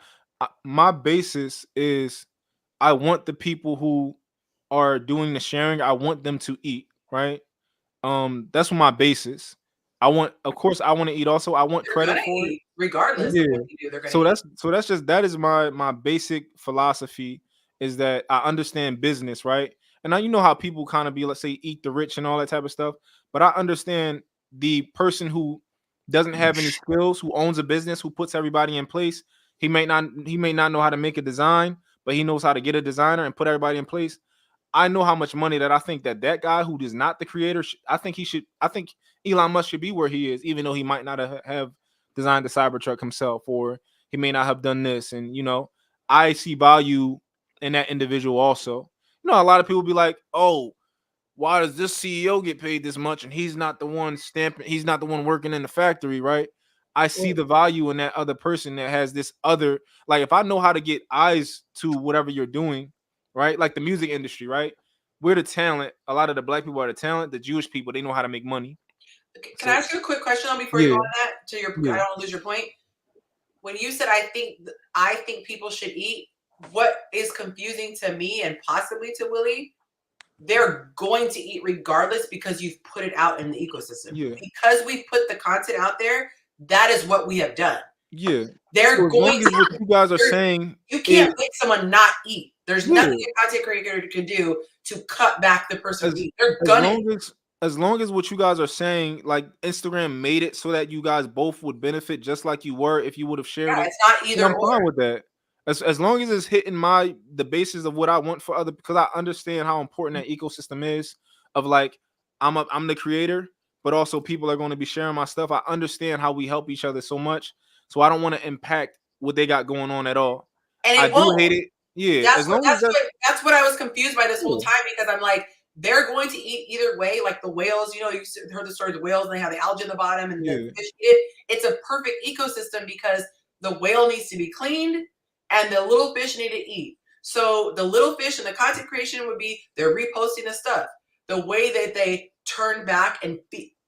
my basis is I want the people who are doing the sharing. I want them to eat, right? That's what my basis. Of course, I want to eat. Also, I want credit for it, regardless of what you do. They're so that is my basic philosophy, is that I understand business, right? And now you know how people kind of be, let's say, eat the rich and all that type of stuff. But I understand the person who doesn't have any skills, who owns a business, who puts everybody in place. He may not know how to make a design, but he knows how to get a designer and put everybody in place. I know how much money that I think that guy who is not the creator, I think Elon Musk should be where he is, even though he might not have designed the Cybertruck himself, or he may not have done this. And, you know, I see value in that individual also. You know, a lot of people be like, oh, why does this CEO get paid this much and he's not the one working in the factory, right? I see the value in that other person that has this other, like, if I know how to get eyes to whatever you're doing, right? Like the music industry, right? We're the talent. A lot of the black people are the talent. The Jewish people, they know how to make money. Can I ask you a quick question before you go on that? I don't lose your point. When you said I think people should eat, what is confusing to me and possibly to Willie, they're going to eat regardless because you've put it out in the ecosystem. Yeah. Because we put the content out there, that is what we have done. Yeah. They're going to. What you guys are saying, you can't make someone not eat. There's nothing a content creator can do to cut back the person who eat. They're gonna. As long as what you guys are saying, like Instagram made it so that you guys both would benefit just like you were if you would have shared it. It's not either I'm fine with that. As long as it's hitting the basis of what I want for other, because I understand how important that ecosystem is, of like I'm the creator, but also people are going to be sharing my stuff. I understand how we help each other so much, so I don't want to impact what they got going on at all. And I do hate it. Yeah, that's what I was confused by this whole time, because I'm like, they're going to eat either way. Like the whales, you know, you heard the story of the whales, and they have the algae in the bottom, and the fish eat it. It's a perfect ecosystem because the whale needs to be cleaned and the little fish need to eat. So the little fish and the content creation would be they're reposting the stuff. The way that they turn back and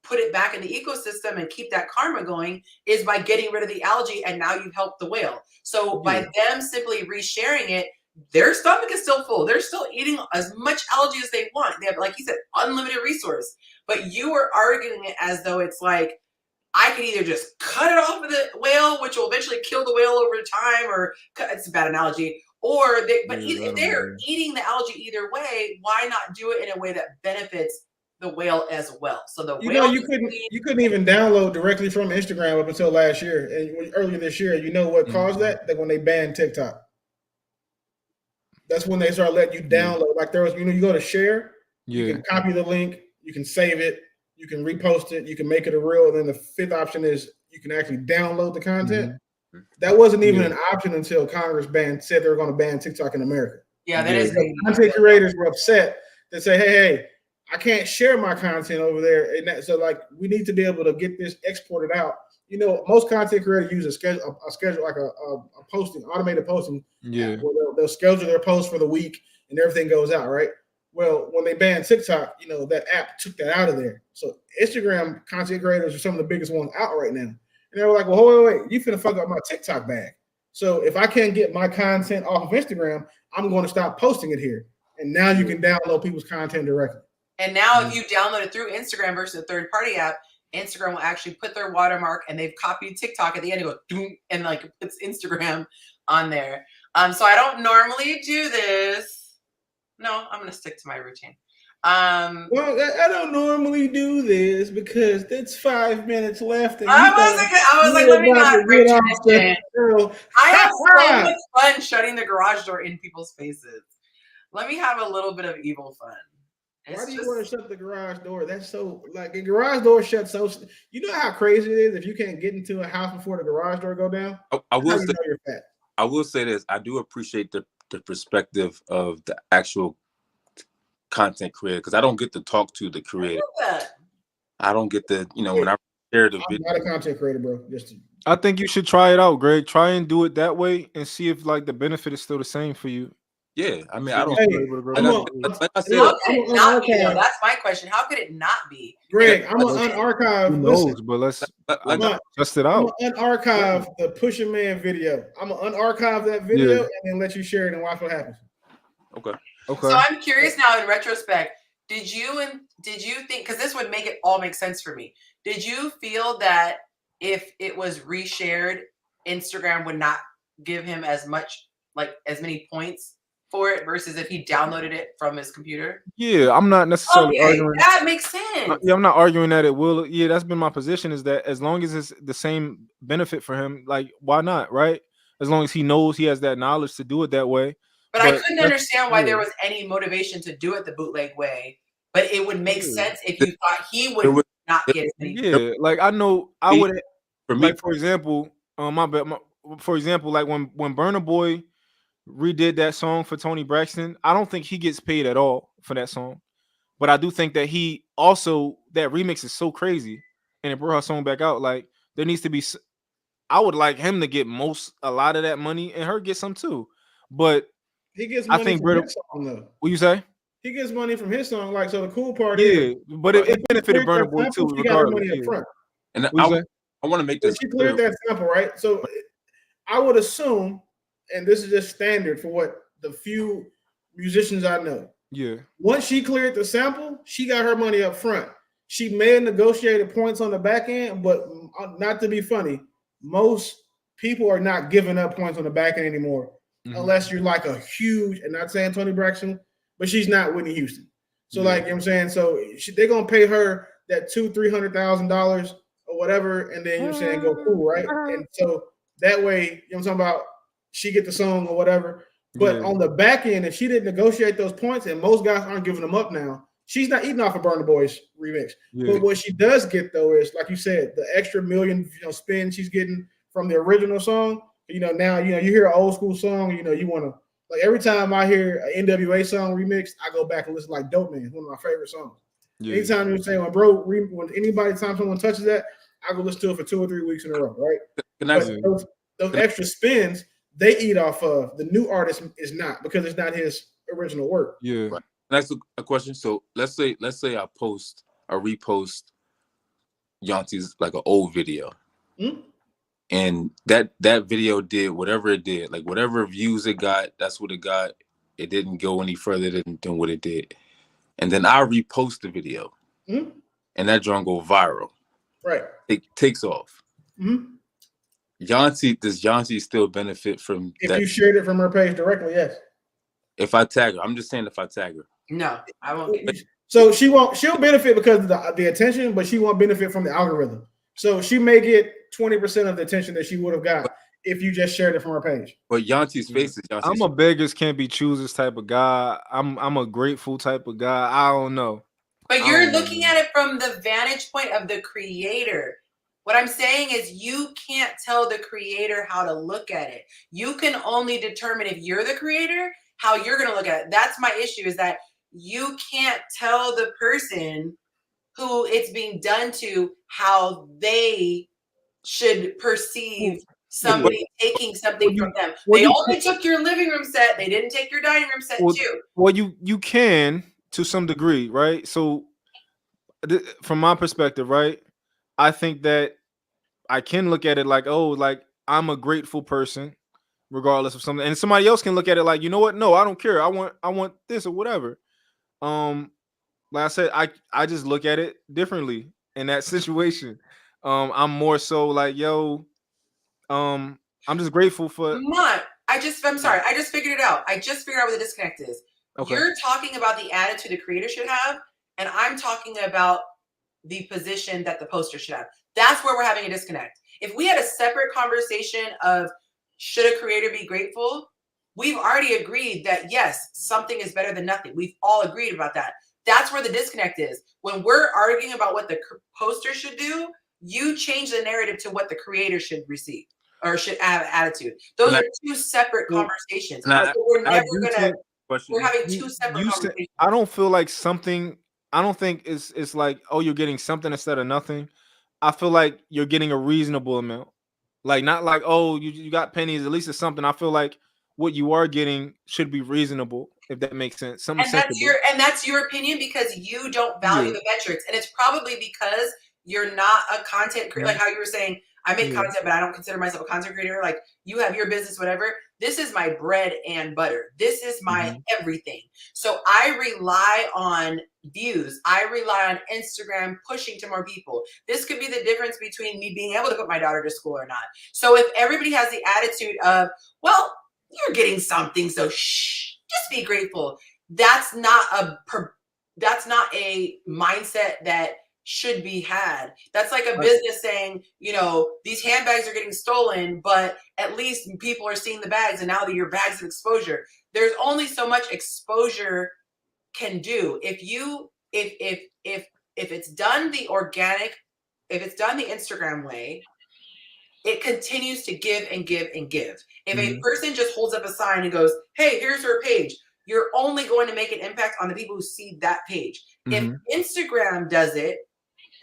put it back in the ecosystem and keep that karma going is by getting rid of the algae, and now you've helped the whale. So by them simply resharing it, their stomach is still full. They're still eating as much algae as they want. They have, like you said, unlimited resource. But you are arguing it as though it's like, I could either just cut it off of the whale, which will eventually kill the whale over time, or it's a bad analogy. If they're eating the algae either way, why not do it in a way that benefits the whale as well? So the whale, you couldn't even download directly from Instagram up until last year, and earlier this year. You know what caused that? That when they banned TikTok. That's when they start letting you download. Like there was, you go to share, you can copy the link, you can save it, you can repost it, you can make it a reel. And then the fifth option is you can actually download the content. That wasn't even an option until Congress said they were going to ban TikTok in America. Yeah, that is. Content creators were upset. They say, hey, I can't share my content over there. And so like we need to be able to get this exported out. You know, most content creators use a schedule like a posting, automated posting. Yeah. Where they'll schedule their posts for the week and everything goes out, right? Well, when they banned TikTok, that app took that out of there. So Instagram content creators are some of the biggest ones out right now. And they were like, well, wait, you finna fuck up my TikTok bag. So if I can't get my content off of Instagram, I'm going to stop posting it here. And now you can download people's content directly. And now if you download it through Instagram versus a third-party app, Instagram will actually put their watermark, and they've copied TikTok at the end and go doom, and like it puts Instagram on there. So I don't normally do this. No, I'm gonna stick to my routine. Well, I don't normally do this because it's 5 minutes left. And I was like, let me not break tradition. I have so much fun shutting the garage door in people's faces. Let me have a little bit of evil fun. Why do you want to shut the garage door? That's so like the garage door shuts so. You know how crazy it is if you can't get into a house before the garage door go down. I will say this. I do appreciate the perspective of the actual content creator because I don't get to talk to the creator. I don't get to, when I share the video. I'm not a content creator, bro. I think you should try it out, Greg. Try and do it that way and see if like the benefit is still the same for you. Yeah, I mean, I don't. Like I said, how could it not be? That's my question. How could it not be? Greg, I'm gonna unarchive. Who knows? But let's test it out. I'm gonna unarchive the Pusha Man video. I'm gonna unarchive that video and then let you share it and watch what happens. Okay. So I'm curious now. In retrospect, did you think, because this would make it all make sense for me? Did you feel that if it was reshared, Instagram would not give him as many points for it versus if he downloaded it from his computer? Yeah, I'm not necessarily arguing. That makes sense. Yeah, I'm not arguing that it will. Yeah, that's been my position, is that as long as it's the same benefit for him, like why not, right? As long as he knows he has that knowledge to do it that way. But I couldn't understand why there was any motivation to do it the bootleg way. But it would make sense if you thought he would not get any. Yeah, like I know I would. For me, like for example, for example, like when Burna Boy redid that song for Tony Braxton, I don't think he gets paid at all for that song, but I do think that he also, that remix is so crazy and it brought her song back out. Like there needs to be, I would like him to get a lot of that money and her get some too, but he gets money, I think, from his song though. What you say? He gets money from his song. Like, so the cool part but it benefited Burna Boy too, regardless. Money up front. And I want to make this. She cleared that sample, right? So I would assume, and this is just standard for what the few musicians I know. Yeah. Once she cleared the sample, she got her money up front. She may have negotiated points on the back end, but not to be funny, most people are not giving up points on the back end anymore, unless you're like a huge, and not saying Tony Braxton, but she's not Whitney Houston. So like, you know what I'm saying? So they're going to pay her that $200,000-$300,000 or whatever, and then you're saying go cool, right? And so that way, you know what I'm talking about, she get the song or whatever. But on the back end, if she didn't negotiate those points, and most guys aren't giving them up now, she's not eating off of Burna Boy's remix. But what she does get though is, like you said, the extra million spin she's getting from the original song. Now you hear an old school song, you want to, like, every time I hear an NWA song remixed, I go back and listen, like Dope Man, one of my favorite songs. Anytime you say, when anybody, time someone touches that, I go listen to it for 2 or 3 weeks in a row, right? Those extra spins they eat off of, the new artist is not, because it's not his original work. Yeah. Right. That's a question. So let's say I repost Yonci's like an old video, and that video did whatever it did, like whatever views it got, that's what it got. It didn't go any further than what it did, and then I repost the video, and that drum go viral. Right. It takes off. Does Yonci still benefit from if you shared it from her page directly? Yes. If I tag her, I'm just saying if I tag her. No, I won't. So she'll benefit because of the attention, but she won't benefit from the algorithm. So she may get 20% of the attention that she would have got if you just shared it from her page. But Yonci's face is I'm a beggars can't be choosers type of guy. I'm a grateful type of guy. I don't know. But you're looking at it from the vantage point of the creator. What I'm saying is you can't tell the creator how to look at it. You can only determine, if you're the creator, how you're going to look at it. That's my issue, is that you can't tell the person who it's being done to how they should perceive somebody taking something from them. They only took your living room set. They didn't take your dining room set too. Well, you can to some degree, right? So from my perspective, right, I think that I can look at it like, oh, like I'm a grateful person, regardless of something. And somebody else can look at it like, you know what? No, I don't care. I want this or whatever. Like I said, I just look at it differently. in that situation. I'm more so like, yo, I'm just grateful for. I'm sorry. I just figured it out. I just figured out what the disconnect is. Okay. You're talking about the attitude the creator should have, and I'm talking about the position that the poster should have. That's where we're having a disconnect. If we had a separate conversation of should a creator be grateful, we've already agreed that yes, something is better than nothing. We've all agreed about that. That's where the disconnect is. When we're arguing about what the poster should do, you change the narrative to what the creator should receive or should have attitude. Those are two separate conversations. So we're never gonna. We're having two separate conversations. I don't feel like something. I don't think it's like, oh, you're getting something instead of nothing. I feel like you're getting a reasonable amount. Like, not like, oh, you got pennies. At least it's something. I feel like what you are getting should be reasonable, if that makes sense. Something sensible. That's your opinion because you don't value the metrics, and it's probably because you're not a content creator. Like how you were saying, I make content, but I don't consider myself a content creator. Like you have your business, whatever. This is my bread and butter. This is my everything. So I rely on views. I rely on Instagram pushing to more people. This could be the difference between me being able to put my daughter to school or not. So if everybody has the attitude of, well, you're getting something, so shh, just be grateful. That's not a mindset that should be had. That's like a business saying, you know, these handbags are getting stolen, but at least people are seeing the bags, and now that your bags of exposure. There's only so much exposure can do. If it's done the organic, if it's done the Instagram way, it continues to give and give and give. If a person just holds up a sign and goes, hey, here's her page, you're only going to make an impact on the people who see that page. If Instagram does it,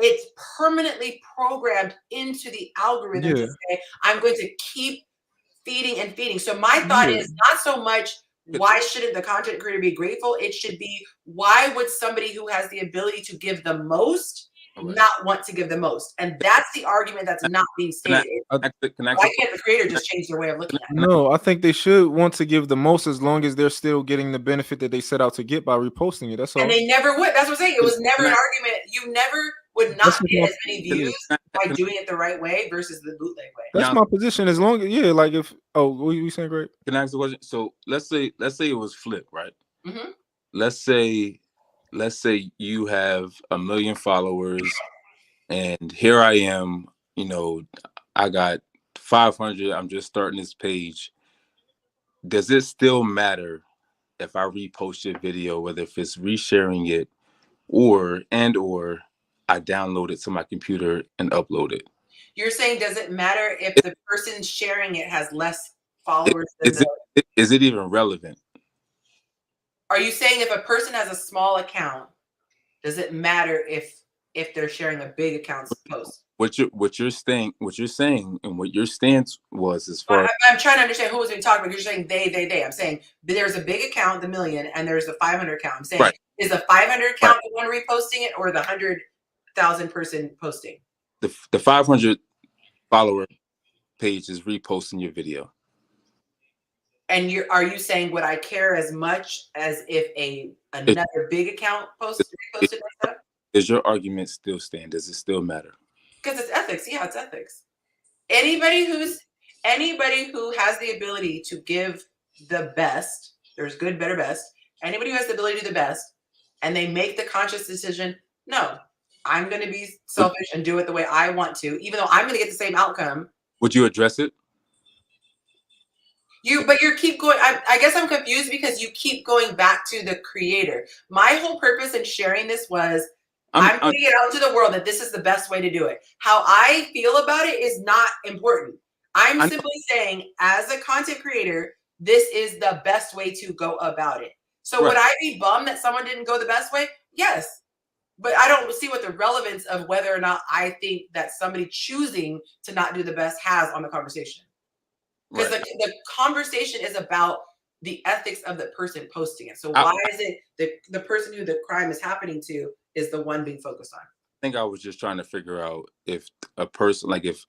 it's permanently programmed into the algorithm to say, I'm going to keep feeding and feeding. So my thought is not so much, why shouldn't the content creator be grateful? It should be, why would somebody who has the ability to give the most not want to give the most? And that's the argument that's not being stated. Why can't the creator just change their way of looking at it? No, I think they should want to give the most as long as they're still getting the benefit that they set out to get by reposting it. That's all. And they never would. That's what I'm saying. It was never an argument. You never would not get as many views by doing it the right way versus the bootleg way. That's my position. As long as like if what you saying, great? Can I ask the question? So let's say it was flipped, right? Let's say you have 1 million followers, and here I am. You know, I got 500. I'm just starting this page. Does it still matter if I repost your video, whether if it's resharing it or I download it to my computer and upload it? You're saying, does it matter if the person sharing it has less followers than is it even relevant? Are you saying if a person has a small account, does it matter if they're sharing a big account's post? What you're saying, and what your stance was as far. I'm trying to understand who was being talked about. You're saying they. I'm saying there's a big account, the 1 million, and there's a 500 account. I'm saying is the 500 account the one reposting it, or the 100,000 person posting? The 500 follower page is reposting your video. And are you saying, would I care as much as if another big account reposted that stuff? Does your argument still stand? Does it still matter? Because it's ethics. Yeah, it's ethics. Anybody who has the ability to give the best, there's good, better, best. Anybody who has the ability to do the best, and they make the conscious decision, no, I'm going to be selfish and do it the way I want to, even though I'm going to get the same outcome. Would you address it? But you keep going. I guess I'm confused because you keep going back to the creator. My whole purpose in sharing this was I'm putting it out into the world that this is the best way to do it. How I feel about it is not important. I'm simply saying, as a content creator, this is the best way to go about it. So would I be bummed that someone didn't go the best way? Yes. But I don't see what the relevance of whether or not I think that somebody choosing to not do the best has on the conversation. Because the conversation is about the ethics of the person posting it. So why is it the person who the crime is happening to is the one being focused on? I think I was just trying to figure out if a person, like if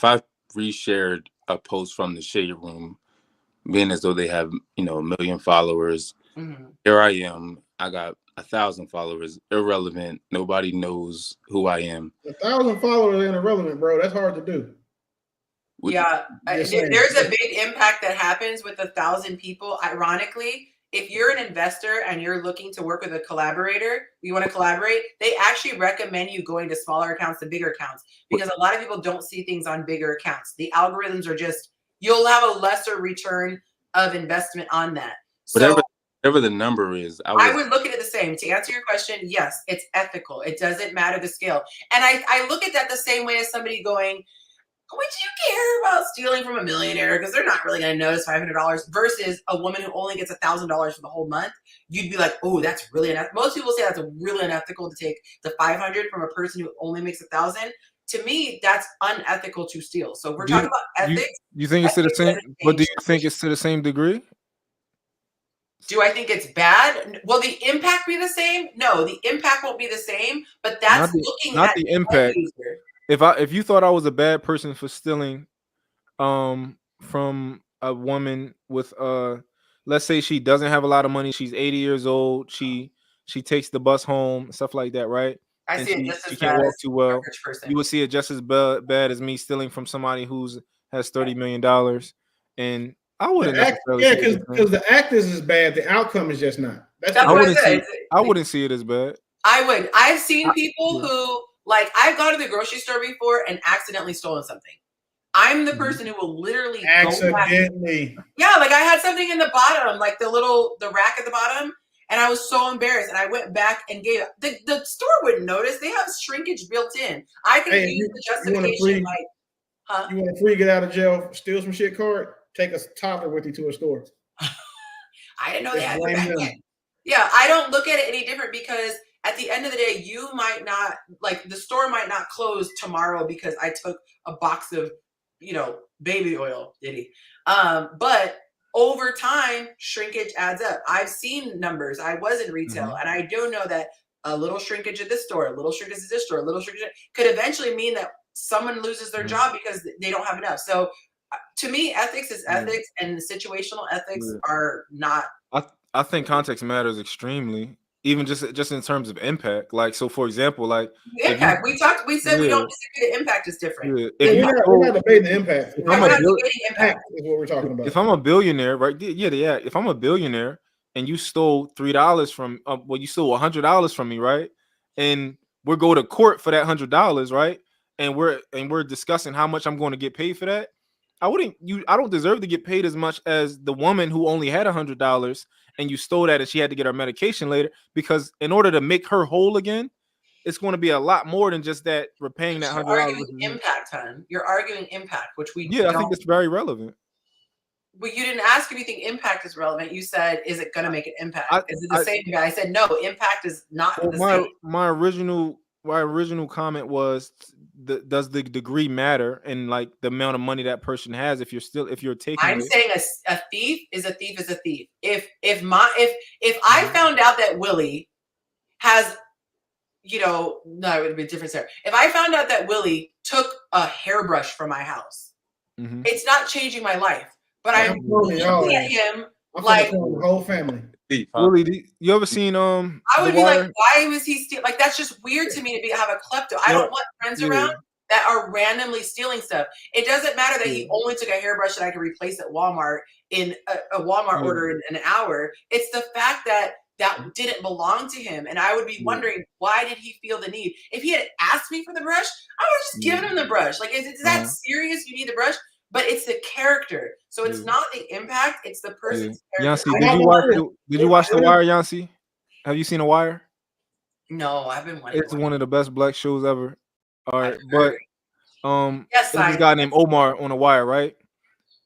I reshared a post from the Shade Room, being as though they have 1 million followers, here I am, I got 1,000 followers, irrelevant. Nobody knows who I am. 1,000 followers ain't irrelevant, bro. That's hard to do. Yeah, Just saying. there's a big impact that happens with 1,000 people. Ironically, if you're an investor and you're looking to work with a collaborator, you want to collaborate, they actually recommend you going to smaller accounts to bigger accounts because a lot of people don't see things on bigger accounts. The algorithms are just, you'll have a lesser return of investment on that. So whatever the number is, I would look at it the same. To answer your question, yes, it's ethical. It doesn't matter the scale. And I look at that the same way as somebody going, would you care about stealing from a millionaire? Because they're not really going to notice $500 versus a woman who only gets $1,000 for the whole month. You'd be like, oh, that's really unethical. Most people say that's really unethical to take the 500 from a person who only makes 1,000. To me, that's unethical to steal. So we're talking about ethics. You think it's to the same? But do you think it's to the same degree? Do I think it's bad? Will the impact be the same? No, the impact won't be the same. But that's not the impact. If you thought I was a bad person for stealing from a woman with let's say she doesn't have a lot of money, she's 80 years old, she takes the bus home, stuff like that, right? I see it just as she can't bad walk as too well. person. You would see it just as bad as me stealing from somebody who's has $30 million, and I wouldn't necessarily because the act is as bad, the outcome is just not. I wouldn't see it as bad. I would. I've seen people who, like, I've gone to the grocery store before and accidentally stolen something. I'm the person who will literally accidentally. Yeah, like I had something in the bottom, like the rack at the bottom, and I was so embarrassed. And I went back and gave it. The store wouldn't notice. They have shrinkage built in. I could use the justification You want a free get out of jail, steal some shit card? Take a toddler with you to a store. I didn't know they had that. Yeah, I don't look at it any different because at the end of the day, you might not, like, the store might not close tomorrow because I took a box of, baby oil, but over time, shrinkage adds up. I've seen numbers. I was in retail, and I do know that a little shrinkage at this store, a little shrinkage at this store, a little shrinkage could eventually mean that someone loses their job because they don't have enough. So to me, ethics is ethics, and situational ethics are not. I think context matters extremely, even just in terms of impact. Like, so for example, like impact. We said we don't disagree. The impact is different. We're not debating the impact. We're not debating impact. Is what we're talking about. If I'm a billionaire, right? Yeah. If I'm a billionaire and you stole $3 from, you stole $100 from me, right? And we're go to court for that $100, right? And we're discussing how much I'm going to get paid for that. I don't deserve to get paid as much as the woman who only had $100 and you stole that and she had to get her medication later, because in order to make her whole again, it's going to be a lot more than just that repaying that $100. You're arguing impact, hon. You're arguing impact, which we I think it's very relevant. But you didn't ask if you think impact is relevant. You said, is it going to make an impact? Is it the same guy? I said, no, impact is not the same. My original comment was, does the degree matter and like the amount of money that person has if you're taking I'm saying a thief is a thief is a thief. If I found out that Willie has, no, it would be a different story. If I found out that Willie took a hairbrush from my house, it's not changing my life. But I'm looking at him like the whole family. Willie, you ever seen I would be like, why was he stealing? Like, that's just weird to me to have a klepto. I don't want friends around that are randomly stealing stuff. It doesn't matter that he only took a hairbrush that I could replace at Walmart in a Walmart order in an hour. It's the fact that didn't belong to him. And I would be wondering, why did he feel the need? If he had asked me for the brush, I would have just given him the brush. Like, is that serious? You need the brush? But it's the character. So it's not the impact, it's the person's character. Yonci, did you watch The Wire, Yonci? Have you seen The Wire? No, I've been wondering. It's one of the best black shows ever. All right, but yes, there's this guy named Omar on The Wire, right?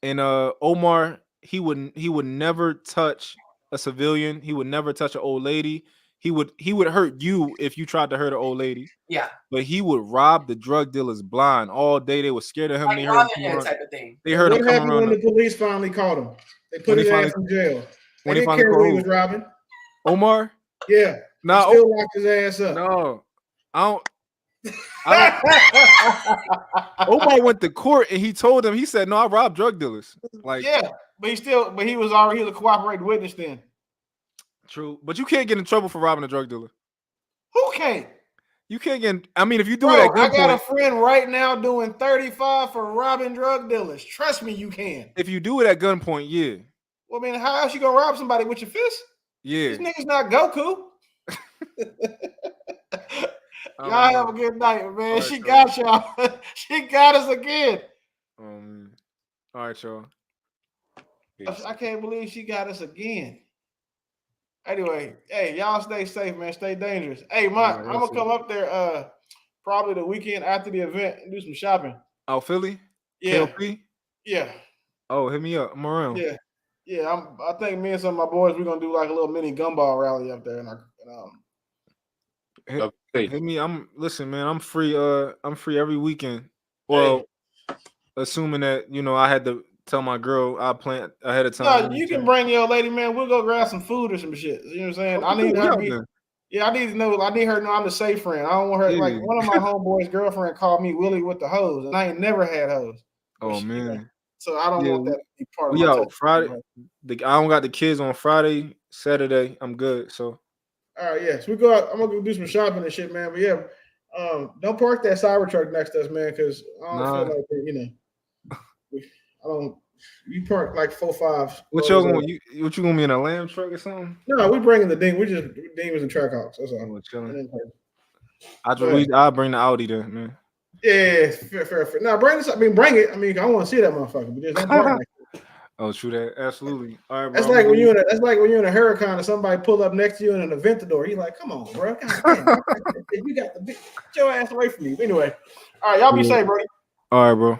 And Omar, he would never touch a civilian. He would never touch an old lady. He would hurt you if you tried to hurt an old lady. Yeah. But he would rob the drug dealers blind all day. They were scared of him. Like they heard him type of thing. They heard him come around. When the police finally caught him, they put his ass in jail. When they didn't care who he was robbing. Omar? Yeah. No. Still locked his ass up. No. I don't. Omar went to court and he told him, he said, no, I robbed drug dealers. Like, yeah, but he was a cooperating witness then. True, but you can't get in trouble for robbing a drug dealer. Who can't? You can't get. I mean, if you do Bro, it at I got a gunpoint, friend right now doing 35 for robbing drug dealers. Trust me, you can. if you do it at gunpoint, yeah, Well, I mean, how else you gonna rob somebody with your fist? yeah. This nigga's not Goku. I Y'all don't have know. a good night, man. All right, She y'all. got y'all. She got us again. All right, y'all. Peace. I can't believe she got us again. Anyway, hey, y'all stay safe, man. Stay dangerous. Hey, Mike, All right, I'm gonna come up there probably the weekend after the event and do some shopping. Oh, Philly, Yeah, KLP. yeah, Oh, hit me up. I'm around. yeah, yeah. I think me and some of my boys we're gonna do like a little mini gumball rally up there Hit me. Listen, man. I'm free. I'm free every weekend. Well, assuming that I had to tell my girl I plan ahead of time. No, you can bring your lady, man. We'll go grab some food or some shit. You know what I'm saying? Okay, I need cool. her We to out be. then. Yeah, I need to know. I need her to know I'm the safe friend. I don't want her like Yeah. one of my homeboys' girlfriend called me Willie with the hose, and I ain't never had hose. Oh man. So I don't Yeah, want that to be part of we my out touch. Friday. I don't got the kids on Friday, Saturday. I'm good. So All right, yeah. So we go out. I'm gonna go do some shopping and shit, man. But yeah, don't park that Cybertruck next to us, man, because I don't feel like that, I don't. You park like 4-5. what y'all gonna what you gonna be in a lamb truck or something? No, we bringing the ding. We just demons and track hawks. That's all. Oh, chilling. And then- I'll bring the Audi then, man. Yeah, fair. Now bring this. I mean, bring it. I mean, I want to see that motherfucker, but just don't park next to it. Oh, true that. Absolutely. All right, bro. That's like when you're in a Huracan and somebody pull up next to you in an Aventador. You're like, come on, bro. God damn, you got the get your ass away from me. Anyway, all right, y'all be safe, bro. All right, bro.